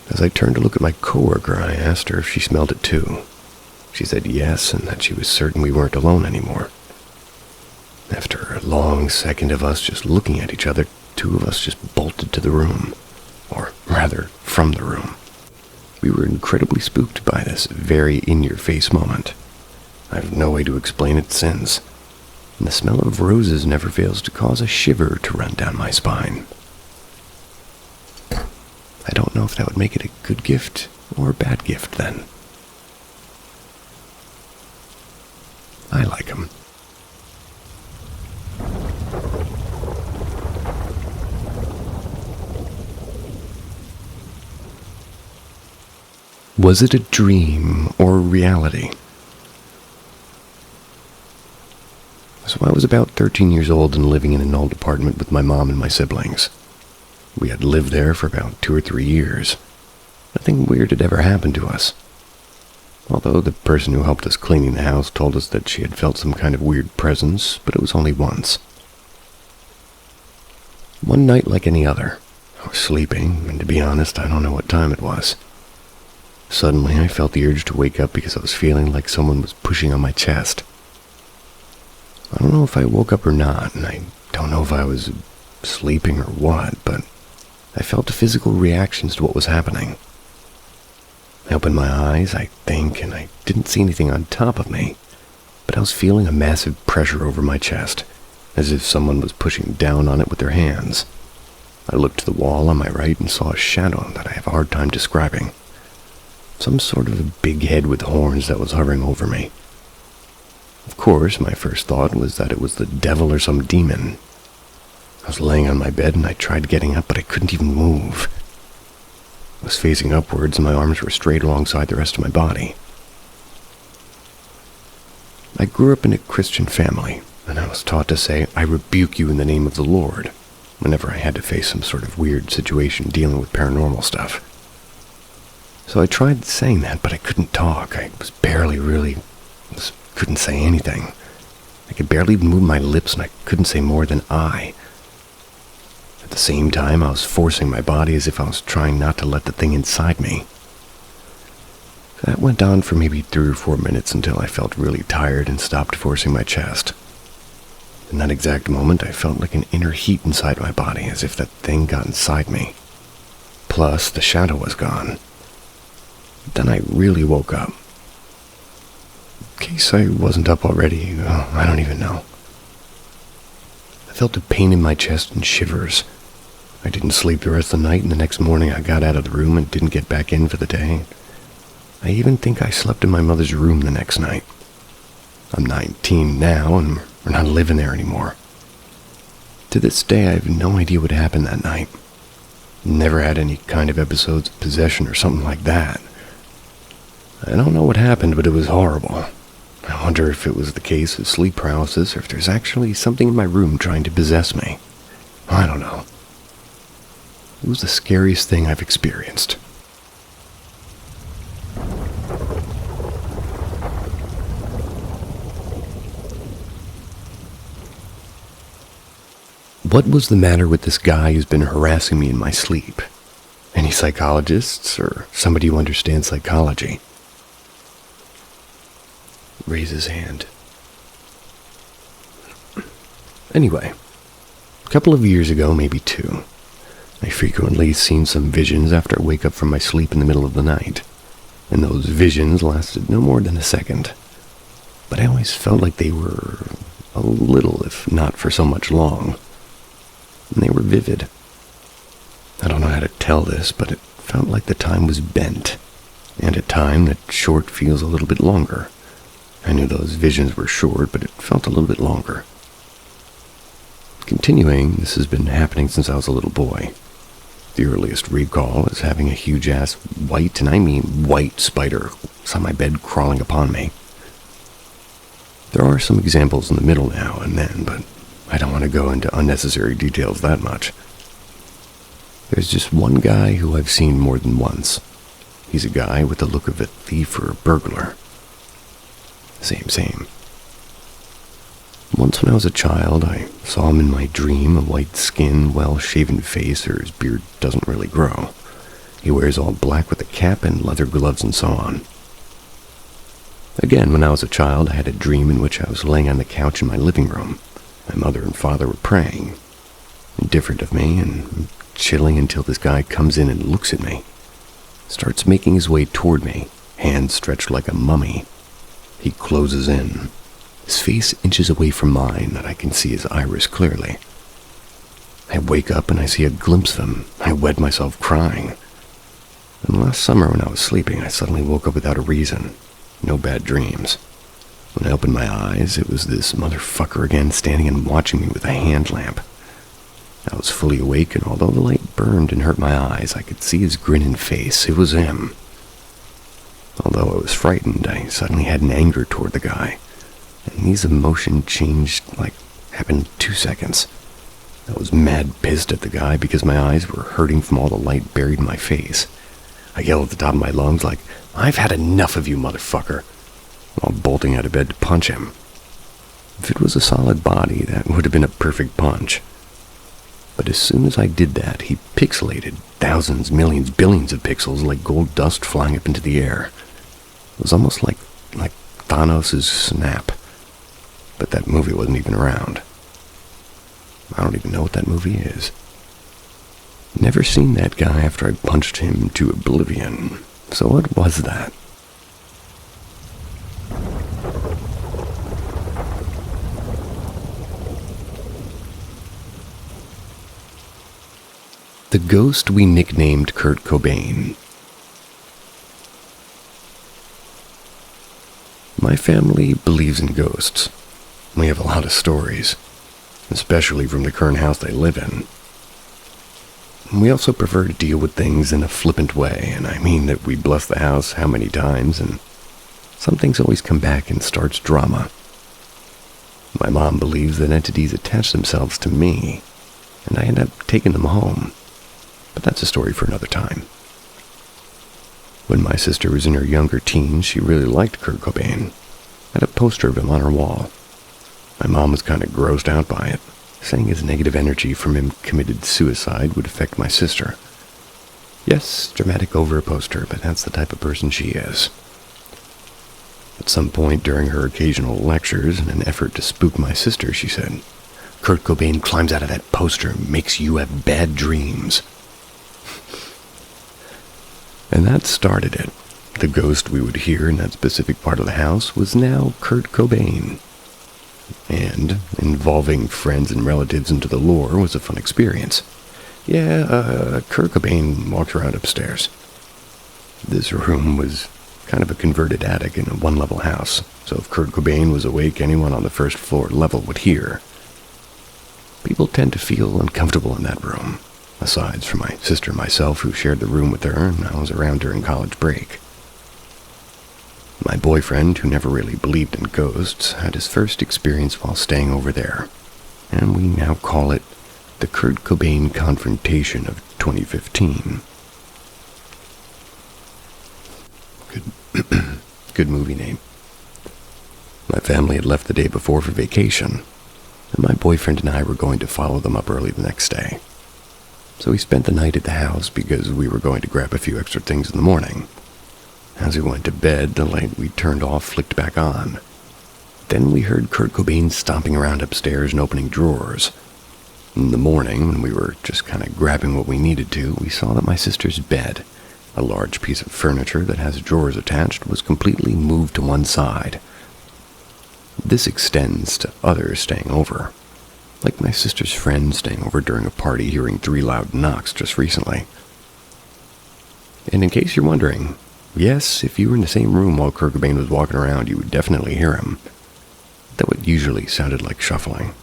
As I turned to look at my coworker, I asked her if she smelled it too. She said yes, and that she was certain we weren't alone anymore. After a long second of us just looking at each other, 2 of us just bolted to the room, or rather, from the room. We were incredibly spooked by this very in-your-face moment. I have no way to explain it since, and the smell of roses never fails to cause a shiver to run down my spine. I don't know if that would make it a good gift or a bad gift then. I like them. Was it a dream or reality? So I was about 13 years old and living in an old apartment with my mom and my siblings. We had lived there for about 2 or 3 years. Nothing weird had ever happened to us. Although the person who helped us cleaning the house told us that she had felt some kind of weird presence, but it was only once. One night like any other, I was sleeping, and to be honest, I don't know what time it was. Suddenly, I felt the urge to wake up because I was feeling like someone was pushing on my chest. I don't know if I woke up or not, and I don't know if I was sleeping or what, but I felt physical reactions to what was happening. I opened my eyes, I think, and I didn't see anything on top of me, but I was feeling a massive pressure over my chest, as if someone was pushing down on it with their hands. I looked to the wall on my right and saw a shadow that I have a hard time describing. some sort of a big head with horns that was hovering over me. Of course, my first thought was that it was the devil or some demon. I was laying on my bed and I tried getting up, but I couldn't even move. I was facing upwards and my arms were straight alongside the rest of my body. I grew up in a Christian family, and I was taught to say, "I rebuke you in the name of the Lord," whenever I had to face some sort of weird situation dealing with paranormal stuff. So I tried saying that, but I couldn't talk. I was couldn't say anything. I could barely even move my lips, and I couldn't say more than "I." At the same time, I was forcing my body as if I was trying not to let the thing inside me. That went on for maybe 3 or 4 minutes until I felt really tired and stopped forcing my chest. In that exact moment, I felt like an inner heat inside my body, as if that thing got inside me. Plus, the shadow was gone. Then I really woke up. In case I wasn't up already, I don't even know. I felt a pain in my chest and shivers. I didn't sleep the rest of the night, and the next morning I got out of the room and didn't get back in for the day. I even think I slept in my mother's room the next night. I'm 19 now, and we're not living there anymore. To this day, I have no idea what happened that night. Never had any kind of episodes of possession or something like that. I don't know what happened, but it was horrible. I wonder if it was the case of sleep paralysis or if there's actually something in my room trying to possess me. I don't know. It was the scariest thing I've experienced. What was the matter with this guy who's been harassing me in my sleep? Any psychologists or somebody who understands psychology? Raise his hand. Anyway, a couple of years ago, maybe 2, I frequently seen some visions after I wake up from my sleep in the middle of the night, and those visions lasted no more than a second. But I always felt like they were a little, if not for so much long, and they were vivid. I don't know how to tell this, but it felt like the time was bent, and at times that short feels a little bit longer. I knew those visions were short, but it felt a little bit longer. Continuing, this has been happening since I was a little boy. The earliest recall is having a huge-ass white, and I mean white, spider on my bed crawling upon me. There are some examples in the middle now and then, but I don't want to go into unnecessary details that much. There's just one guy who I've seen more than once. He's a guy with the look of a thief or a burglar. Same. Once when I was a child, I saw him in my dream, a white skin, well-shaven face, or his beard doesn't really grow. He wears all black with a cap and leather gloves and so on. Again, when I was a child, I had a dream in which I was laying on the couch in my living room. My mother and father were praying, indifferent of me, and chilling until this guy comes in and looks at me. Starts making his way toward me, hands stretched like a mummy. He closes in. His face inches away from mine, and I can see his iris clearly. I wake up and I see a glimpse of him. I wed myself crying. And last summer when I was sleeping, I suddenly woke up without a reason. No bad dreams. When I opened my eyes, it was this motherfucker again standing and watching me with a hand lamp. I was fully awake, and although the light burned and hurt my eyes, I could see his grinning face. It was him. Although I was frightened, I suddenly had an anger toward the guy. And these emotions changed, happened in 2 seconds. I was mad pissed at the guy because my eyes were hurting from all the light buried in my face. I yelled at the top of my lungs "I've had enough of you, motherfucker," while bolting out of bed to punch him. If it was a solid body, that would have been a perfect punch. But as soon as I did that, he pixelated thousands, millions, billions of pixels like gold dust flying up into the air. It was almost like Thanos' snap. But that movie wasn't even around. I don't even know what that movie is. Never seen that guy after I punched him to oblivion. So what was that? The ghost we nicknamed Kurt Cobain. My family believes in ghosts. We have a lot of stories, especially from the current house they live in. We also prefer to deal with things in a flippant way, and I mean that we bless the house how many times, and some things always come back and starts drama. My mom believes that entities attach themselves to me, and I end up taking them home. But that's a story for another time. When my sister was in her younger teens, she really liked Kurt Cobain. Had a poster of him on her wall. My mom was kind of grossed out by it, saying his negative energy from him committed suicide would affect my sister. Yes, dramatic over a poster, but that's the type of person she is. At some point during her occasional lectures, in an effort to spook my sister, she said, "Kurt Cobain climbs out of that poster and makes you have bad dreams." And that started it. The ghost we would hear in that specific part of the house was now Kurt Cobain. And involving friends and relatives into the lore was a fun experience. Kurt Cobain walked around upstairs. This room was kind of a converted attic in a one-level house, so if Kurt Cobain was awake, anyone on the first floor level would hear. People tend to feel uncomfortable in that room, aside from my sister and myself, who shared the room with her, and I was around during college break. My boyfriend, who never really believed in ghosts, had his first experience while staying over there, and we now call it the Kurt Cobain Confrontation of 2015. Good movie name. My family had left the day before for vacation, and my boyfriend and I were going to follow them up early the next day. So we spent the night at the house because we were going to grab a few extra things in the morning. As we went to bed, the light we turned off flicked back on. Then we heard Kurt Cobain stomping around upstairs and opening drawers. In the morning, when we were just kind of grabbing what we needed to, we saw that my sister's bed, a large piece of furniture that has drawers attached, was completely moved to one side. This extends to others staying over, like my sister's friend staying over during a party hearing 3 loud knocks just recently. And in case you're wondering, yes, if you were in the same room while Kurt Cobain was walking around, you would definitely hear him, though it usually sounded like shuffling.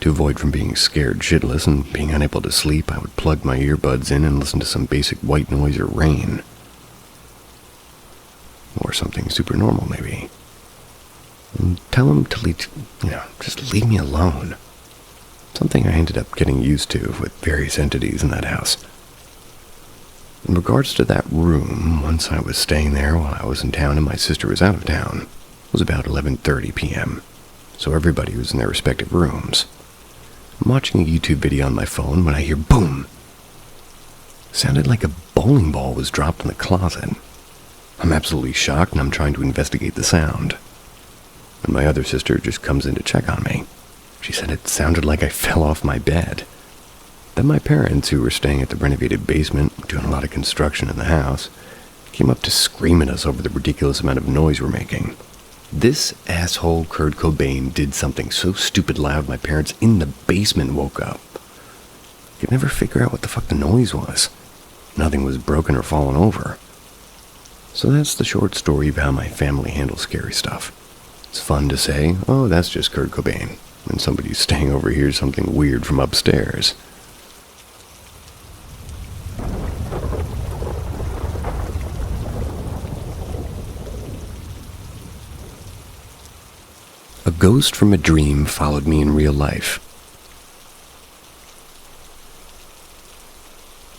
To avoid from being scared shitless and being unable to sleep, I would plug my earbuds in and listen to some basic white noise or rain. Or something super normal, maybe. And tell him to just leave me alone. Something I ended up getting used to with various entities in that house. In regards to that room, once I was staying there while I was in town and my sister was out of town, it was about 11:30 p.m., so everybody was in their respective rooms. I'm watching a YouTube video on my phone when I hear boom. It sounded like a bowling ball was dropped in the closet. I'm absolutely shocked and I'm trying to investigate the sound. And my other sister just comes in to check on me. She said it sounded like I fell off my bed. Then my parents, who were staying at the renovated basement, doing a lot of construction in the house, came up to scream at us over the ridiculous amount of noise we're making. This asshole Kurt Cobain did something so stupid loud my parents in the basement woke up. Could never figure out what the fuck the noise was. Nothing was broken or fallen over. So that's the short story of how my family handles scary stuff. It's fun to say, oh, that's just Kurt Cobain, when somebody's staying over hears something weird from upstairs. A ghost from a dream followed me in real life.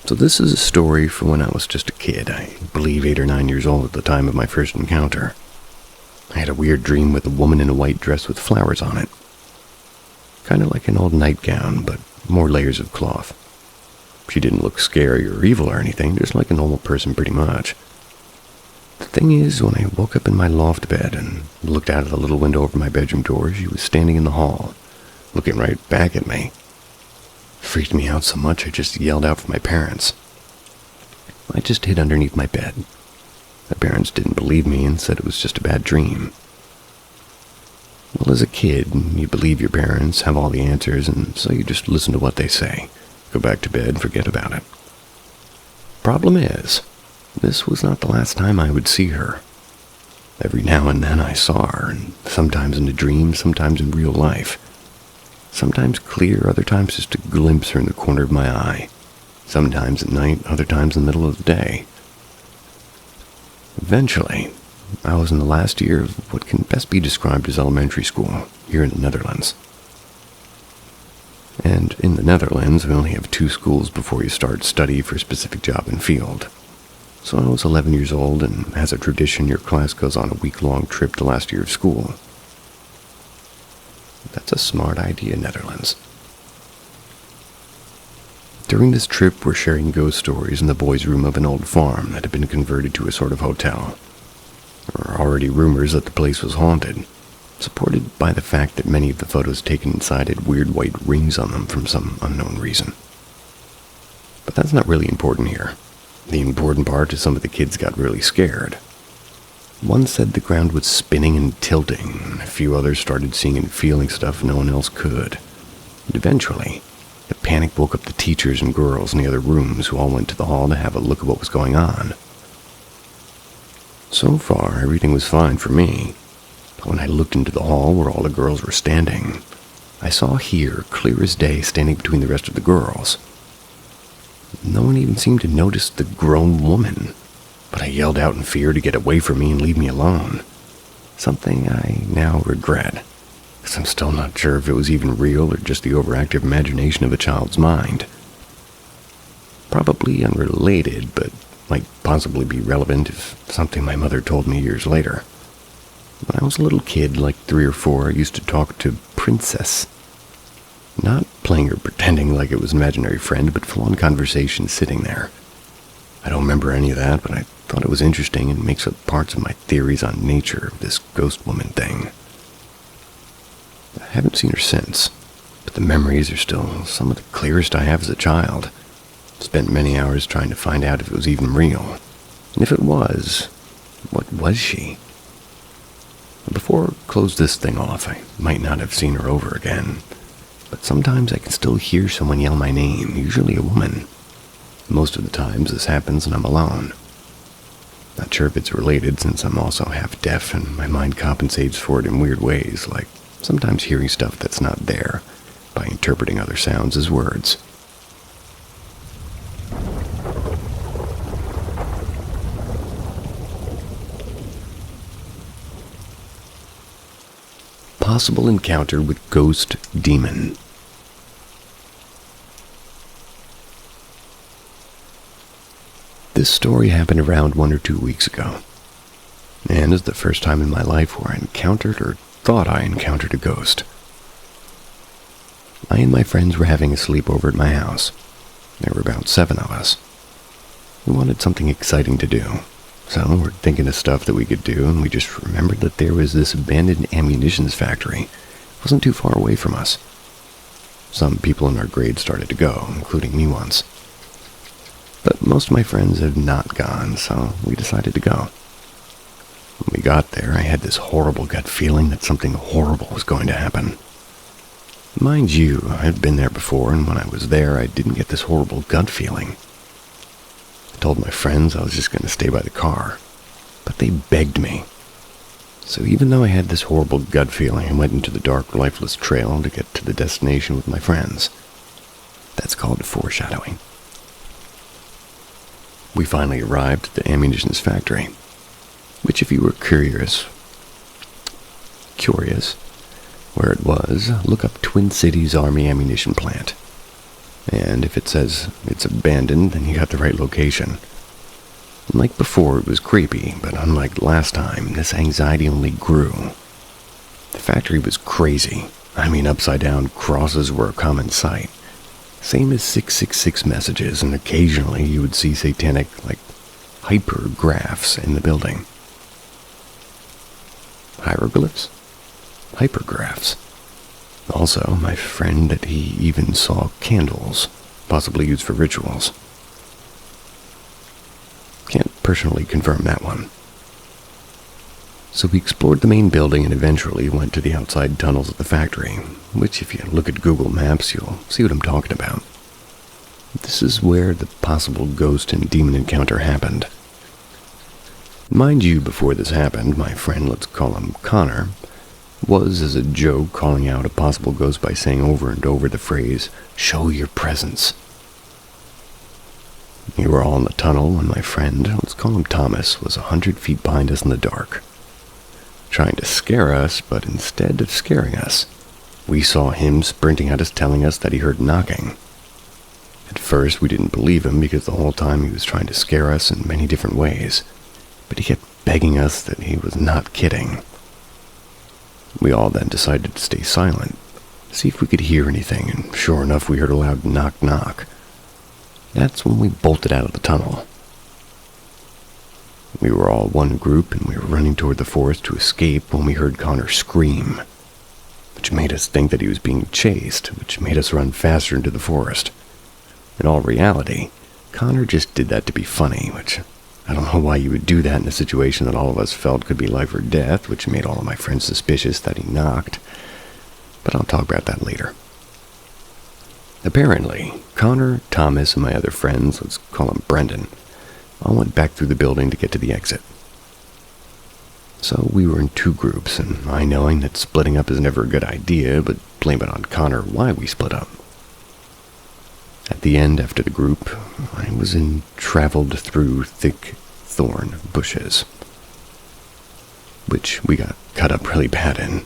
So this is a story from when I was just a kid, I believe 8 or 9 years old at the time of my first encounter. I had a weird dream with a woman in a white dress with flowers on it. Kind of like an old nightgown, but more layers of cloth. She didn't look scary or evil or anything, just like a normal person pretty much. The thing is, when I woke up in my loft bed and looked out of the little window over my bedroom door, she was standing in the hall, looking right back at me. It freaked me out so much I just yelled out for my parents. I just hid underneath my bed. My parents didn't believe me and said it was just a bad dream. Well, as a kid, you believe your parents, have all the answers, and so you just listen to what they say. Go back to bed, forget about it. Problem is, this was not the last time I would see her. Every now and then I saw her, and sometimes in a dream, sometimes in real life. Sometimes clear, other times just a glimpse her in the corner of my eye. Sometimes at night, other times in the middle of the day. Eventually, I was in the last year of what can best be described as elementary school, here in the Netherlands. And in the Netherlands, we only have 2 schools before you start study for a specific job and field. So I was 11 years old, and as a tradition, your class goes on a week-long trip the last year of school. That's a smart idea, Netherlands. During this trip, we're sharing ghost stories in the boys' room of an old farm that had been converted to a sort of hotel. There were already rumors that the place was haunted, supported by the fact that many of the photos taken inside had weird white rings on them from some unknown reason. But that's not really important here. The important part is some of the kids got really scared. One said the ground was spinning and tilting, and a few others started seeing and feeling stuff no one else could. And eventually, the panic woke up the teachers and girls in the other rooms, who all went to the hall to have a look at what was going on. So far, everything was fine for me. But when I looked into the hall where all the girls were standing, I saw here, clear as day, standing between the rest of the girls. No one even seemed to notice the grown woman, but I yelled out in fear to get away from me and leave me alone. Something I now regret, because I'm still not sure if it was even real or just the overactive imagination of a child's mind. Probably unrelated, but might possibly be relevant if something my mother told me years later. When I was a little kid, like 3 or 4, I used to talk to Princess. Not playing or pretending like it was an imaginary friend, but full-on conversation sitting there. I don't remember any of that, but I thought it was interesting and makes up parts of my theories on nature of this ghost woman thing. I haven't seen her since, but the memories are still some of the clearest I have as a child. Spent many hours trying to find out if it was even real. And if it was, what was she? Before I close this thing off, I might not have seen her over again, but sometimes I can still hear someone yell my name, usually a woman. Most of the times this happens and I'm alone. Not sure if it's related, since I'm also half deaf and my mind compensates for it in weird ways, like sometimes hearing stuff that's not there by interpreting other sounds as words. Possible encounter with ghost demon. This story happened around 1 or 2 weeks ago, and is the first time in my life where I encountered or thought I encountered a ghost. I and my friends were having a sleepover at my house. There were about 7 of us. We wanted something exciting to do, so we're thinking of stuff that we could do, and we just remembered that there was this abandoned ammunitions factory. It wasn't too far away from us. Some people in our grade started to go, including me once. But most of my friends had not gone, so we decided to go. When we got there, I had this horrible gut feeling that something horrible was going to happen. Mind you, I'd been there before, and when I was there, I didn't get this horrible gut feeling. I told my friends I was just going to stay by the car, but they begged me. So even though I had this horrible gut feeling, I went into the dark, lifeless trail to get to the destination with my friends. That's called foreshadowing. We finally arrived at the ammunitions factory, which, if you were curious where it was, look up Twin Cities Army Ammunition Plant. And if it says it's abandoned, then you got the right location. Like before, it was creepy, but unlike last time, this anxiety only grew. The factory was crazy. I mean, upside-down crosses were a common sight. Same as 666 messages, and occasionally you would see satanic, hypergraphs in the building. Hieroglyphs? Hypergraphs. Also, my friend that he even saw candles, possibly used for rituals. Can't personally confirm that one. So we explored the main building and eventually went to the outside tunnels of the factory, which if you look at Google Maps, you'll see what I'm talking about. This is where the possible ghost and demon encounter happened. Mind you, before this happened, my friend, let's call him Connor, was, as a joke, calling out a possible ghost by saying over and over the phrase, "Show your presence." We were all in the tunnel when my friend, let's call him Thomas, was 100 feet behind us in the dark, trying to scare us, but instead of scaring us, we saw him sprinting at us telling us that he heard knocking. At first, we didn't believe him because the whole time he was trying to scare us in many different ways, but he kept begging us that he was not kidding. We all then decided to stay silent, see if we could hear anything, and sure enough, we heard a loud knock knock. That's when we bolted out of the tunnel. We were all one group, and we were running toward the forest to escape when we heard Connor scream, which made us think that he was being chased, which made us run faster into the forest. In all reality, Connor just did that to be funny, which I don't know why you would do that in a situation that all of us felt could be life or death, which made all of my friends suspicious that he knocked, but I'll talk about that later. Apparently, Connor, Thomas, and my other friends, let's call him Brendan, all went back through the building to get to the exit. So we were in two groups, and I, knowing that splitting up is never a good idea, but blame it on Connor why we split up. At the end, after the group, I traveled through thick thorn bushes, which we got cut up really bad in.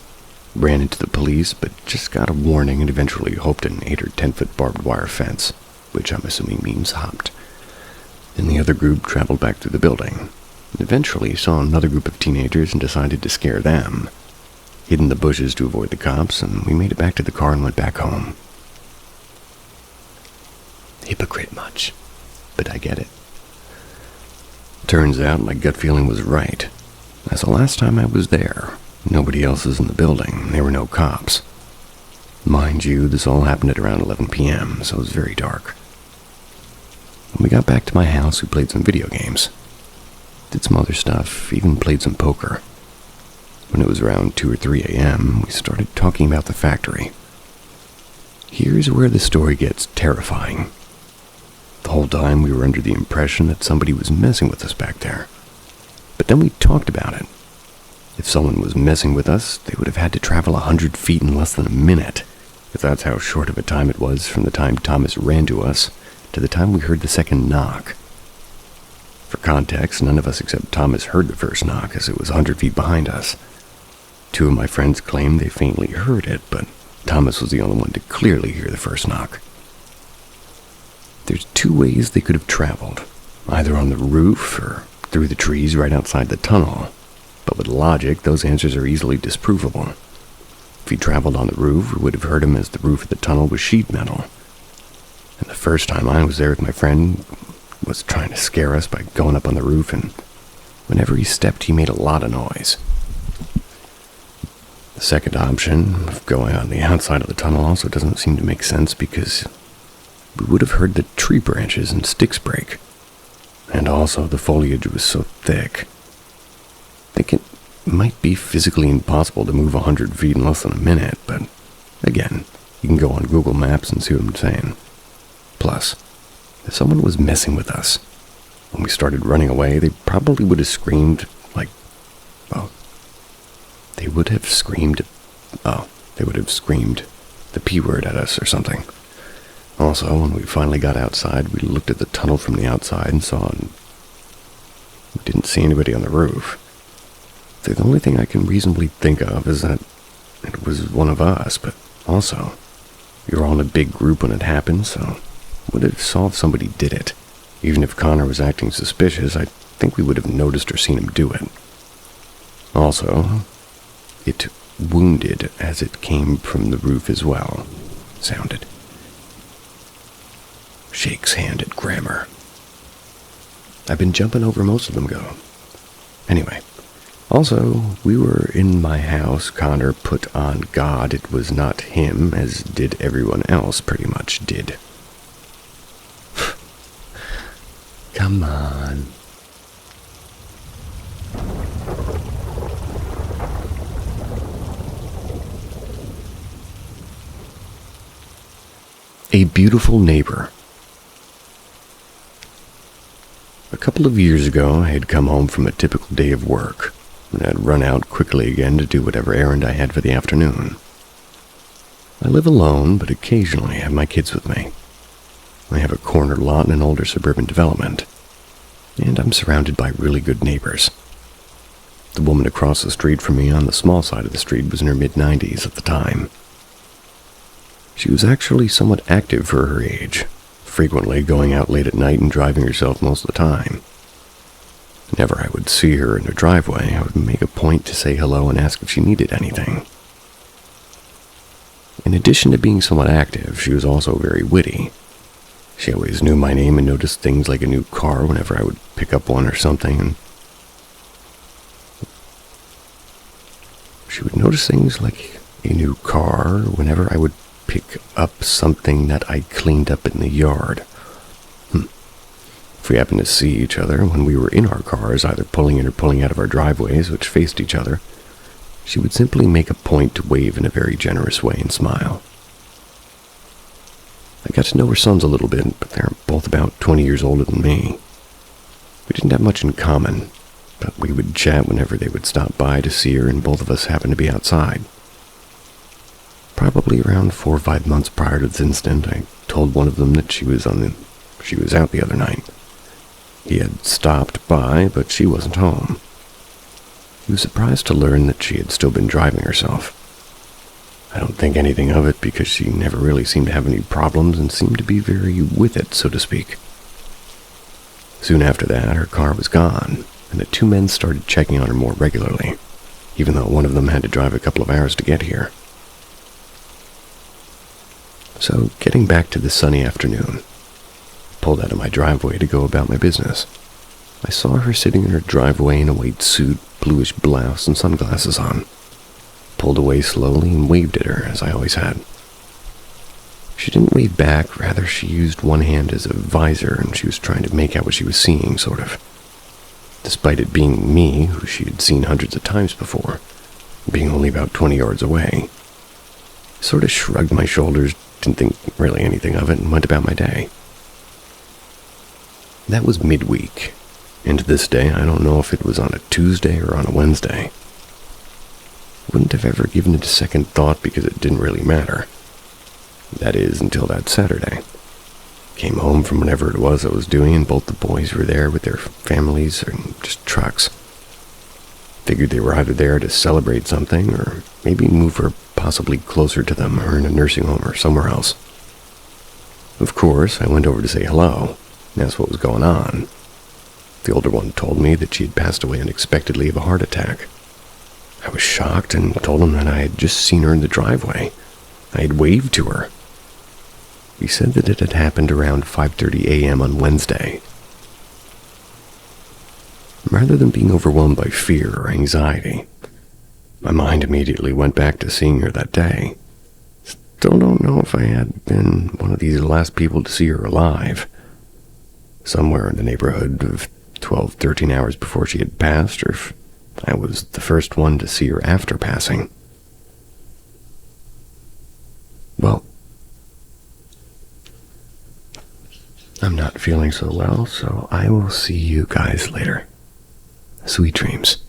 Ran into the police, but just got a warning and eventually hoped an 8 or 10-foot barbed wire fence, which I'm assuming means hopped. And the other group traveled back through the building. Eventually saw another group of teenagers and decided to scare them. Hid in the bushes to avoid the cops, and we made it back to the car and went back home. Hypocrite much, but I get it. Turns out my gut feeling was right. As the last time I was there, nobody else was in the building. There were no cops. Mind you, this all happened at around 11 p.m., so it was very dark. When we got back to my house, we played some video games. Did some other stuff, even played some poker. When it was around 2 or 3 a.m., we started talking about the factory. Here's where the story gets terrifying. The whole time we were under the impression that somebody was messing with us back there. But then we talked about it. If someone was messing with us, they would have had to travel 100 feet in less than a minute, if that's how short of a time it was from the time Thomas ran to us to the time we heard the second knock. For context, none of us except Thomas heard the first knock, as it was 100 feet behind us. 2 of my friends claimed they faintly heard it, but Thomas was the only one to clearly hear the first knock. There's 2 ways they could have traveled, either on the roof or through the trees right outside the tunnel. But with logic, those answers are easily disprovable. If he traveled on the roof, we would have heard him as the roof of the tunnel was sheet metal. And the first time I was there with my friend was trying to scare us by going up on the roof, and whenever he stepped, he made a lot of noise. The second option, of going on the outside of the tunnel, also doesn't seem to make sense because we would have heard the tree branches and sticks break. And also, the foliage was so thick. I think it might be physically impossible to move 100 feet in less than a minute, but again, you can go on Google Maps and see what I'm saying. Plus, if someone was messing with us, when we started running away, they probably would have screamed they would have screamed the P word at us or something. Also, when we finally got outside, we looked at the tunnel from the outside and we didn't see anybody on the roof. The only thing I can reasonably think of is that it was one of us, but also, we were all in a big group when it happened, so would have saw if somebody did it. Even if Connor was acting suspicious, I think we would have noticed or seen him do it. Also, it wounded as it came from the roof as well, sounded. Shakes hand at grammar. I've been jumping over most of them, go. Anyway. Also, we were in my house. Connor put on God. It was not him, as did everyone else pretty much did. Come on. A beautiful neighbor. A couple of years ago, I had come home from a typical day of work, and I'd run out quickly again to do whatever errand I had for the afternoon. I live alone, but occasionally have my kids with me. I have a corner lot in an older suburban development, and I'm surrounded by really good neighbors. The woman across the street from me on the small side of the street was in her mid-90s at the time. She was actually somewhat active for her age, frequently going out late at night and driving herself most of the time. Whenever I would see her in her driveway, I would make a point to say hello and ask if she needed anything. In addition to being somewhat active, she was also very witty. She always knew my name and noticed things like a new car whenever I would pick up one or something, and she would notice things like a new car whenever I would pick up something that I cleaned up in the yard. If we happened to see each other when we were in our cars, either pulling in or pulling out of our driveways, which faced each other, she would simply make a point to wave in a very generous way and smile. I got to know her sons a little bit, but they're both about 20 years older than me. We didn't have much in common, but we would chat whenever they would stop by to see her, and both of us happened to be outside. Probably around 4 or 5 months prior to this incident, I told one of them that she was out the other night. He had stopped by, but she wasn't home. He was surprised to learn that she had still been driving herself. I don't think anything of it because she never really seemed to have any problems and seemed to be very with it, so to speak. Soon after that, her car was gone, and the two men started checking on her more regularly, even though one of them had to drive a couple of hours to get here. So, getting back to the sunny afternoon, I pulled out of my driveway to go about my business. I saw her sitting in her driveway in a white suit, bluish blouse, and sunglasses on. Pulled away slowly and waved at her, as I always had. She didn't wave back, rather she used one hand as a visor, and she was trying to make out what she was seeing, sort of. Despite it being me, who she had seen hundreds of times before, being only about 20 yards away. I sort of shrugged my shoulders, didn't think really anything of it, and went about my day. That was midweek, and to this day I don't know if it was on a Tuesday or on a Wednesday. Wouldn't have ever given it a second thought because it didn't really matter. That is, until that Saturday. Came home from whatever it was I was doing, and both the boys were there with their families and just trucks. Figured they were either there to celebrate something, or maybe move her possibly closer to them, or in a nursing home or somewhere else. Of course, I went over to say hello, and asked what was going on. The older one told me that she had passed away unexpectedly of a heart attack. I was shocked and told him that I had just seen her in the driveway. I had waved to her. He said that it had happened around 5:30 a.m. on Wednesday. Rather than being overwhelmed by fear or anxiety, my mind immediately went back to seeing her that day. Still don't know if I had been one of these last people to see her alive. Somewhere in the neighborhood of 12, 13 hours before she had passed, or if I was the first one to see her after passing. Well, I'm not feeling so well, so I will see you guys later. Sweet dreams.